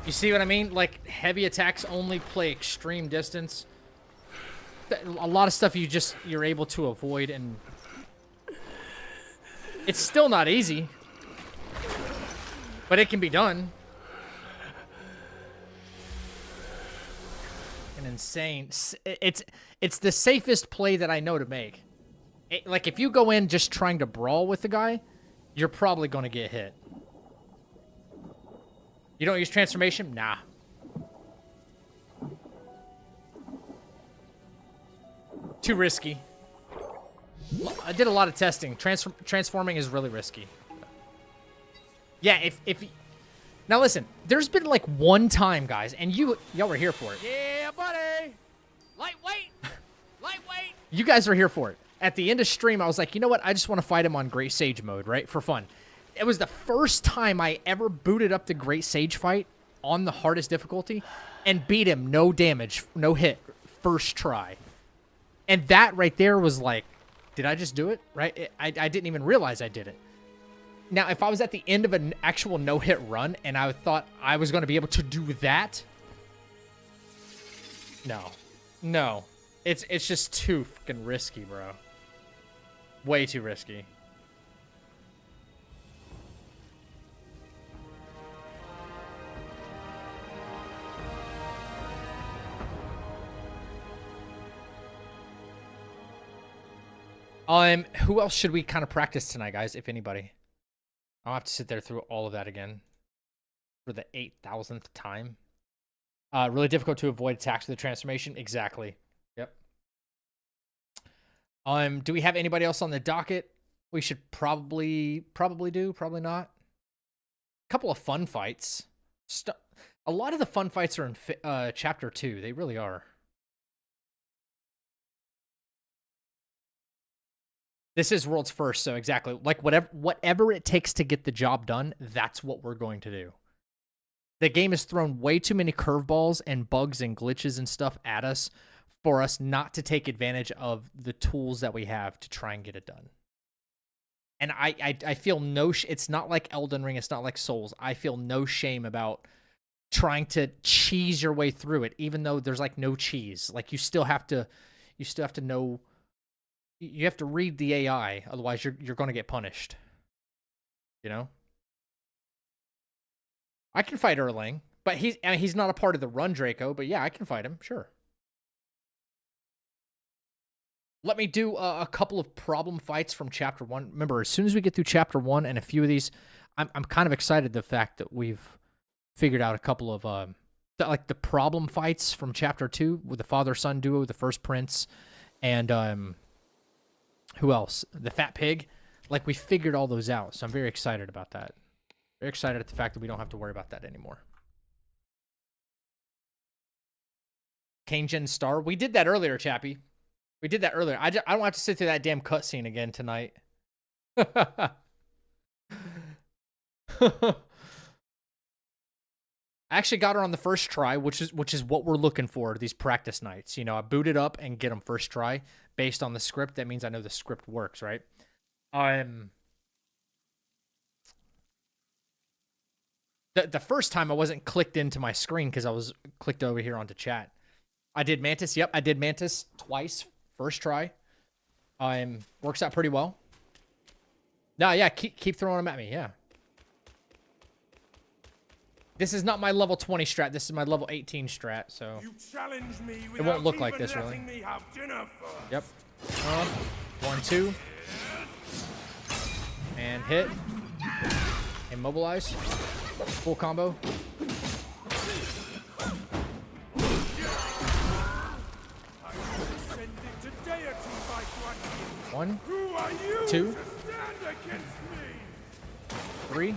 You see what I mean? Like, heavy attacks only play extreme distance. A lot of stuff you're able to avoid, and it's still not easy. But it can be done. An insane... It's the safest play that I know to make. Like, if you go in just trying to brawl with the guy, you're probably going to get hit. You don't use transformation? Nah. Too risky. I did a lot of testing. Transforming is really risky. Yeah, if now listen, there's been like one time, guys, and y'all were here for it. Yeah, buddy. Lightweight. Lightweight. You guys were here for it. At the end of stream, I was like, you know what? I just want to fight him on Great Sage mode, right? For fun. It was the first time I ever booted up the Great Sage fight on the hardest difficulty and beat him no damage, no hit, first try. And that right there was like, did I just do it? Right? I didn't even realize I did it. Now, if I was at the end of an actual no-hit run and I thought I was going to be able to do that, no, it's just too fucking risky, bro. Way too risky. Who else should we kind of practice tonight, guys, if anybody? I'll have to sit there through all of that again for the 8,000th time. Really difficult to avoid attacks with the transformation. Exactly. Yep. Do we have anybody else on the docket? We should probably do, probably not. A couple of fun fights. A lot of the fun fights are in chapter 2. They really are. This is world's first, so exactly. Like, whatever it takes to get the job done, that's what we're going to do. The game has thrown way too many curveballs and bugs and glitches and stuff at us for us not to take advantage of the tools that we have to try and get it done. And I feel no... it's not like Elden Ring. It's not like Souls. I feel no shame about trying to cheese your way through it, even though there's, like, no cheese. Like, you still have to know... You have to read the AI, otherwise you're going to get punished. You know? I can fight Erlang, but he's not a part of the run, Draco, but yeah, I can fight him, sure. Let me do a couple of problem fights from Chapter 1. Remember, as soon as we get through Chapter 1 and a few of these, I'm kind of excited the fact that we've figured out a couple of, like the problem fights from Chapter 2 with the father-son duo, the first prince, and, who else? The fat pig. Like, we figured all those out, so I'm very excited about that. Very excited at the fact that we don't have to worry about that anymore. Jin Star. We did that earlier, Chappie. We did that earlier. I don't have to sit through that damn cutscene again tonight. I actually got her on the first try, which is what we're looking for, these practice nights. You know, I boot it up and get them first try based on the script. That means I know the script works, right? The first time I wasn't clicked into my screen because I was clicked over here onto chat. I did Mantis. Yep, I did Mantis twice, first try. Works out pretty well. No, yeah, keep throwing them at me, yeah. This is not my level 20 strat. This is my level 18 strat, so You challenge me it won't look like this, really. me have dinner first. Yep. 1, 2. And hit. Immobilize. Full combo. One, Who are you 2, to stand against me? 3.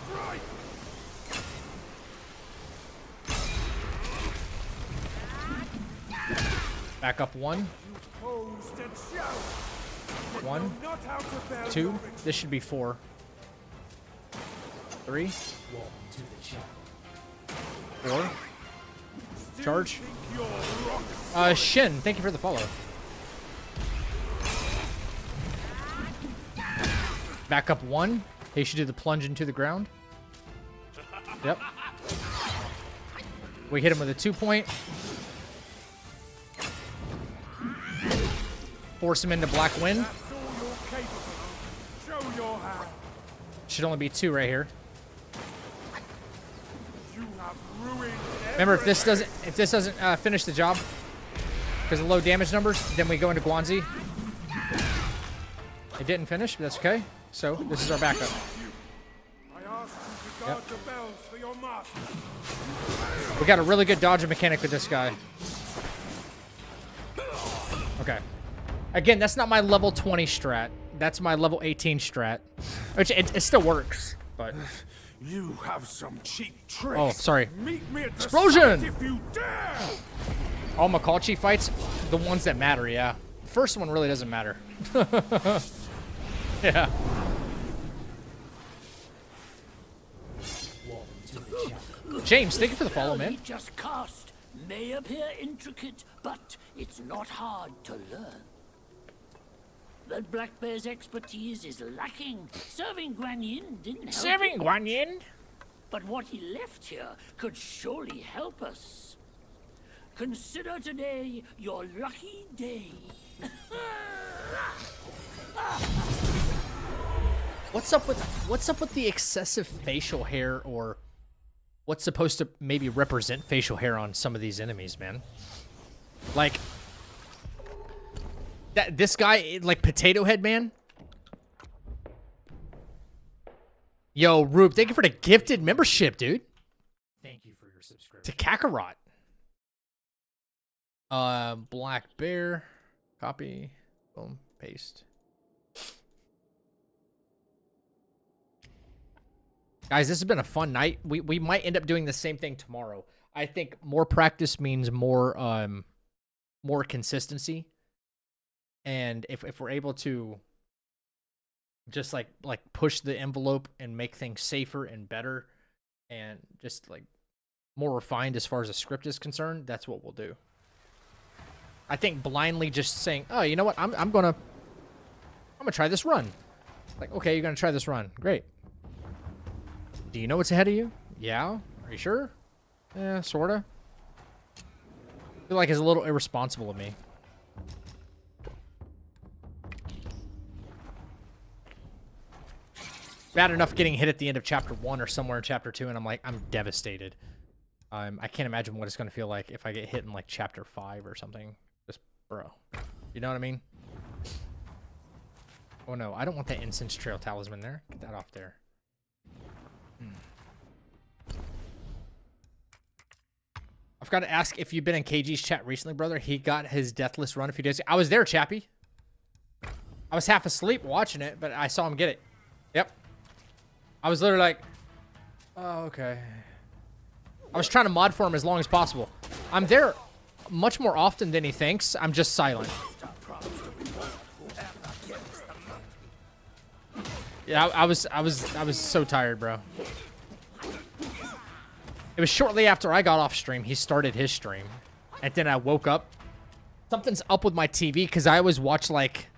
Strike! Back up 1. Posed and shout. 1, Not how to bear 2. your This should be 4. 3. Welcome to the chapel. 4. Charge. think you're rock Shin, thank you for the follow. Back up 1. He should do the plunge into the ground. Yep. We hit him with a 2-point. Force him into Black Wind. That's all you're capable of. Show your hand. Should only be 2 right here. You have ruined Remember, if this doesn't finish the job because of low damage numbers, then we go into Guanzi. It didn't finish, but that's okay. So this is our backup. I asked you to guard the bells for your master. We got a really good dodging mechanic with this guy. Okay. Again, that's not my level 20 strat. That's my level 18 strat. Which it still works, but... You have some cheap tricks. Oh, sorry. Meet me at the Explosion! site if you dare. All Makachi fights, the ones that matter, yeah. The first one really doesn't matter. Yeah. Welcome to the chapel. James, thank you for the follow, man. He just cast may appear intricate, but it's not hard to learn. That Black Bear's expertise is lacking. Serving Guan Yin didn't help. Serving Guan Yin? But what he left here could surely help us. Consider today your lucky day. What's up with the excessive facial hair, or what's supposed to maybe represent facial hair on some of these enemies, man? Like this guy, like Potato Head Man. Yo, Rube, thank you for the gifted membership, dude. Thank you for your subscription. To Kakarot. Black Bear. Copy. Boom. Paste. Guys, this has been a fun night. We might end up doing the same thing tomorrow. I think more practice means more more consistency. And if we're able to just like push the envelope and make things safer and better and just like more refined as far as the script is concerned, that's what we'll do. I think blindly just saying, "Oh, you know what? I'm gonna try this run." Like, okay, you're gonna try this run. Great. Do you know what's ahead of you? Yeah. Are you sure? Yeah, sorta. I feel like it's a little irresponsible of me. Bad enough getting hit at the end of chapter 1 or somewhere in chapter 2, and I'm devastated. I can't imagine what it's gonna feel like if I get hit in like chapter 5 or something. Just, bro. You know what I mean? Oh no, I don't want that incense trail talisman there. Get that off there. I've got to ask if you've been in KG's chat recently, brother. He got his Deathless run a few days ago. I was there, Chappie. I was half asleep watching it, but I saw him get it. Yep. I was literally like, oh, okay. I was trying to mod for him as long as possible. I'm there much more often than he thinks. I'm just silent. Yeah, I was so tired, bro. It was shortly after I got off stream. He started his stream. And then I woke up. Something's up with my TV because I always watch, like,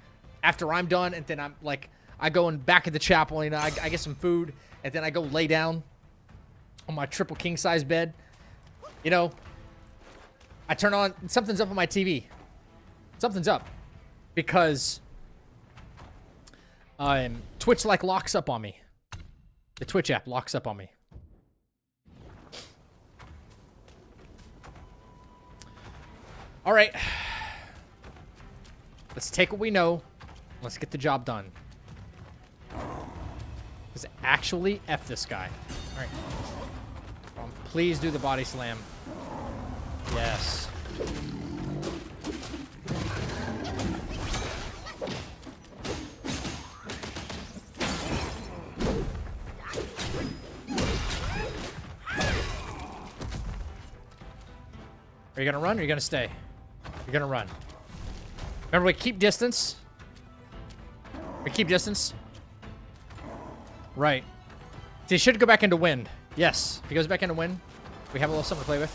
after I'm done. And then I'm, like, I go in back at the chapel. You know, I get some food. And then I go lay down on my triple king-size bed. You know, I turn on. Something's up on my TV. Something's up. Because Twitch, like, locks up on me. The Twitch app locks up on me. All right, let's take what we know. Let's get the job done. Let's actually F this guy. All right. Please do the body slam. Yes. Are you going to run or are you going to stay? You're gonna run. Remember, we keep distance. We keep distance. Right. So he should go back into wind. Yes. If he goes back into wind, we have a little something to play with.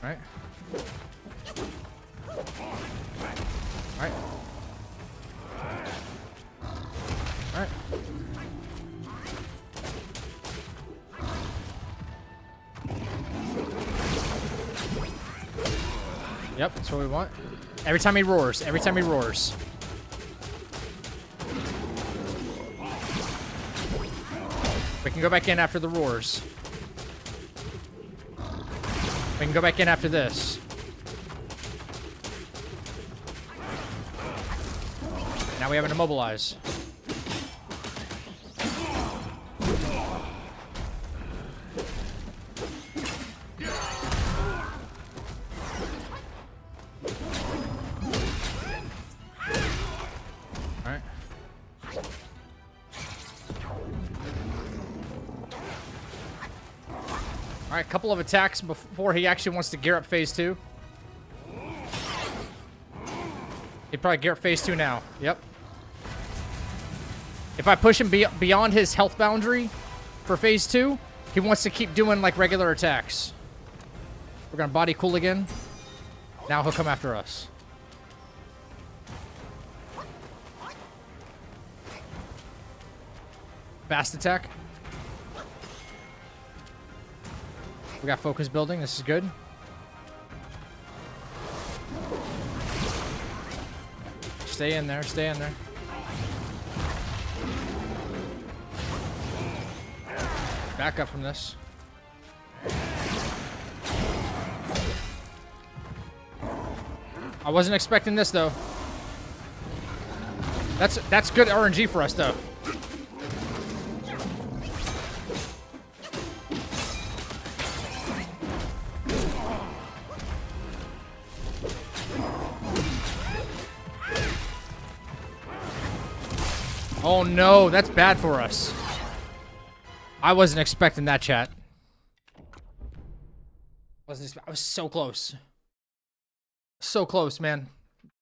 All right. All right. All right. Yep, that's what we want. Every time he roars. Every time he roars. We can go back in after the roars. We can go back in after this. Now we have an immobilize. All right, couple of attacks before he actually wants to gear up phase 2. He'd probably gear up phase 2 now. Yep. If I push him beyond his health boundary for phase 2, he wants to keep doing like regular attacks. We're gonna body cool again. Now he'll come after us. Fast attack. We got focus building. This is good. Stay in there. Stay in there. Back up from this. I wasn't expecting this though. That's good RNG for us though. Oh no, that's bad for us. I wasn't expecting that, chat. I was so close. So close, man.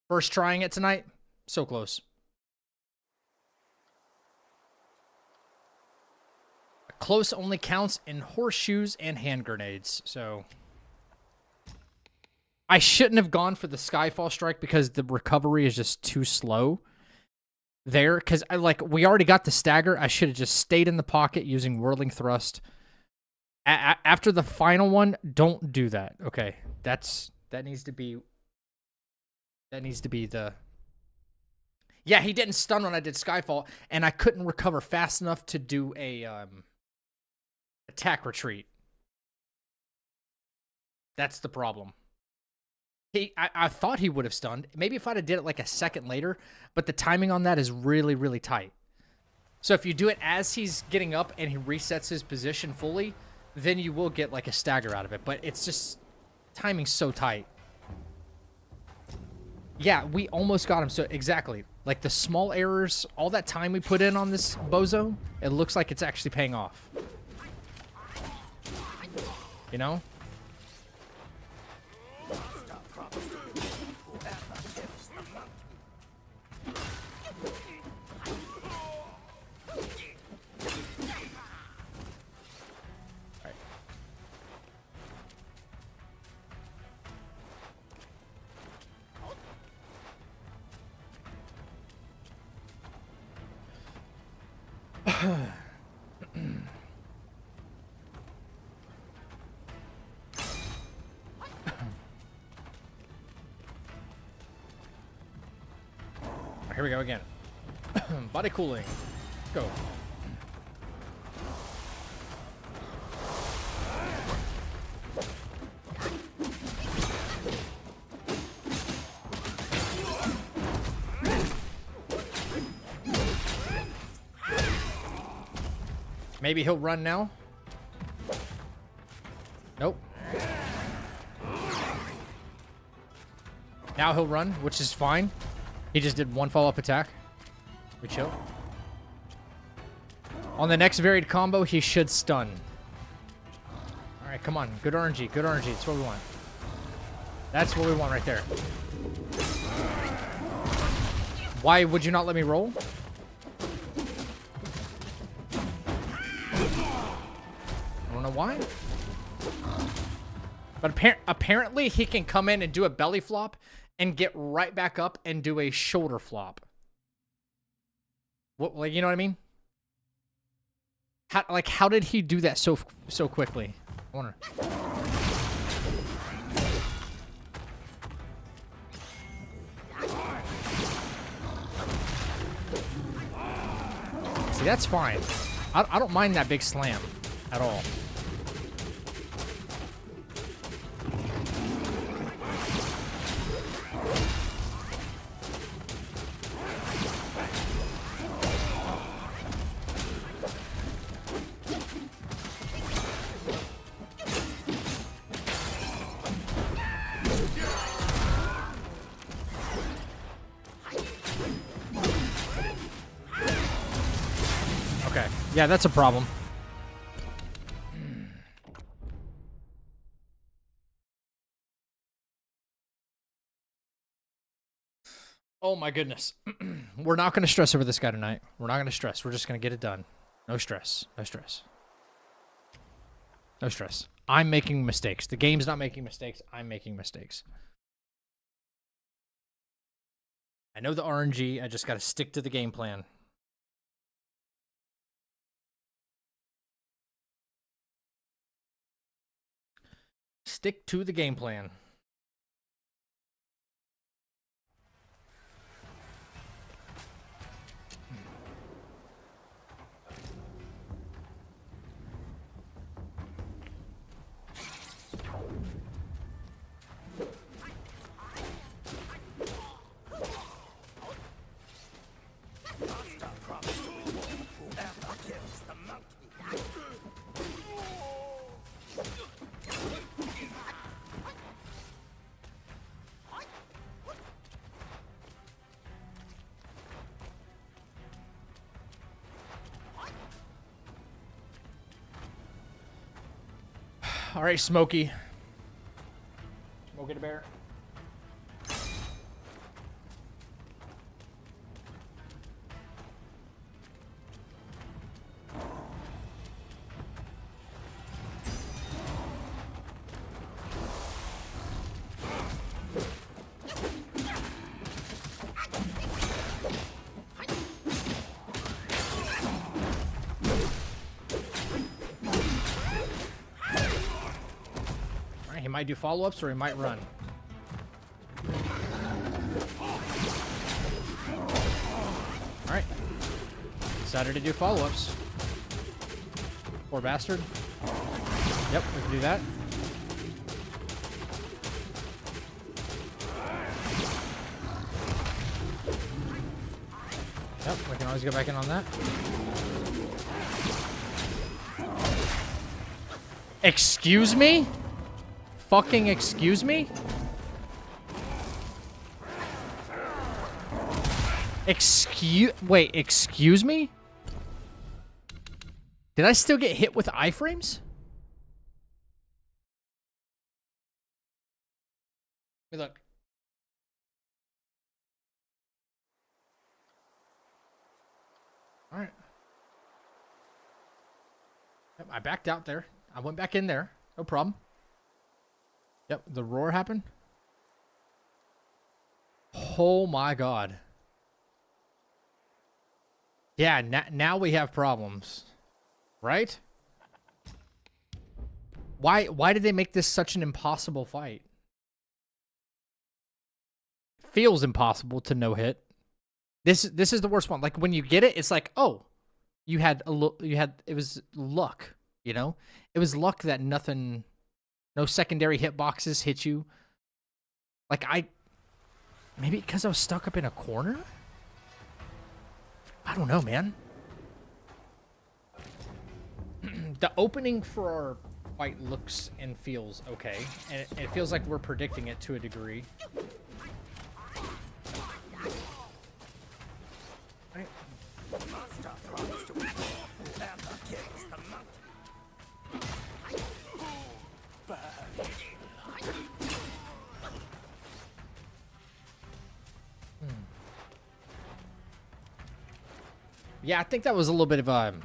First trying it tonight, so close. Close only counts in horseshoes and hand grenades, so... I shouldn't have gone for the Skyfall Strike because the recovery is just too slow there, because we already got the stagger. I should have just stayed in the pocket using Whirling Thrust. After the final one, don't do that. Okay, that needs to be the... Yeah, he didn't stun when I did Skyfall, and I couldn't recover fast enough to do a attack retreat. That's the problem. I thought he would have stunned. Maybe if I'd have did it like a second later, but the timing on that is really, really tight. So if you do it as he's getting up and he resets his position fully, then you will get like a stagger out of it. But it's just timing's so tight. Yeah, we almost got him. So exactly. Like the small errors, all that time we put in on this bozo, it looks like it's actually paying off. You know? Here we go again. Body cooling. Go. Maybe he'll run now. Nope. Now he'll run, which is fine. He just did one follow-up attack. We chill. On the next varied combo, he should stun. Alright, come on. Good RNG. Good RNG. That's what we want. That's what we want right there. Why would you not let me roll? I don't know why. But apparently he can come in and do a belly flop and get right back up and do a shoulder flop. What, like, you know what I mean? How did he do that so quickly? I wonder. See, that's fine. I don't mind that big slam at all. Okay. Yeah, that's a problem. Oh my goodness. We're not going to stress over this guy tonight. We're not going to stress. We're just going to get it done. No stress. No stress. No stress. I'm making mistakes. The game's not making mistakes. I'm making mistakes. I know the RNG. I just got to stick to the game plan. stick to the game plan. All right, Smokey. Smokey the Bear. He might do follow-ups or he might run. Alright. Decided to do follow-ups. Poor bastard. Yep, we can do that. Yep, we can always go back in on that. Excuse me? Fucking excuse me? Wait, excuse me? Did I still get hit with iframes? Let me look. All right. Yep, I backed out there. I went back in there. No problem. Yep, the roar happened. Oh my god. Yeah, now we have problems. Right? Why did they make this such an impossible fight? Feels impossible to no hit. This is the worst one. Like when you get it, it's like, "Oh, it was luck, you know? It was luck that no secondary hitboxes hit you." Like maybe because I was stuck up in a corner? I don't know, man. The opening for our fight looks and feels okay. And it feels like we're predicting it to a degree. Right. Yeah, I think that was a little bit of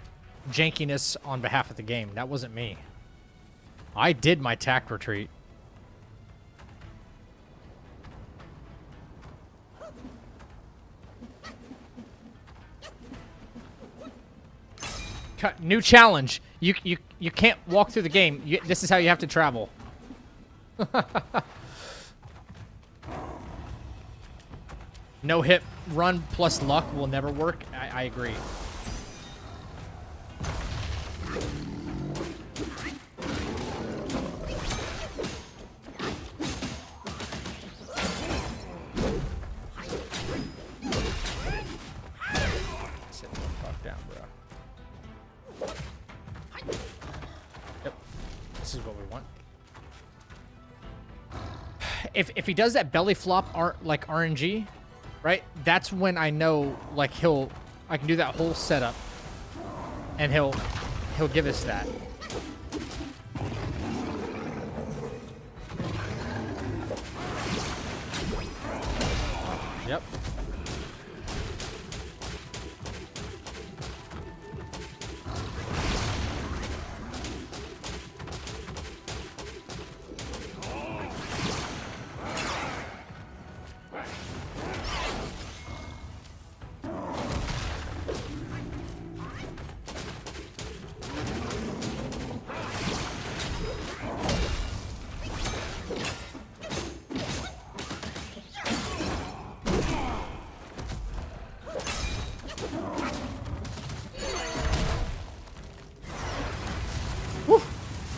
jankiness on behalf of the game. That wasn't me. I did my tact retreat. New challenge. You can't walk through the game. This is how you have to travel. No hit run plus luck will never work. I agree. Sit the fuck down, bro. Yep. This is what we want. If he does that belly flop like RNG, right? That's when I know, like, I can do that whole setup, and he'll give us that. Yep.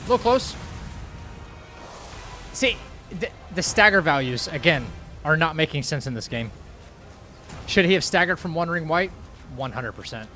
A little close. See, the stagger values, again, are not making sense in this game. Should he have staggered from one ring white? 100%.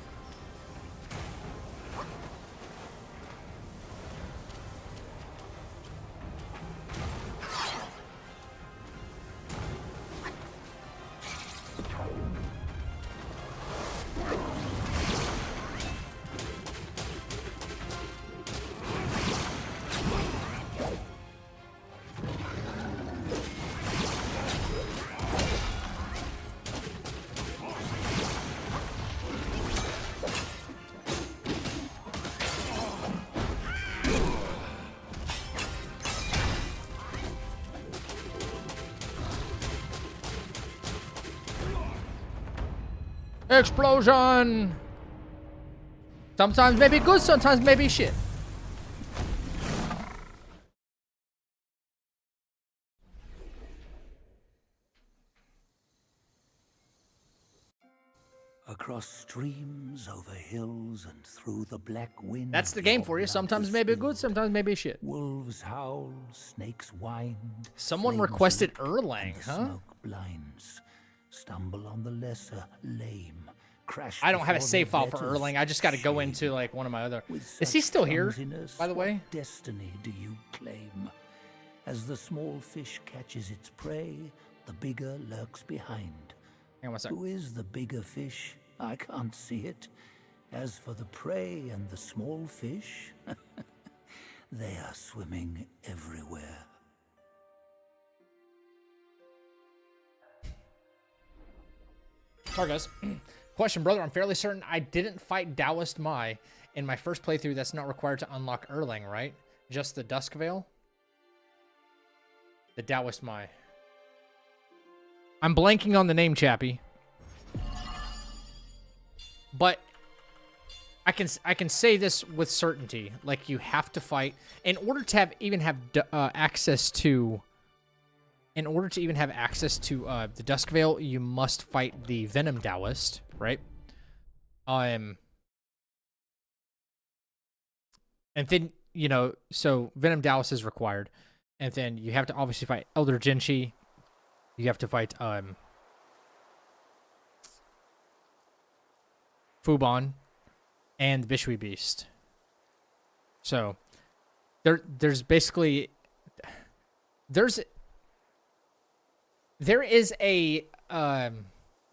Explosion! Sometimes maybe good, sometimes maybe shit. Across streams, over hills, and through the black wind. That's the game for you. Sometimes maybe good, sometimes maybe shit. Wolves howl, snakes wind. Someone flames requested leap, Erlang, and the huh? Smoke blinds. Stumble on the lesser, lame. Crash. I don't have a before save the file for betters, Erlang. I just got to go shame. into like one of my other. With Is he such still here, clumsiness, by the way? what destiny do you claim? As the small fish catches its prey, the bigger lurks behind. Hang on one sec. Who is the bigger fish? I can't see it. As for the prey and the small fish, they are swimming everywhere. Sorry, guys. Question, brother. I'm fairly certain I didn't fight Taoist Mai in my first playthrough. That's not required to unlock Erlang, right? Just the Dusk Veil? The Taoist Mai. I'm blanking on the name, Chappie. But I can say this with certainty. Like, you have to fight in order to have access to. In order to even have access to the Dusk Veil, you must fight the Venom Taoist, right? And then, you know, so Venom Taoist is required. And then you have to obviously fight Elder Jinchi. You have to fight Fubon and the Bishui Beast. So there's basically there is a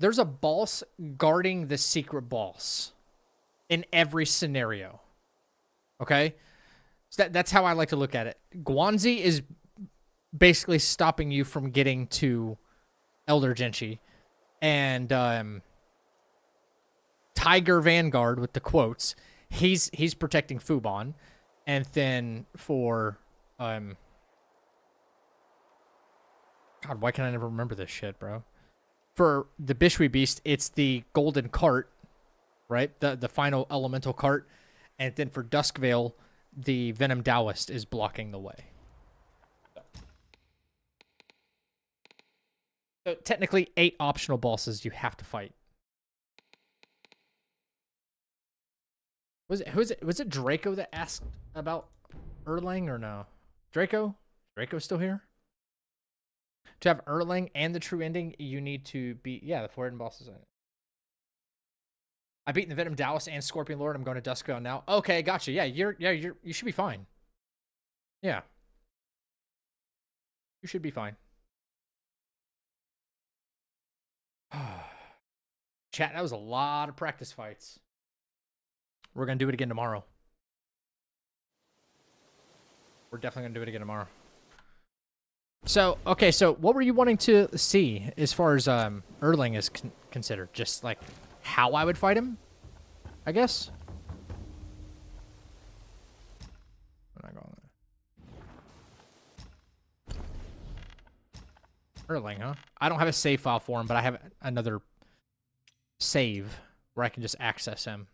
there's a boss guarding the secret boss in every scenario. Okay? So that's how I like to look at it. Guanzi is basically stopping you from getting to Elder Jinchi. And Tiger Vanguard with the quotes, he's protecting Fubon. And then for God, why can I never remember this shit, bro? For the Bishui Beast, it's the golden cart, right? The final elemental cart. And then for Duskvale, the Venom Taoist is blocking the way. So technically 8 optional bosses you have to fight. Was it Draco that asked about Erlang or no? Draco? Draco's still here? To have Erlang and the true ending, you need to beat, yeah, the 4 hidden bosses in it. I beat the Venom Taoist and Scorpion Lord. I'm going to Duskvale now. Okay, gotcha. Yeah, you should be fine. Yeah. You should be fine. Chat, that was a lot of practice fights. We're going to do it again tomorrow. We're definitely going to do it again tomorrow. So, okay, so what were you wanting to see as far as Erlang is considered? Just like how I would fight him, I guess? I'm not going there. Erlang, huh? I don't have a save file for him, but I have another save where I can just access him.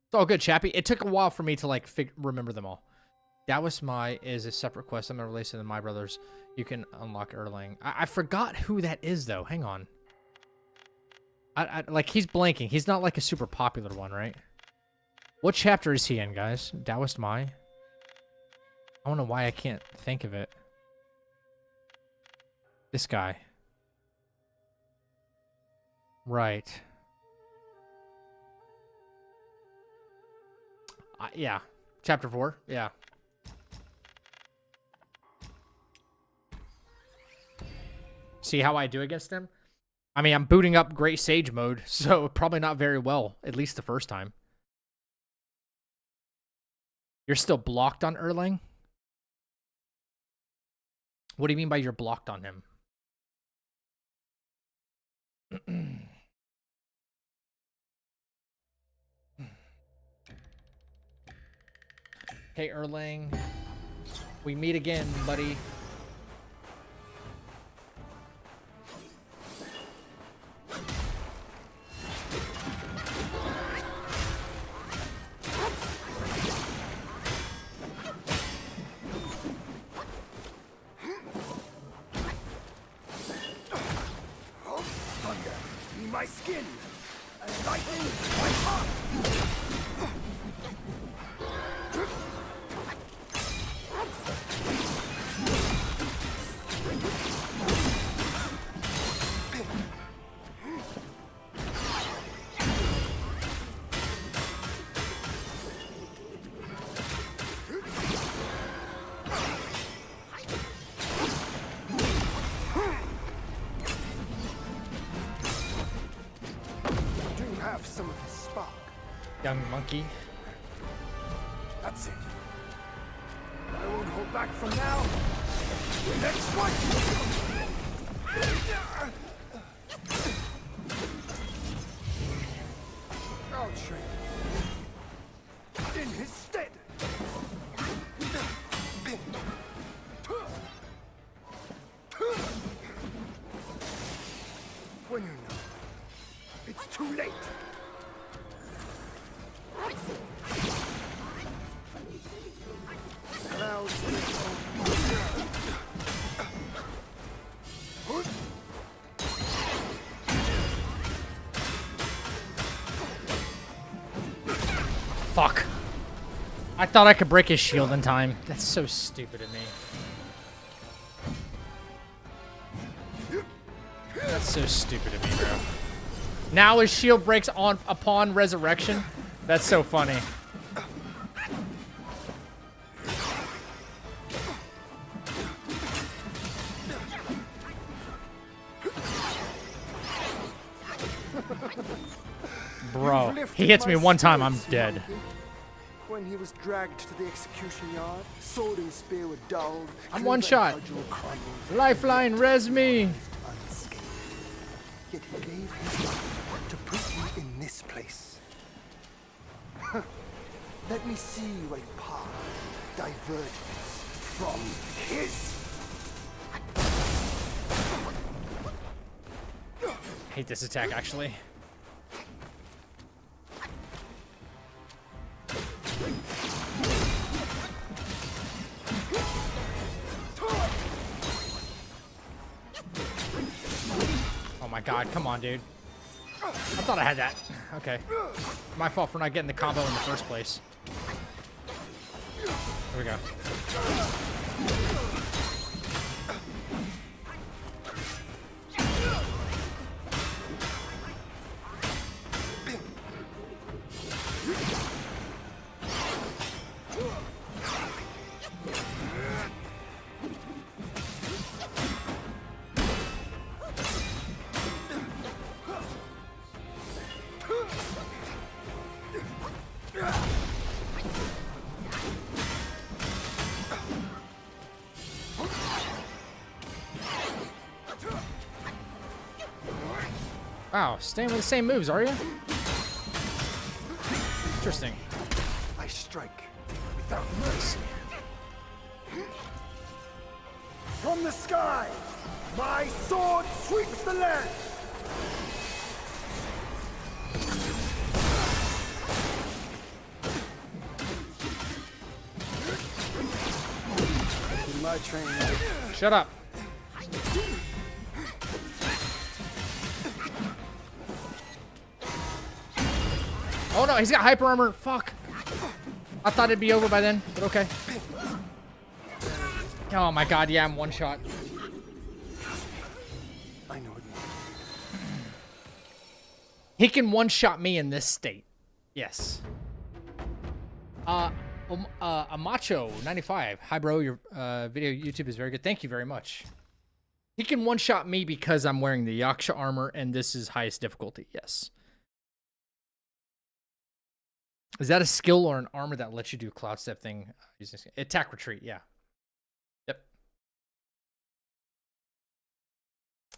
It's all good, Chappie. It took a while for me to like remember them all. Taoist Mai is a separate quest. I'm gonna release it in My Brothers. You can unlock Erlang. I forgot who that is though. Hang on. I like he's blanking. He's not like a super popular one, right? What chapter is he in, guys? Taoist Mai. I don't know why I can't think of it. This guy. Right. Yeah. Chapter 4. Yeah. See how I do against him? I mean, I'm booting up Great Sage mode, so probably not very well, at least the first time. You're still blocked on Erlang? What do you mean by you're blocked on him? Hey, Erlang. We meet again, buddy. Thunder, be my skin, and lightning, my heart. Some of his spark. Young monkey. That's it. I won't hold back from now. Next one. I'll train in his stead. When you know, it's too late. Fuck. I thought I could break his shield in time. That's so stupid of me. That's so stupid of me, bro. Now his shield breaks upon resurrection. That's so funny. Bro, he hits me one time, I'm dead. When he was dragged to the execution yard, sword and spear were dulled. I'm one shot. Lifeline, res me. Yet he gave his life to put you in this place. Let me see where your path diverges from his. Hate this attack, actually. Oh my god, come on, dude. I thought I had that. Okay. My fault for not getting the combo in the first place. Here we go. Wow, staying with the same moves, are you? Interesting. I strike without mercy. From the sky, my sword sweeps the land. In my training. Shut up. Oh no, he's got hyper armor. Fuck. I thought it'd be over by then, but okay. Oh my god, yeah, I'm one shot. I know it. He can one shot me in this state. Yes. Amacho 95. Hi bro, your video YouTube is very good. Thank you very much. He can one shot me because I'm wearing the Yaksha armor and this is highest difficulty. Yes. Is that a skill or an armor that lets you do cloud step thing? Using attack retreat, yeah. Yep.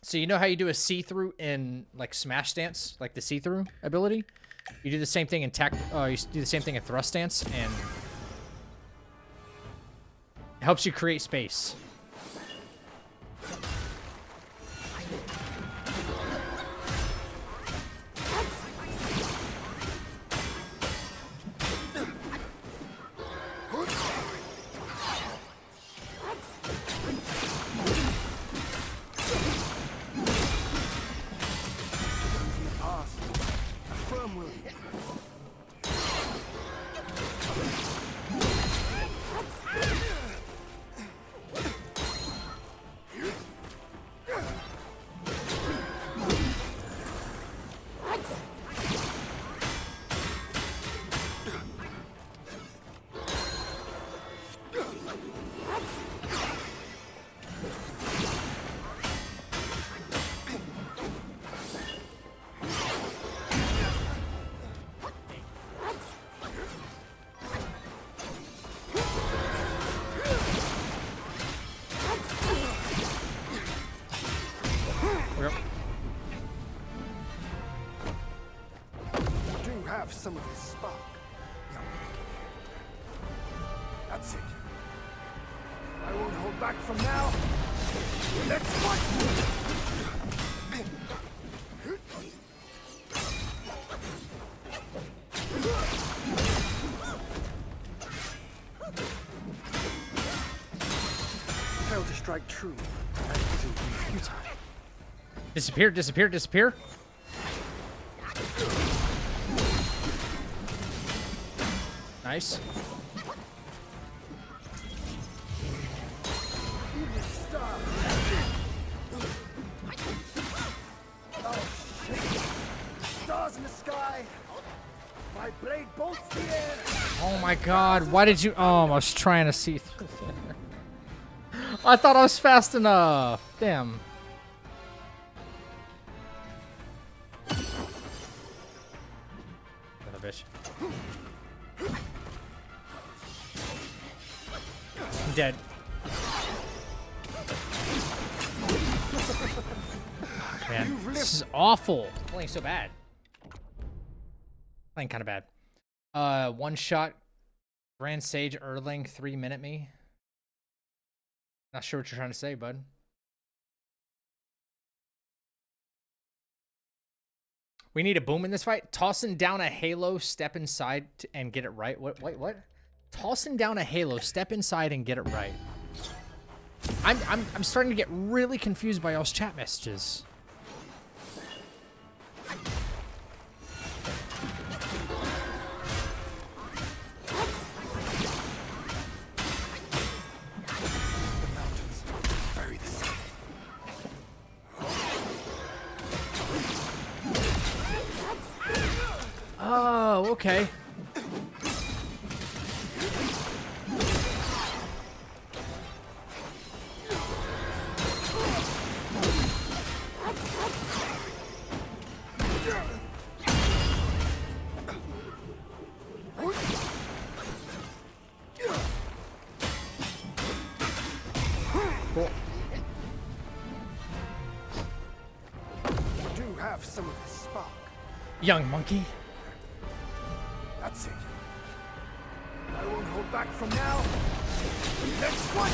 So you know how you do a see-through in like Smash Stance, like the see-through ability? You do the same thing in you do the same thing in Thrust Stance, and it helps you create space. Some of his spark. Yeah. That's it. I won't hold back from now. Let's fight! Failed to strike true. That isn't futile. Disappear, disappear, disappear. Nice. Star. Oh shit! Stars in the sky. My blade bolts the air. Oh my god, why did you? Oh, I was trying to see through there. I thought I was fast enough. Damn. Another bitch. I'm dead. Man, this is awful. Playing so bad. Playing kind of bad. One shot. Grand Sage Erling 3-minute me. Not sure what you're trying to say, bud. We need a boom in this fight. Tossing down a halo, step inside and get it right. What? Wait, what? Tossing down a halo, step inside and get it right. I'm starting to get really confused by y'all's chat messages. Oh, okay. Cool. You do have some of his spark. Young monkey. That's it. I won't hold back from now. Let's fight!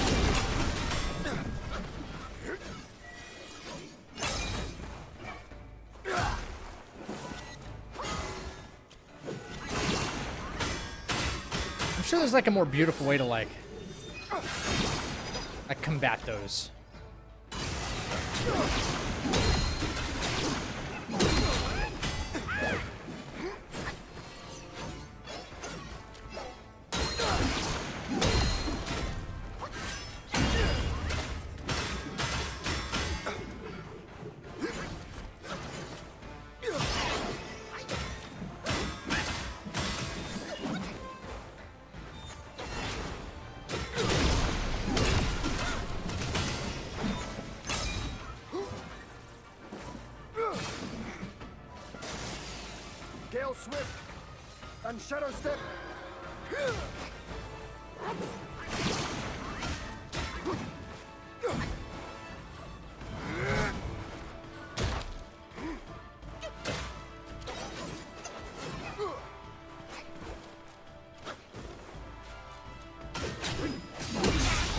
I'm sure there's like a more beautiful way to like combat those. Swift and Shadow Step.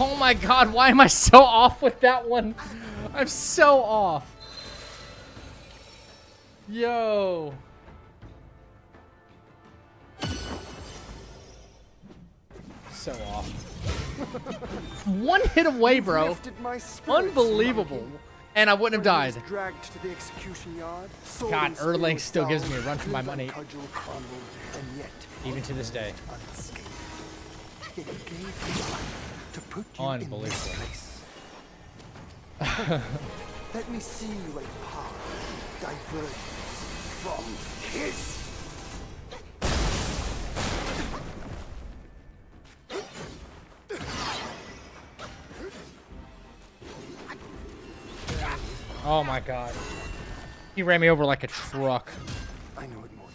Oh my god, why am I so off with that one? I'm so off. Yo. So off. One hit away, bro. Unbelievable. And I wouldn't have died. Dragged to the execution yard, God, Erlang still gives me a run for my money. Even to this day. To put you Unbelievable. in this place. Let me see you a path divergent from his. Oh my god. He ran me over like a truck. I know it more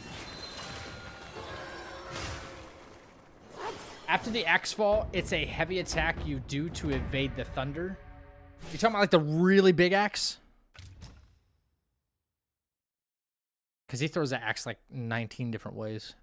than After the axe fall, it's a heavy attack you do to evade the thunder. You talking about like the really big axe? Because he throws that axe like 19 different ways.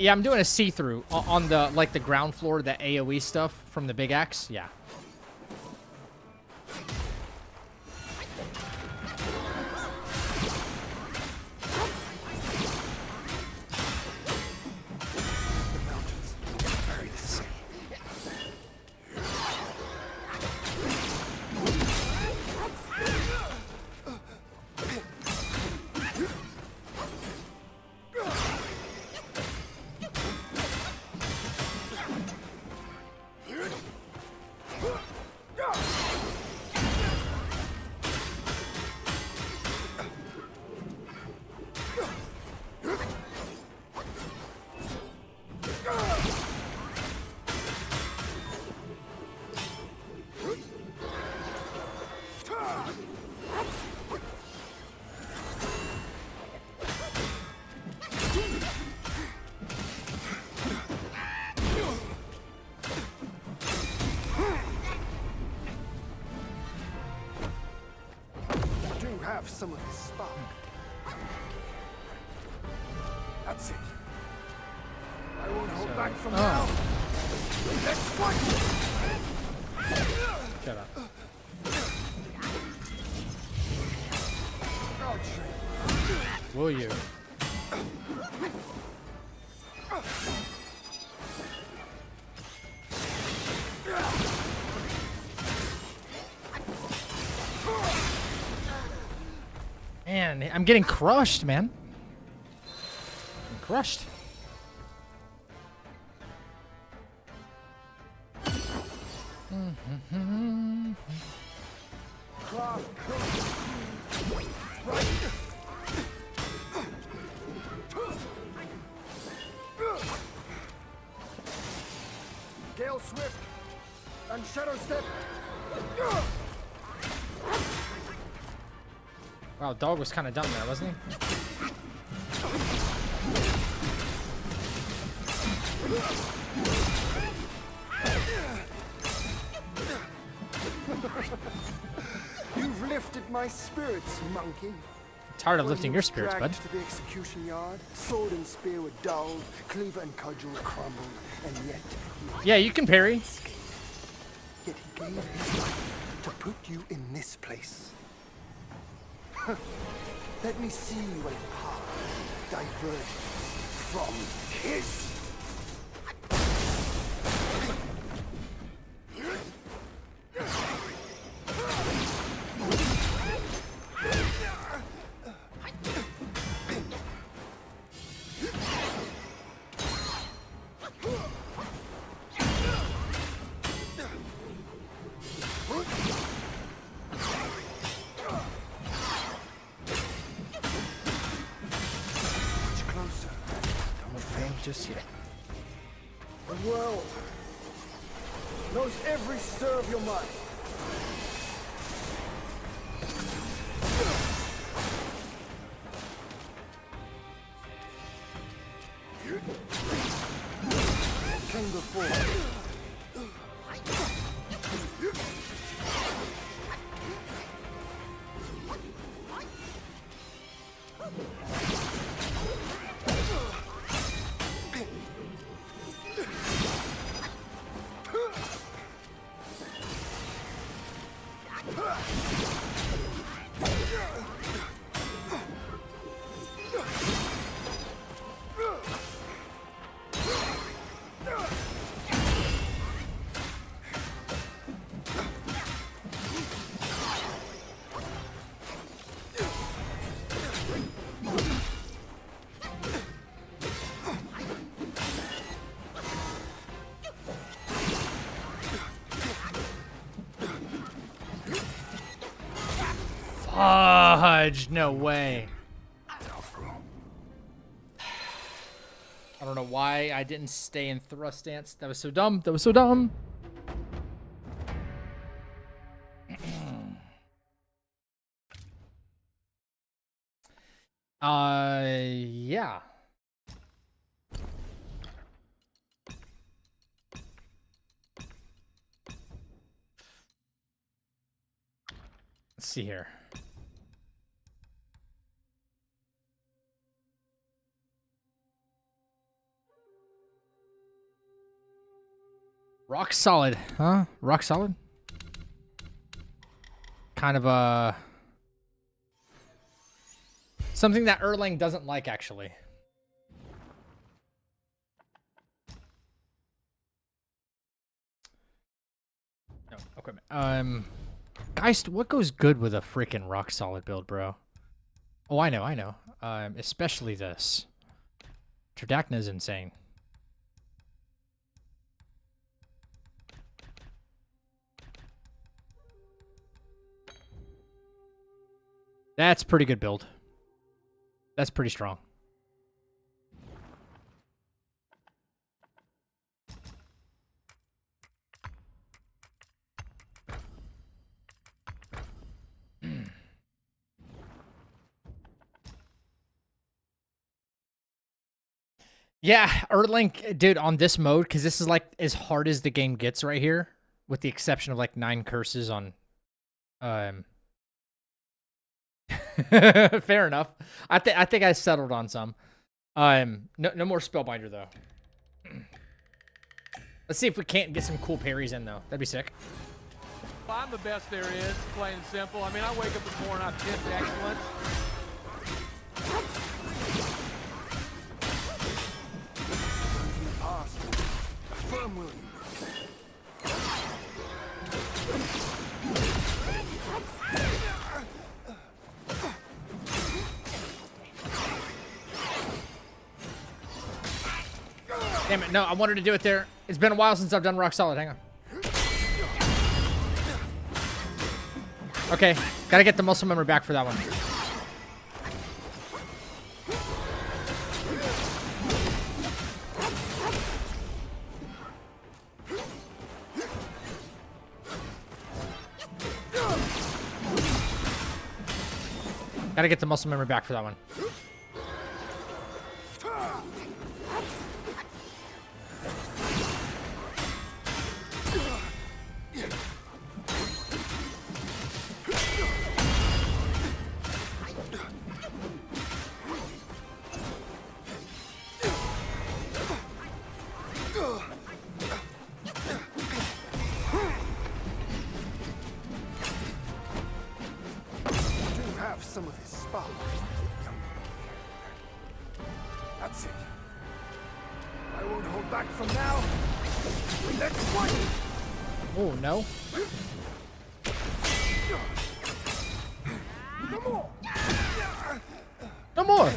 Yeah, I'm doing a see-through on the like the ground floor, the AoE stuff from the big axe. Yeah. some of his spark. That's it. I won't hold back from now. Let's fight! Shut up. Will you? Man, I'm getting crushed, man. I'm crushed. Gale Swift and Shadow Step. Wow, dog was kind of dumb there, wasn't he? You've lifted my spirits, monkey. Tired of lifting your spirits, bud. To the execution yard, sword and spear were dulled, cleaver and cudgel crumbled, and yet yeah, you can parry. Yet he gave his life to put you in this place. Let me see you a path divergent from his. just yet. The world knows every stir of your mind. Came before. Fudge, no way. I don't know why I didn't stay in thrust stance. That was so dumb. That was so dumb. Yeah. Let's see here. Rock solid, huh? Rock solid? Kind of something that Erlang doesn't like, actually. No, equipment. Guys, what goes good with a freaking rock solid build, bro? Oh, I know. Especially this. Tridacna is insane. That's pretty good build. That's pretty strong. Yeah, Erlang, dude, on this mode, because this is like as hard as the game gets right here, with the exception of like 9 curses on fair enough. I think I settled on some. No more Spellbinder though. Let's see if we can't get some cool parries in though. That'd be sick. I'm the best there is, plain and simple. I mean, I wake up in the morning, I'm just excellent. Firm will you? Damn it, no, I wanted to do it there. It's been a while since I've done rock solid. Hang on. Okay, gotta get the muscle memory back for that one. Gotta get the muscle memory back for that one. Some of his spark. That's it. I won't hold back from now. Let's fight! Oh, no. No more! No more!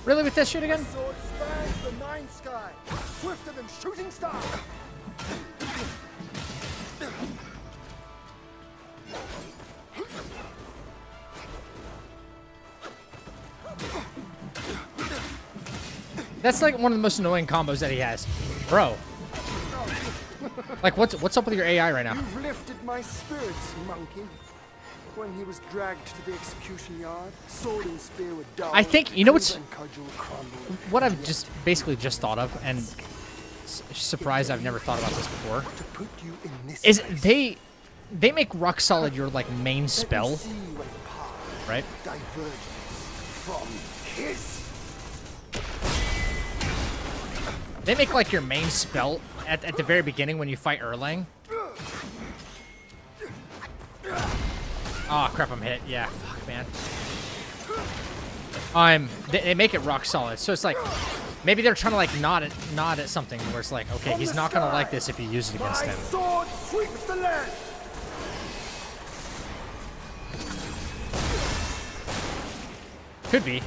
Really with this shit again? Sword spans the nine sky, swifter than shooting star. That's like one of the most annoying combos that he has. Bro. Like, what's up with your AI right now? You've lifted my spirits, monkey. When he was dragged to the execution yard, sword and spear were dull. I think, you know what's... and cudgel crumbled. What I've just basically just thought of, and surprised I've never thought about this before, To put you in this is place, they make Rock Solid your, like, main let me spell, see when the path right? diverges from his. They make, like, your main spell at the very beginning when you fight Erlang. Oh, crap, I'm hit. Yeah, fuck, man. They make it Rock Solid, so it's like, maybe they're trying to, like, nod at something where it's like, okay, he's not gonna like this if you use it against My him. sword sweeps the land. Could be.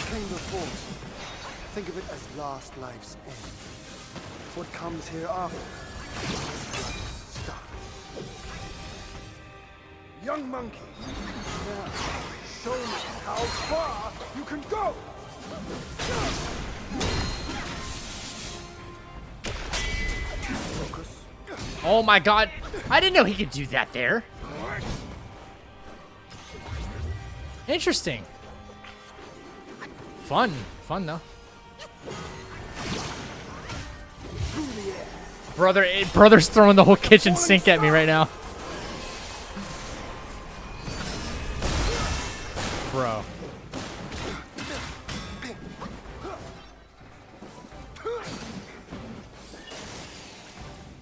Came before. Think of it as last life's end. What comes hereafter is start. Young monkey, now show me how far you can go. Focus. Oh my god. I didn't know he could do that there. Interesting. Fun. Fun, though. Brother's throwing the whole kitchen sink at me right now. Bro.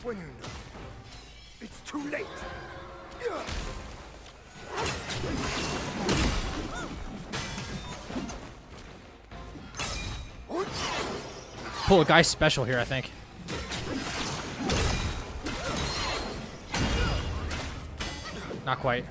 When you know, it's too late. Pull a guy special here, I think. Not quite.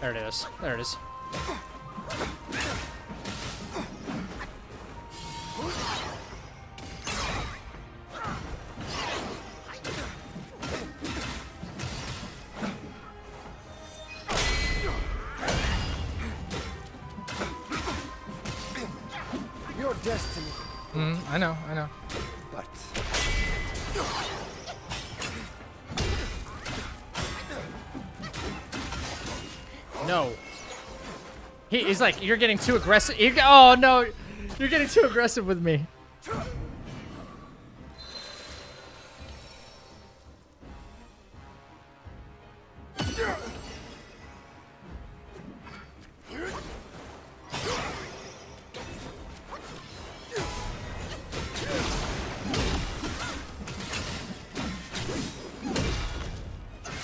There it is. There it is. Your destiny. I know. But No. He's like, you're getting too aggressive. Oh no, you're getting too aggressive with me.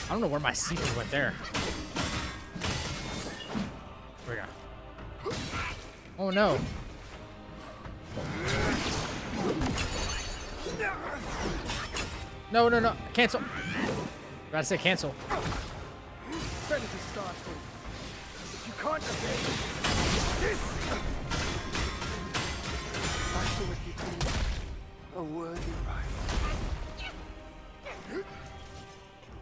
I don't know where my secret went there. Here we go. Oh no. No. Cancel. Gotta say cancel. better to start with. If you can't obey this, battle with becoming a worthy rival.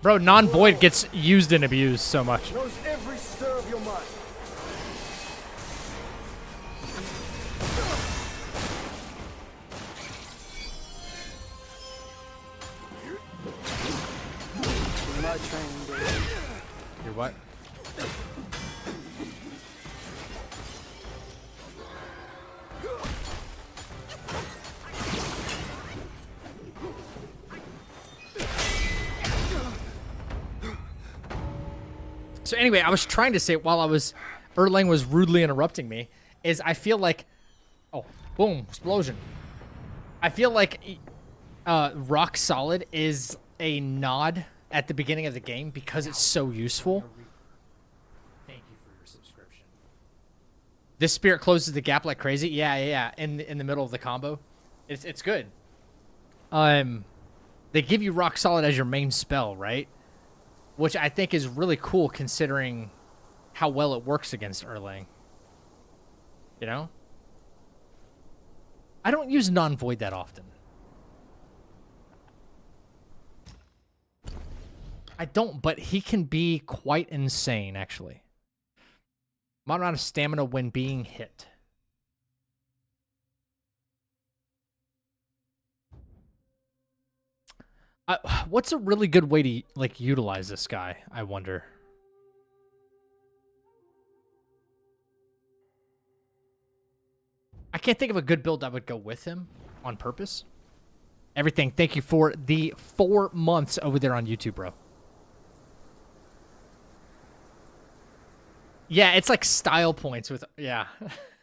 Bro, non-void gets used and abused so much. Knows every stir of your mind. In my training days, You're what? So anyway, I was trying to say while Erlang was rudely interrupting me, is I feel like, oh, boom, explosion. I feel like Rock Solid is a nod at the beginning of the game because it's so useful. Thank you for your subscription. This spirit closes the gap like crazy. Yeah. In the middle of the combo, it's good. They give you rock solid as your main spell, right? Which I think is really cool considering how well it works against Erlang. You know? I don't use non-void that often. I don't, but he can be quite insane, actually. Modern amount of stamina when being hit. What's a really good way to like utilize this guy, I wonder? I can't think of a good build I would go with him on purpose. Everything, thank you for the 4 months over there on YouTube, bro. Yeah, it's like style points with, yeah.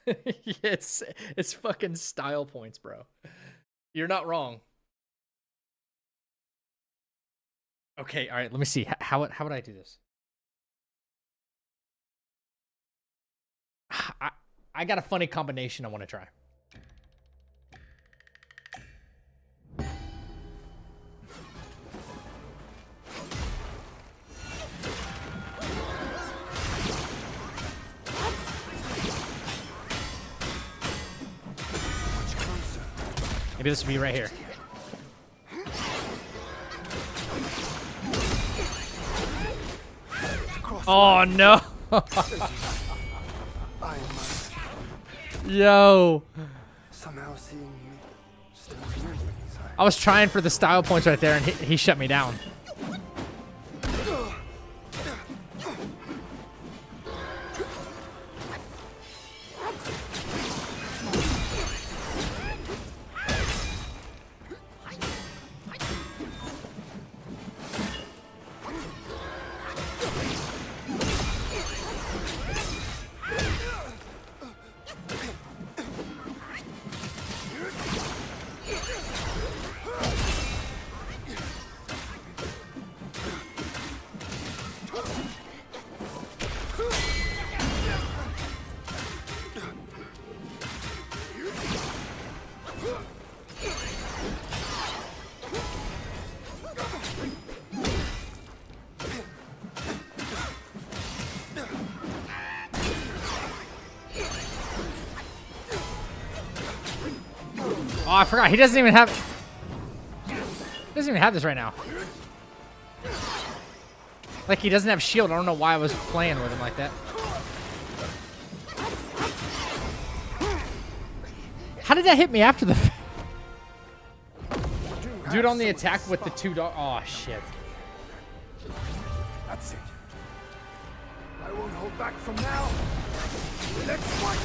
it's fucking style points, bro. You're not wrong. Okay, all right, let me see. How would I do this? I got a funny combination I want to try. Maybe this will be right here. Oh no! Yo! Somehow seeing you still I was trying for the style points right there, and he shut me down. Oh, I forgot. He doesn't even have this right now. Like, he doesn't have shield. I don't know why I was playing with him like that. How did that hit me after the dude on the attack with the 2 dog? Oh, shit. That's it. I won't hold back from now. Let's fight.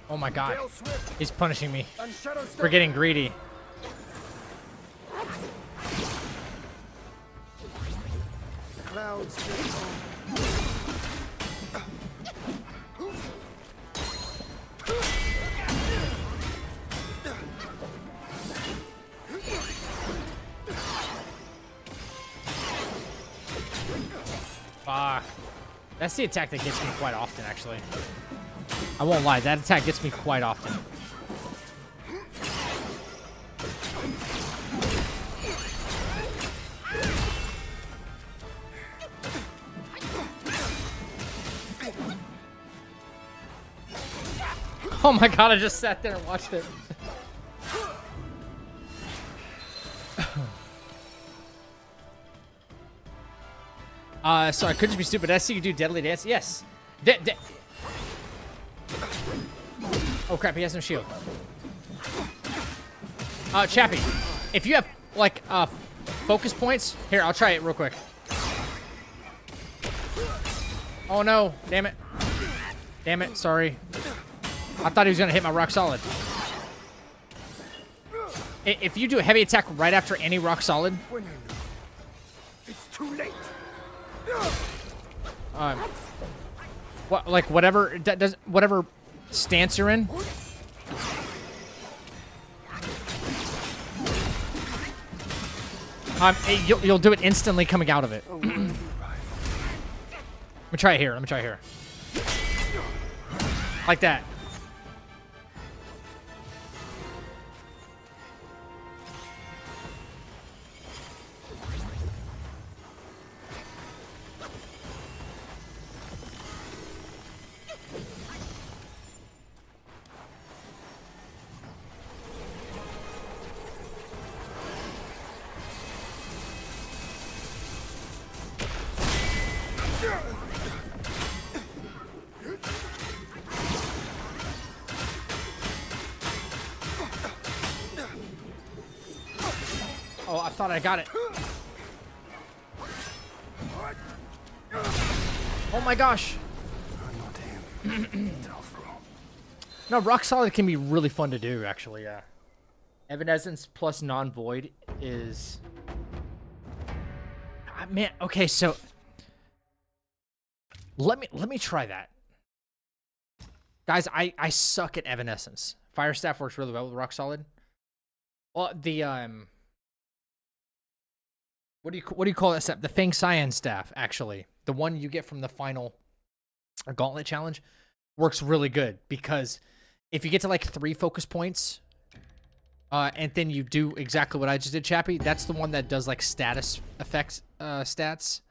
Oh my god. He's punishing me for getting greedy. Clouds. Fuck. That's the attack that gets me quite often, actually. I won't lie, that attack gets me quite often. Oh my god, I just sat there and watched it. So I could just be stupid. I see you do Deadly Dance. Yes. Oh crap, he has no shield. Chappie, if you have like focus points, here, I'll try it real quick. Oh no, damn it. Damn it, sorry. I thought he was gonna hit my rock solid. If you do a heavy attack right after any rock solid, too late. What, like whatever does whatever stance you're in. You'll do it instantly coming out of it. Let me try it here. Let me try it here. Like that. Oh, I thought I got it. Oh my gosh. No, Rock Solid can be really fun to do, actually, yeah. Evanescence plus non-void is... man, okay, so... Let me try that. Guys, I suck at Evanescence. Fire Staff works really well with Rock Solid. Well, the, What do you call that staff? The Fang Cyan staff, actually. The one you get from the final Gauntlet challenge works really good because if you get to like 3 focus points, and then you do exactly what I just did, Chappie, that's the one that does like status effects stats.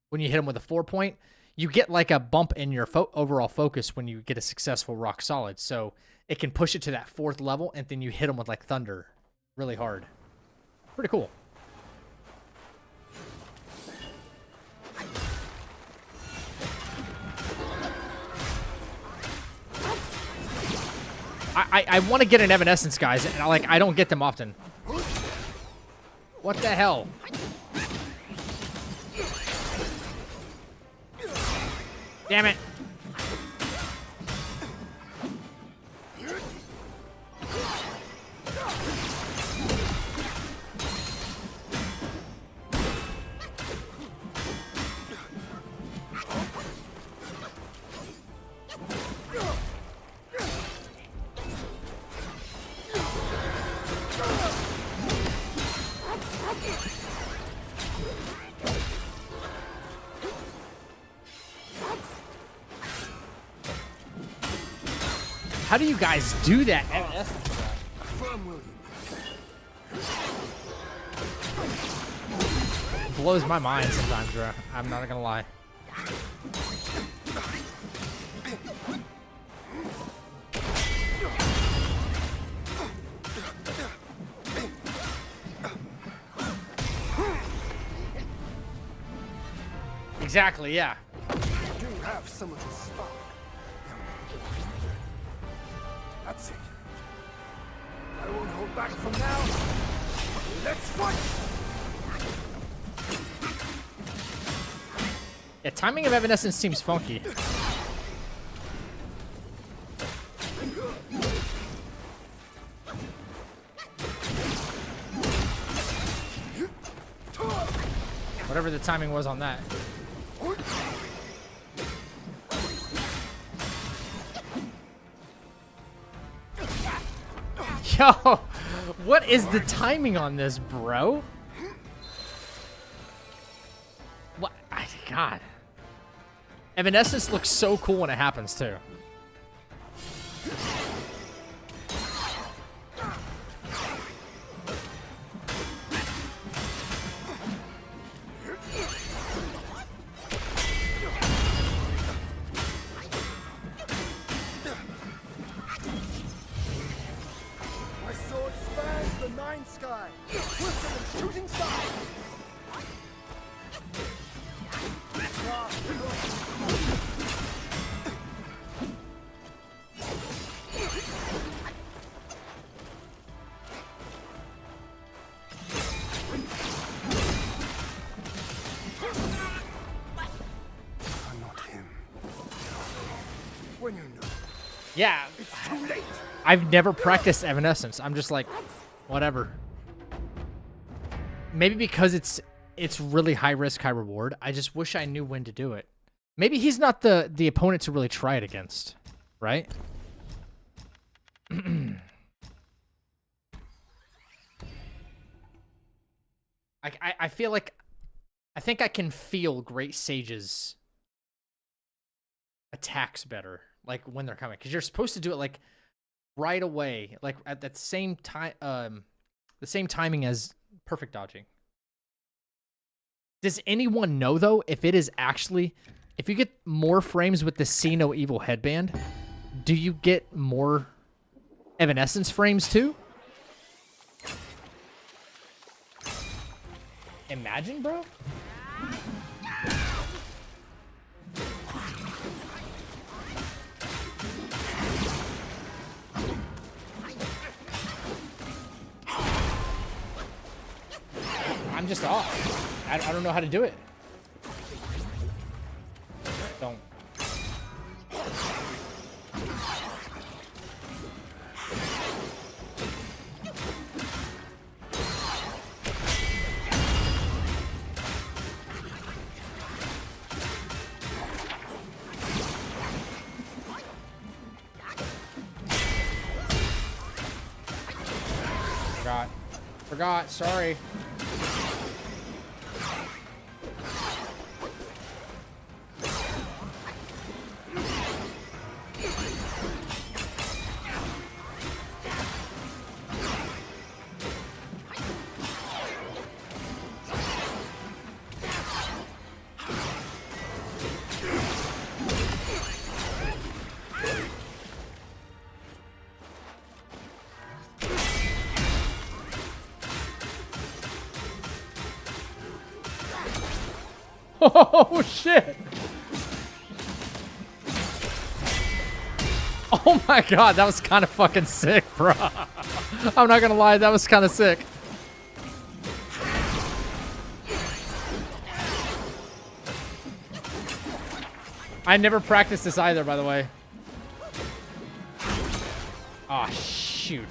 When you hit them with a 4-point, you get like a bump in your overall focus when you get a successful Rock Solid. So it can push it to that 4th level, and then you hit them with like Thunder really hard. Pretty cool. I want to get an Evanescence, guys, and I don't get them often. What the hell? Damn it. How do you guys do that? It blows my mind sometimes, bro. I'm not gonna lie. Exactly, yeah. You do have some of the spark. That's it. I won't hold back from now. Let's fight! Yeah, timing of Evanescence seems funky. Whatever the timing was on that. Yo, what is the timing on this, bro? What? God. Evanescence looks so cool when it happens, too. Sky. Shooting star. I'm not him. When you know. Yeah. It's too late. I've never practiced Evanescence. I'm just like, whatever. Maybe because it's it's really high risk, high reward. I just wish I knew when to do it. Maybe he's not the opponent to really try it against, right? I feel like I think I can feel Great Sage's attacks better, like when they're coming, because you're supposed to do it like right away, like at that same time, the same timing as perfect dodging. Does anyone know though if it is actually, if you get more frames with the See No Evil headband, do you get more Evanescence frames too? Imagine, bro. I'm just off. I don't know how to do it. Don't. Forgot, sorry. Oh, shit. Oh my god, that was kind of fucking sick, bro. I'm not gonna lie, that was kind of sick. I never practiced this either, by the way. Oh, shoot.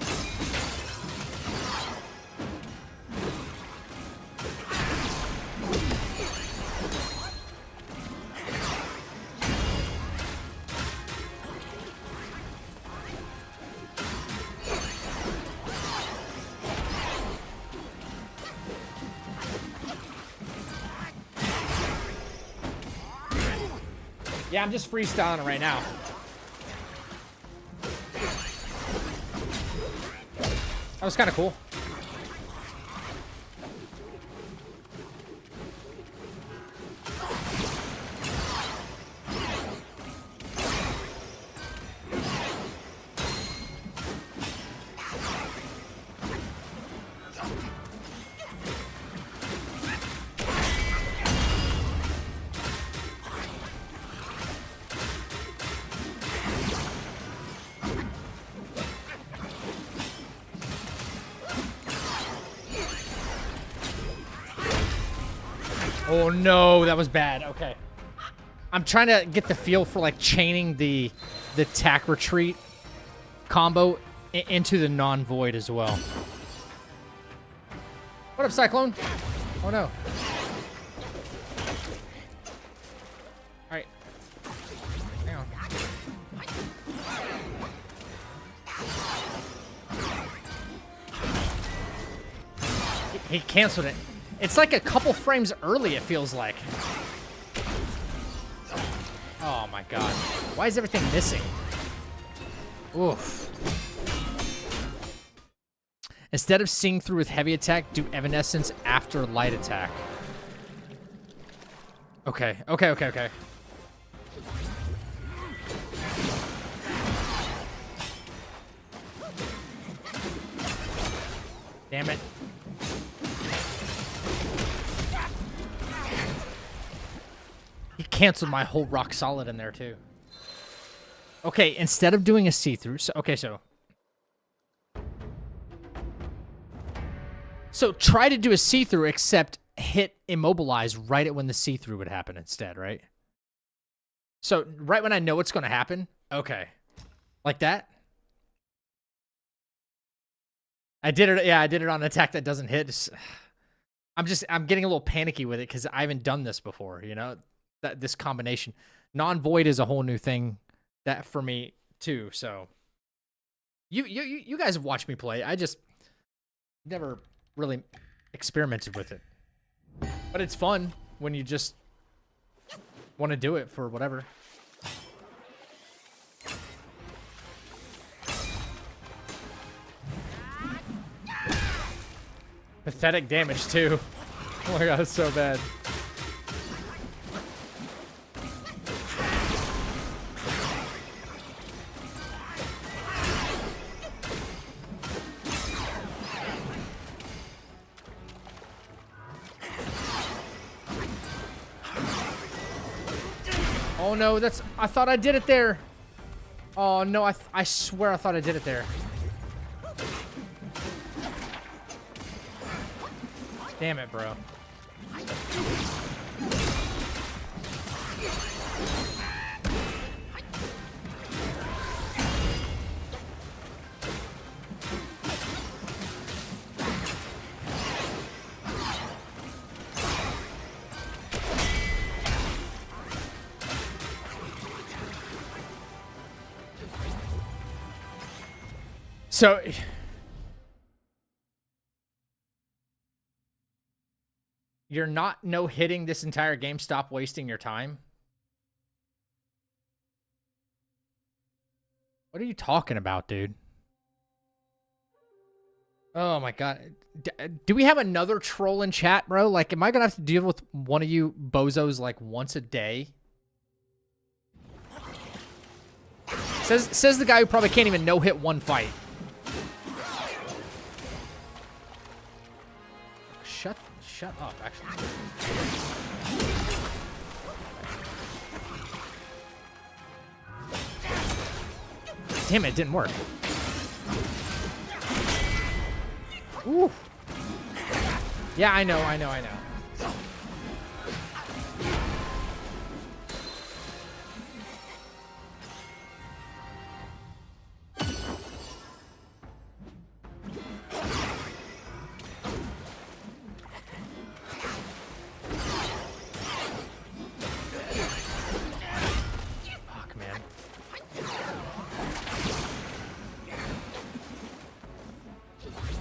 Yeah, I'm just freestyling it right now. That was kind of cool. Oh no, that was bad. Okay. I'm trying to get the feel for like chaining the tack retreat combo into the non-void as well. What up, Cyclone? Oh no. Alright. Hang on. He canceled it. It's like a couple frames early, it feels like. Oh my god. Why is everything missing? Oof. Instead of seeing through with heavy attack, do Evanescence after light attack. Okay, okay, okay, okay. Damn it. He canceled my whole rock solid in there too. Okay, instead of doing a see-through, so try to do a see-through, except hit immobilize right at when the see-through would happen instead, right? So right when I know what's going to happen, okay, like that. I did it. Yeah, I did it on an attack that doesn't hit. I'm getting a little panicky with it because I haven't done this before, you know, that this combination. Non-void is a whole new thing that for me too. So you guys have watched me play. I just never really experimented with it. But it's fun when you just want to do it for whatever. Pathetic damage too. Oh my god, it's so bad. Oh no, I thought I did it there. Oh no, I swear I thought I did it there. Damn it, bro. So you're not no-hitting this entire game. Stop wasting your time. What are you talking about, dude? Oh my god. Do we have another troll in chat, bro? Like, am I gonna have to deal with one of you bozos like once a day? Says the guy who probably can't even no-hit one fight. Shut up, actually. Damn it, it didn't work. Ooh. Yeah, I know.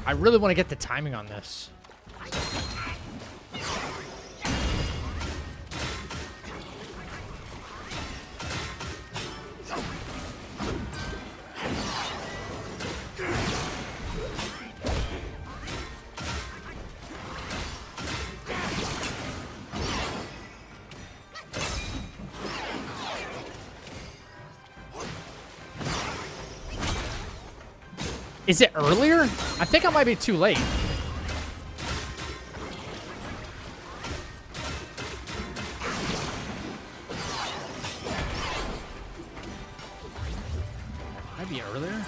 I really want to get the timing on this. Is it earlier? I think I might be too late. Might be earlier.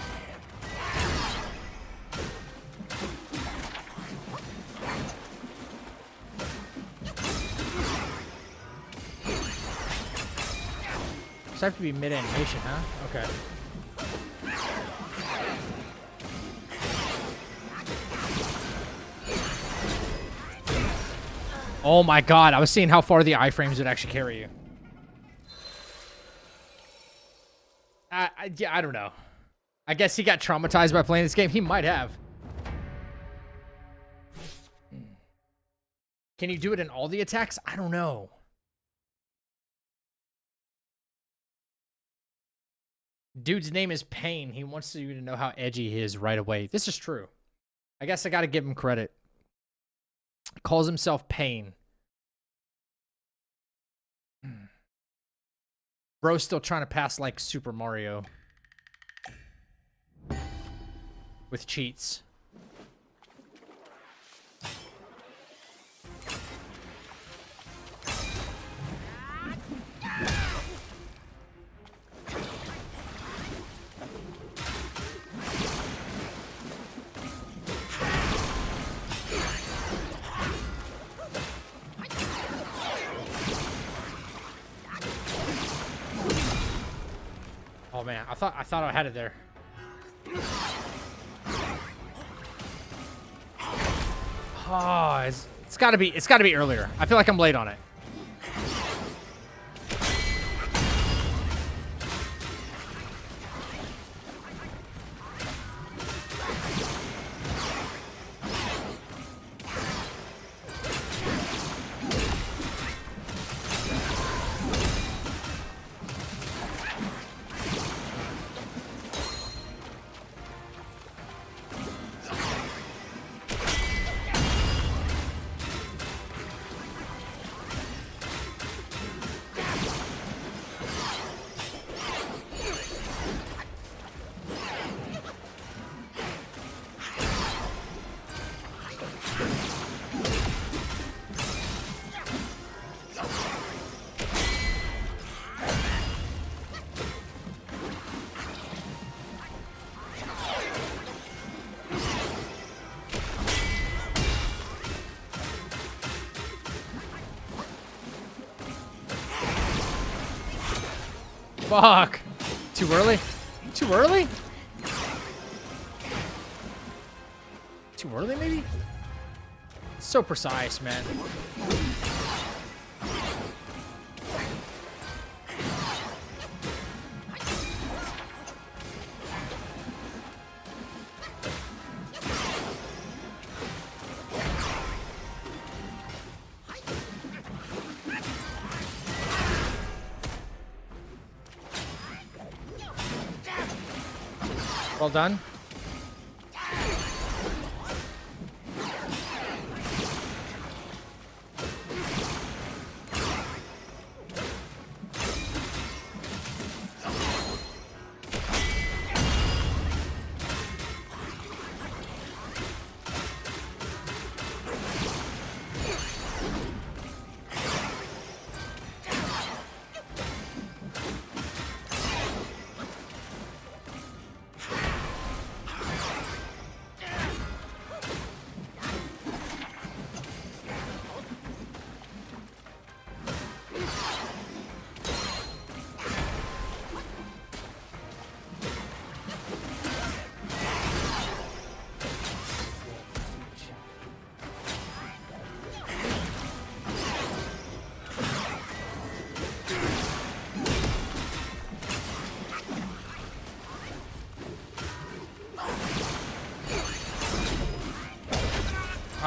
Does have to be mid-animation, huh? Okay. Oh my god, I was seeing how far the iframes would actually carry you. Yeah, I don't know. I guess he got traumatized by playing this game. He might have. Can you do it in all the attacks? I don't know. Dude's name is Pain. He wants you to know how edgy he is right away. This is true. I guess I gotta give him credit. Calls himself Pain. Bro's still trying to pass like Super Mario. With cheats. Oh man, I thought I had it there. Oh, It's gotta be earlier. I feel like I'm late on it. Fuck. Too early? Too early? Too early, maybe? So precise, man. Well done.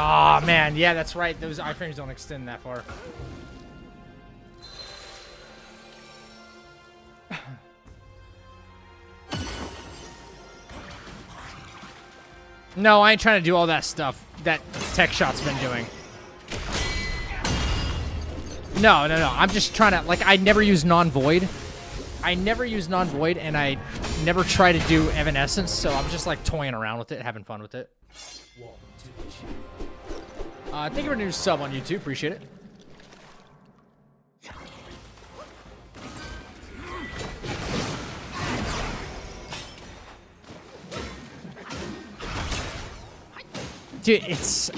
Oh man, yeah, that's right. Those iframes don't extend that far. No, I ain't trying to do all that stuff that Tech Shot's been doing. No. I'm just trying to, like, I never use non-void. And I never try to do Evanescence, so I'm just, like, toying around with it, having fun with it. Thank you for a new sub on YouTube. Appreciate it. Dude, it's...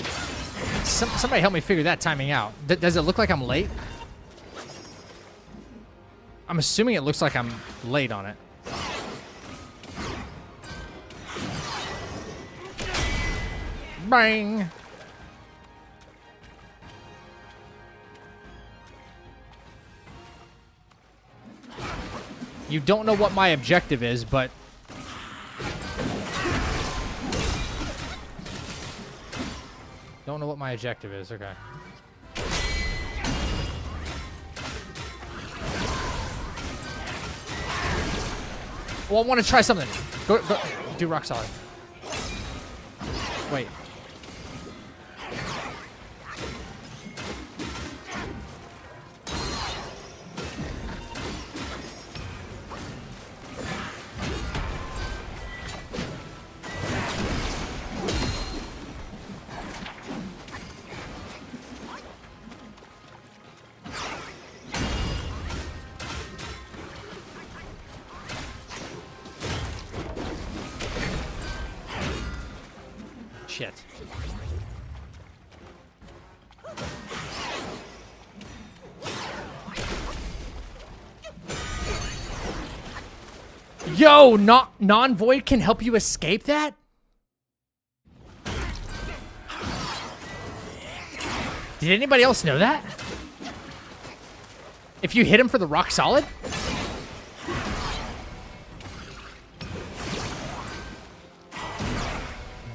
somebody help me figure that timing out. Does it look like I'm late? I'm assuming it looks like I'm late on it. Bang! You don't know what my objective is, but... Don't know what my objective is, okay. Well, I want to try something. Go, do rock solid. Wait. Shit. Yo, non-void can help you escape that? Did anybody else know that? If you hit him for the rock solid?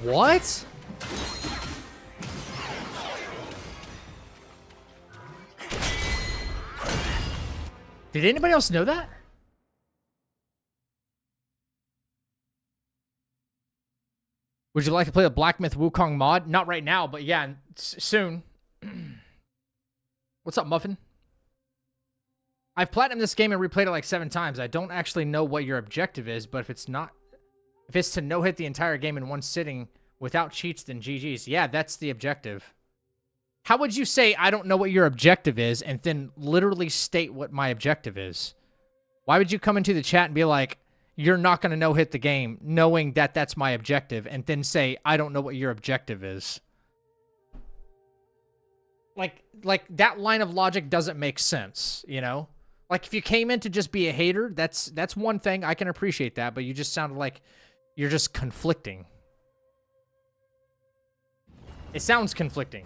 What? Did anybody else know that? Would you like to play the Black Myth Wukong mod? Not right now, but yeah, soon. What's up, Muffin? I've platinumed this game and replayed it like 7 times. I don't actually know what your objective is, but if it's to no-hit the entire game in one sitting without cheats, then GG's. Yeah, that's the objective. How would you say, I don't know what your objective is, and then literally state what my objective is? Why would you come into the chat and be like, you're not going to no-hit the game, knowing that that's my objective, and then say, I don't know what your objective is? Like that line of logic doesn't make sense, you know? Like, if you came in to just be a hater, that's one thing. I can appreciate that, but you just sounded like you're just conflicting. It sounds conflicting.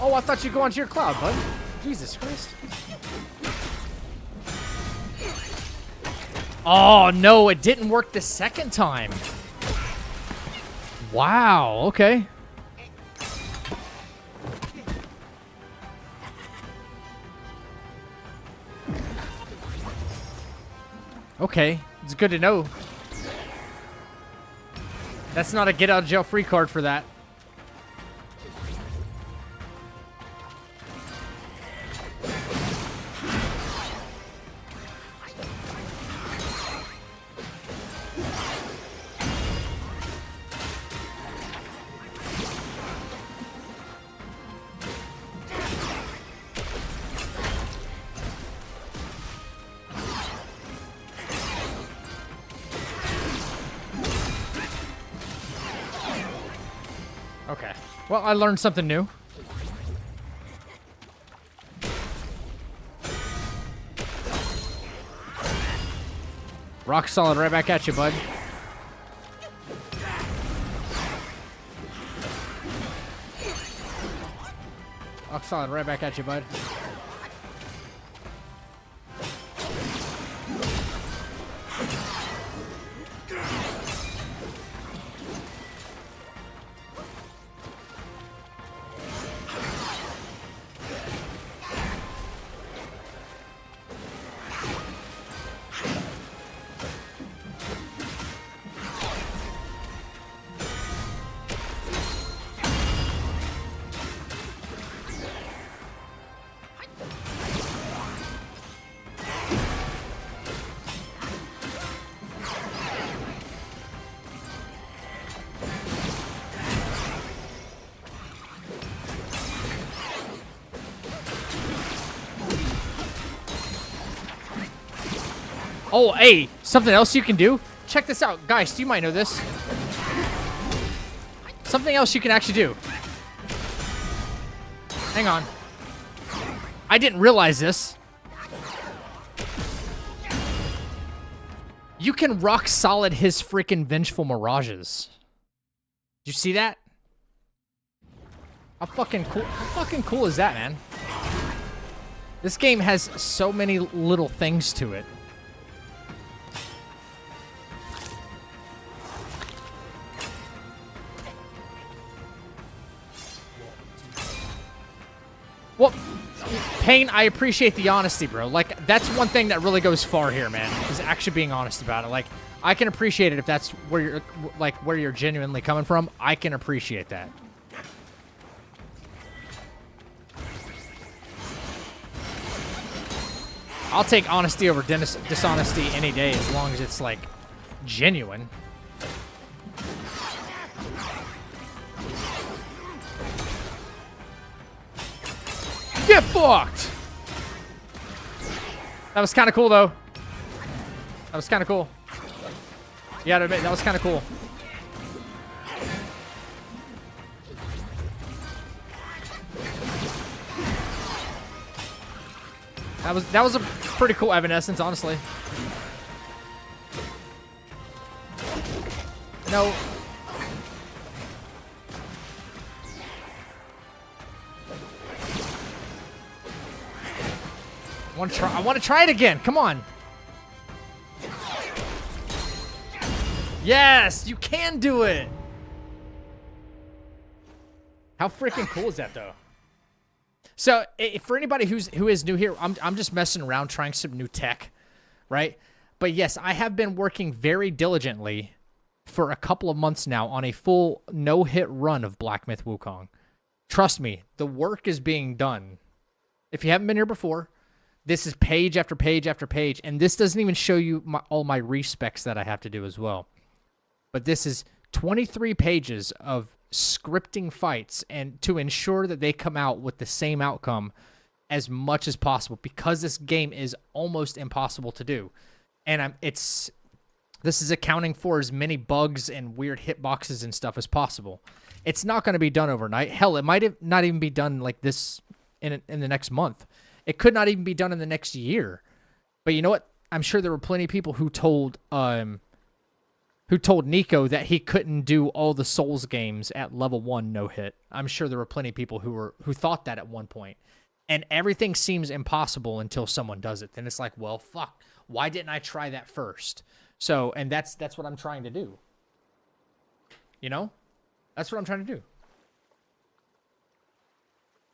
Oh, I thought you'd go onto your cloud, bud. Jesus Christ. Oh, no, it didn't work the second time. Wow, okay. Okay, it's good to know. That's not a get out of jail free card for that. Okay. Well, I learned something new. Rock solid right back at you, bud. Rock solid right back at you, bud. Oh, hey, something else you can do? Check this out. Guys, you might know this. Something else you can actually do. Hang on. I didn't realize this. You can rock solid his freaking vengeful mirages. Did you see that? How fucking cool is that, man? This game has so many little things to it. What? Payne, I appreciate the honesty, bro. Like, that's one thing that really goes far here, man, is actually being honest about it. Like, I can appreciate it if that's where you're, like, where you're genuinely coming from. I can appreciate that. I'll take honesty over dishonesty any day as long as it's, like, genuine. Get fucked! That was kind of cool, though. That was kind of cool. You gotta admit, that was kind of cool. That was a pretty cool Evanescence, honestly. No. I want to try it again. Come on. Yes, you can do it. How freaking cool is that, though? So, for anybody who is new here, I'm just messing around trying some new tech, right? But yes, I have been working very diligently for a couple of months now on a full no-hit run of Black Myth Wukong. Trust me, the work is being done. If you haven't been here before, this is page after page after page, and this doesn't even show you all my respecs that I have to do as well. But this is 23 pages of scripting fights and to ensure that they come out with the same outcome as much as possible, because this game is almost impossible to do. And this is accounting for as many bugs and weird hitboxes and stuff as possible. It's not going to be done overnight. Hell, it might not even be done like this in the next month. It could not even be done in the next year. But you know what? I'm sure there were plenty of people who told Nico that he couldn't do all the Souls games at level 1 no hit. I'm sure there were plenty of people who thought that at one point. And everything seems impossible until someone does it. Then it's like, well, fuck. Why didn't I try that first? So, and that's what I'm trying to do. You know? That's what I'm trying to do.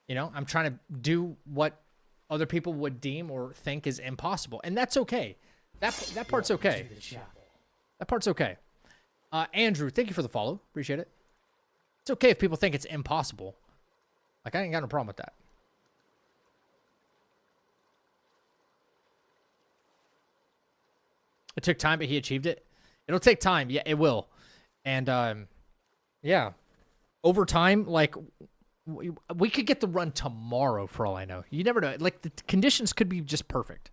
You know, I'm trying to do what other people would deem or think is impossible. And that's okay. That part's okay. That part's okay. Andrew, thank you for the follow. Appreciate it. It's okay if people think it's impossible. Like, I ain't got no problem with that. It took time, but he achieved it. It'll take time. Yeah, it will. And, yeah. Over time, like, we could get the run tomorrow for all I know. You never know. Like, the conditions could be just perfect.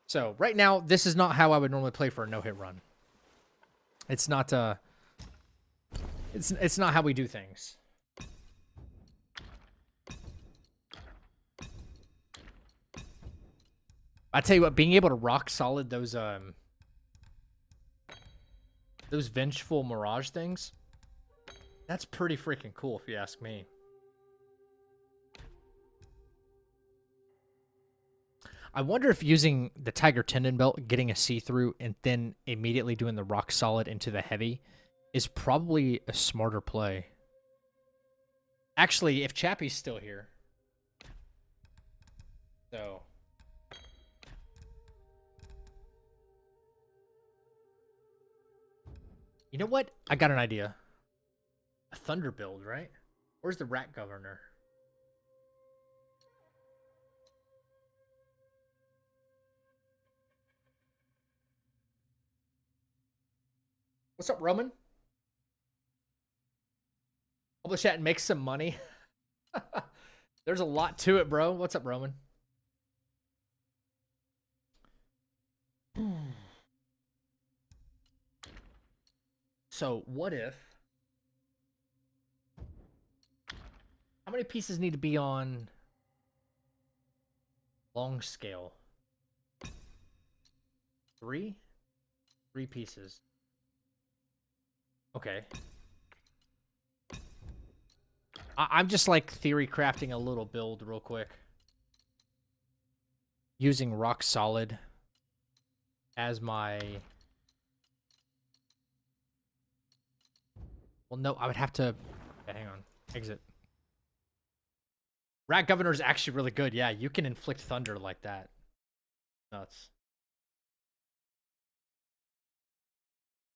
So, right now, this is not how I would normally play for a no-hit run. It's not, it's not how we do things. I tell you what, being able to rock solid those vengeful mirage things, that's pretty freaking cool if you ask me. I wonder if using the Tiger Tendon Belt, getting a see-through, and then immediately doing the rock solid into the heavy is probably a smarter play. Actually, if Chappie's still here. So. You know what? I got an idea. A Thunder build, right? Where's the Rat Governor? What's up, Roman? Publish that and make some money. There's a lot to it, bro. What's up, Roman? So, what if... How many pieces need to be on long scale? 3? 3 pieces. Okay. I'm just like theory crafting a little build real quick. Using rock solid as my... Well, no, I would have to... Yeah, hang on. Exit. Rat Governor is actually really good. Yeah, you can inflict thunder like that. Nuts.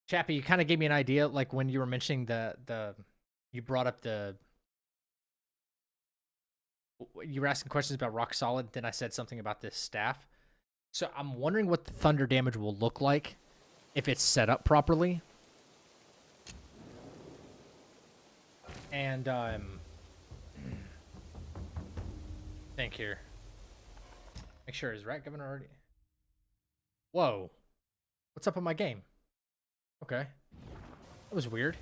Chappie, you kind of gave me an idea, like when you were mentioning you brought up you were asking questions about Rock Solid, then I said something about this staff. So I'm wondering what the thunder damage will look like if it's set up properly. And, think here. Make sure, is Rat Governor already? Whoa. What's up with my game? Okay. That was weird.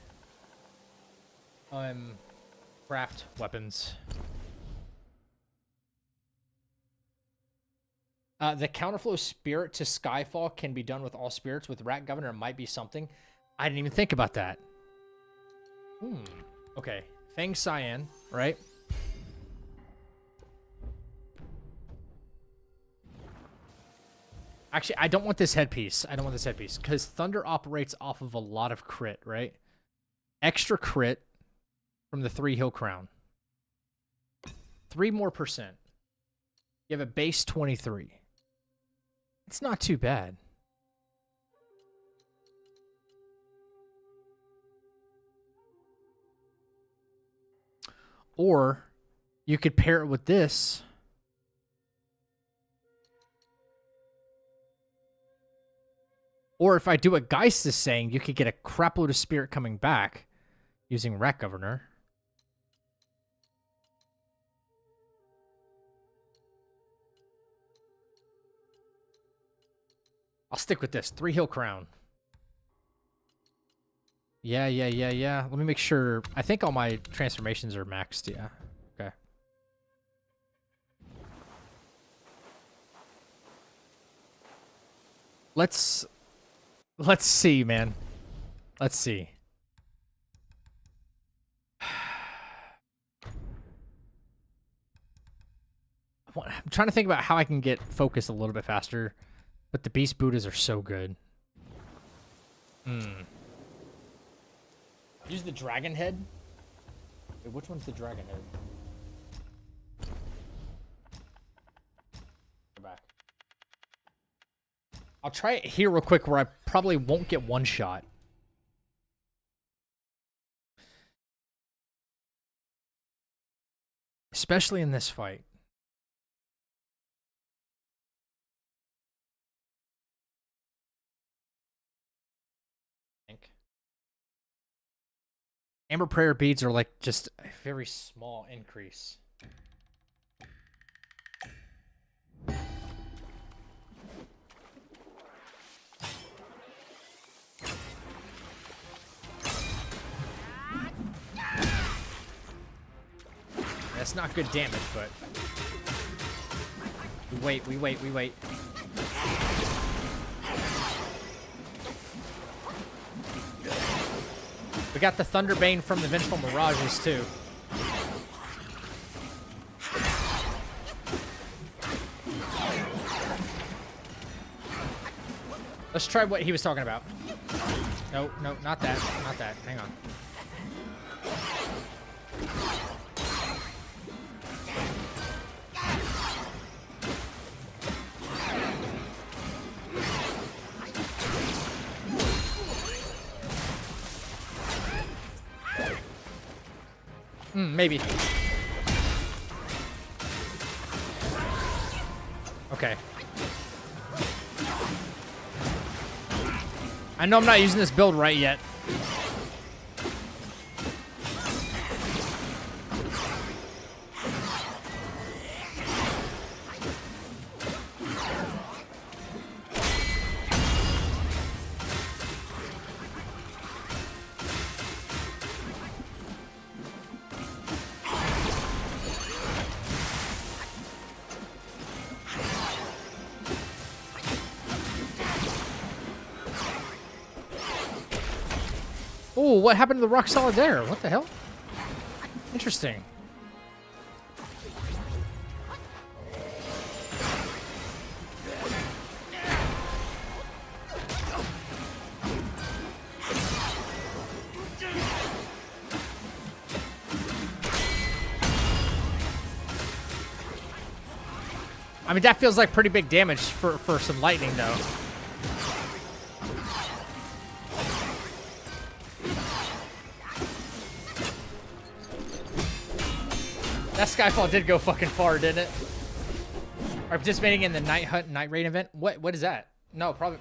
Craft weapons. The counterflow spirit to Skyfall can be done with all spirits. With Rat Governor, it might be something. I didn't even think about that. Okay. Fang Cyan, right? Actually, I don't want this headpiece. I don't want this headpiece. Because Thunder operates off of a lot of crit, right? Extra crit from the 3 Hill Crown. 3% more. You have a base 23. It's not too bad. Or you could pair it with this. Or if I do what Geist is saying, you could get a crapload of spirit coming back using Rat Governor. I'll stick with this. 3 Hill Crown. Yeah. Let me make sure. I think all my transformations are maxed. Yeah. Okay. Let's see, man. Let's see. I'm trying to think about how I can get focused a little bit faster, but the Beast Buddhas are so good. Use the Dragon Head. Wait, which one's the Dragon Head? Go back. I'll try it here real quick where I probably won't get one shot. Especially in this fight. Amber Prayer beads are like just a very small increase. That's not good damage, but we wait. We got the Thunderbane from the Vengeful Mirages, too. Let's try what he was talking about. No, not that. Not that. Hang on. Maybe. Okay. I know I'm not using this build right yet. Oh, what happened to the Rock Solid there? What the hell? Interesting. I mean, that feels like pretty big damage for some lightning, though. That Skyfall did go fucking far, didn't it? Are participating in the Night Hunt Night Raid event? What is that? No, probably.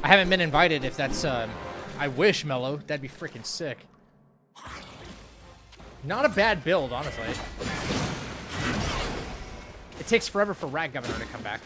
I haven't been invited. If that's, I wish, Mello. That'd be freaking sick. Not a bad build, honestly. It takes forever for Rat Governor to come back.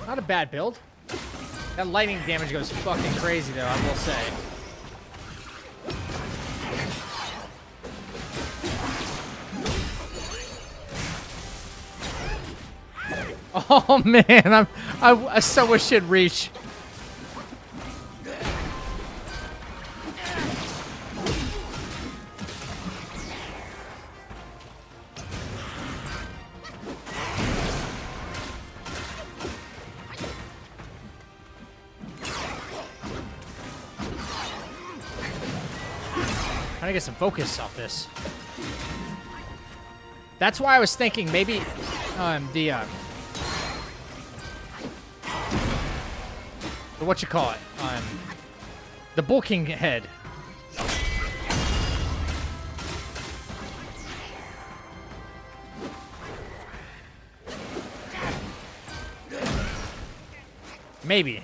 Not a bad build. That lightning damage goes fucking crazy, though, I will say. Oh man, I so wish it'd reach. Trying to get some focus off this. That's why I was thinking maybe what you call it? The Bull King head. Maybe.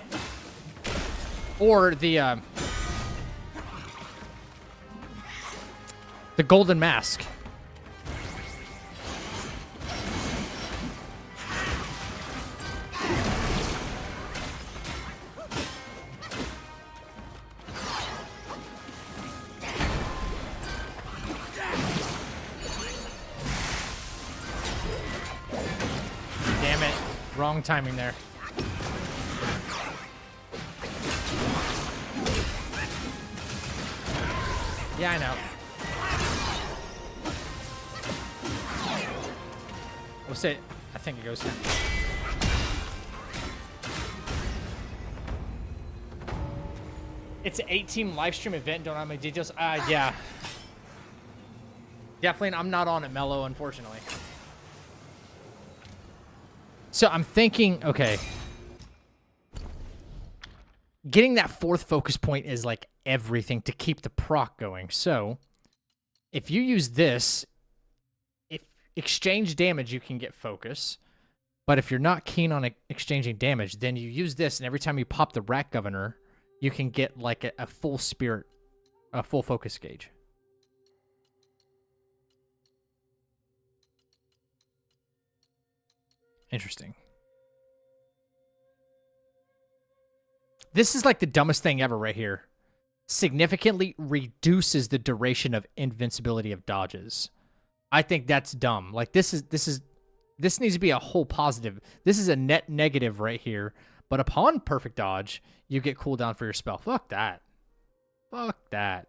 Or the Golden Mask. Damn it. Wrong timing there. Yeah, I know. We'll say, I think it goes here. It's an 8-team live stream event. Don't have my details. Yeah. Definitely, I'm not on it, Mello, unfortunately. So I'm thinking, okay. Getting that 4th focus point is like everything to keep the proc going. So if you use this, if exchange damage, you can get focus. But if you're not keen on exchanging damage, then you use this, and every time you pop the Rat Governor, you can get like a full spirit, a full focus gauge. Interesting. This is like the dumbest thing ever right here. Significantly reduces the duration of invincibility of dodges. I think that's dumb. Like this needs to be a whole positive. This is a net negative right here. But upon perfect dodge, you get cooldown for your spell. Fuck that. Fuck that.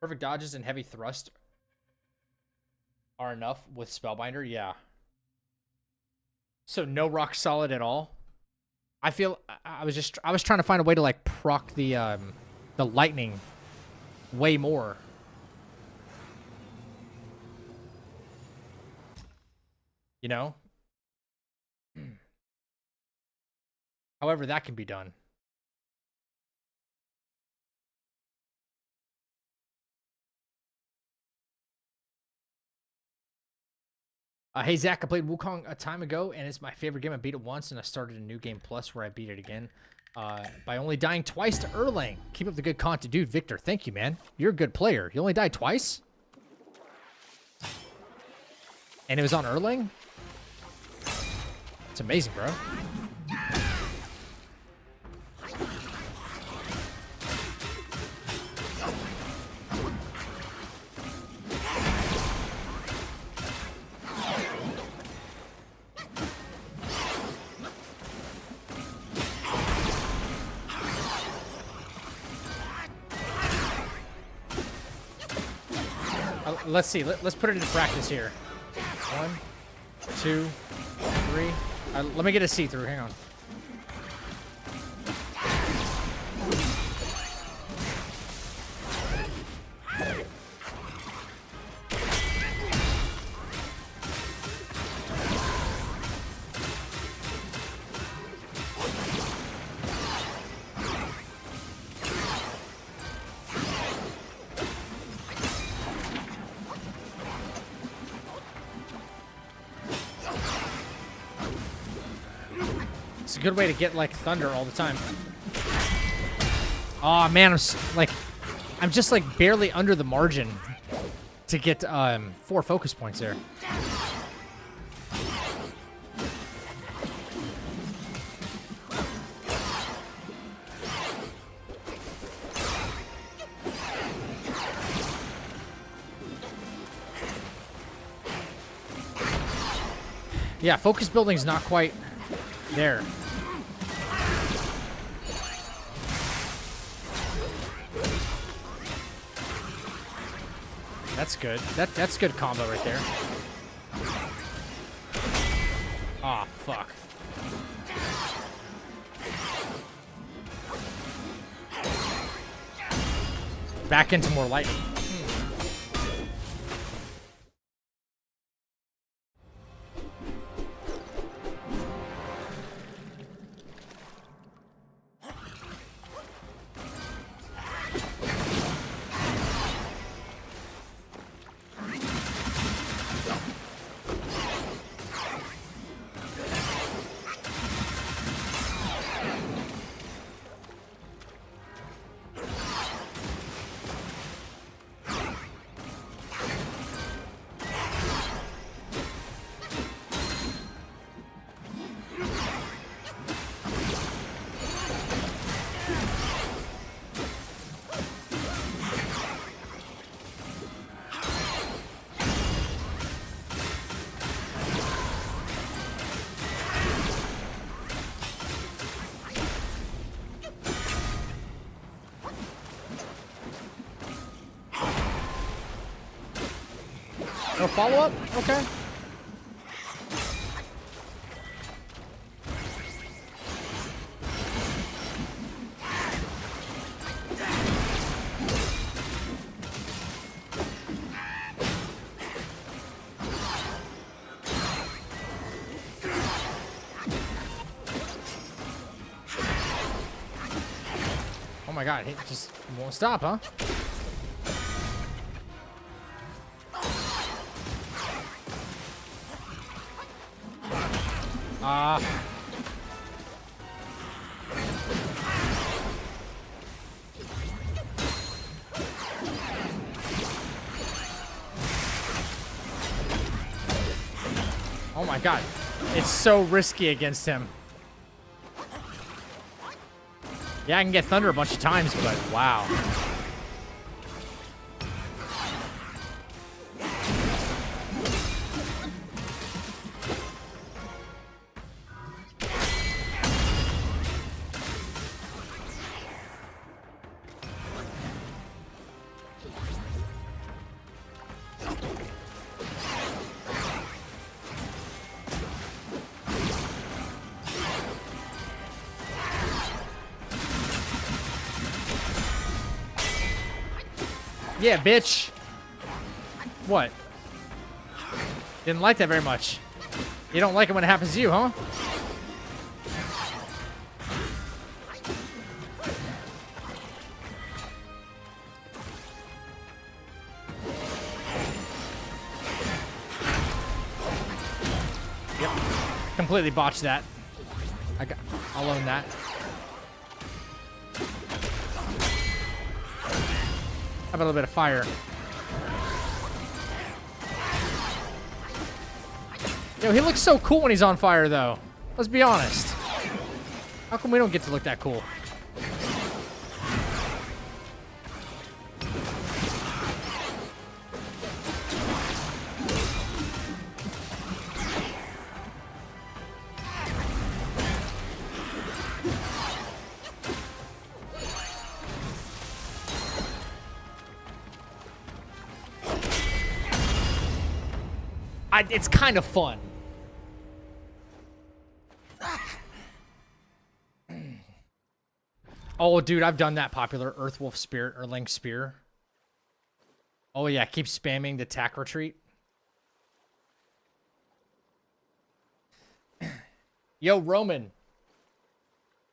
Perfect dodges and heavy thrust are enough with Spellbinder? Yeah. So no rock solid at all? I feel I was trying to find a way to like proc the lightning way more. You know? However, that can be done. Hey, Zach, I played Wukong a time ago, and it's my favorite game. I beat it once, and I started a new game plus where I beat it again by only dying twice to Erlang. Keep up the good content. Dude, Victor, thank you, man. You're a good player. You only died twice? And it was on Erlang? It's amazing, bro. Let's see. Let's put it into practice here. 1, 2, 3. Let me get a see-through. Hang on. It's a good way to get like thunder all the time. Oh man, I'm just like barely under the margin to get 4 focus points there. Yeah, focus building's not quite there. That's good. That's good combo right there. Aw, fuck. Back into more lightning. No follow-up? Okay. Oh my god, he just won't stop, huh? Oh my god. It's so risky against him. Yeah, I can get thunder a bunch of times, but wow. Yeah, bitch. What? Didn't like that very much. You don't like it when it happens to you, huh? completely botched that. I'll own that. Have a little bit of fire. Yo, he looks so cool when he's on fire, though. Let's be honest. How come we don't get to look that cool? It's kind of fun. Oh, dude, I've done that popular Earthwolf Spirit or Link Spear. Oh, yeah, keep spamming the attack retreat. Yo, Roman.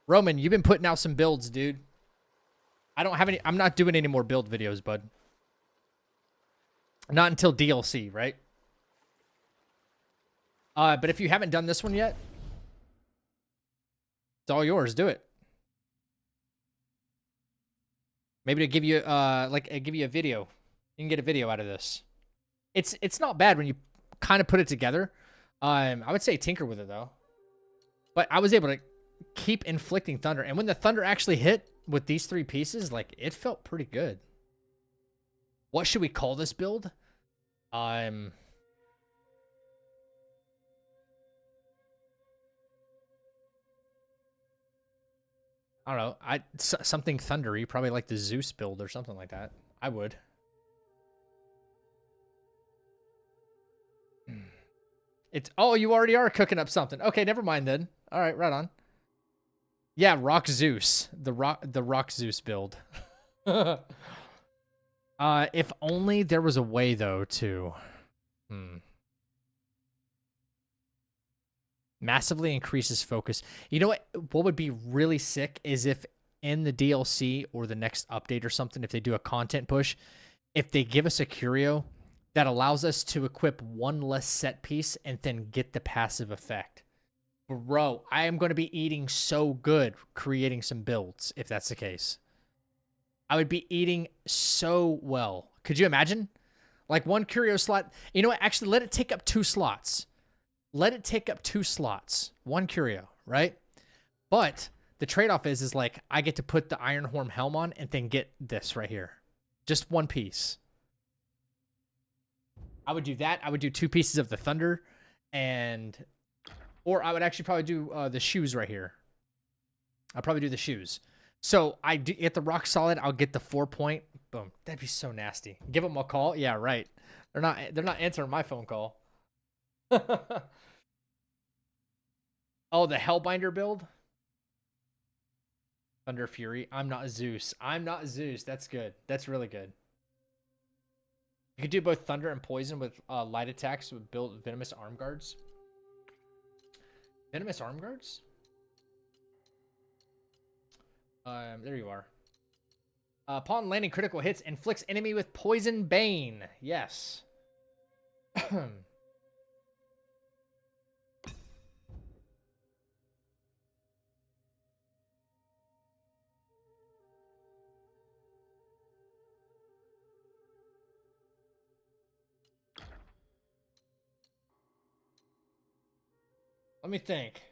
Roman, you've been putting out some builds, dude. I don't have any... I'm not doing any more build videos, bud. Not until DLC, right? But if you haven't done this one yet, it's all yours. Do it. Maybe to give you give you a video. You can get a video out of this. It's not bad when you kind of put it together. I would say tinker with it though. But I was able to keep inflicting thunder, and when the thunder actually hit with these 3 pieces, like it felt pretty good. What should we call this build? I don't know. Something thundery, probably like the Zeus build or something like that. I would. Oh, you already are cooking up something. Okay, never mind then. All right, right on. Yeah, Rock Zeus, the Rock Zeus build. If only there was a way though to massively increases focus. You know what would be really sick is if in the DLC or the next update or something, if they do a content push, if they give us a curio that allows us to equip 1 less set piece and then get the passive effect. Bro, I am going to be eating so good creating some builds if that's the case. I would be eating so well. Could you imagine? Like 1 curio slot. You know what? Actually, let it take up 2 slots. Let it take up 2 slots. 1 curio, right? But the trade-off is like I get to put the Ironhorn helm on and then get this right here. Just 1 piece. I would do that. I would do 2 pieces of the thunder, or I would actually probably do the shoes right here. I'll probably do the shoes. So I get the rock solid. I'll get the 4-point. Boom. That'd be so nasty. Give them a call. Yeah, right. They're not answering my phone call. Oh, the Hellbinder build? Thunder Fury. I'm not Zeus. I'm not Zeus. That's good. That's really good. You could do both Thunder and Poison with light attacks with build Venomous Arm Guards. Venomous Arm Guards? There you are. Upon landing critical hits, inflicts enemy with Poison Bane. Yes. Let me think.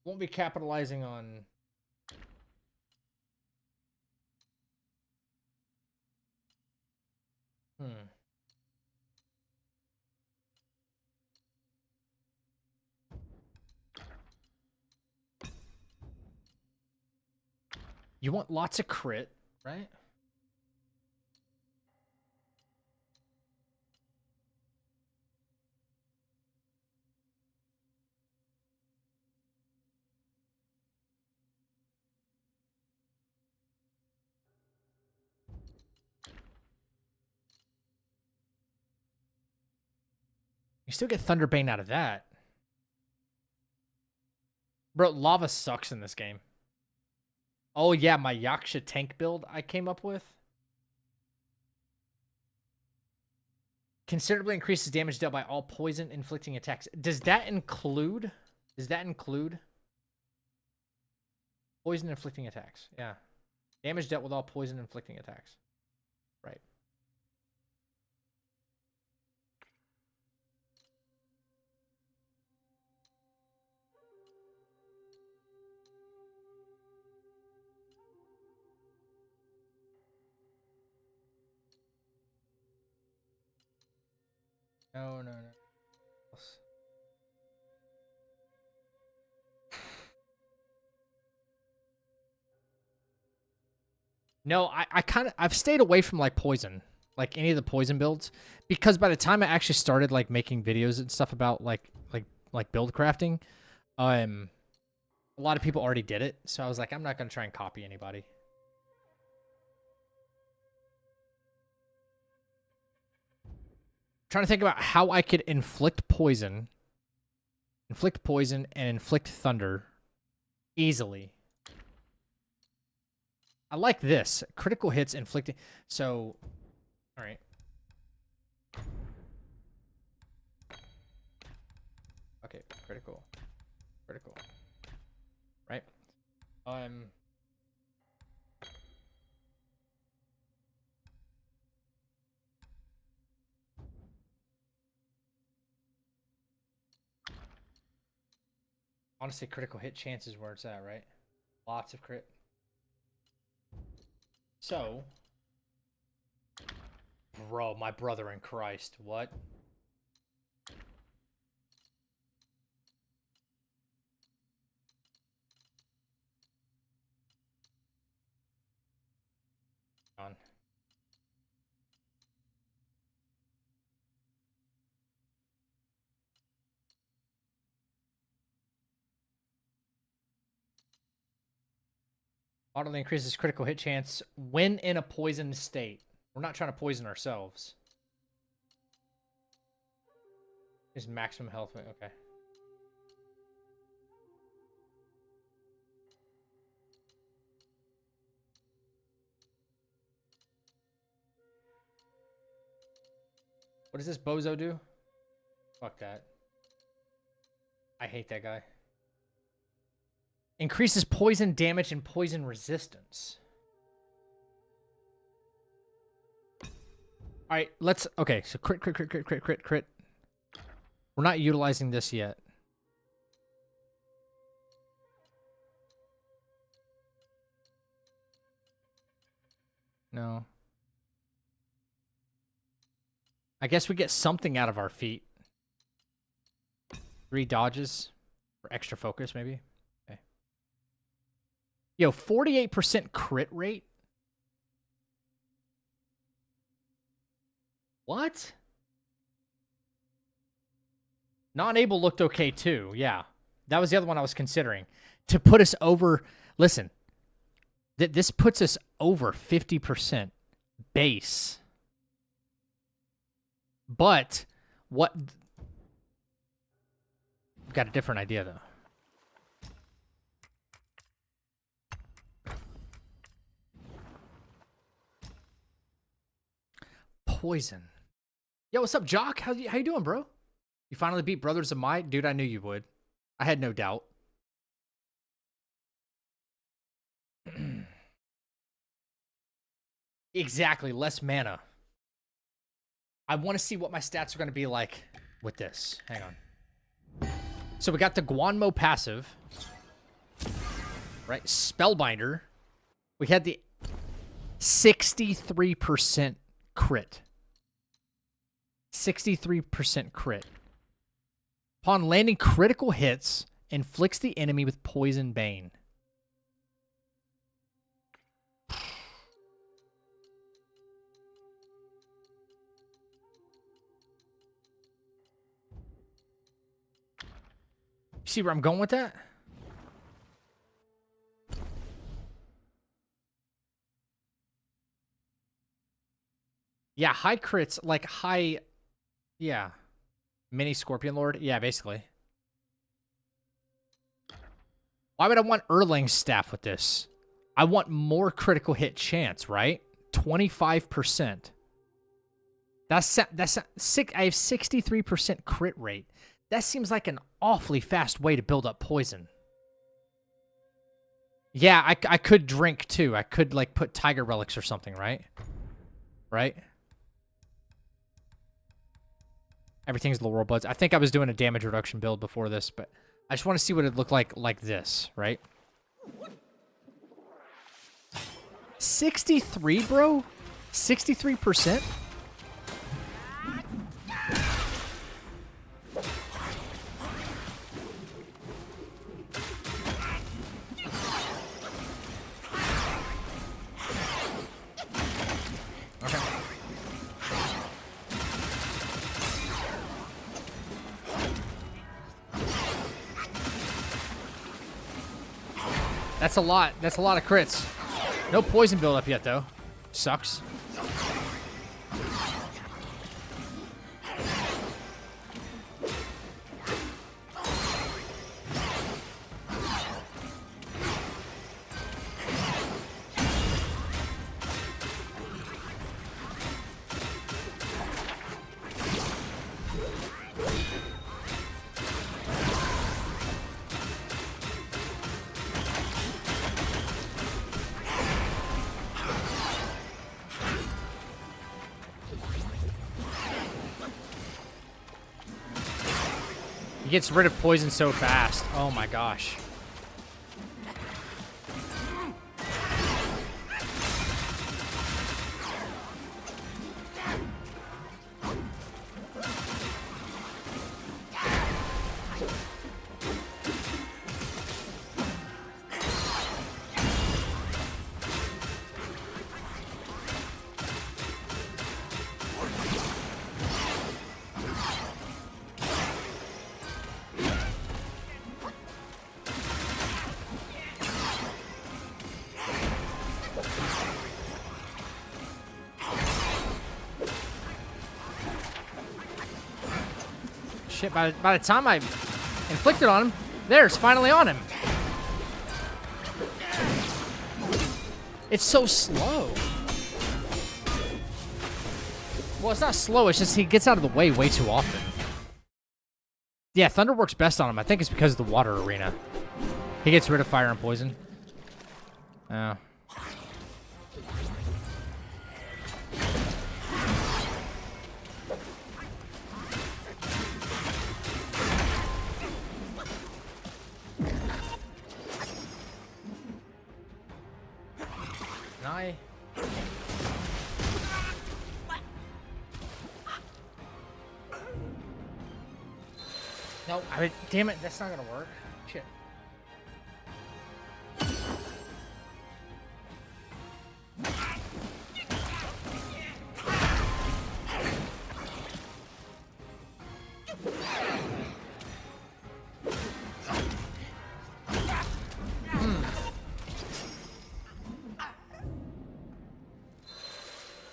Won't be capitalizing on... You want lots of crit, right? You still get Thunderbane out of that. Bro, lava sucks in this game. Oh, yeah, my Yaksha tank build I came up with. Considerably increases damage dealt by all poison inflicting attacks. Does that include? Does that include poison inflicting attacks? Yeah. Damage dealt with all poison inflicting attacks. Right. No, no, no. No, I've stayed away from like poison, like any of the poison builds, because by the time I actually started like making videos and stuff about like build crafting, a lot of people already did it, so I was like, I'm not gonna try and copy anybody. Trying to think about how I could inflict poison and inflict thunder easily. I like this. Critical hits inflicting. So, all right. Okay, critical. Critical. Right? Honestly, critical hit chance is where it's at, right? Lots of crit. So, bro, my brother in Christ, what? On. Automatically increases critical hit chance when in a poisoned state. We're not trying to poison ourselves. Is maximum health. Okay. What does this bozo do? Fuck that. I hate that guy. Increases poison damage and poison resistance. Alright, let's... Okay, so crit. We're not utilizing this yet. No. I guess we get something out of our feet. 3 dodges for extra focus, maybe. Okay. Yo, 48% crit rate? What? Non-able looked okay too, yeah. That was the other one I was considering. To put us over... Listen. This puts us over 50% base. But what... We've got a different idea, though. Poison. Yo, what's up, Jock? How you doing, bro? You finally beat Brothers of Might? Dude, I knew you would. I had no doubt. Exactly, less mana. I want to see what my stats are going to be like with this. Hang on. So we got the Guanmo passive. Right? Spellbinder. We had the 63% crit. 63% crit. Upon landing critical hits, inflicts the enemy with Poison Bane. See where I'm going with that? Yeah, high crits, like high... Yeah. Mini Scorpion Lord? Yeah, basically. Why would I want Erling's staff with this? I want more critical hit chance, right? 25%. That's sick. I have 63% crit rate. That seems like an awfully fast way to build up poison. Yeah, I could drink too. I could like put tiger relics or something, right? Right? Everything's Laurel Buds. I think I was doing a damage reduction build before this, but I just want to see what it looked like this, right? 63, bro? 63%? Okay. That's a lot. That's a lot of crits. No poison buildup yet, though. Sucks. He gets rid of poison so fast. Oh my gosh. Shit, by the time I inflicted on him, there's finally on him. It's so slow. Well, it's not slow, it's just he gets out of the way too often. Yeah, Thunder works best on him. I think it's because of the water arena. He gets rid of fire and poison. Oh. No, I mean, damn it, that's not gonna work. Shit.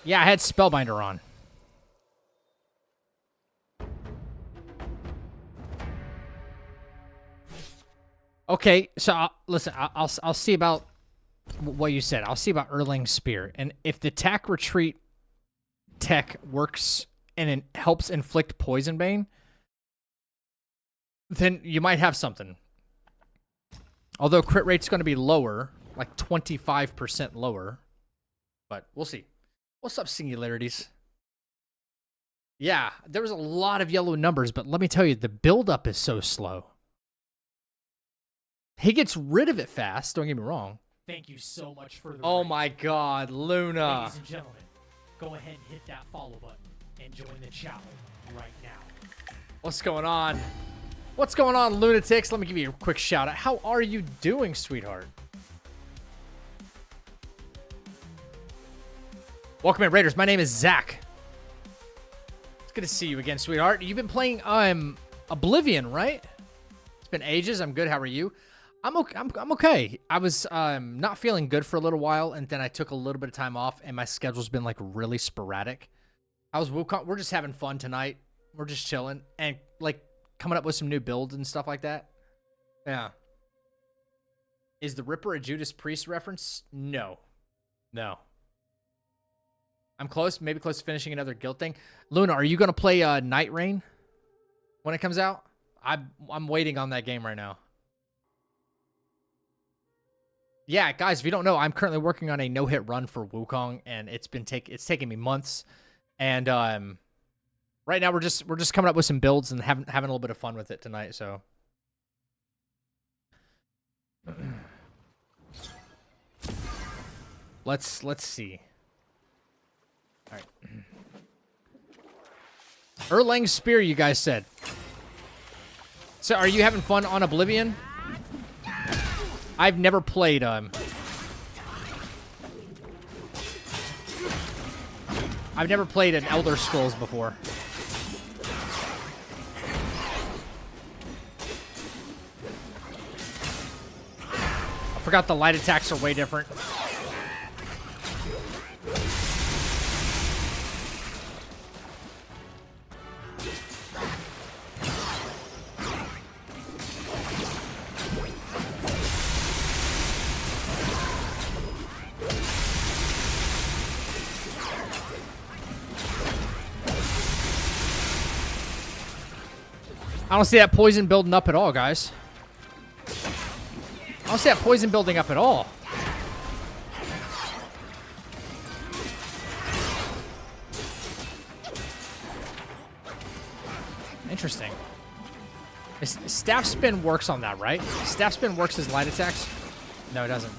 Yeah, I had Spellbinder on. Okay, so listen, I'll see about what you said. I'll see about Erling's Spear, and if the attack retreat tech works and it helps inflict Poison Bane, then you might have something. Although crit rate's going to be lower, like 25% lower, but we'll see. What's up, Singularities? Yeah, there was a lot of yellow numbers, but let me tell you, the buildup is so slow. He gets rid of it fast, don't get me wrong. Thank you so much for the Oh raid. my god, Luna. Ladies and gentlemen, go ahead and hit that follow button and join the channel right now. What's going on? What's going on, lunatics? Let me give you a quick shout out. How are you doing, sweetheart? Welcome in, Raiders. My name is Zach. It's good to see you again, sweetheart. You've been playing Oblivion, right? It's been ages. I'm good. How are you? I'm okay. I was not feeling good for a little while, and then I took a little bit of time off, and my schedule's been like really sporadic. We're just having fun tonight. We're just chilling and like coming up with some new builds and stuff like that. Yeah. Is the Ripper a Judas Priest reference? No. No. I'm close, maybe close to finishing another guild thing. Luna, are you gonna play Night Rain when it comes out? I'm waiting on that game right now. Yeah, guys, if you don't know, I'm currently working on a no-hit run for Wukong, and it's taking me months. And right now we're just coming up with some builds and having a little bit of fun with it tonight. So let's see. All right, Erlang's Spear, you guys said. So are you having fun on Oblivion? I've never played I've never played an Elder Scrolls before. I forgot the light attacks are way different. I don't see that poison building up at all, guys. I don't see that poison building up at all. Interesting. Staff spin works on that, right? Staff spin works as light attacks? No, it doesn't.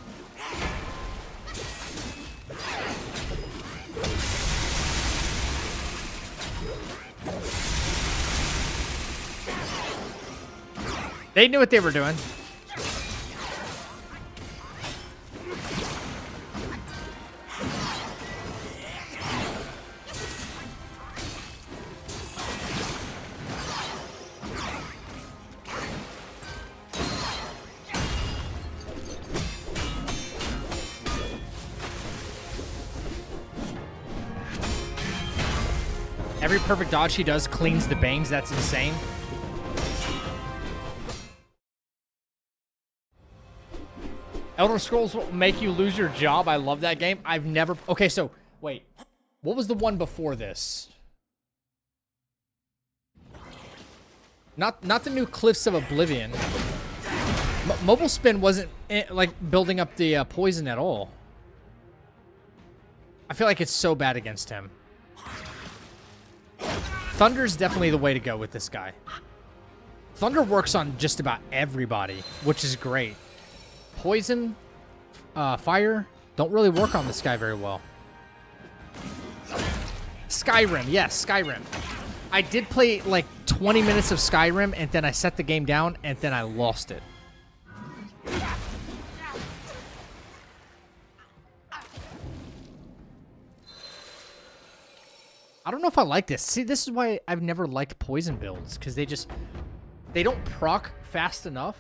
They knew what they were doing. Every perfect dodge she does cleans the bangs. That's insane. Elder Scrolls will make you lose your job. I love that game. I've never... Okay, so, wait. What was the one before this? Not the new Cliffs of Oblivion. Mobile Spin wasn't, like, building up the poison at all. I feel like it's so bad against him. Thunder's definitely the way to go with this guy. Thunder works on just about everybody, which is great. Poison, fire, don't really work on this guy very well. Skyrim, yes, Skyrim. I did play like 20 minutes of Skyrim, and then I set the game down, and then I lost it. I don't know if I like this. See, this is why I've never liked poison builds, because they don't proc fast enough.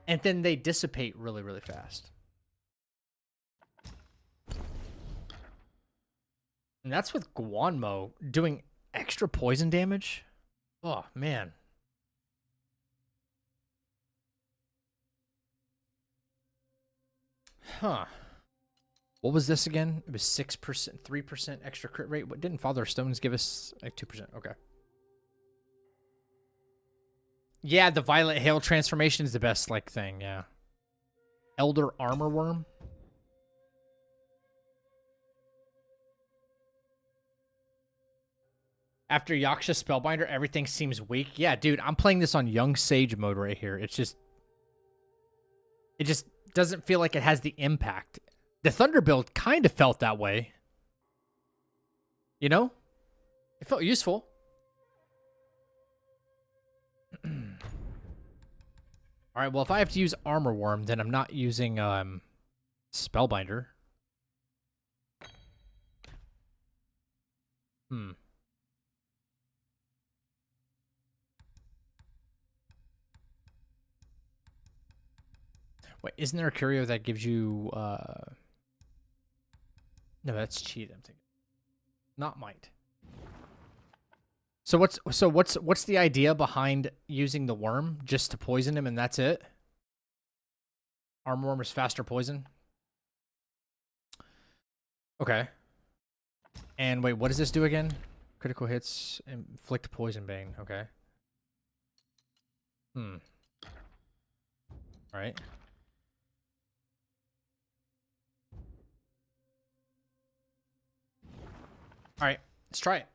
And then they dissipate really, really fast. And that's with Guanmo doing extra poison damage. Oh, man. Huh. What was this again? It was 6%, 3% extra crit rate. What didn't Father Stones give us? Like 2%. Okay. Yeah, the Violet Hail transformation is the best, like, thing, yeah. Elder Armor Worm. After Yaksha Spellbinder, everything seems weak. Yeah, dude, I'm playing this on Young Sage mode right here. It just doesn't feel like it has the impact. The Thunder build kind of felt that way. You know? It felt useful. All right, well, if I have to use Armor Worm, then I'm not using Spellbinder. Wait, isn't there a curio that gives you... No, that's cheat, I'm thinking. Not might. So what's the idea behind using the worm? Just to poison him and that's it? Armor Worm is faster poison? Okay. And wait, what does this do again? Critical hits, inflict poison bane. Okay. All right. All right, let's try it.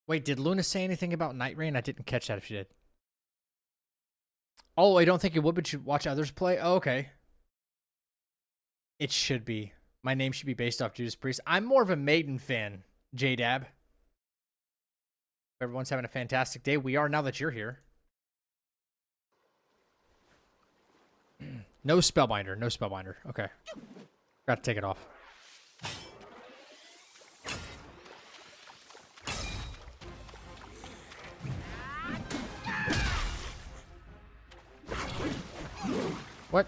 Wait, did Luna say anything about Night Rain? I didn't catch that if she did. Oh, I don't think it would, but you watch others play? Oh, okay. It should be. My name should be based off Judas Priest. I'm more of a Maiden fan, J-Dab. Everyone's having a fantastic day. We are now that you're here. No Spellbinder. No Spellbinder. Okay. Got to take it off. What?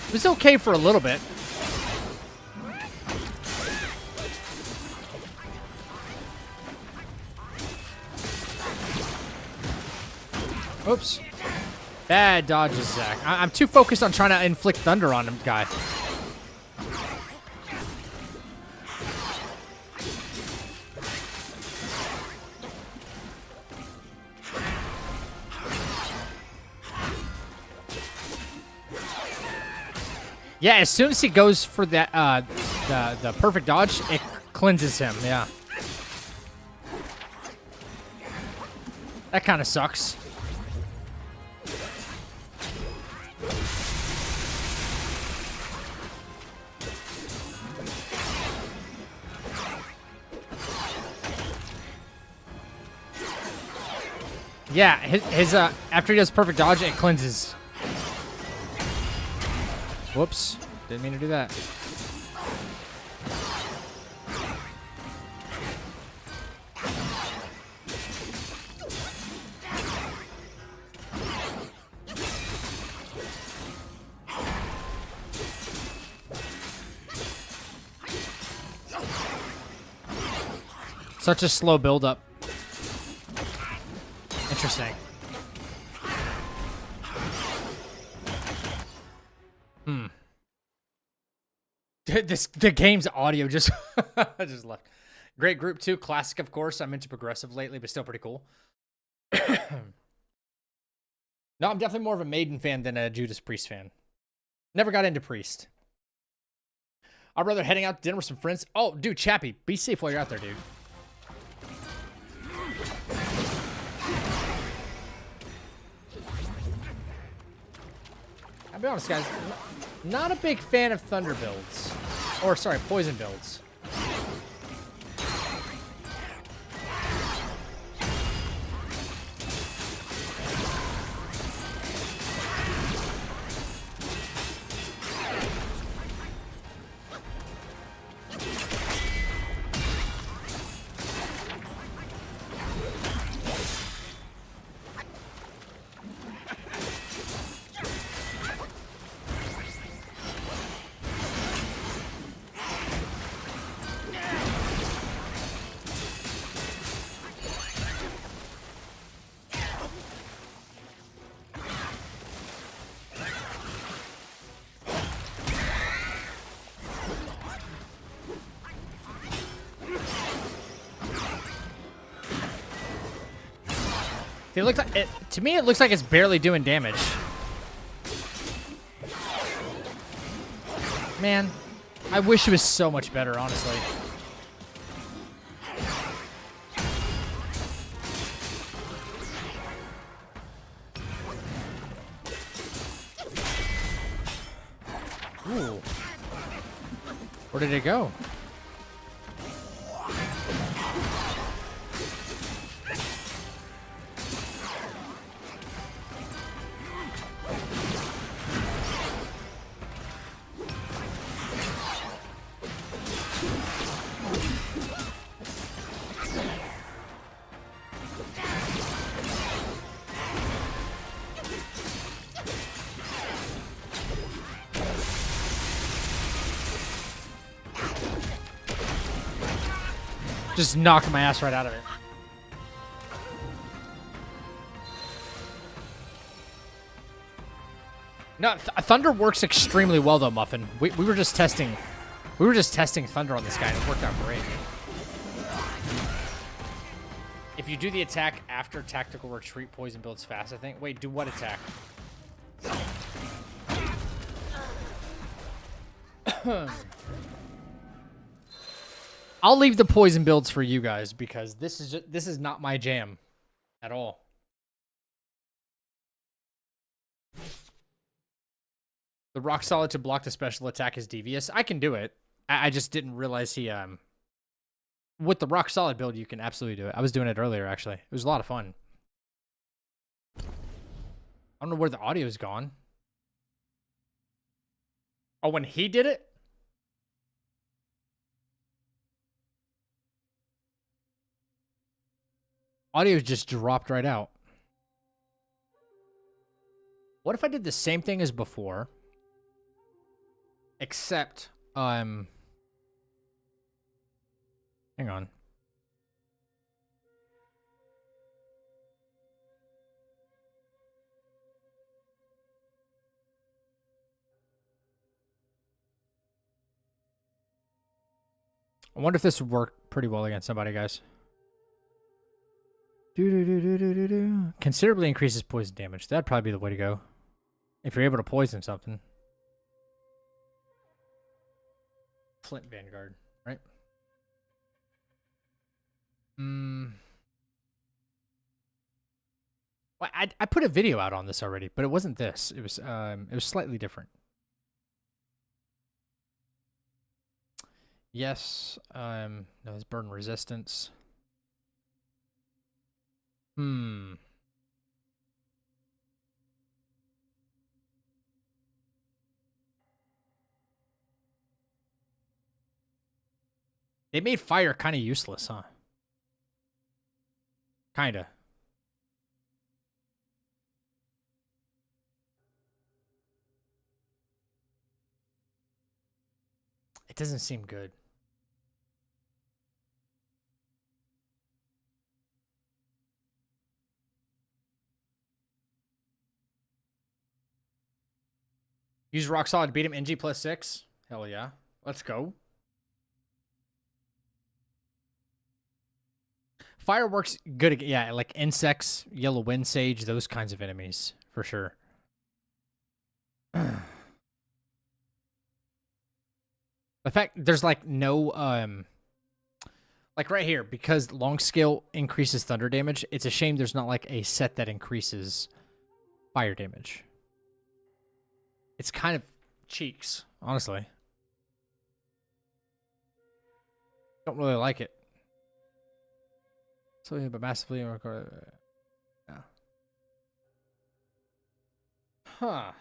It was okay for a little bit. Oops. Bad dodges, Zach. I'm too focused on trying to inflict thunder on him, guy. Yeah, as soon as he goes for that, the perfect dodge, it cleanses him. Yeah, that kind of sucks. Yeah, his after he does perfect dodge, it cleanses. Whoops. Didn't mean to do that. Such a slow build-up. Interesting. The game's audio just just left. Great group too. Classic, of course. I'm into progressive lately, but still pretty cool. No, I'm definitely more of a Maiden fan than a Judas Priest fan. Never got into Priest. Our brother heading out to dinner with some friends. Oh, dude, Chappie, be safe while you're out there, dude. I'll be honest, guys. Not a big fan of thunder builds. Or, sorry, poison builds. It looks like it, to me. It looks like it's barely doing damage. Man, I wish it was so much better, honestly. Ooh. Where did it go? Just knocked my ass right out of it. No, Thunder works extremely well though, Muffin. We were just testing. We were just testing Thunder on this guy, and it worked out great. If you do the attack after tactical retreat, poison builds fast. I think. Wait, do what attack? I'll leave the poison builds for you guys because this is not my jam at all. The rock solid to block the special attack is devious. I can do it. I just didn't realize he with the rock solid build you can absolutely do it. I was doing it earlier actually. It was a lot of fun. I don't know where the audio's gone. Oh, when he did it? Audio just dropped right out. What if I did the same thing as before? Except, hang on. I wonder if this would work pretty well against somebody, guys. Considerably increases poison damage. That'd probably be the way to go. If you're able to poison something. Flint Vanguard, right? Well, I put a video out on this already, but it wasn't this. It was slightly different. Yes, no, it's burn resistance. They made fire kind of useless, huh? Kinda. It doesn't seem good. Use rock solid to beat him. NG +6. Hell yeah. Let's go. Fireworks good. Yeah, like insects, yellow wind sage, those kinds of enemies for sure. The fact there's like no like right here, because long scale increases thunder damage, it's a shame there's not like a set that increases fire damage. It's kind of cheeks, honestly. Don't really like it. So, but massively, yeah. Huh.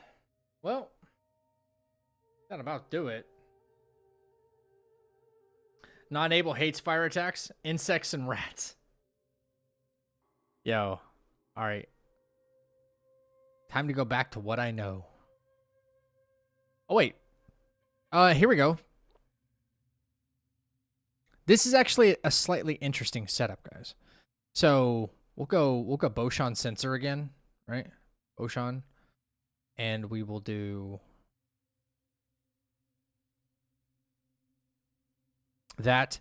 Well, that about do it. Non-able hates fire attacks, insects, and rats. Yo. Alright. Time to go back to what I know. Oh, wait. Here we go. This is actually a slightly interesting setup, guys. So, we'll go Boshan Sensor again, right? Boshan. And we will do that,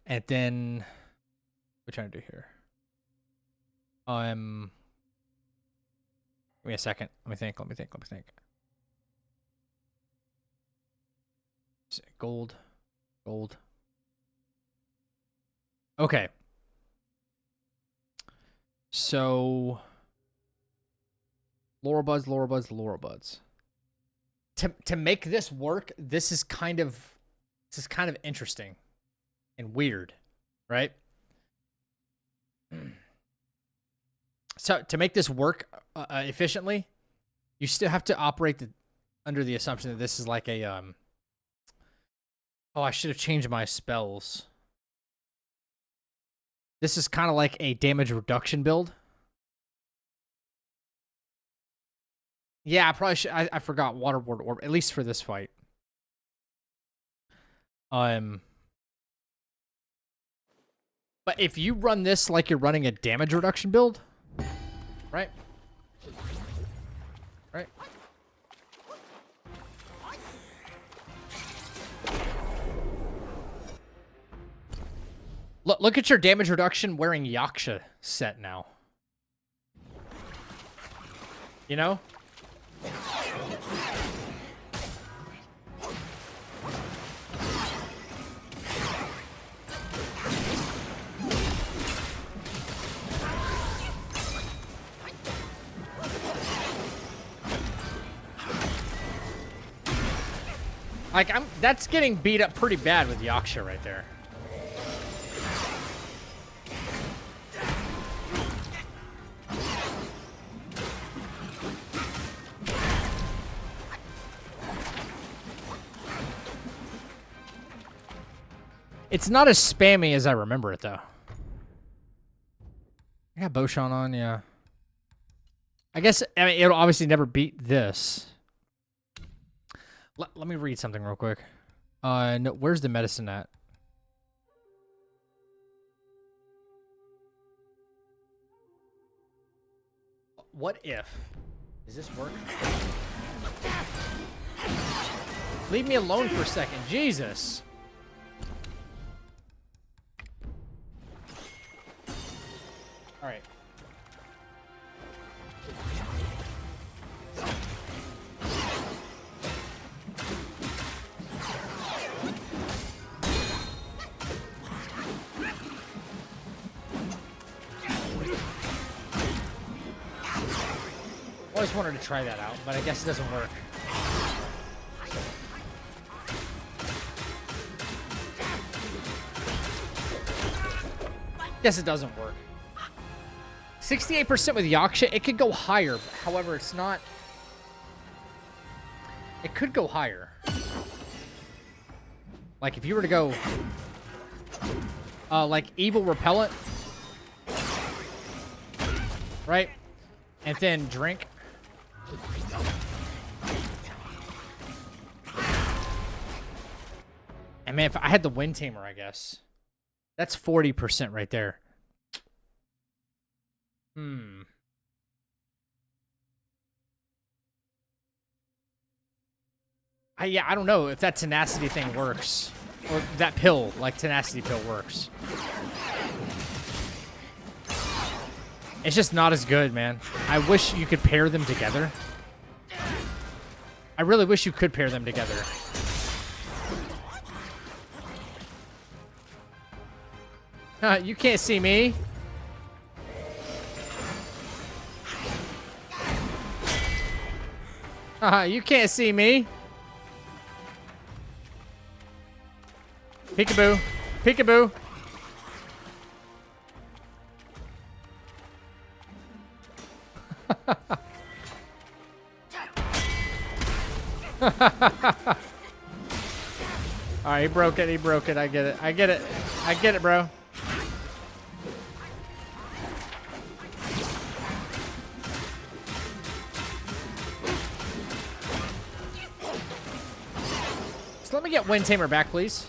and then what are we trying to do here? Give me a second. Let me think. Gold. Okay. So Laurel buds. To make this work, this is kind of This is kind of interesting and weird, right? So to make this work efficiently, you still have to operate under the assumption that this is like a oh, I should have changed my spells. This is kind of like a damage reduction build. Yeah, I probably should. I forgot Waterboard Orb, at least for this fight. But if you run this like you're running a damage reduction build, right? Right? Look at your damage reduction wearing Yaksha set now. You know? Like, that's getting beat up pretty bad with Yaksha right there. It's not as spammy as I remember it, though. I got Boshan on, yeah. I guess, I mean, it'll obviously never beat this. Let me read something real quick. No, where's the medicine at? What if? Does this work? Leave me alone for a second. Jesus. All right. Always wanted to try that out, but I guess it doesn't work. Guess it doesn't work. 68% with Yaksha. It could go higher. However, it's not... It could go higher. Like, if you were to go... like, Evil Repellent. Right? And then Drink. And man, if I had the Wind Tamer, I guess. That's 40% right there. Yeah, I don't know if that tenacity thing works. Or that pill, like tenacity pill, works. It's just not as good, man. I wish you could pair them together. I really wish you could pair them together. You can't see me. You can't see me. Peekaboo. Peekaboo. Alright, he broke it. He broke it. I get it. I get it. I get it, bro. So let me get Wind Tamer back, please.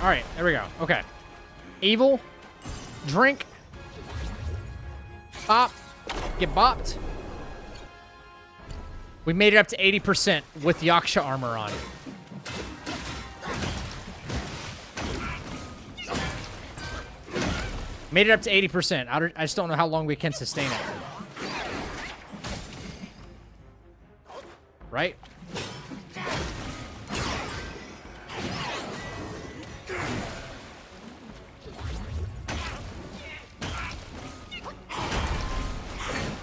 All right, there we go. Okay. Evil. Drink. Bop. Get bopped. We made it up to 80% with Yaksha armor on. Made it up to 80%. I just don't know how long we can sustain it. Right?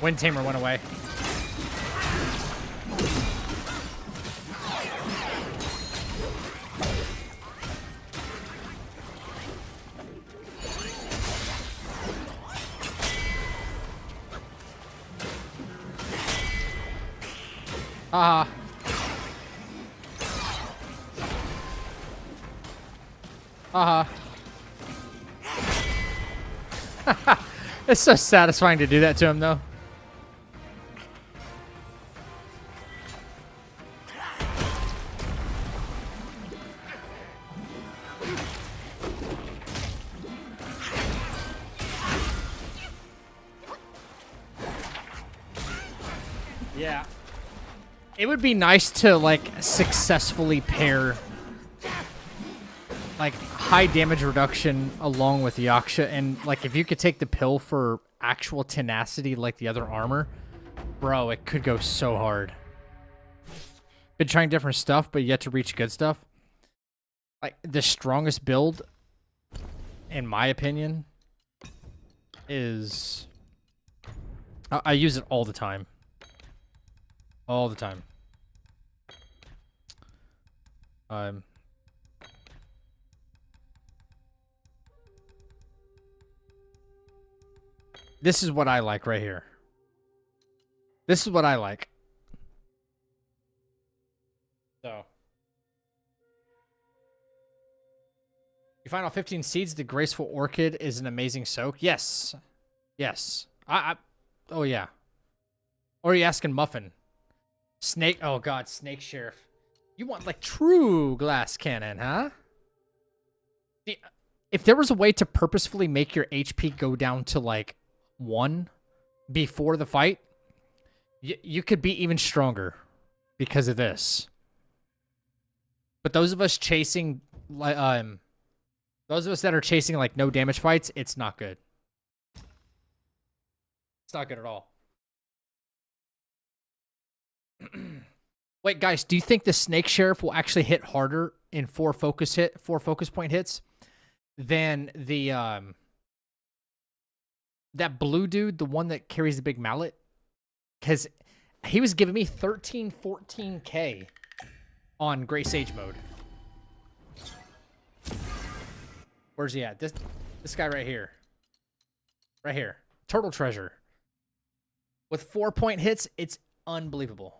Wind Tamer went away. Haha. Haha. It's so satisfying to do that to him, though. Yeah. It would be nice to, like, successfully pair, like, high damage reduction along with Yaksha, and, like, if you could take the pill for actual tenacity like the other armor, bro, it could go so hard. Been trying different stuff, but yet to reach good stuff. Like, the strongest build, in my opinion, is... I use it all the time. All the time. This is what I like right here. This is what I like. So. You find all 15 seeds. The Graceful Orchid is an amazing soak. Yes. Yes. Oh, yeah. Or are you asking Muffin? Snake. Oh, God. Snake Sheriff. You want, like, true glass cannon, huh? If there was a way to purposefully make your HP go down to, like, 1 before the fight, you could be even stronger because of this. But those of us chasing, those of us that are chasing, like, no damage fights, it's not good. It's not good at all. Wait, guys, do you think the Snake Sheriff will actually hit harder in 4 focus point hits than the that blue dude, the one that carries the big mallet? Because he was giving me 13, 14k on Gray Sage mode. Where's he at? This guy right here. Right here. Turtle Treasure. With 4-point hits, it's unbelievable.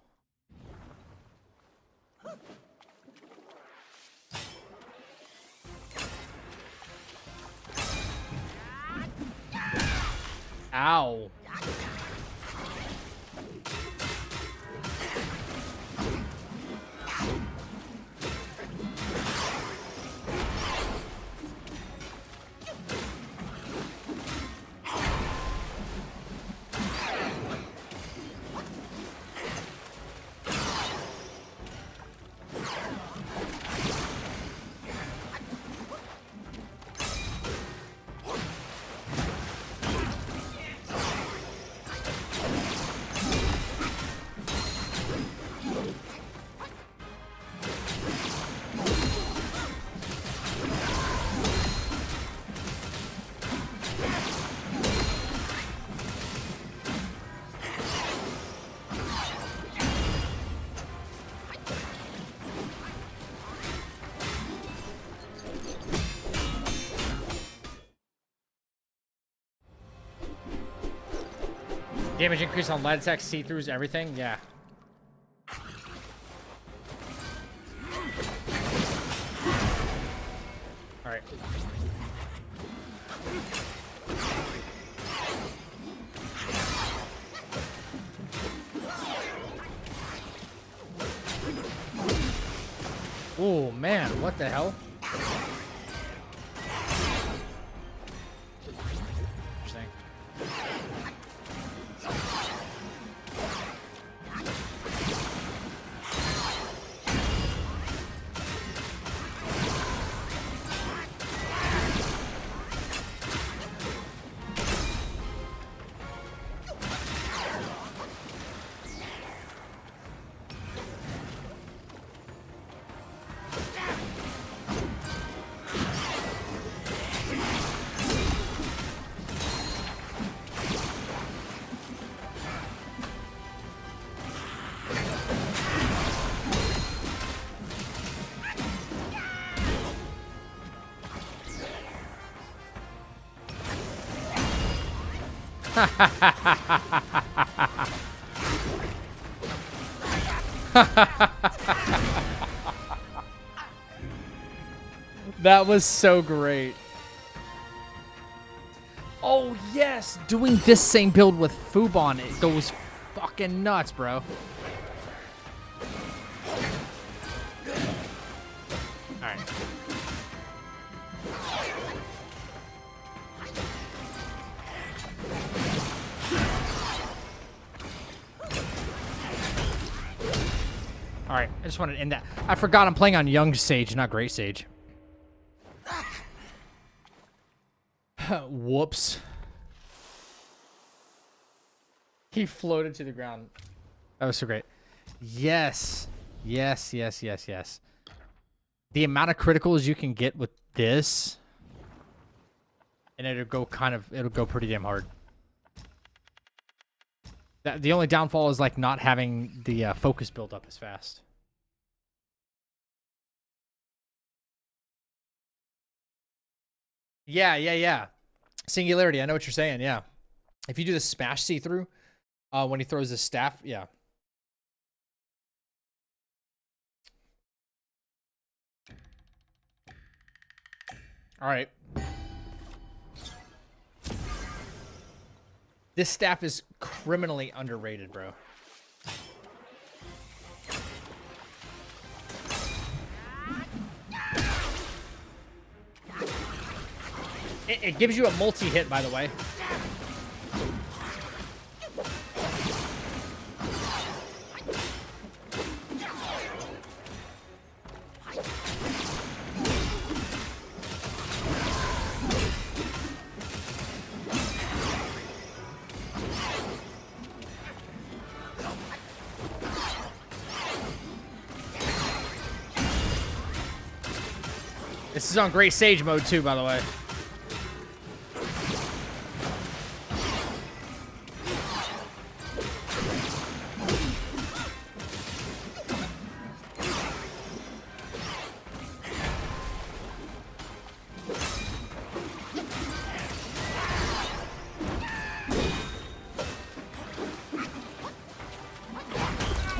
Ow. Damage increase on lead attack, see-throughs, everything? Yeah. Alright. Oh, man, what the hell? Interesting. That was so great. Oh, yes. Doing this same build with Fubon, it goes fucking nuts, bro. All right. All right, I just wanted to end that. I forgot I'm playing on Young Sage, not Great Sage. Whoops. He floated to the ground. That was so great. Yes. Yes, yes, yes, yes. The amount of criticals you can get with this, and it'll go pretty damn hard. The only downfall is like not having the focus build up as fast. Yeah, yeah, yeah. Singularity, I know what you're saying, yeah. If you do the smash see-through, when he throws his staff, yeah. All right. This staff is criminally underrated, bro. It gives you a multi-hit, by the way. This is on Great Sage mode too, by the way.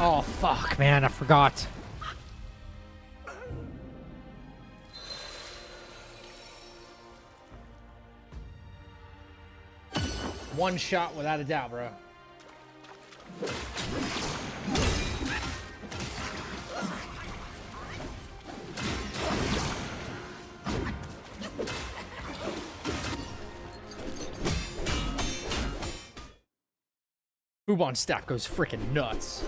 Oh, fuck, man, I forgot. One shot without a doubt, bro. Fubon staff goes freaking nuts.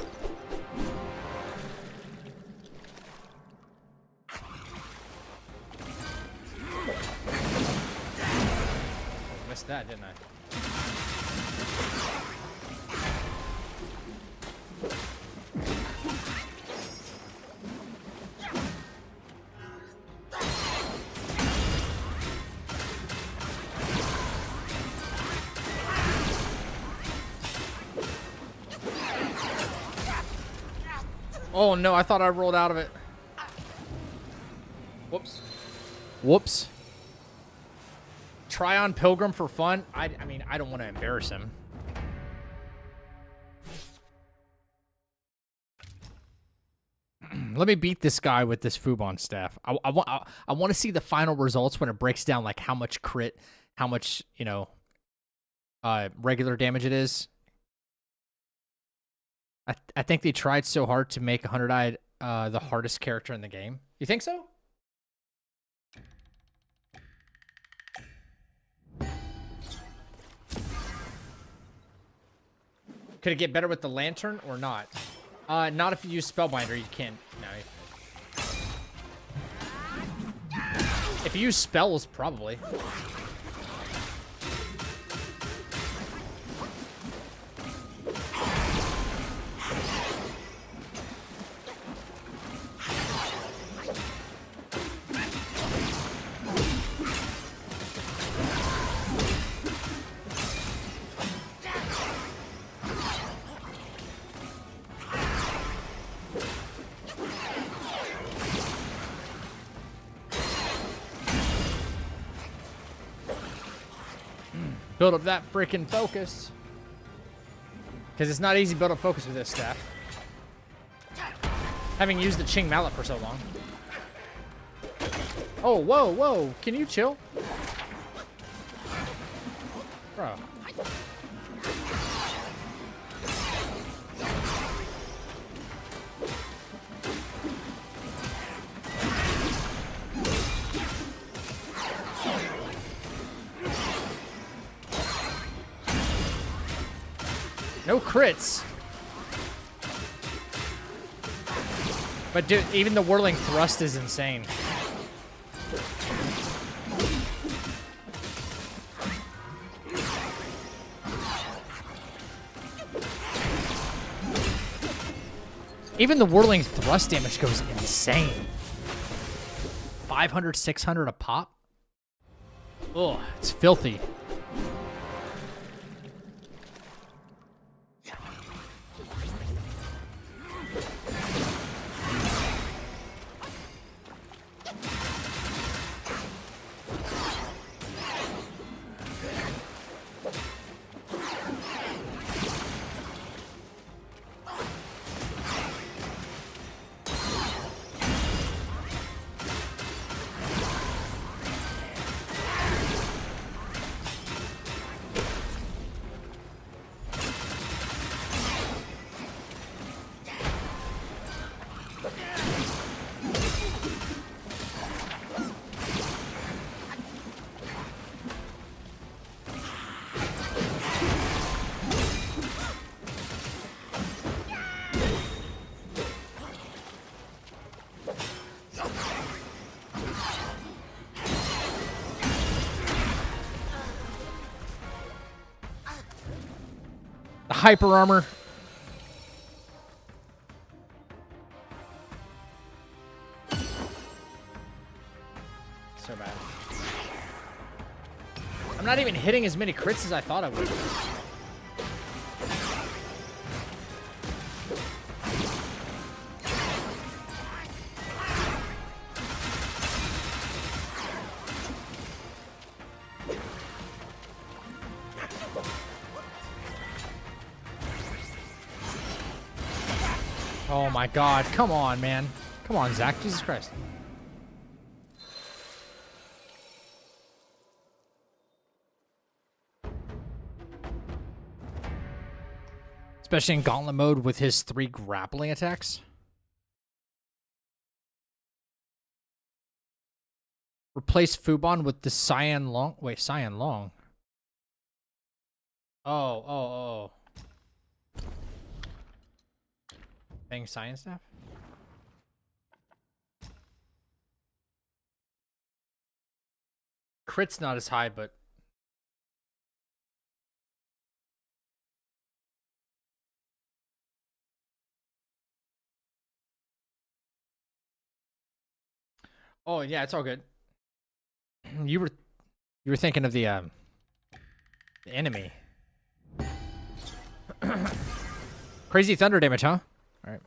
Missed that, didn't I? Oh no, I thought I rolled out of it. Whoops. Whoops. Try on Pilgrim for fun? I mean, I don't want to embarrass him. Let me beat this guy with this Fubon staff. I want to see the final results when it breaks down like how much crit, how much, you know, regular damage it is. I think they tried so hard to make 100-eyed the hardest character in the game. You think so? Could it get better with the lantern or not? Not if you use Spellbinder. You can't. No. If you use spells, probably. Build up that freaking focus. Because it's not easy to build up focus with this staff. Having used the Ching mallet for so long. Oh, whoa, whoa. Can you chill? Bro. No crits. But dude, even the whirling thrust is insane. Even the whirling thrust damage goes insane. 500, 600 a pop? Oh, it's filthy. Hyper armor. So bad. I'm not even hitting as many crits as I thought I would. Oh my god, come on, man. Come on, Zach, Jesus Christ. Especially in gauntlet mode with his 3 grappling attacks. Replace Fubon with the Cyan Long. Wait, Cyan Long. Oh. Bang Cyan Staff? Crit's not as high, but... Oh, yeah, it's all good. You were thinking of the enemy. Crazy thunder damage, huh? All right.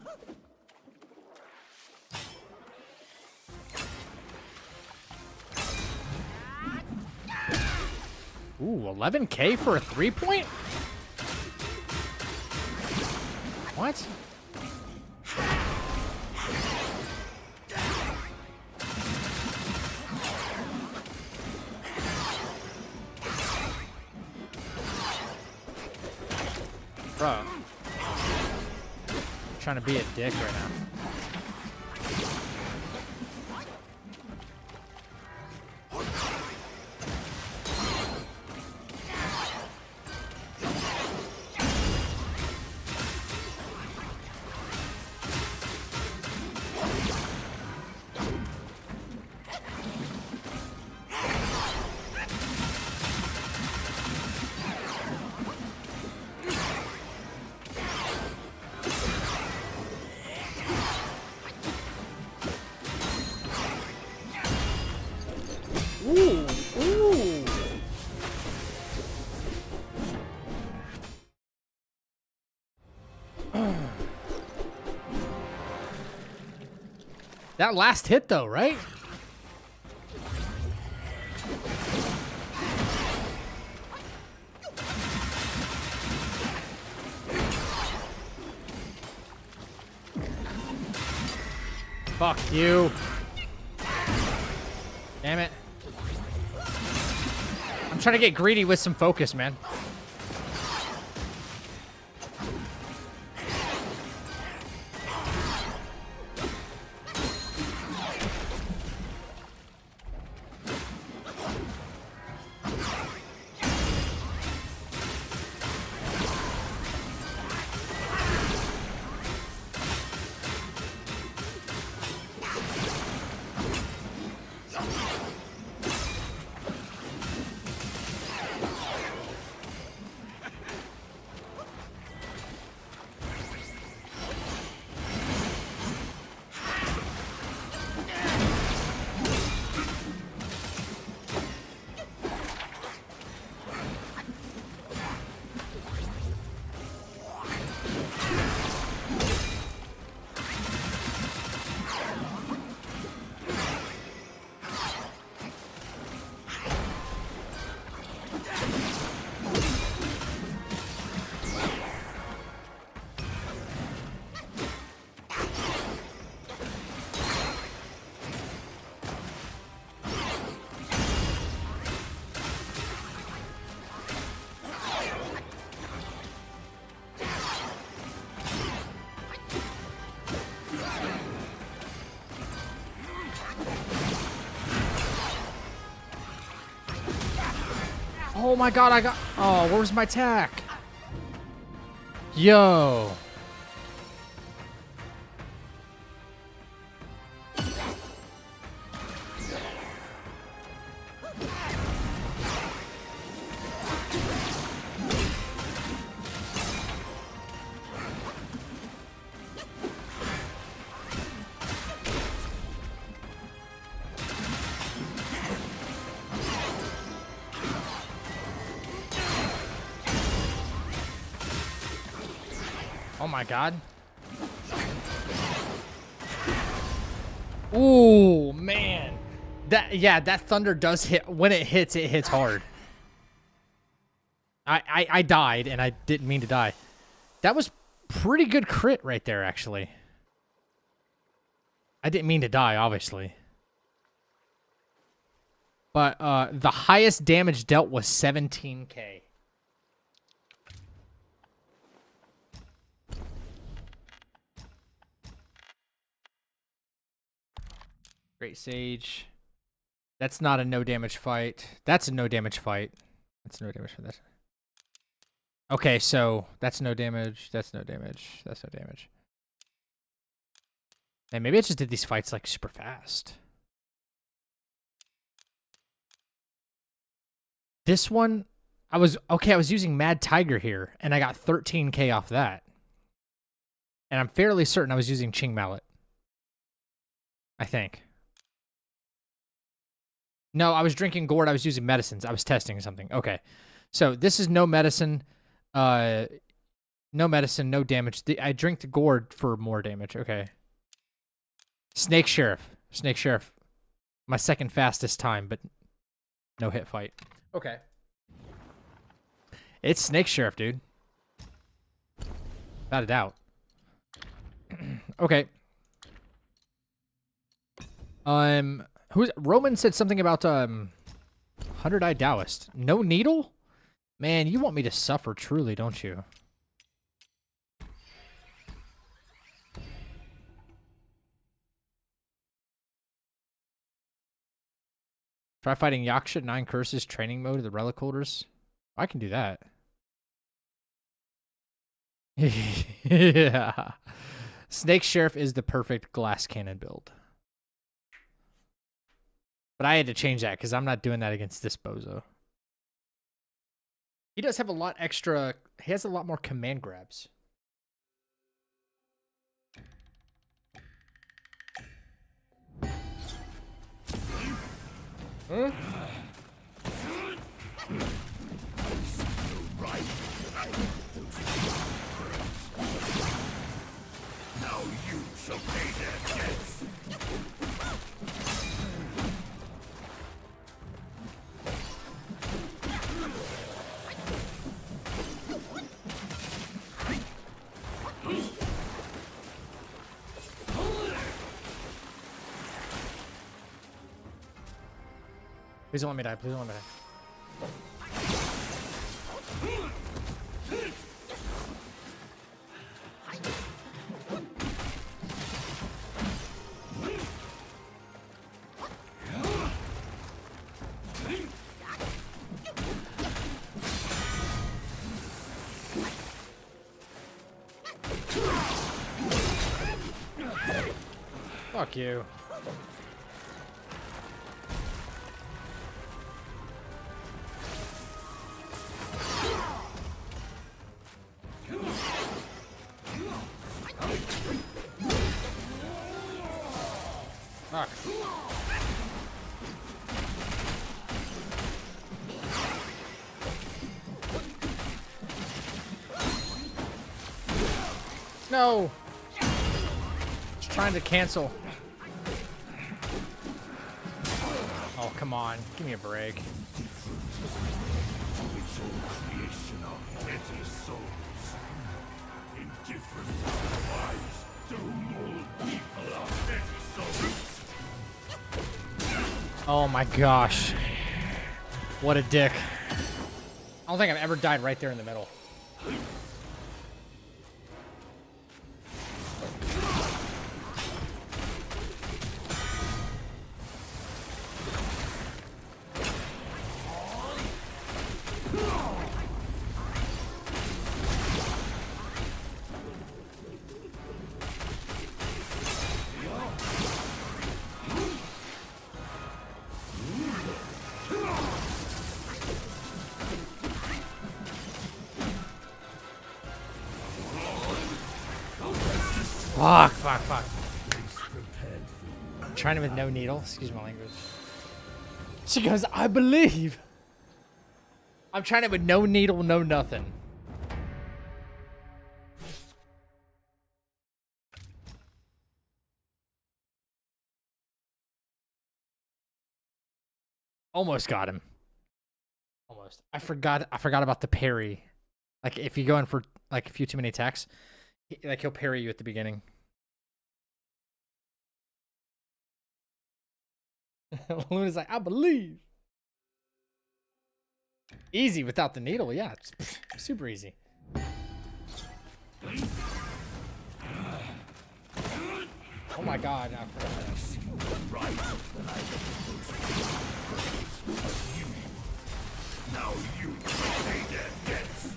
Ooh, 11K for a 3-point? What? Bro. Trying to be a dick right now. That last hit, though, right? Fuck you. Damn it. I'm trying to get greedy with some focus, man. Oh my god, I got... Oh, where's my attack? Yo. Oh my god. Ooh, man. That thunder does hit. When it hits hard. I died, and I didn't mean to die. That was pretty good crit right there, actually. I didn't mean to die, obviously. But the highest damage dealt was 17k. Great Sage. That's not a no damage fight. That's a no damage fight. That's no damage for this. Okay, so that's no damage. That's no damage. That's no damage. And maybe I just did these fights like super fast. This one, I was using Mad Tiger here, and I got 13k off that. And I'm fairly certain I was using Ching Mallet. I think. No, I was drinking gourd. I was using medicines. I was testing something. Okay. So this is no medicine. No medicine, no damage. I drink the gourd for more damage. Okay. Snake Sheriff. Snake Sheriff. My second fastest time, but no hit fight. Okay. It's Snake Sheriff, dude. Without a doubt. Okay. Roman said something about 100-Eyed Taoist. No needle? Man, you want me to suffer truly, don't you? Try fighting Yaksha 9 Curses training mode of the relic holders. I can do that. Yeah. Snake Sheriff is the perfect glass cannon build. But I had to change that because I'm not doing that against this bozo. He does have a lot extra... He has a lot more command grabs. Huh? Now you shall pay their debts. Please don't let me die. Please don't let me die. Fuck you. Fuck. No. Just trying to cancel. Oh, come on. Give me a break. It's all creation of petty souls. In different lives, doomed all people are petty souls. Oh my gosh. What a dick. I don't think I've ever died right there in the middle. Fuck, fuck, fuck. I'm trying it with no needle. Excuse my language. She goes, I believe. I'm trying it with no needle, no nothing. Almost got him. Almost. I forgot about the parry. Like if you go in for like a few too many attacks, like he'll parry you at the beginning. Luna's like, I believe. Easy without the needle, yeah. It's super easy. Oh my god, I forgot. Now you pay their debts.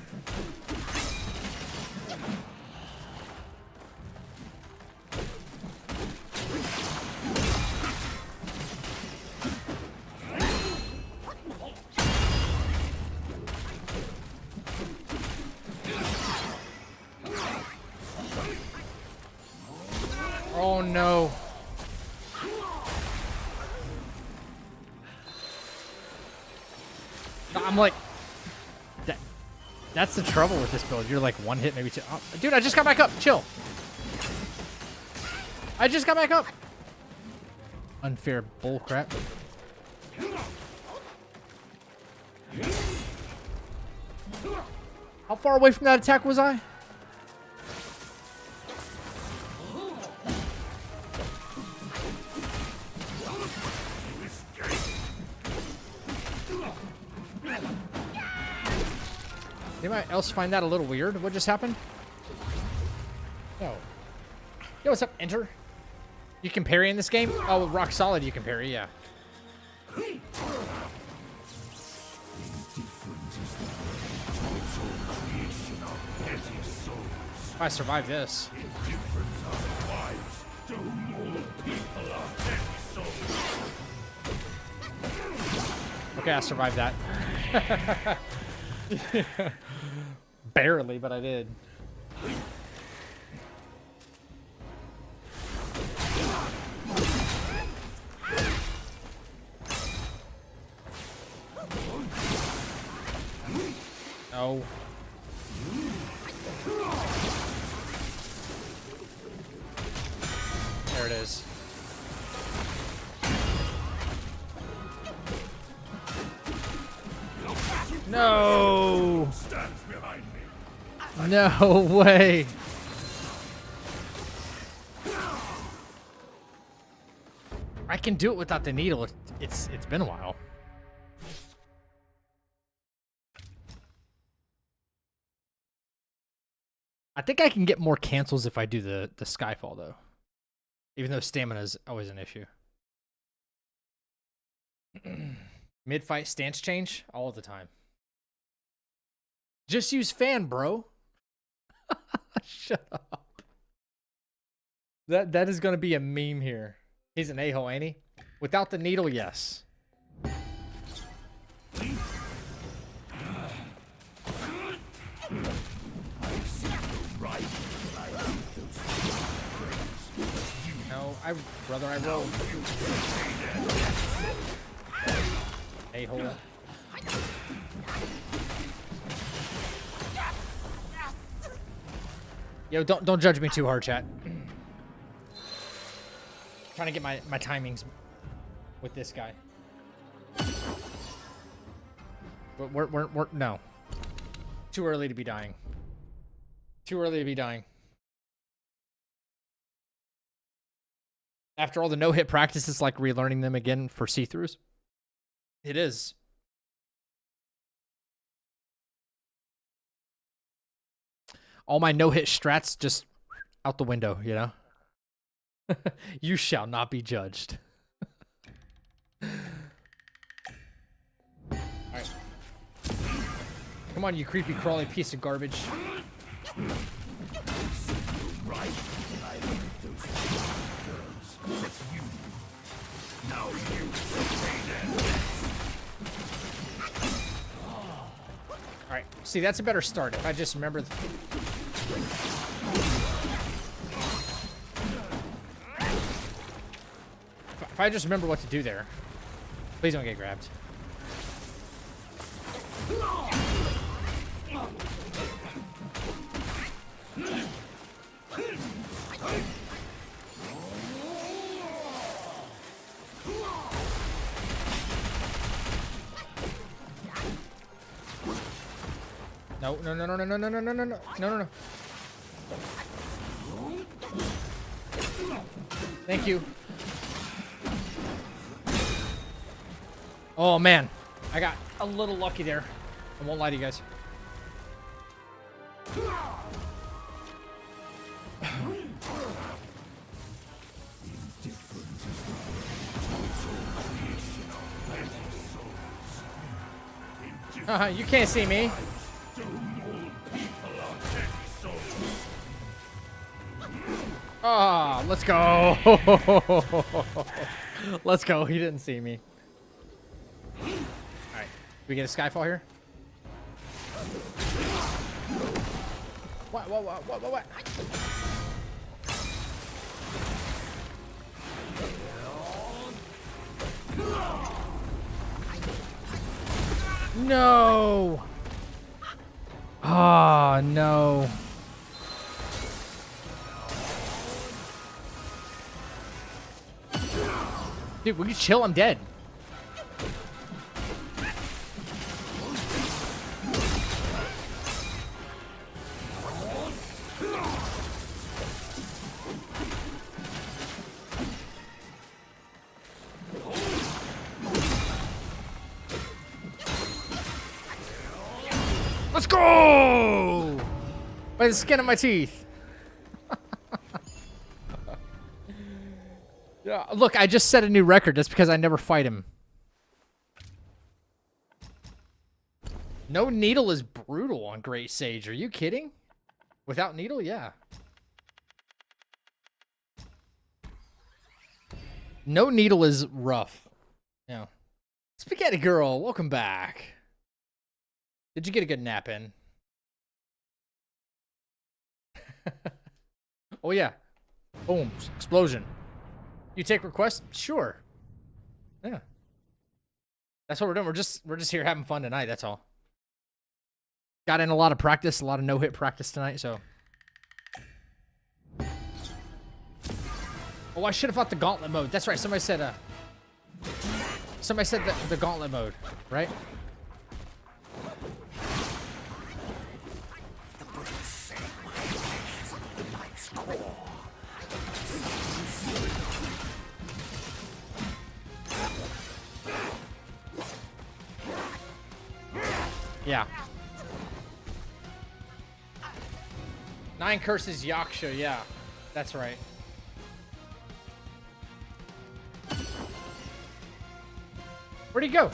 Oh no. I'm like, that's the trouble with this build. You're like one hit, maybe two. Oh, dude, I just got back up. Chill. I just got back up. Unfair bullcrap. How far away from that attack was I? Anybody else find that a little weird? What just happened? Yo. Yo, what's up, Enter? You can parry in this game? Oh, with Rock Solid you can parry, yeah. If I survive this. Okay, I survived that. Barely, but I did. No. There it is. No. No way. I can do it without the needle. It's been a while. I think I can get more cancels if I do the Skyfall, though. Even though stamina is always an issue. Mid-fight stance change? All the time. Just use fan, bro. Shut up. That is going to be a meme here. He's an a-hole, ain't he? Without the needle, yes. No, brother, I rolled. A-hole. Yo, don't judge me too hard, chat. Trying to get my timings with this guy. We're no. Too early to be dying. Too early to be dying. After all the no-hit practice, it's like relearning them again for see-throughs. It is. All my no-hit strats just out the window, you know? You shall not be judged. Alright. Come on, you creepy crawly piece of garbage. Alright, see, that's a better start if I just remember. If I just remember what to do there. Please don't get grabbed. No. Thank you. Oh, man. I got a little lucky there. I won't lie to you guys. You can't see me. Ah, let's go. Let's go. He didn't see me. Alright. Do we get a Skyfall here? What? No! Ah, no. Dude, will you chill? I'm dead. Let's go! By the skin of my teeth. Yeah, look, I just set a new record. That's because I never fight him. No needle is brutal on Great Sage. Are you kidding? Without needle, yeah. No needle is rough. Yeah. Spaghetti Girl, welcome back. Did you get a good nap in? Oh yeah. Boom. Explosion. You take requests? Sure. Yeah. That's what we're doing. We're just here having fun tonight, that's all. Got in a lot of practice, a lot of no-hit practice tonight, so. Oh, I should have fought the gauntlet mode. That's right. Somebody said the gauntlet mode, right? Yeah. 9 curses Yaksha, yeah. That's right. Where'd he go?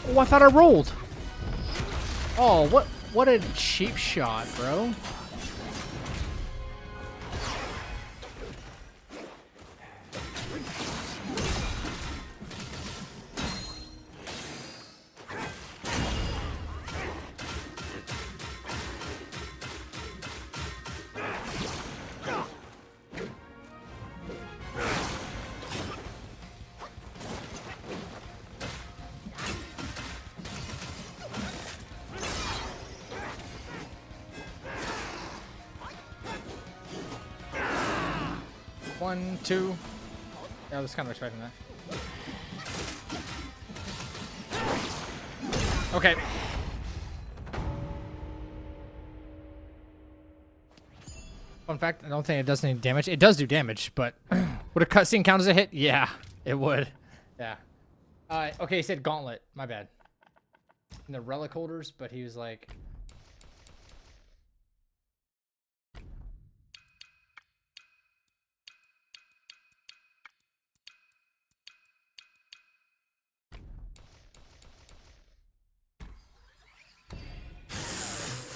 Oh, I thought I rolled. Oh, what a cheap shot, bro. One, two. Yeah, I was kind of expecting that. Okay. Fun fact, I don't think it does any damage. It does do damage, but would a cutscene count as a hit? Yeah, it would. Yeah. Okay, he said gauntlet. My bad. And the relic holders, but he was like...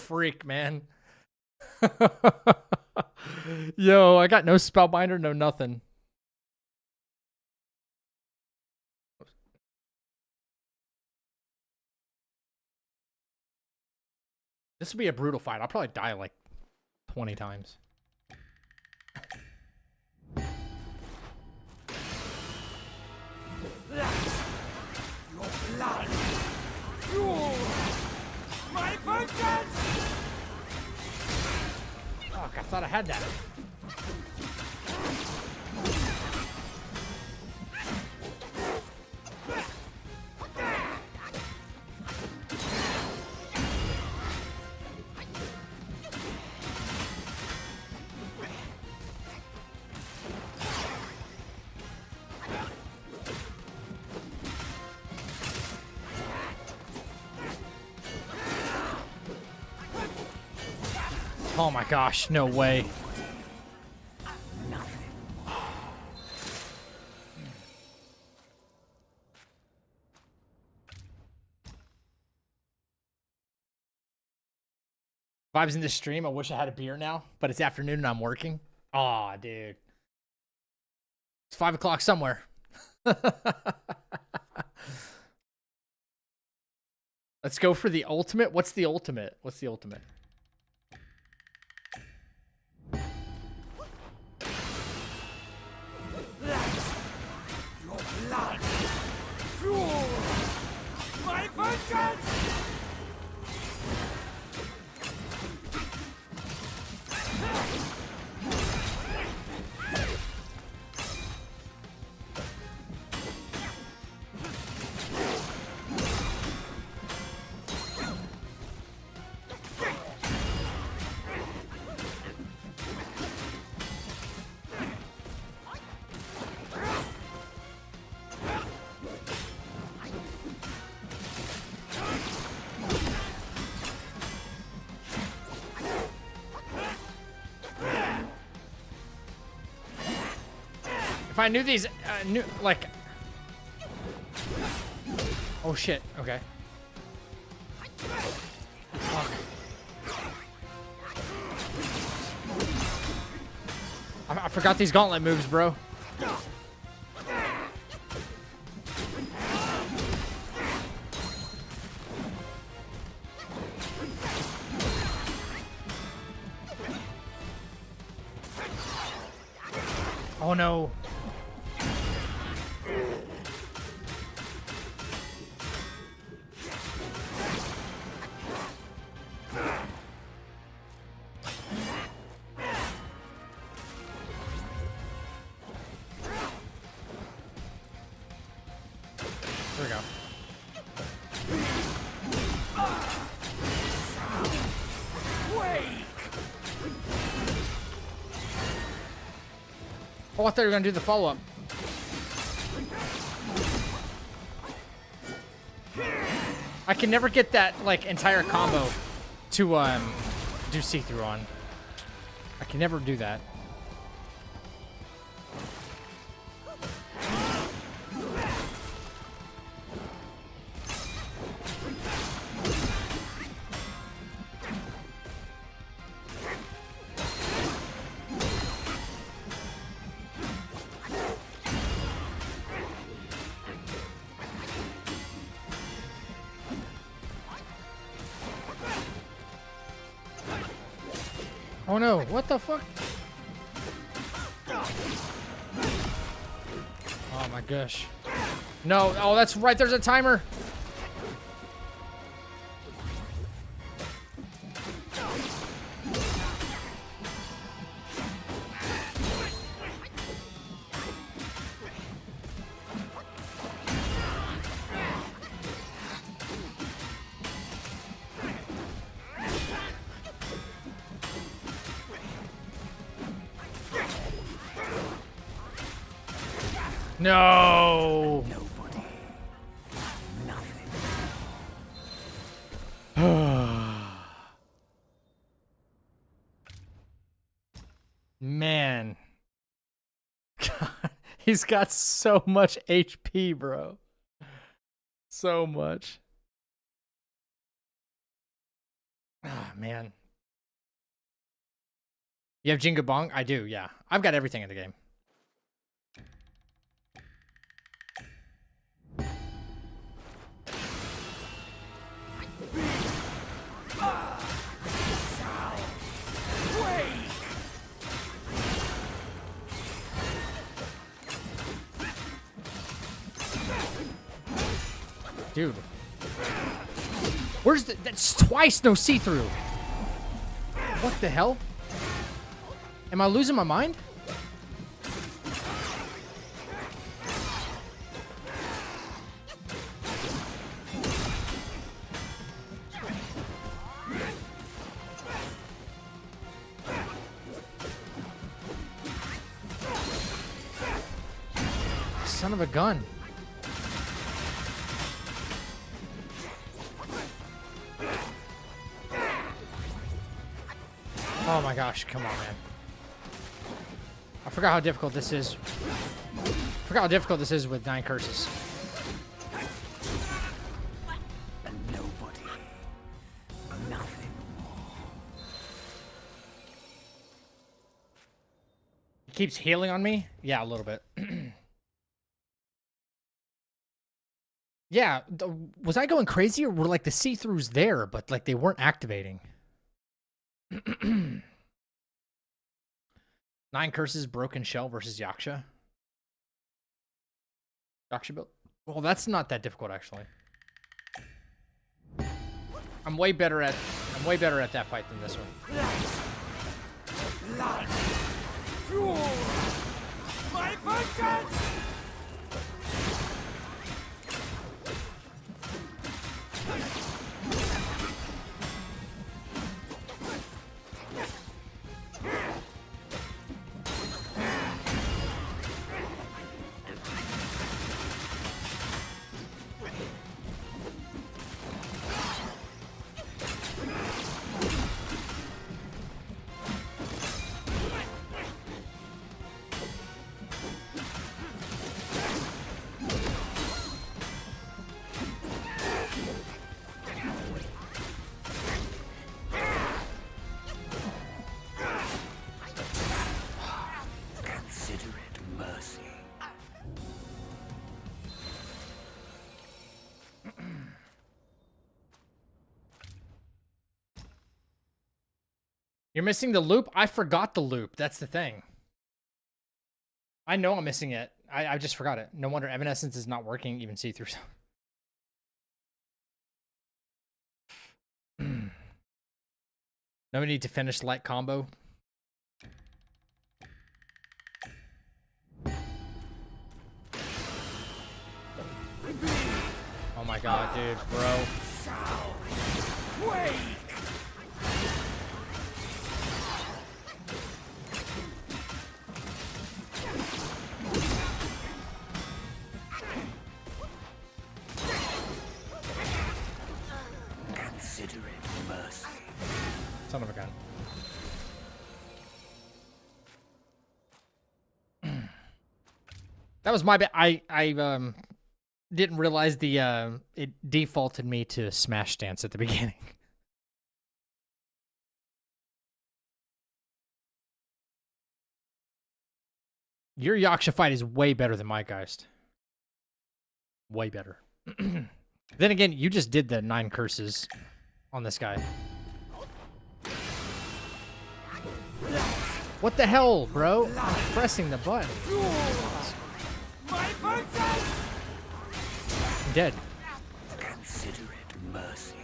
Freak, man. Yo, I got no spellbinder, no nothing. This will be a brutal fight. I'll probably die like 20 times. Your blood. Fuel. My vengeance. Fuck, I thought I had that. Oh my gosh, no way. Vibes in this stream. I wish I had a beer now, but it's afternoon and I'm working. Aw, dude. It's 5 o'clock somewhere. Let's go for the ultimate. What's the ultimate? What's the ultimate? Your blood. Fuel. My vengeance. If I knew these, like... Oh shit, okay. Fuck. I forgot these gauntlet moves, bro. Oh no. Oh, I thought you were gonna do the follow-up. I can never get that like entire combo to do see-through on. I can never do that. Oh no, what the fuck? Oh my gosh. No, oh that's right, there's a timer. No. Nobody. Nothing. Man. God, he's got so much HP, bro. So much. Ah, man. You have Jinga Bong? I do, yeah. I've got everything in the game. Dude. Where's the... That's twice no see-through. What the hell? Am I losing my mind? Son of a gun. Oh my gosh, come on, man. I forgot how difficult this is. I forgot how difficult this is with 9 curses. And nobody. Nothing. He keeps healing on me? Yeah, a little bit. Yeah, was I going crazy or were like the see-throughs there, but like they weren't activating? 9 curses, broken shell versus Yaksha. Yaksha build. Well, that's not that difficult actually. I'm way better at that fight than this one. Light! Fuel! My vengeance! You're missing the loop? I forgot the loop. That's the thing. I know I'm missing it. I just forgot it. No wonder Evanescence is not working, even see-through. No need to finish light combo. Oh my god, dude, bro. Wait! That was my bad. I didn't realize the it defaulted me to smash stance at the beginning. Your Yaksha fight is way better than my Geist. Way better. Then again, you just did the 9 curses on this guy. What the hell, bro? I'm pressing the button. I'm dead. Consider it mercy.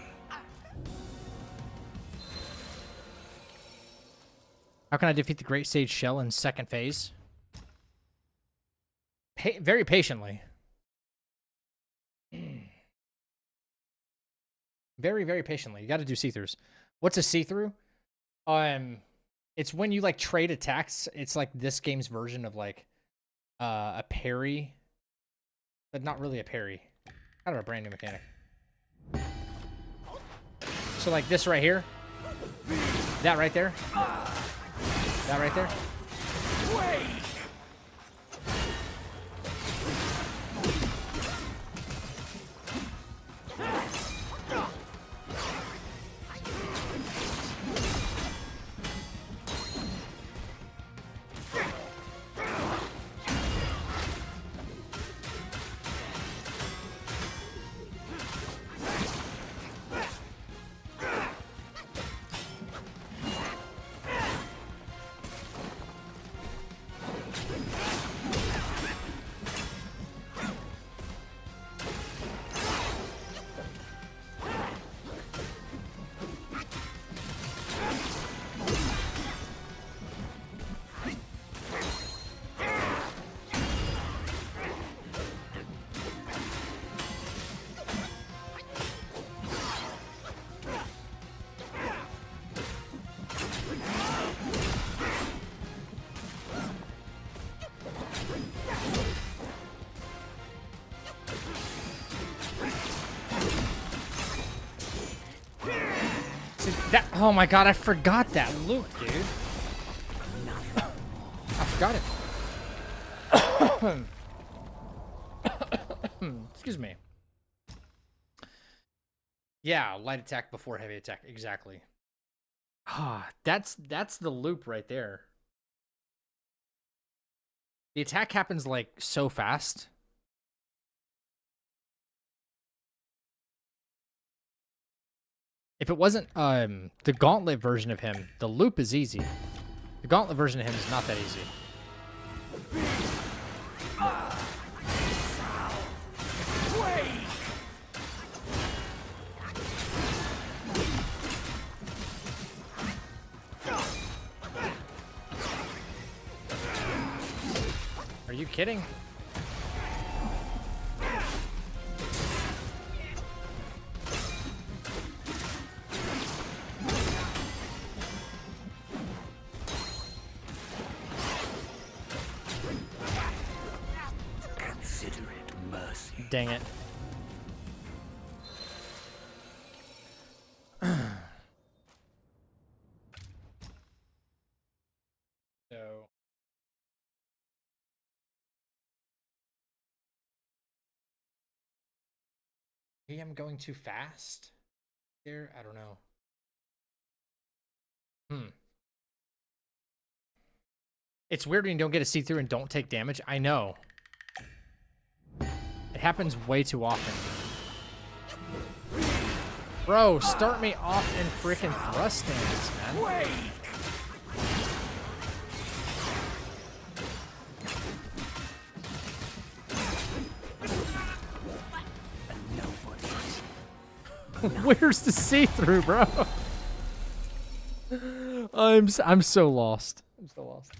How can I defeat the Great Sage Shell in second phase? Very patiently. Very, very patiently. You got to do see-throughs. What's a see-through? It's when you like trade attacks. It's like this game's version of like a parry, but not really a parry. Kind of a brand new mechanic. So like this right here, that right there, that right there. Oh my god, I forgot that loop, dude. I forgot it. Excuse me. Yeah, light attack before heavy attack. Exactly. Ah, that's the loop right there. The attack happens like so fast. If it wasn't the gauntlet version of him, the loop is easy. The gauntlet version of him is not that easy. Are you kidding? Dang it. So maybe I'm going too fast here. I don't know. It's weird when you don't get a see-through and don't take damage. I know. It happens way too often. Bro, start me off in freaking thrust stance, man. Where's the see-through, bro? I'm so lost. I'm so lost.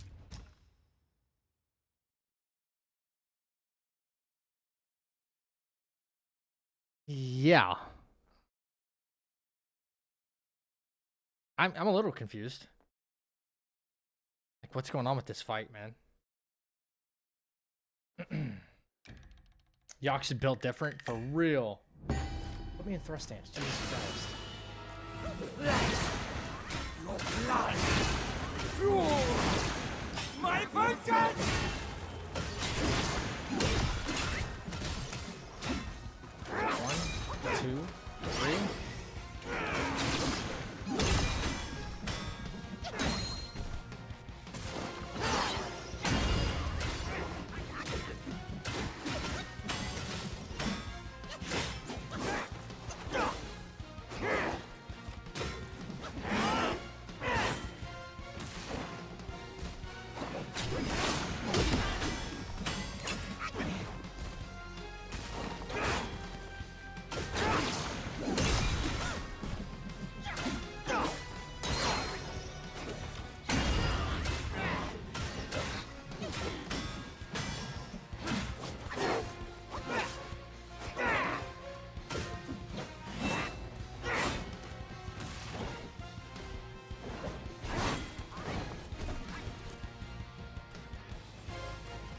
Yeah. I'm a little confused. Like, what's going on with this fight, man? Yaksha built different for real. Put me in thrust stance, Jesus Christ. Your blood! Fuel! My vengeance!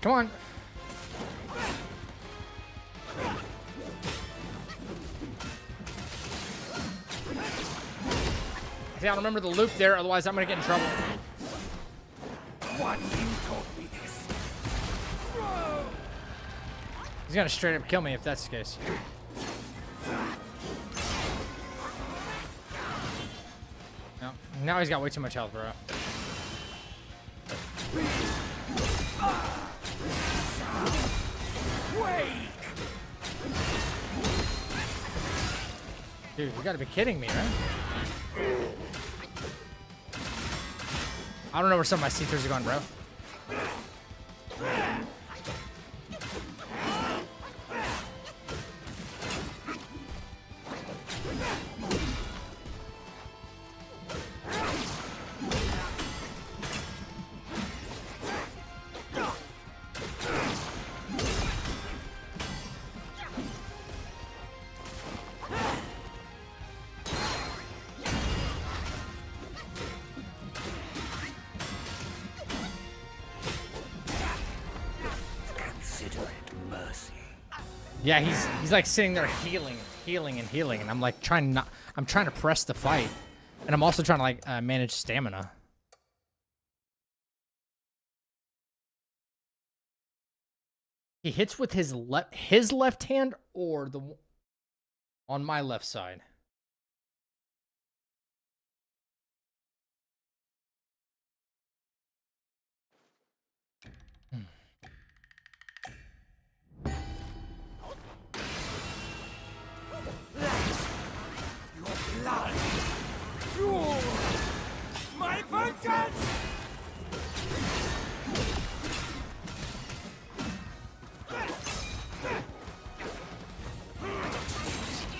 Come on. See, I remember the loop there, otherwise I'm gonna get in trouble. What you taught me this? He's gonna straight up kill me if that's the case. No, now he's got way too much health, bro. Dude, you gotta be kidding me, right? I don't know where some of my see-throughs are going, bro. Yeah, he's like sitting there healing, and I'm like trying to press the fight, and I'm also trying to like manage stamina. He hits with his left hand or the on my left side. My vengeance!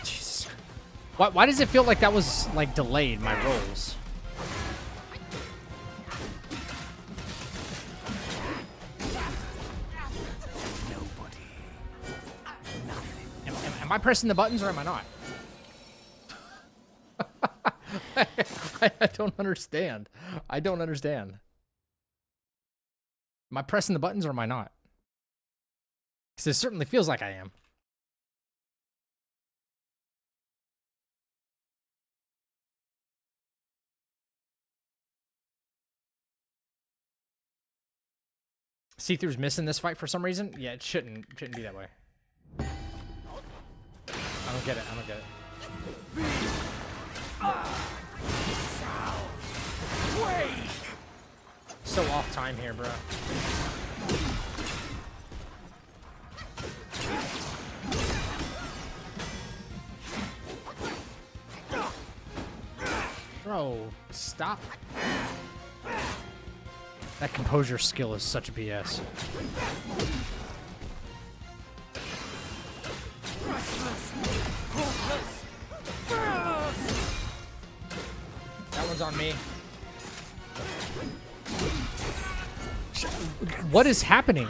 Jesus. Why does it feel like that was like delayed, my rolls? Am I pressing the buttons or am I not? I don't understand. I don't understand. Am I pressing the buttons or am I not? Because it certainly feels like I am. See-through's missing this fight for some reason? Yeah, it shouldn't be that way. I don't get it. I don't get it. So off time here, bro. Bro, stop. That composure skill is such BS. That one's on me. What is happening?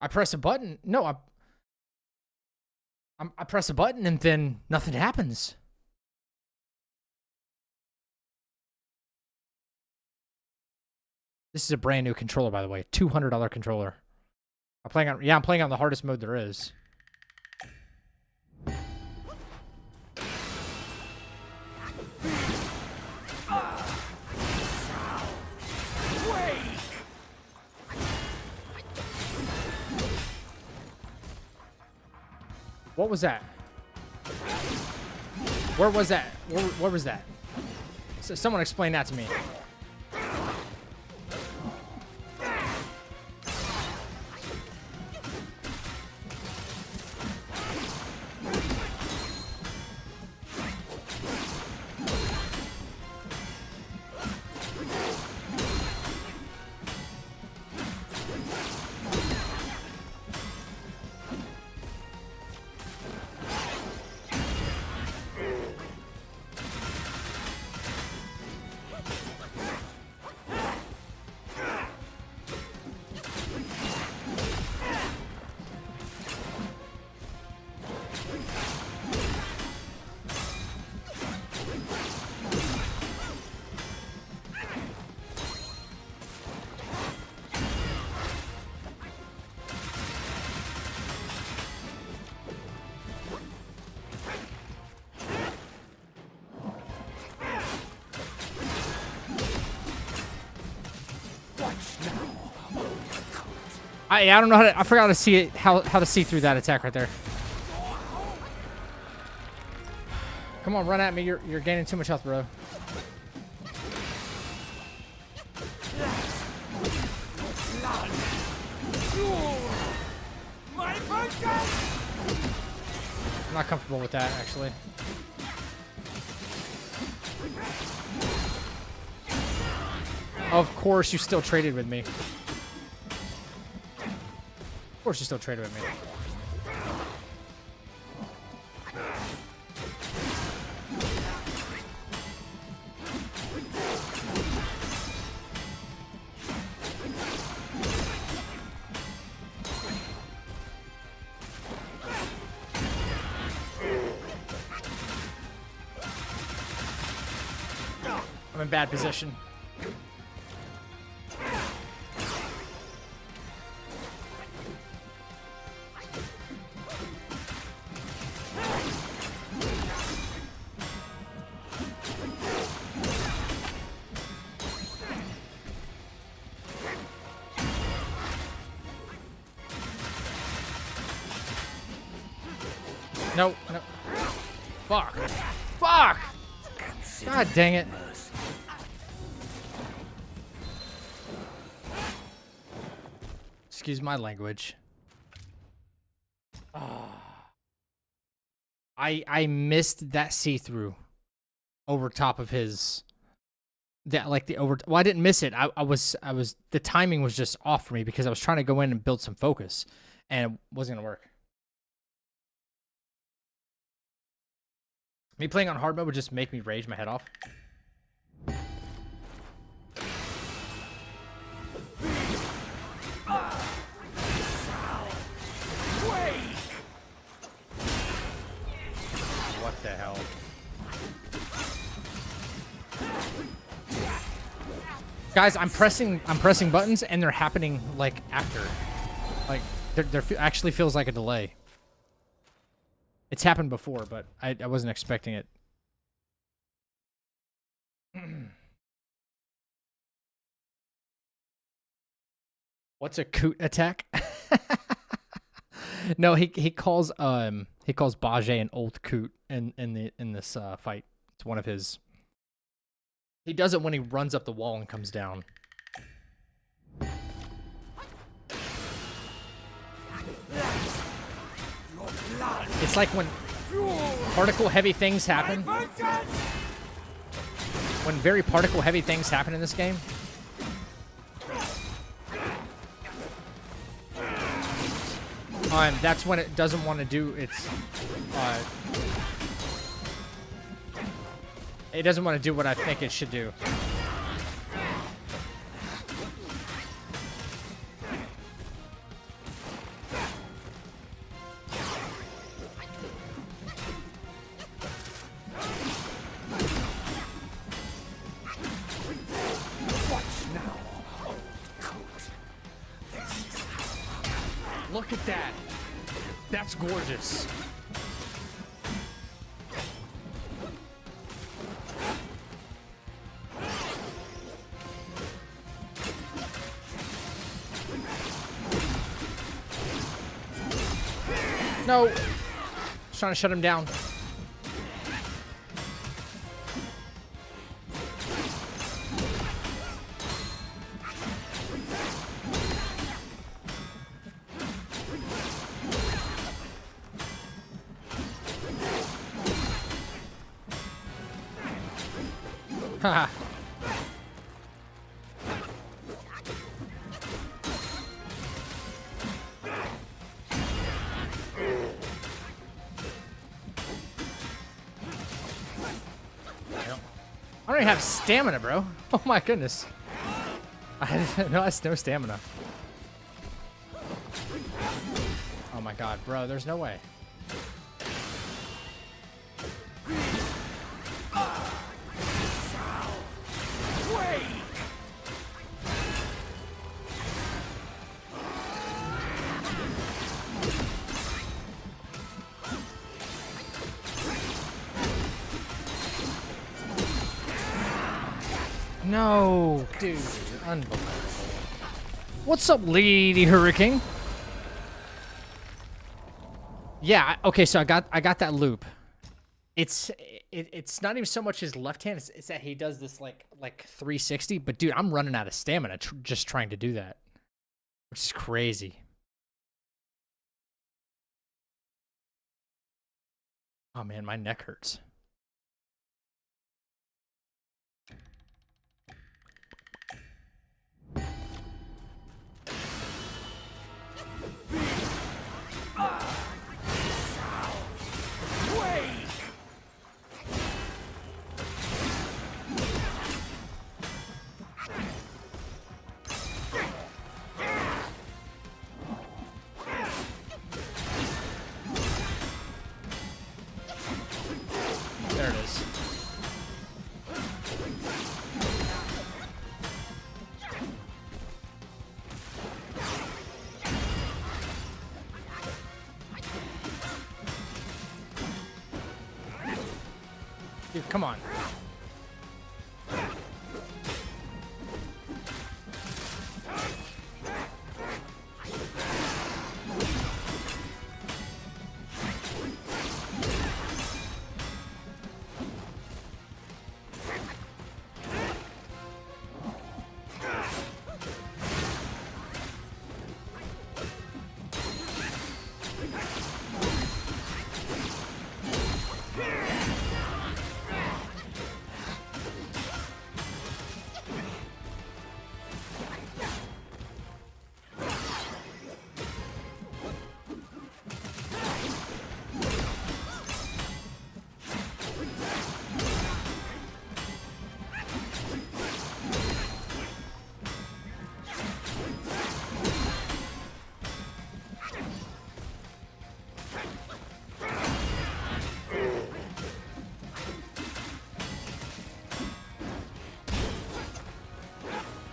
I press a button. No, I press a button and then nothing happens. This is a brand new controller, by the way. $200 controller. I'm playing on the hardest mode there is. What was that? Where was that? Where was that? So someone explain that to me. I don't know how to, I forgot how to see it, how to see through that attack right there. Come on, run at me. You're gaining too much health, bro. I'm not comfortable with that, actually. Of course, you still traded with me. Of course, you still traded with me. I'm in bad position. No, no. Fuck. Fuck! God dang it. Excuse my language. I missed that see-through over top of his, that like the over, well, I didn't miss it. I was the timing was just off for me because I was trying to go in and build some focus and it wasn't gonna work. Me playing on hard mode would just make me rage my head off. What the hell? Guys, I'm pressing buttons and they're happening like after. Like there actually feels like a delay. It's happened before, but I wasn't expecting it. What's a coot attack? No, he calls Bajie an old coot in this fight. It's one of his. He does it when he runs up the wall and comes down. It's like when particle heavy things happen. When very particle heavy things happen in this game. That's when it doesn't want to do its. It doesn't want to do what I think it should do. Look at that. That's gorgeous. No. Just trying to shut him down. Haha. I don't even have stamina, bro. Oh my goodness. I didn't know I had no stamina. Oh my god, bro, there's no way. No, dude, unbelievable. What's up, Lady Hurricane? Yeah, okay, so I got that loop. It's not even so much his left hand, it's that he does this like 360, but dude, I'm running out of stamina just trying to do that. Which is crazy. Oh man, my neck hurts. There it is. Dude, come on.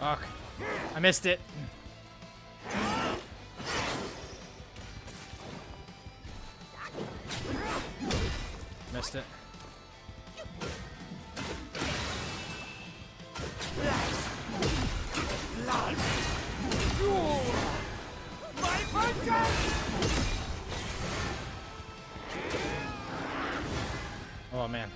Fuck. I missed it. Missed it. Oh man.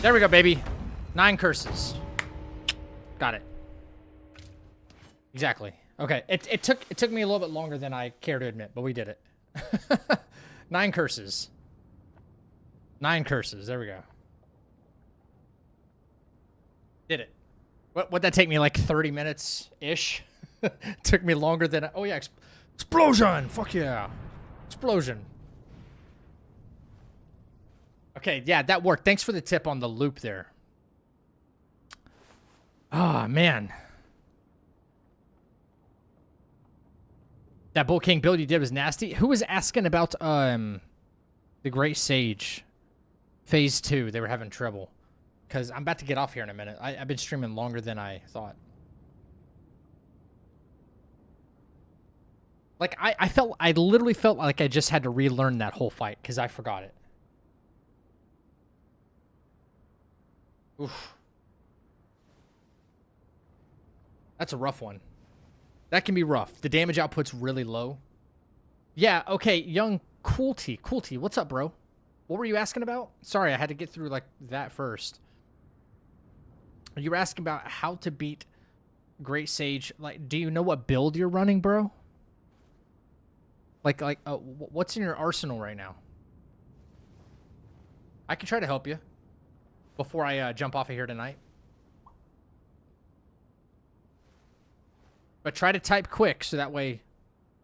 There we go, baby. 9 curses. Got it. Exactly. Okay. It took me a little bit longer than I care to admit, but we did it. 9 curses. 9 curses. There we go. Did it. Would that take me like 30 minutes ish? Took me longer than oh yeah, explosion. Fuck yeah. Explosion. Okay, yeah, that worked. Thanks for the tip on the loop there. Ah, man. That Bull King build you did was nasty. Who was asking about the Great Sage Phase 2? They were having trouble. Because I'm about to get off here in a minute. I've been streaming longer than I thought. Like, I literally felt like I just had to relearn that whole fight because I forgot it. Oof. That's a rough one. That can be rough. The damage output's really low. Yeah, okay, young Coolty. Coolty, what's up, bro? What were you asking about? Sorry, I had to get through like that first. You were asking about how to beat Great Sage. Like, do you know what build you're running, bro? What's in your arsenal right now? I can try to help you before I jump off of here tonight. But try to type quick so that way,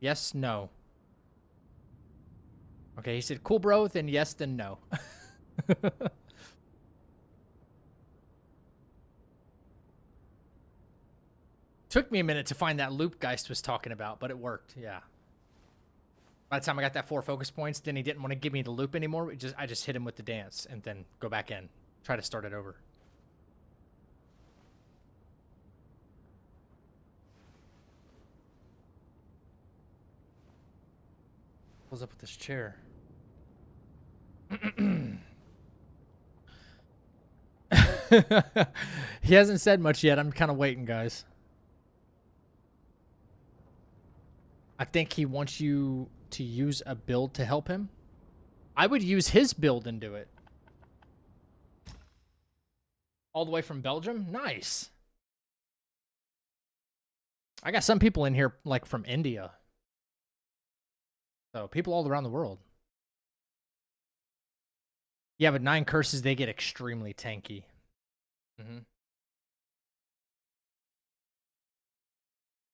yes, no. Okay, he said, cool, bro, then yes, then no. Took me a minute to find that loop Geist was talking about, but it worked, yeah. By the time I got that 4 focus points, then he didn't want to give me the loop anymore. I just hit him with the dance and then go back in. Try to start it over. What's up with this chair? He hasn't said much yet. I'm kind of waiting, guys. I think he wants you to use a build to help him. I would use his build and do it. All the way from Belgium? Nice. I got some people in here, like, from India. So, people all around the world. Yeah, but 9 curses, they get extremely tanky. Mm-hmm.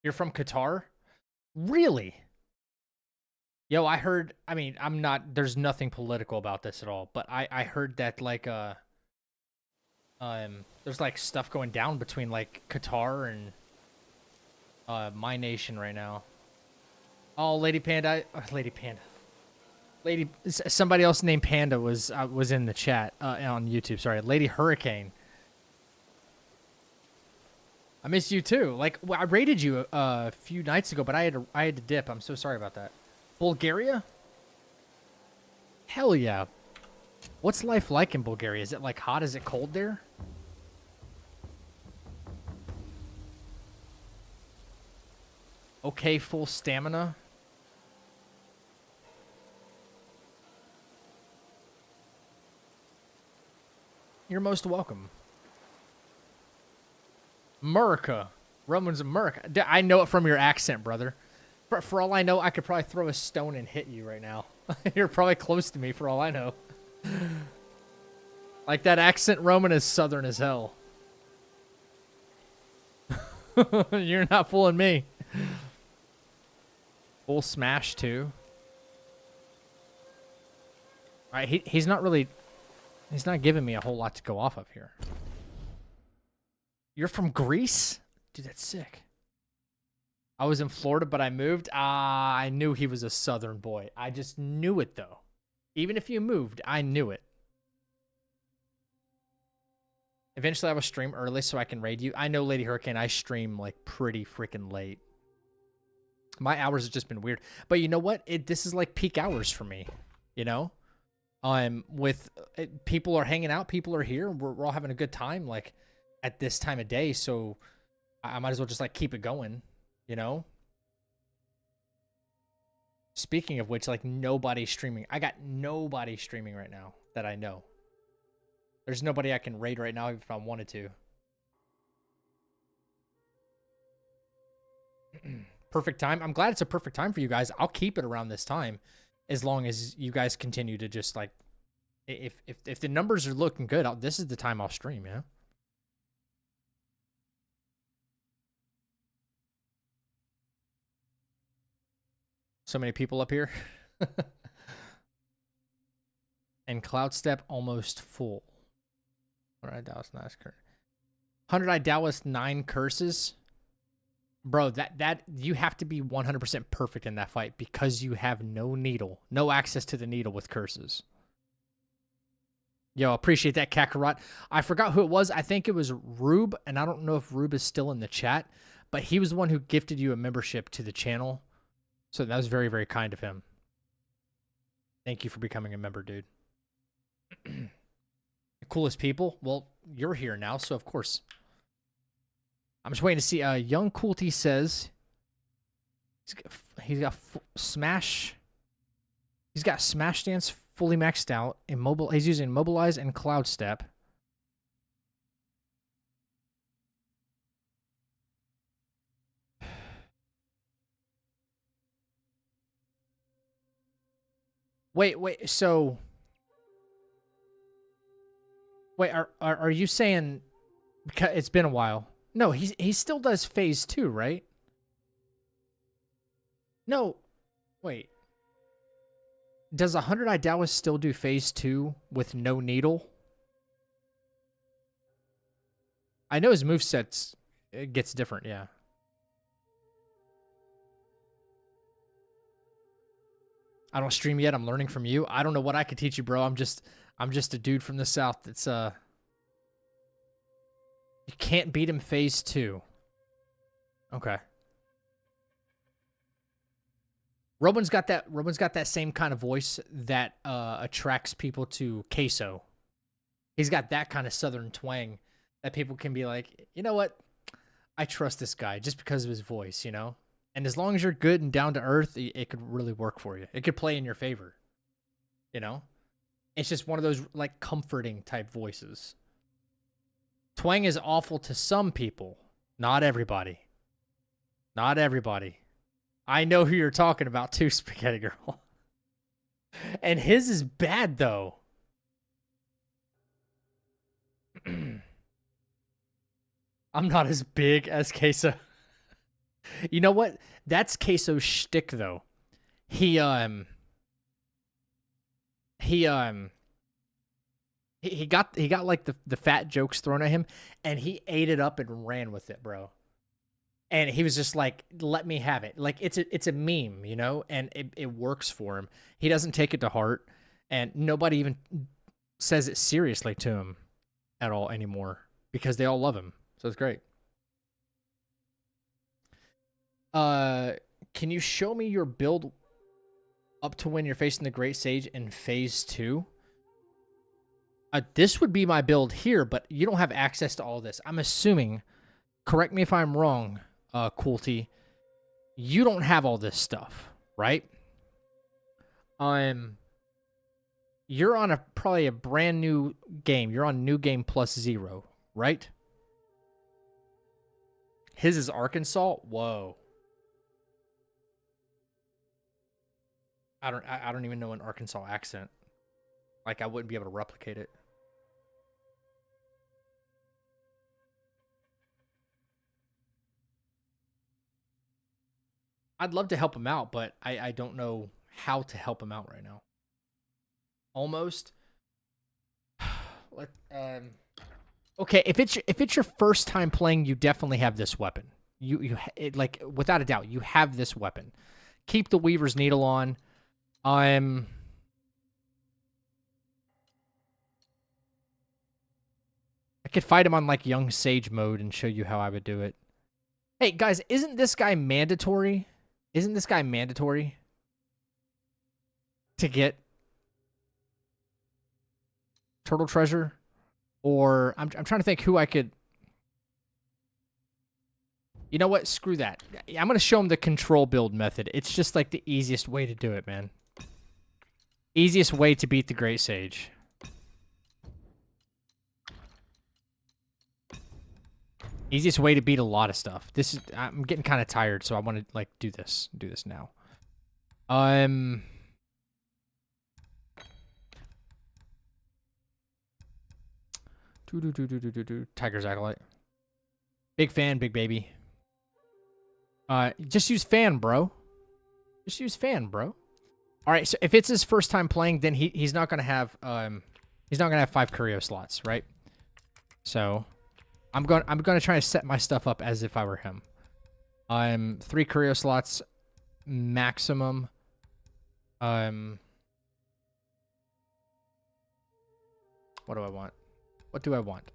You're from Qatar? Really? Yo, I heard, I mean, I'm not, there's nothing political about this at all, but I heard that, like, there's, like, stuff going down between, like, Qatar and, my nation right now. Oh, Lady Panda, Lady Panda. Somebody else named Panda was in the chat, on YouTube, sorry. Lady Hurricane. I missed you too. Like, I raided you a few nights ago, but I had to dip. I'm so sorry about that. Bulgaria? Hell yeah. What's life like in Bulgaria? Is it like hot? Is it cold there? Okay, full stamina. You're most welcome. America. Romans America. I know it from your accent, brother. For all I know, I could probably throw a stone and hit you right now. You're probably close to me for all I know. Like, that accent, Roman, is southern as hell. You're not fooling me. Full smash, too. Alright, he's not really... He's not giving me a whole lot to go off of here. You're from Greece? Dude, that's sick. I was in Florida, but I moved. Ah, I knew he was a southern boy. I just knew it, though. Even if you moved, I knew it. Eventually, I will stream early so I can raid you. I know, Lady Hurricane, I stream, like, pretty freaking late. My hours have just been weird. But you know what? This is, like, peak hours for me. You know? People are hanging out. People are here. We're all having a good time, like, at this time of day. So, I might as well just, like, keep it going. You know? Speaking of which, like, nobody's streaming. I got nobody streaming right now that I know. There's nobody I can raid right now if I wanted to. Perfect time. I'm glad it's a perfect time for you guys. I'll keep it around this time as long as you guys continue to just, like, if the numbers are looking good, this is the time I'll stream, yeah? So many people up here. And Cloud Step almost full. 100 Dallas, nice curse. 100 Dallas, 9 curses. Bro, that you have to be 100% perfect in that fight because you have no needle, no access to the needle with curses. Yo, appreciate that, Kakarot. I forgot who it was. I think it was Rube, and I don't know if Rube is still in the chat, but he was the one who gifted you a membership to the channel. So that was very, very kind of him. Thank you for becoming a member, dude. The coolest people? Well, you're here now, so of course. I'm just waiting to see. Young Coolty says he's got Smash He's got Smash Dance fully maxed out. He's using Immobilize and Cloud Step. Wait, so... Wait, are you saying... Because it's been a while. No, he still does phase 2, right? No, wait. Does 100-Eye Taoist still do phase 2 with no needle? I know his moveset gets different, yeah. I don't stream yet. I'm learning from you. I don't know what I could teach you, bro. I'm just a dude from the south that's You can't beat him phase 2. Okay. Robin's got that same kind of voice that attracts people to Queso. He's got that kind of southern twang that people can be like, you know what? I trust this guy just because of his voice, you know? And as long as you're good and down to earth, it could really work for you. It could play in your favor. You know? It's just one of those like comforting type voices. Twang is awful to some people. Not everybody. Not everybody. I know who you're talking about too, Spaghetti Girl. And his is bad, though. I'm not as big as Queso. You know what? That's Queso's shtick, though. He got like the fat jokes thrown at him, and he ate it up and ran with it, bro. And he was just like, let me have it. Like, it's a meme, you know? And it works for him. He doesn't take it to heart. And nobody even says it seriously to him at all anymore. Because they all love him. So it's great. Can you show me your build up to when you're facing the Great Sage in Phase 2? This would be my build here, but you don't have access to all this. I'm assuming, correct me if I'm wrong, Coolty, you don't have all this stuff, right? You're on probably a brand new game. You're on New Game Plus 0, right? His is Arkansas. Whoa. I don't even know an Arkansas accent. Like, I wouldn't be able to replicate it. I'd love to help him out, but I don't know how to help him out right now. Almost. Okay, if it's your first time playing, you definitely have this weapon. Like, without a doubt, you have this weapon. Keep the Weaver's Needle on. I could fight him on like Young Sage mode and show you how I would do it. Hey guys, isn't this guy mandatory? Isn't this guy mandatory to get Turtle Treasure? Or I'm trying to think who I could. You know what? Screw that. I'm gonna show him the control build method. It's just like the easiest way to do it, man. Easiest way to beat the Great Sage. Easiest way to beat a lot of stuff. I'm getting kind of tired, so I want to like do this now. Tiger's Acolyte. Big fan, big baby. Just use fan, bro. Just use fan, bro. All right, so if it's his first time playing, then he's not gonna have 5 curio slots, right? So I'm gonna try to set my stuff up as if I were him. 3 curio slots maximum. What do I want? What do I want?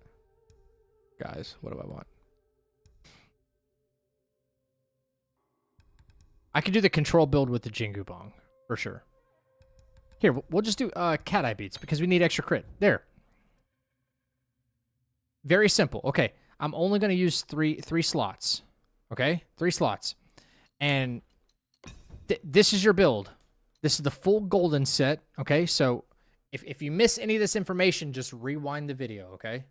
Guys, what do I want? I could do the control build with the Jingu Bong, for sure. Here, we'll just do Cat Eye Beats, because we need extra crit. There. Very simple. Okay, I'm only going to use three slots. Okay? 3 slots. And this is your build. This is the full golden set, okay? So if you miss any of this information, just rewind the video, okay?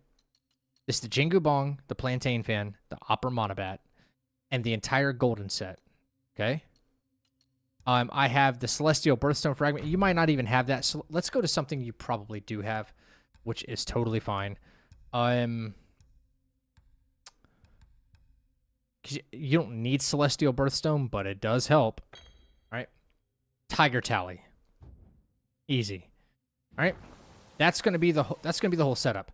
This is the Jingu Bong, the Plantain Fan, the Opera Monobat, and the entire golden set, okay? I have the Celestial Birthstone Fragment. You might not even have that, so let's go to something you probably do have, which is totally fine. 'Cause you don't need Celestial Birthstone, but it does help, right? Tiger Tally, easy. All right, that's gonna be the whole setup.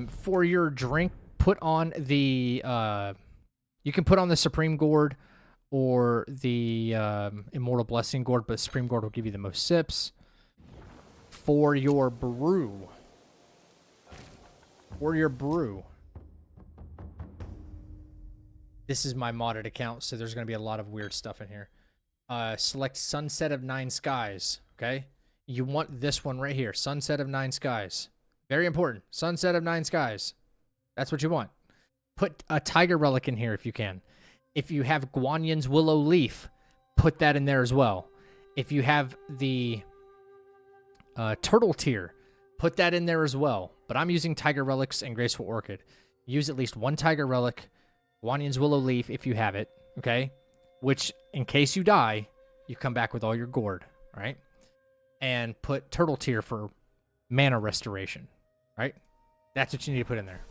For your drink, put on the you can put on the Supreme Gourd or the Immortal Blessing Gourd, but Supreme Gourd will give you the most sips. For your brew, this is my modded account, so there's gonna be a lot of weird stuff in here. Select Sunset of Nine Skies, okay? You want this one right here, Sunset of Nine Skies. Very important, Sunset of Nine Skies. That's what you want. Put a Tiger Relic in here if you can. If you have Guanyan's Willow Leaf, put that in there as well. If you have the Turtle Tear, put that in there as well. But I'm using Tiger Relics and Graceful Orchid. Use at least one Tiger Relic, Guanyan's Willow Leaf if you have it, okay? Which, in case you die, you come back with all your gourd, right? And put Turtle Tear for mana restoration, right? That's what you need to put in there.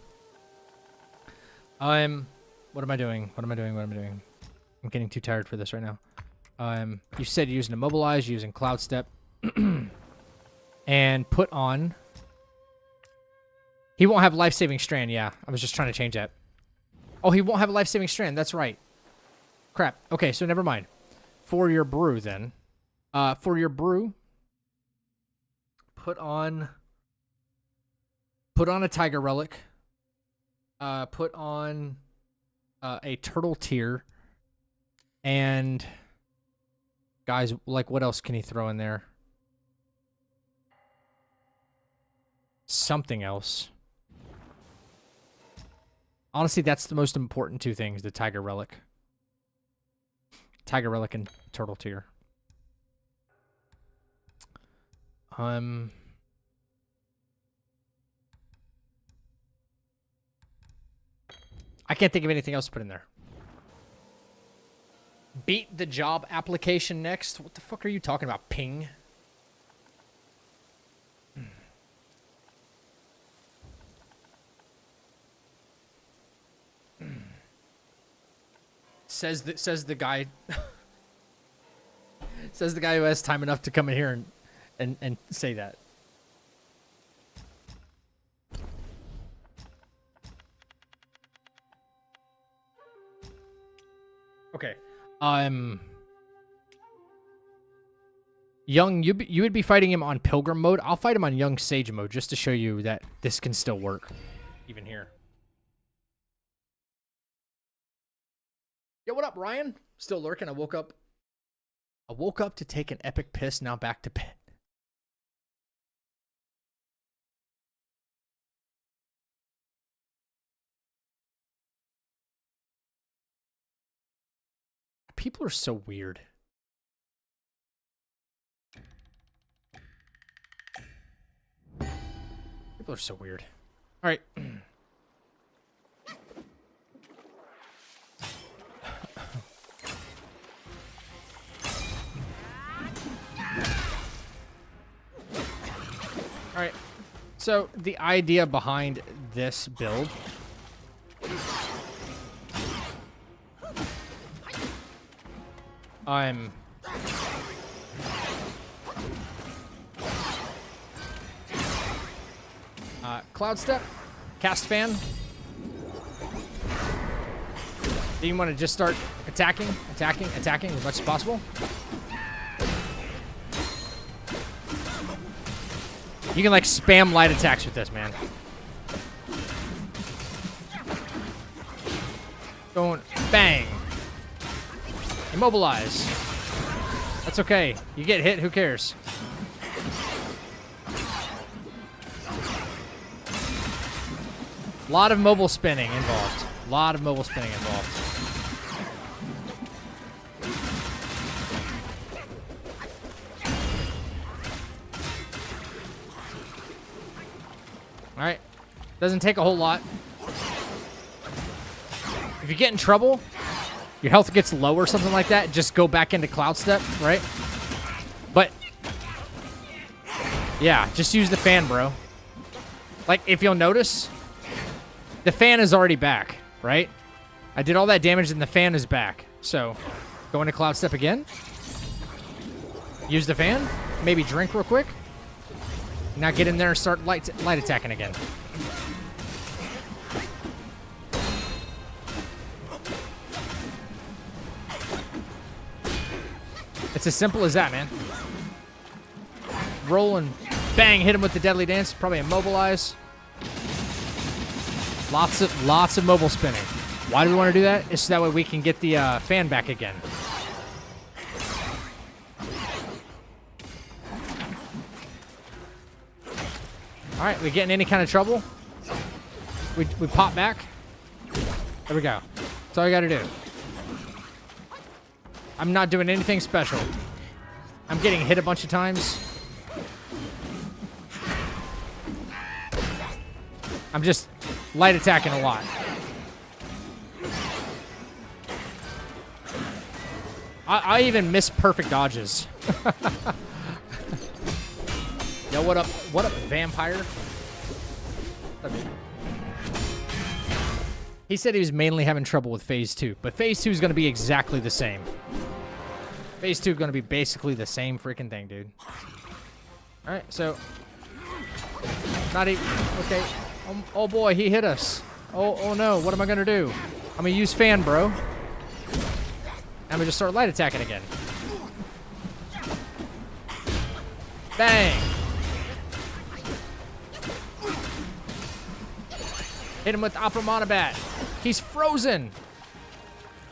What am I doing? I'm getting too tired for this right now. You said you're using Immobilize, you're using Cloud Step. And put on... He won't have Life-Saving Strand, yeah. I was just trying to change that. Oh, he won't have a Life-Saving Strand, that's right. Crap. Okay, so never mind. For your brew, then. For your brew, put on a Tiger Relic. Put on a Turtle Tear. And, guys, like, what else can he throw in there? Something else. Honestly, that's the most important two things, the Tiger Relic. Tiger Relic and Turtle Tear. I can't think of anything else to put in there. Beat the job application next. What the fuck are you talking about, Ping? Says the guy says the guy who has time enough to come in here and say that. Okay. Young, you would be fighting him on Pilgrim mode. I'll fight him on Young Sage mode just to show you that this can still work, even here. Yo, what up, Ryan? Still lurking. I woke up to take an epic piss. Now back to bed. People are so weird. People are so weird. All right. All right. So the idea behind this build Cloud Step, Cast Fan. Do you want to just start attacking as much as possible? You can, like, spam light attacks with this, man. Going bang. Immobilize. That's okay. You get hit, who cares? A lot of mobile spinning involved. Doesn't take a whole lot. If you get in trouble, your health gets low or something like that, just go back into Cloud Step, right? But, yeah, just use the fan, bro. Like, if you'll notice, the fan is already back, right? I did all that damage and the fan is back. So, go into Cloud Step again. Use the fan. Maybe drink real quick. Now get in there and start light attacking again. It's as simple as that, man. Roll and bang, hit him with the deadly dance. Probably immobilize. Lots of mobile spinning. Why do we want to do that? It's so that way we can get the fan back again. All right, we get in any kind of trouble, we pop back. There we go. That's all you got to do. I'm not doing anything special. I'm getting hit a bunch of times. I'm just light attacking a lot. I even miss perfect dodges. Yo, what up? What up, vampire? He said he was mainly having trouble with Phase 2, but Phase 2 is going to be exactly the same. Phase 2 is going to be basically the same freaking thing, dude. All right, so... Not even... Okay. Oh boy, he hit us. Oh no, what am I going to do? I'm going to use fan, bro. I'm going to just start light attacking again. Bang! Hit him with the Opera Bat. He's frozen.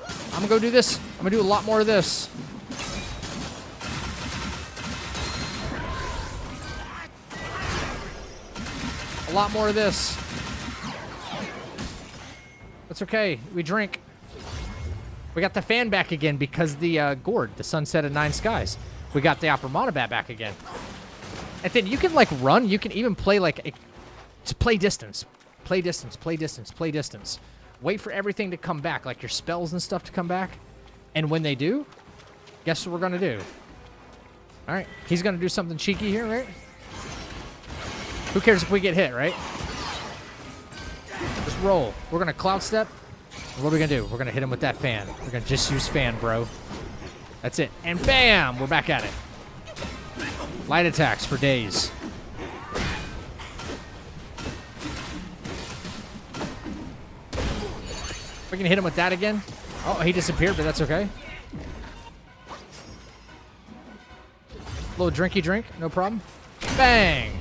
I'm gonna go do this. I'm gonna do a lot more of this. A lot more of this. That's okay. We drink. We got the fan back again because the gourd, the Sunset of Nine Skies. We got the Opera Bat back again. And then you can like run. You can even play like just play distance. Play distance, play distance, play distance. Wait for everything to come back, like your spells and stuff to come back. And when they do, guess what we're going to do? All right, he's going to do something cheeky here, right? Who cares if we get hit, right? Just roll. We're going to Cloud Step. What are we going to do? We're going to hit him with that fan. We're going to just use fan, bro. That's it. And bam! We're back at it. Light attacks for days. We can hit him with that again. Oh, he disappeared, but that's okay. Little drinky drink, no problem. Bang!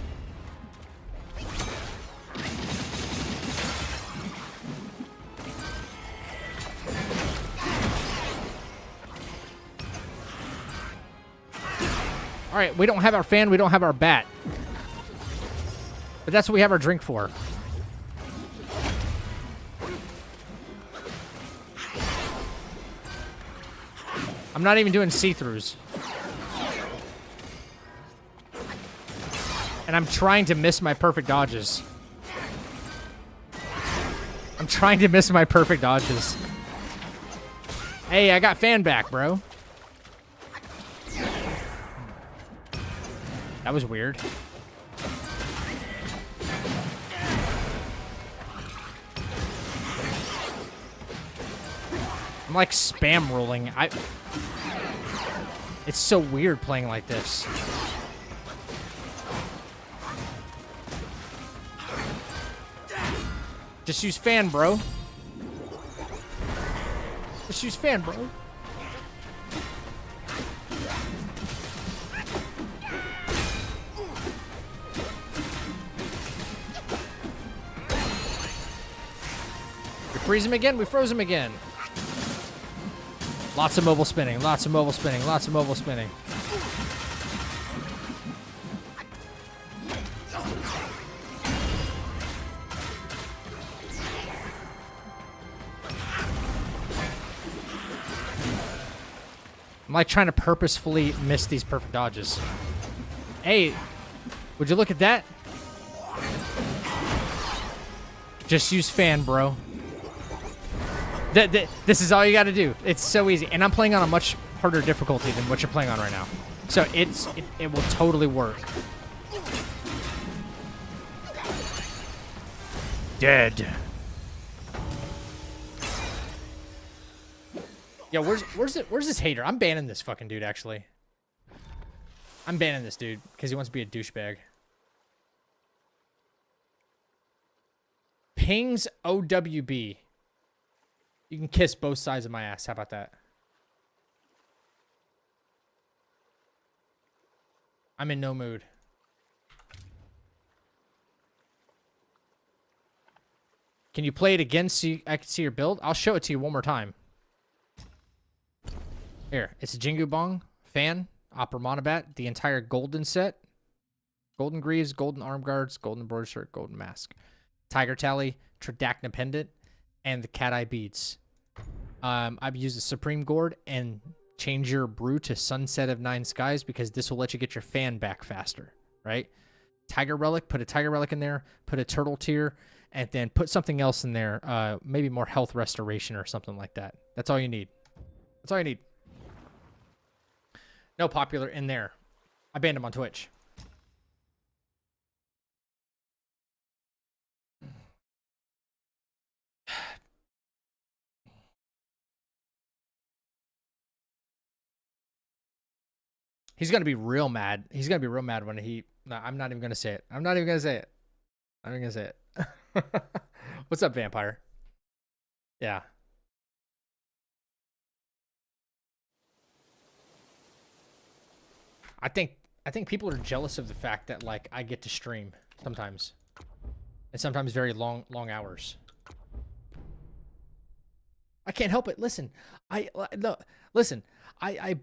All right, we don't have our fan, we don't have our bat. But that's what we have our drink for. I'm not even doing see-throughs. And I'm trying to miss my perfect dodges. I'm trying to miss my perfect dodges. Hey, I got fan back, bro. That was weird. I'm like spam rolling. It's so weird playing like this. Just use fan, bro. Just use fan, bro. We freeze him again? We froze him again. Lots of mobile spinning, lots of mobile spinning, lots of mobile spinning. I'm like trying to purposefully miss these perfect dodges. Hey, would you look at that? Just use fan, bro. This is all you got to do. It's so easy. And I'm playing on a much harder difficulty than what you're playing on right now. So it will totally work. Dead. Yo, where's this hater? I'm banning this fucking dude, actually. I'm banning this dude because he wants to be a douchebag. Pings OWB. You can kiss both sides of my ass. How about that? I'm in no mood. Can you play it again so I can see your build? I'll show it to you one more time. Here, it's a Jingu Bong, fan, Opera Monobat, the entire golden set. Golden Greaves, golden arm guards, golden embroidered shirt, golden mask. Tiger Tally, Tridacna Pendant, and the Cat Eye Beads. I've used the Supreme Gourd and change your brew to Sunset of Nine Skies because this will let you get your fan back faster, right? Tiger Relic, put a Tiger Relic in there, put a Turtle Tear, and then put something else in there, maybe more health restoration or something like that. That's all you need. That's all you need. No popular in there. I banned him on Twitch. He's going to be real mad. He's going to be real mad when he... No, I'm not even going to say it. I'm not even going to say it. I'm not even going to say it. What's up, Vampire? Yeah. I think people are jealous of the fact that, like, I get to stream sometimes. And sometimes very long hours. I can't help it. Listen, I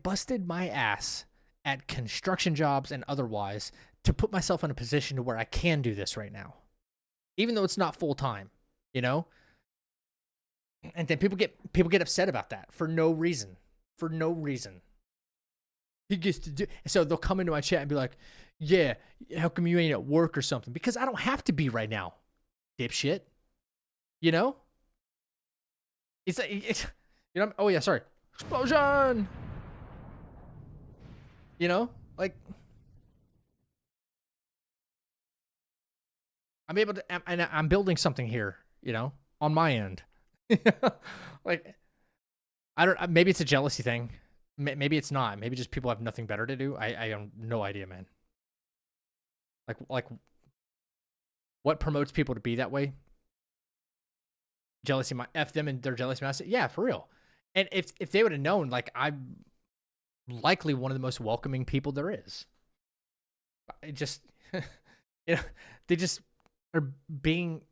busted my ass at construction jobs and otherwise to put myself in a position to where I can do this right now. Even though it's not full time, you know? And then people get upset about that for no reason. For no reason. He gets to do, so they'll come into my chat and be like, yeah, how come you ain't at work or something? Because I don't have to be right now, dipshit. You know? It's you know, oh yeah, sorry. Explosion! You know, like, I'm able to, and I'm building something here, you know, on my end. Like, I don't, maybe it's a jealousy thing. Maybe it's not. Maybe just people have nothing better to do. I have no idea, man. Like, what promotes people to be that way? Jealousy, F them and their jealousy. Yeah, for real. And if they would have known, like, I'm likely one of the most welcoming people there is. It just, you know, they just are being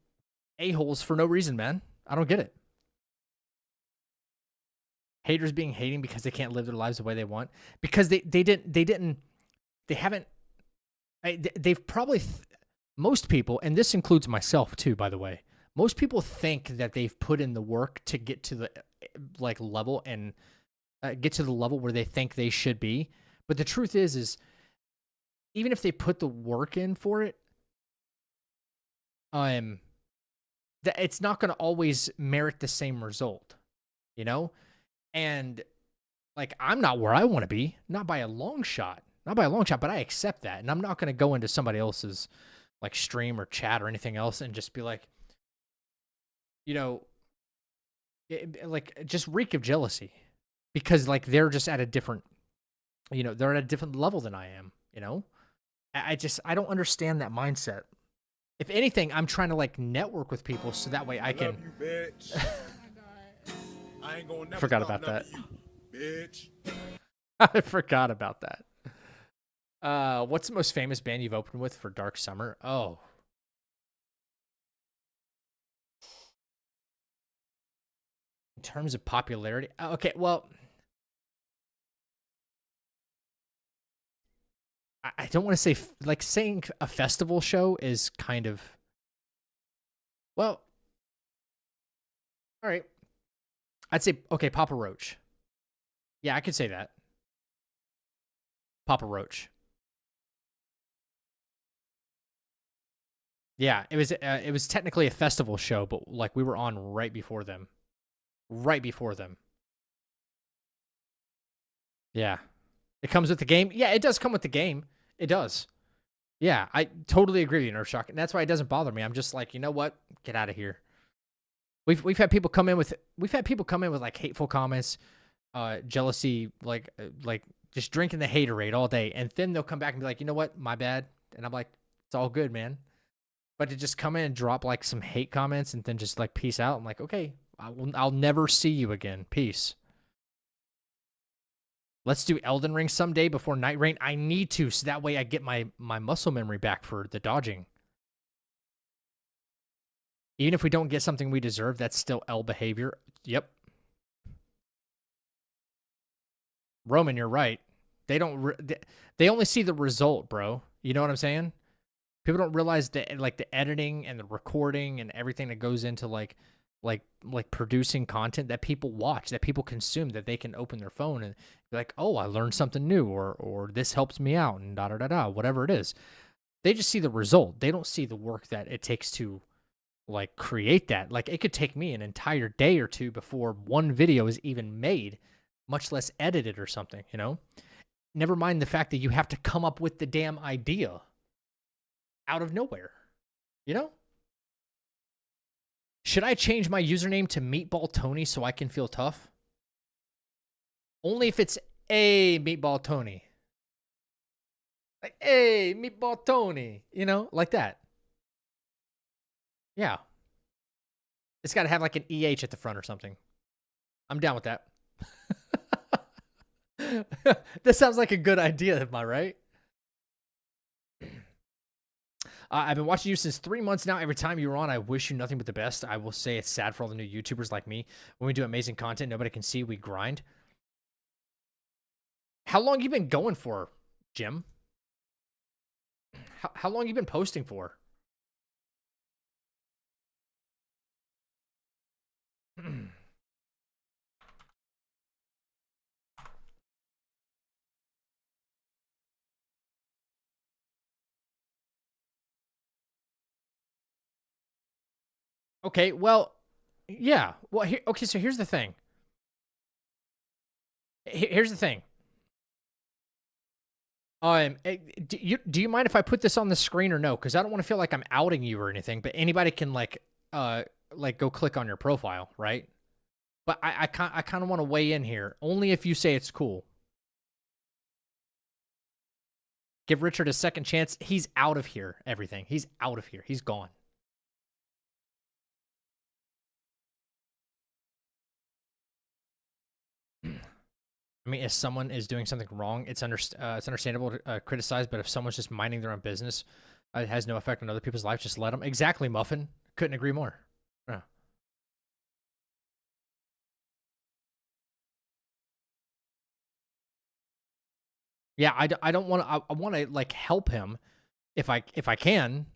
a-holes for no reason, man. I don't get it. Haters being hating because they can't live their lives the way they want. Because they've probably, most people, and this includes myself too, by the way, most people think that they've put in the work to get to the, like, level and get to the level where they think they should be. But the truth is even if they put the work in for it, it's not going to always merit the same result, you know? And, like, I'm not where I want to be, not by a long shot, but I accept that. And I'm not going to go into somebody else's, like, stream or chat or anything else and just be like, you know, like, just reek of jealousy. Because, like, they're just at a different, you know, they're at a different level than I am, you know? I don't understand that mindset. If anything, I'm trying to, like, network with people so that way I can... Love you, bitch. I ain't gonna never forgot about that. You, bitch. I forgot about that. What's the most famous band you've opened with for Dark Summer? Oh. In terms of popularity? Okay, well... I don't want to say, like, saying a festival show is kind of, well, all right. I'd say, okay, Papa Roach. Yeah, I could say that. Papa Roach. Yeah, it was technically a festival show, but like we were on right before them. Right before them. Yeah. It comes with the game. Yeah, it does come with the game. It does. Yeah, I totally agree with you, Nerfshock. And that's why it doesn't bother me. I'm just like, you know what? Get out of here. We've had people come in with like hateful comments, jealousy, like just drinking the haterade all day, and then they'll come back and be like, you know what? My bad. And I'm like, it's all good, man. But to just come in and drop like some hate comments and then just like peace out, I'm like, okay, I'll never see you again. Peace. Let's do Elden Ring someday before Night Rain. I need to, so that way I get my muscle memory back for the dodging. Even if we don't get something we deserve, that's still L behavior. Yep. Roman, you're right. They don't. They only see the result, bro. You know what I'm saying? People don't realize that, like, the editing and the recording and everything that goes into like producing content that people watch, that people consume, that they can open their phone and be like, oh, I learned something new, or this helps me out, and da da da da, whatever it is. They just see the result. They don't see the work that it takes to like create that. Like, it could take me an entire day or two before one video is even made, much less edited or something, you know? Never mind the fact that you have to come up with the damn idea out of nowhere, you know? Should I change my username to Meatball Tony so I can feel tough? Only if it's a Meatball Tony. Like, hey, Meatball Tony, you know, like that. Yeah. It's got to have like an EH at the front or something. I'm down with that. This sounds like a good idea, am I right? I've been watching you since 3 months now. Every time you were on, I wish you nothing but the best. I will say it's sad for all the new YouTubers like me. When we do amazing content, nobody can see, we grind. How long you been going for, Jim? How long you been posting for? Okay, well, yeah. Well, okay, so here's the thing. Here's the thing. Do you mind if I put this on the screen or no? Because I don't want to feel like I'm outing you or anything, but anybody can like go click on your profile, right? But I kind of want to weigh in here, only if you say it's cool. Give Richard a second chance. He's out of here, everything. He's out of here. He's gone. I mean, if someone is doing something wrong, it's understandable to criticize, but if someone's just minding their own business, it has no effect on other people's lives, just let them. Exactly, Muffin. Couldn't agree more. Yeah. Yeah, I don't want to. I want to like help him if I can,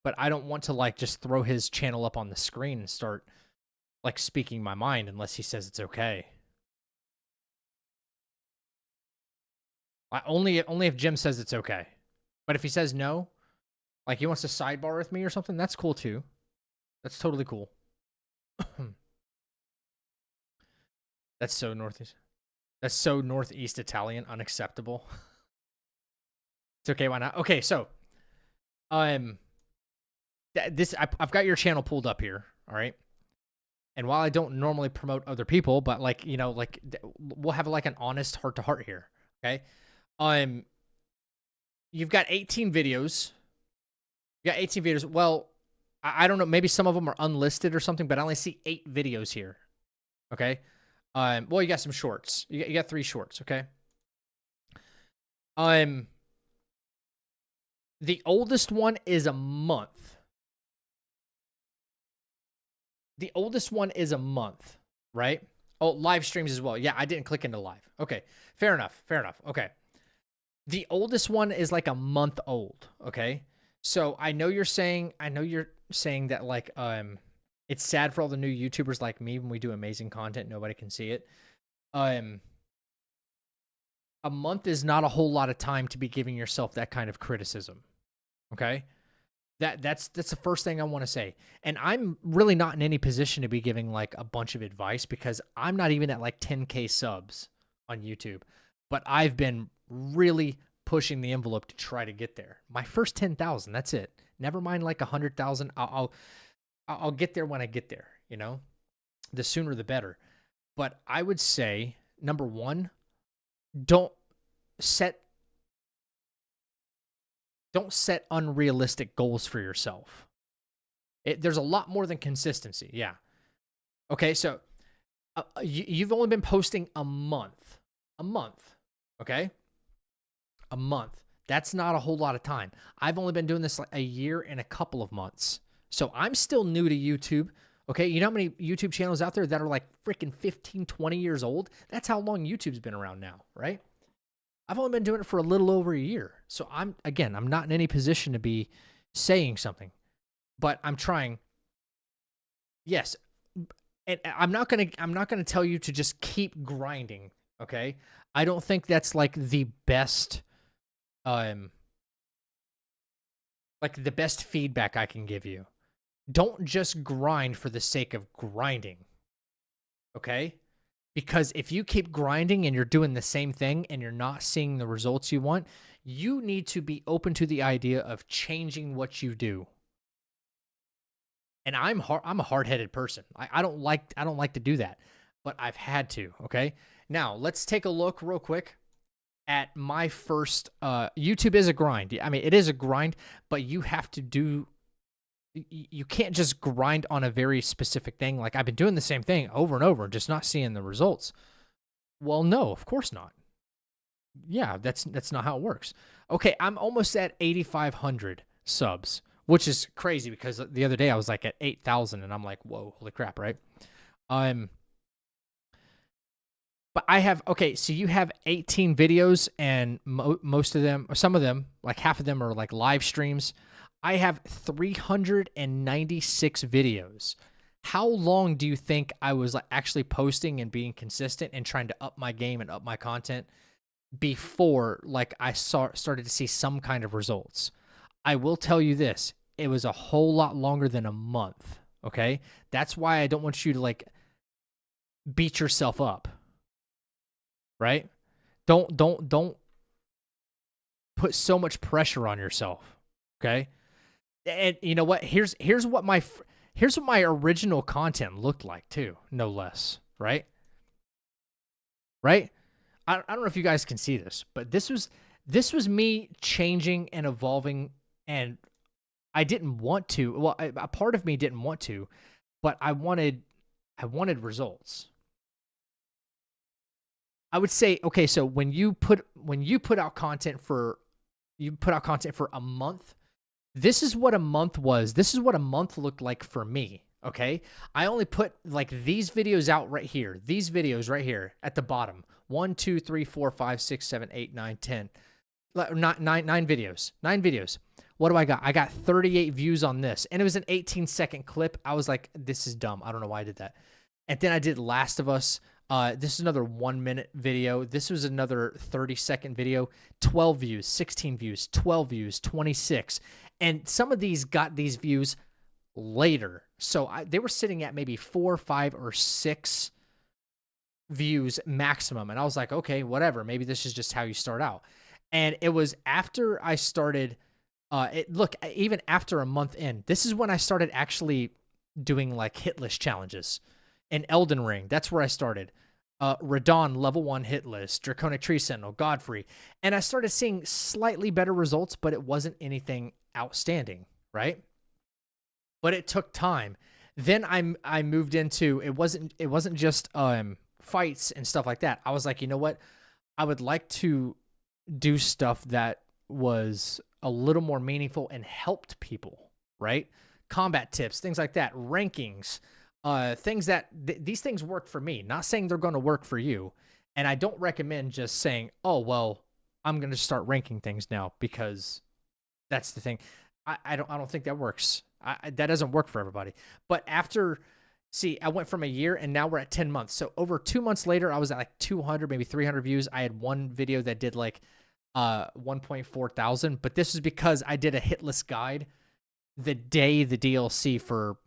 but I don't want to like just throw his channel up on the screen and start like speaking my mind unless he says it's okay. Only if Jim says it's okay. But if he says no, like he wants to sidebar with me or something, that's cool too. That's totally cool. That's so northeast. That's so northeast Italian, unacceptable. It's okay, why not? Okay, so I've got your channel pulled up here, all right? And while I don't normally promote other people, but like, you know, like we'll have like an honest heart to heart here, okay? You've got 18 videos. You got 18 videos. Well, I don't know. Maybe some of them are unlisted or something, but I only see 8 videos here. Okay. Well, you got some shorts. You got 3 shorts. Okay. The oldest one is a month. The oldest one is a month, right? Oh, live streams as well. Yeah, I didn't click into live. Okay. Fair enough. Fair enough. Okay. The oldest one is like a month old, okay? So I know you're saying that like it's sad for all the new YouTubers like me when we do amazing content, nobody can see it. A month is not a whole lot of time to be giving yourself that kind of criticism. Okay? That's the first thing I want to say. And I'm really not in any position to be giving like a bunch of advice because I'm not even at like 10K subs on YouTube. But I've been really pushing the envelope to try to get there. My first 10,000, that's it. Never mind like 100,000. I'll get there when I get there, you know? The sooner the better. But I would say, number one, don't set unrealistic goals for yourself. There's a lot more than consistency. Yeah. Okay, so you've only been posting a month. Okay? A month. That's not a whole lot of time. I've only been doing this like a year and a couple of months. So I'm still new to YouTube. Okay, you know how many YouTube channels out there that are like freaking 15, 20 years old? That's how long YouTube's been around now, right? I've only been doing it for a little over a year. So I'm not in any position to be saying something, but I'm trying. Yes. And I'm not going to tell you to just keep grinding, okay? I don't think that's like the best feedback I can give you. Don't just grind for the sake of grinding, okay? Because if you keep grinding and you're doing the same thing and you're not seeing the results you want, you need to be open to the idea of changing what you do. And I'm a hard-headed person. I don't like to do that, but I've had to, okay? Now, let's take a look real quick at my first YouTube is a grind. I mean, it is a grind, but you have to do you can't just grind on a very specific thing. Like I've been doing the same thing over and over, just not seeing the results. Well, no, of course not. Yeah, that's not how it works. Okay, I'm almost at 8,500 subs, which is crazy because the other day I was like at 8,000 and I'm like, whoa, holy crap, right? But I have, okay, so you have 18 videos and most of them, or some of them, like half of them are like live streams. I have 396 videos. How long do you think I was actually posting and being consistent and trying to up my game and up my content before like I started to see some kind of results? I will tell you this. It was a whole lot longer than a month, okay? That's why I don't want you to like beat yourself up, right? Don't put so much pressure on yourself, okay? And you know what? Here's what my original content looked like too, no less, right? Right? I don't know if you guys can see this, but this was me changing and evolving, and I didn't want to. Well, a part of me didn't want to, but I wanted results. I would say, okay, so when you put out content for a month. This is what a month was. This is what a month looked like for me, okay? I only put like these videos out right here. These videos right here at the bottom. 1, 2, 3, 4, 5, 6, 7, 8, 9, 10. Nine videos. 9 videos. What do I got? I got 38 views on this. And it was an 18-second clip. I was like, this is dumb. I don't know why I did that. And then I did Last of Us. This is another 1-minute video. This was another 30-second video. 12 views, 16 views, 12 views, 26. And some of these got these views later. So they were sitting at maybe 4, 5, or 6 views maximum. And I was like, okay, whatever. Maybe this is just how you start out. And it was after I started, look, even after a month in, this is when I started actually doing like hit list challenges. In Elden Ring, that's where I started. Radon, level 1 hit list, Draconic Tree Sentinel, Godfrey. And I started seeing slightly better results, but it wasn't anything outstanding, right? But it took time. Then I moved into, it wasn't just fights and stuff like that. I was like, you know what? I would like to do stuff that was a little more meaningful and helped people, right? Combat tips, things like that, rankings, things that these things work for me. Not saying they're going to work for you. And I don't recommend just saying, oh, well, I'm going to start ranking things now because that's the thing. I don't think that works. That doesn't work for everybody. But after, see, I went from a year and now we're at 10 months. So over 2 months later, I was at like 200, maybe 300 views. I had one video that did like 1.4 thousand, but this is because I did a hit list guide the day the DLC for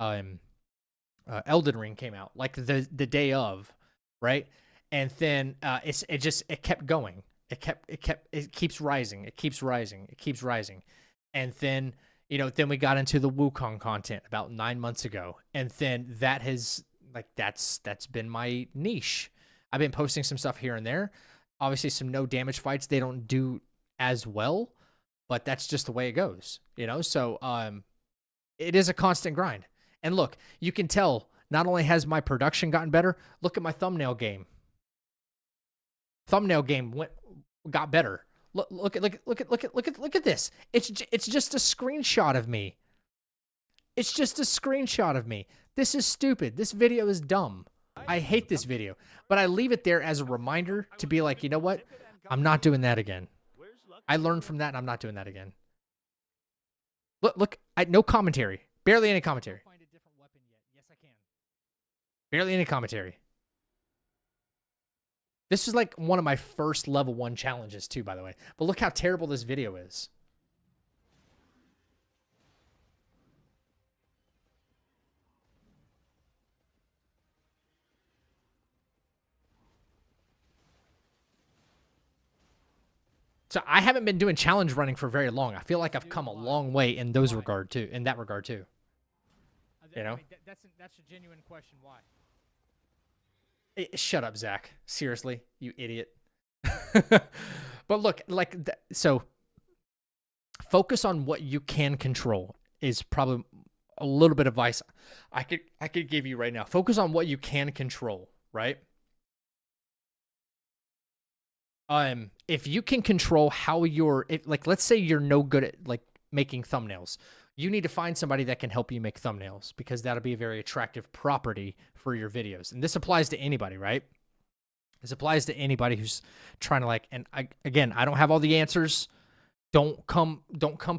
Elden Ring came out, like the day of, right? And then it kept going. It keeps rising. It keeps rising. It keeps rising. And then, then we got into the Wukong content about 9 months ago. And then that has, like, that's been my niche. I've been posting some stuff here and there. Obviously, some no damage fights, they don't do as well, but that's just the way it goes, So it is a constant grind. And look, you can tell, not only has my production gotten better, look at my thumbnail game. Thumbnail game got better. Look at this. It's just a screenshot of me. It's just a screenshot of me. This is stupid. This video is dumb. I hate this video, but I leave it there as a reminder to be like, you know what? I'm not doing that again. I learned from that, and I'm not doing that again. Look, no commentary. Barely any commentary. Barely any commentary. This is like one of my first level 1 challenges too, by the way. But look how terrible this video is. So I haven't been doing challenge running for very long. I feel like I've come a long way in that regard too. That's a genuine question. Why? Shut up, Zach. Seriously, you idiot. But look, so focus on what you can control is probably a little bit of advice I could give you right now. Focus on what you can control, right? If you can control how let's say you're no good at like making thumbnails, you need to find somebody that can help you make thumbnails, because that'll be a very attractive property for your videos. And this applies to anybody, right? This applies to anybody who's trying to I don't have all the answers. Don't come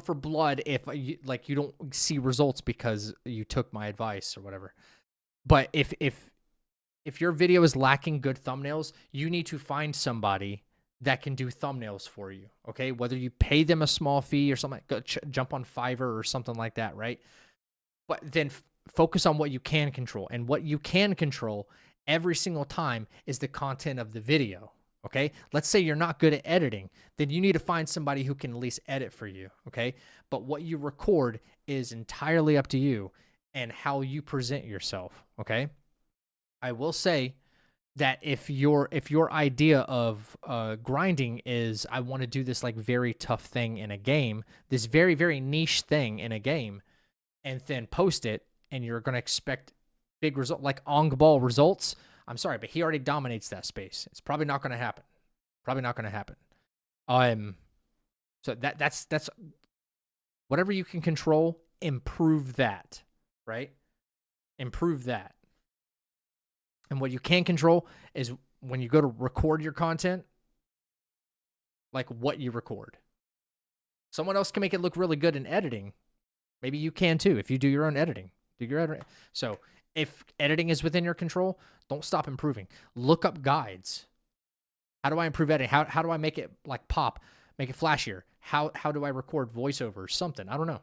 for blood if you don't see results because you took my advice or whatever. But if your video is lacking good thumbnails, you need to find somebody that can do thumbnails for you, okay? Whether you pay them a small fee or something, jump on Fiverr or something like that, right? But then focus on what you can control. And what you can control every single time is the content of the video, okay? Let's say you're not good at editing. Then you need to find somebody who can at least edit for you, okay? But what you record is entirely up to you and how you present yourself, okay? I will say that if your idea of grinding is, I want to do this like very tough thing in a game, this very, very niche thing in a game, and then post it, and you're going to expect big result like Ong Ball results, I'm sorry, but he already dominates that space. It's probably not going to happen. Probably not going to happen. So that's whatever you can control, improve that, right? Improve that. And what you can control is when you go to record your content, like what you record. Someone else can make it look really good in editing. Maybe you can too if you do your own editing. So if editing is within your control, don't stop improving. Look up guides. How do I improve editing? How do I make it like pop, make it flashier? How do I record voiceovers? Something. I don't know.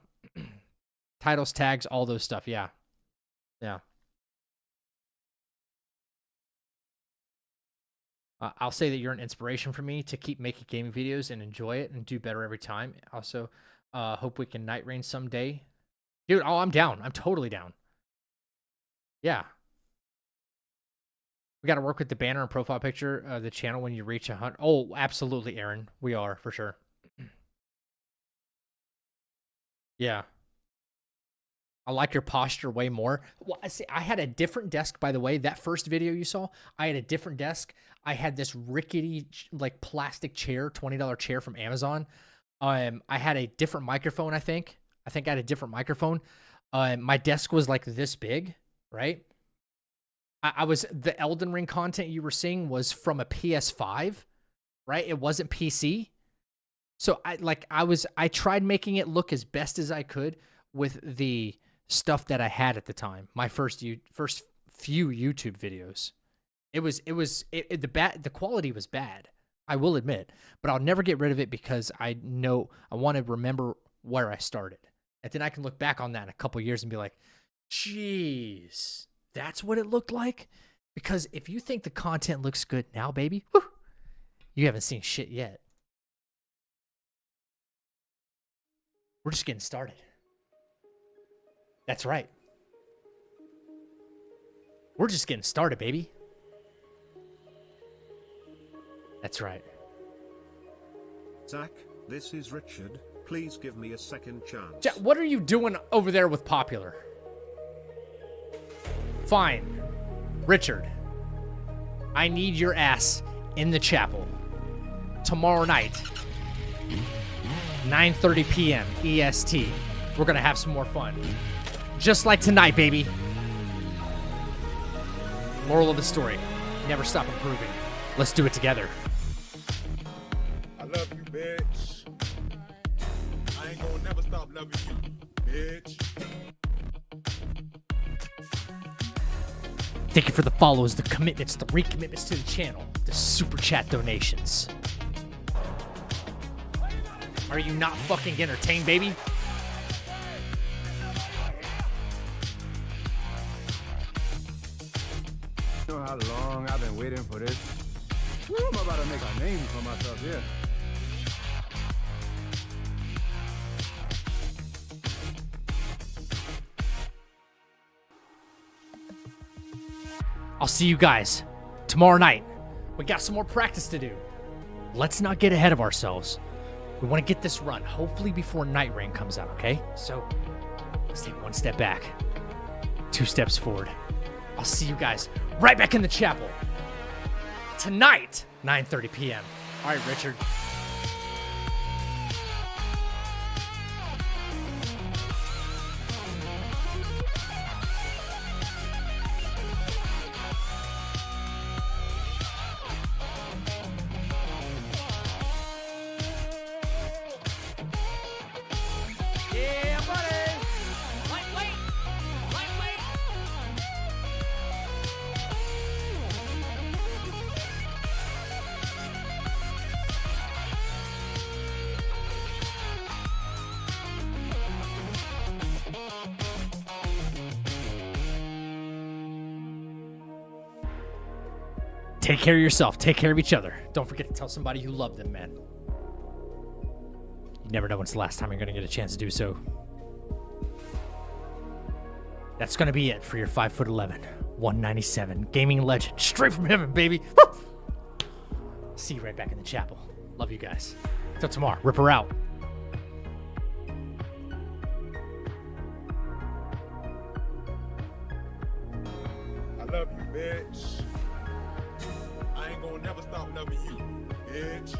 Titles, tags, all those stuff. Yeah. I'll say that you're an inspiration for me to keep making gaming videos and enjoy it and do better every time. Also, hope we can night rain someday. Dude, I'm down. I'm totally down. Yeah. We got to work with the banner and profile picture of the channel when you reach 100. Oh, absolutely, Aaron. We are, for sure. Yeah. I like your posture way more. Well, I had a different desk, by the way. That first video you saw, I had a different desk. I had this rickety, like, plastic chair, $20 chair from Amazon. I had a different microphone, I think. I had a different microphone. My desk was, like, this big, right? The Elden Ring content you were seeing was from a PS5, right? It wasn't PC. So, I tried making it look as best as I could with the stuff that I had at the time. My first few YouTube videos. The quality was bad, I will admit, but I'll never get rid of it because I know I want to remember where I started. And then I can look back on that in a couple years and be like, jeez, that's what it looked like? Because if you think the content looks good now, baby, whew, you haven't seen shit yet. We're just getting started. That's right. We're just getting started, baby. That's right. Zach, this is Richard. Please give me a second chance. What are you doing over there with Popular? Fine. Richard, I need your ass in the chapel tomorrow night, 9:30 p.m. EST. We're going to have some more fun. Just like tonight, baby. Moral of the story, never stop improving. Let's do it together. I love you, bitch. I ain't gonna never stop loving you, bitch. Thank you for the follows, the commitments, the recommitments to the channel, the super chat donations. Are you not fucking entertained, baby? You know how long I've been waiting for this? Woo, I'm about to make a name for myself here. I'll see you guys tomorrow night. We got some more practice to do. Let's not get ahead of ourselves. We want to get this run, hopefully before Night Rain comes out, okay? So let's take one step back, 2 steps forward. I'll see you guys right back in the chapel tonight, 9:30 p.m. All right, Richard. Yeah, buddy! Lightweight! Lightweight! Take care of yourself. Take care of each other. Don't forget to tell somebody you love them, man. You never know when's the last time you're going to get a chance to do so. That's going to be it for your 5'11", 197 gaming legend. Straight from heaven, baby. Woo! See you right back in the chapel. Love you guys. Till tomorrow. Ripper out. I love you, bitch. I ain't gonna never stop loving you, bitch.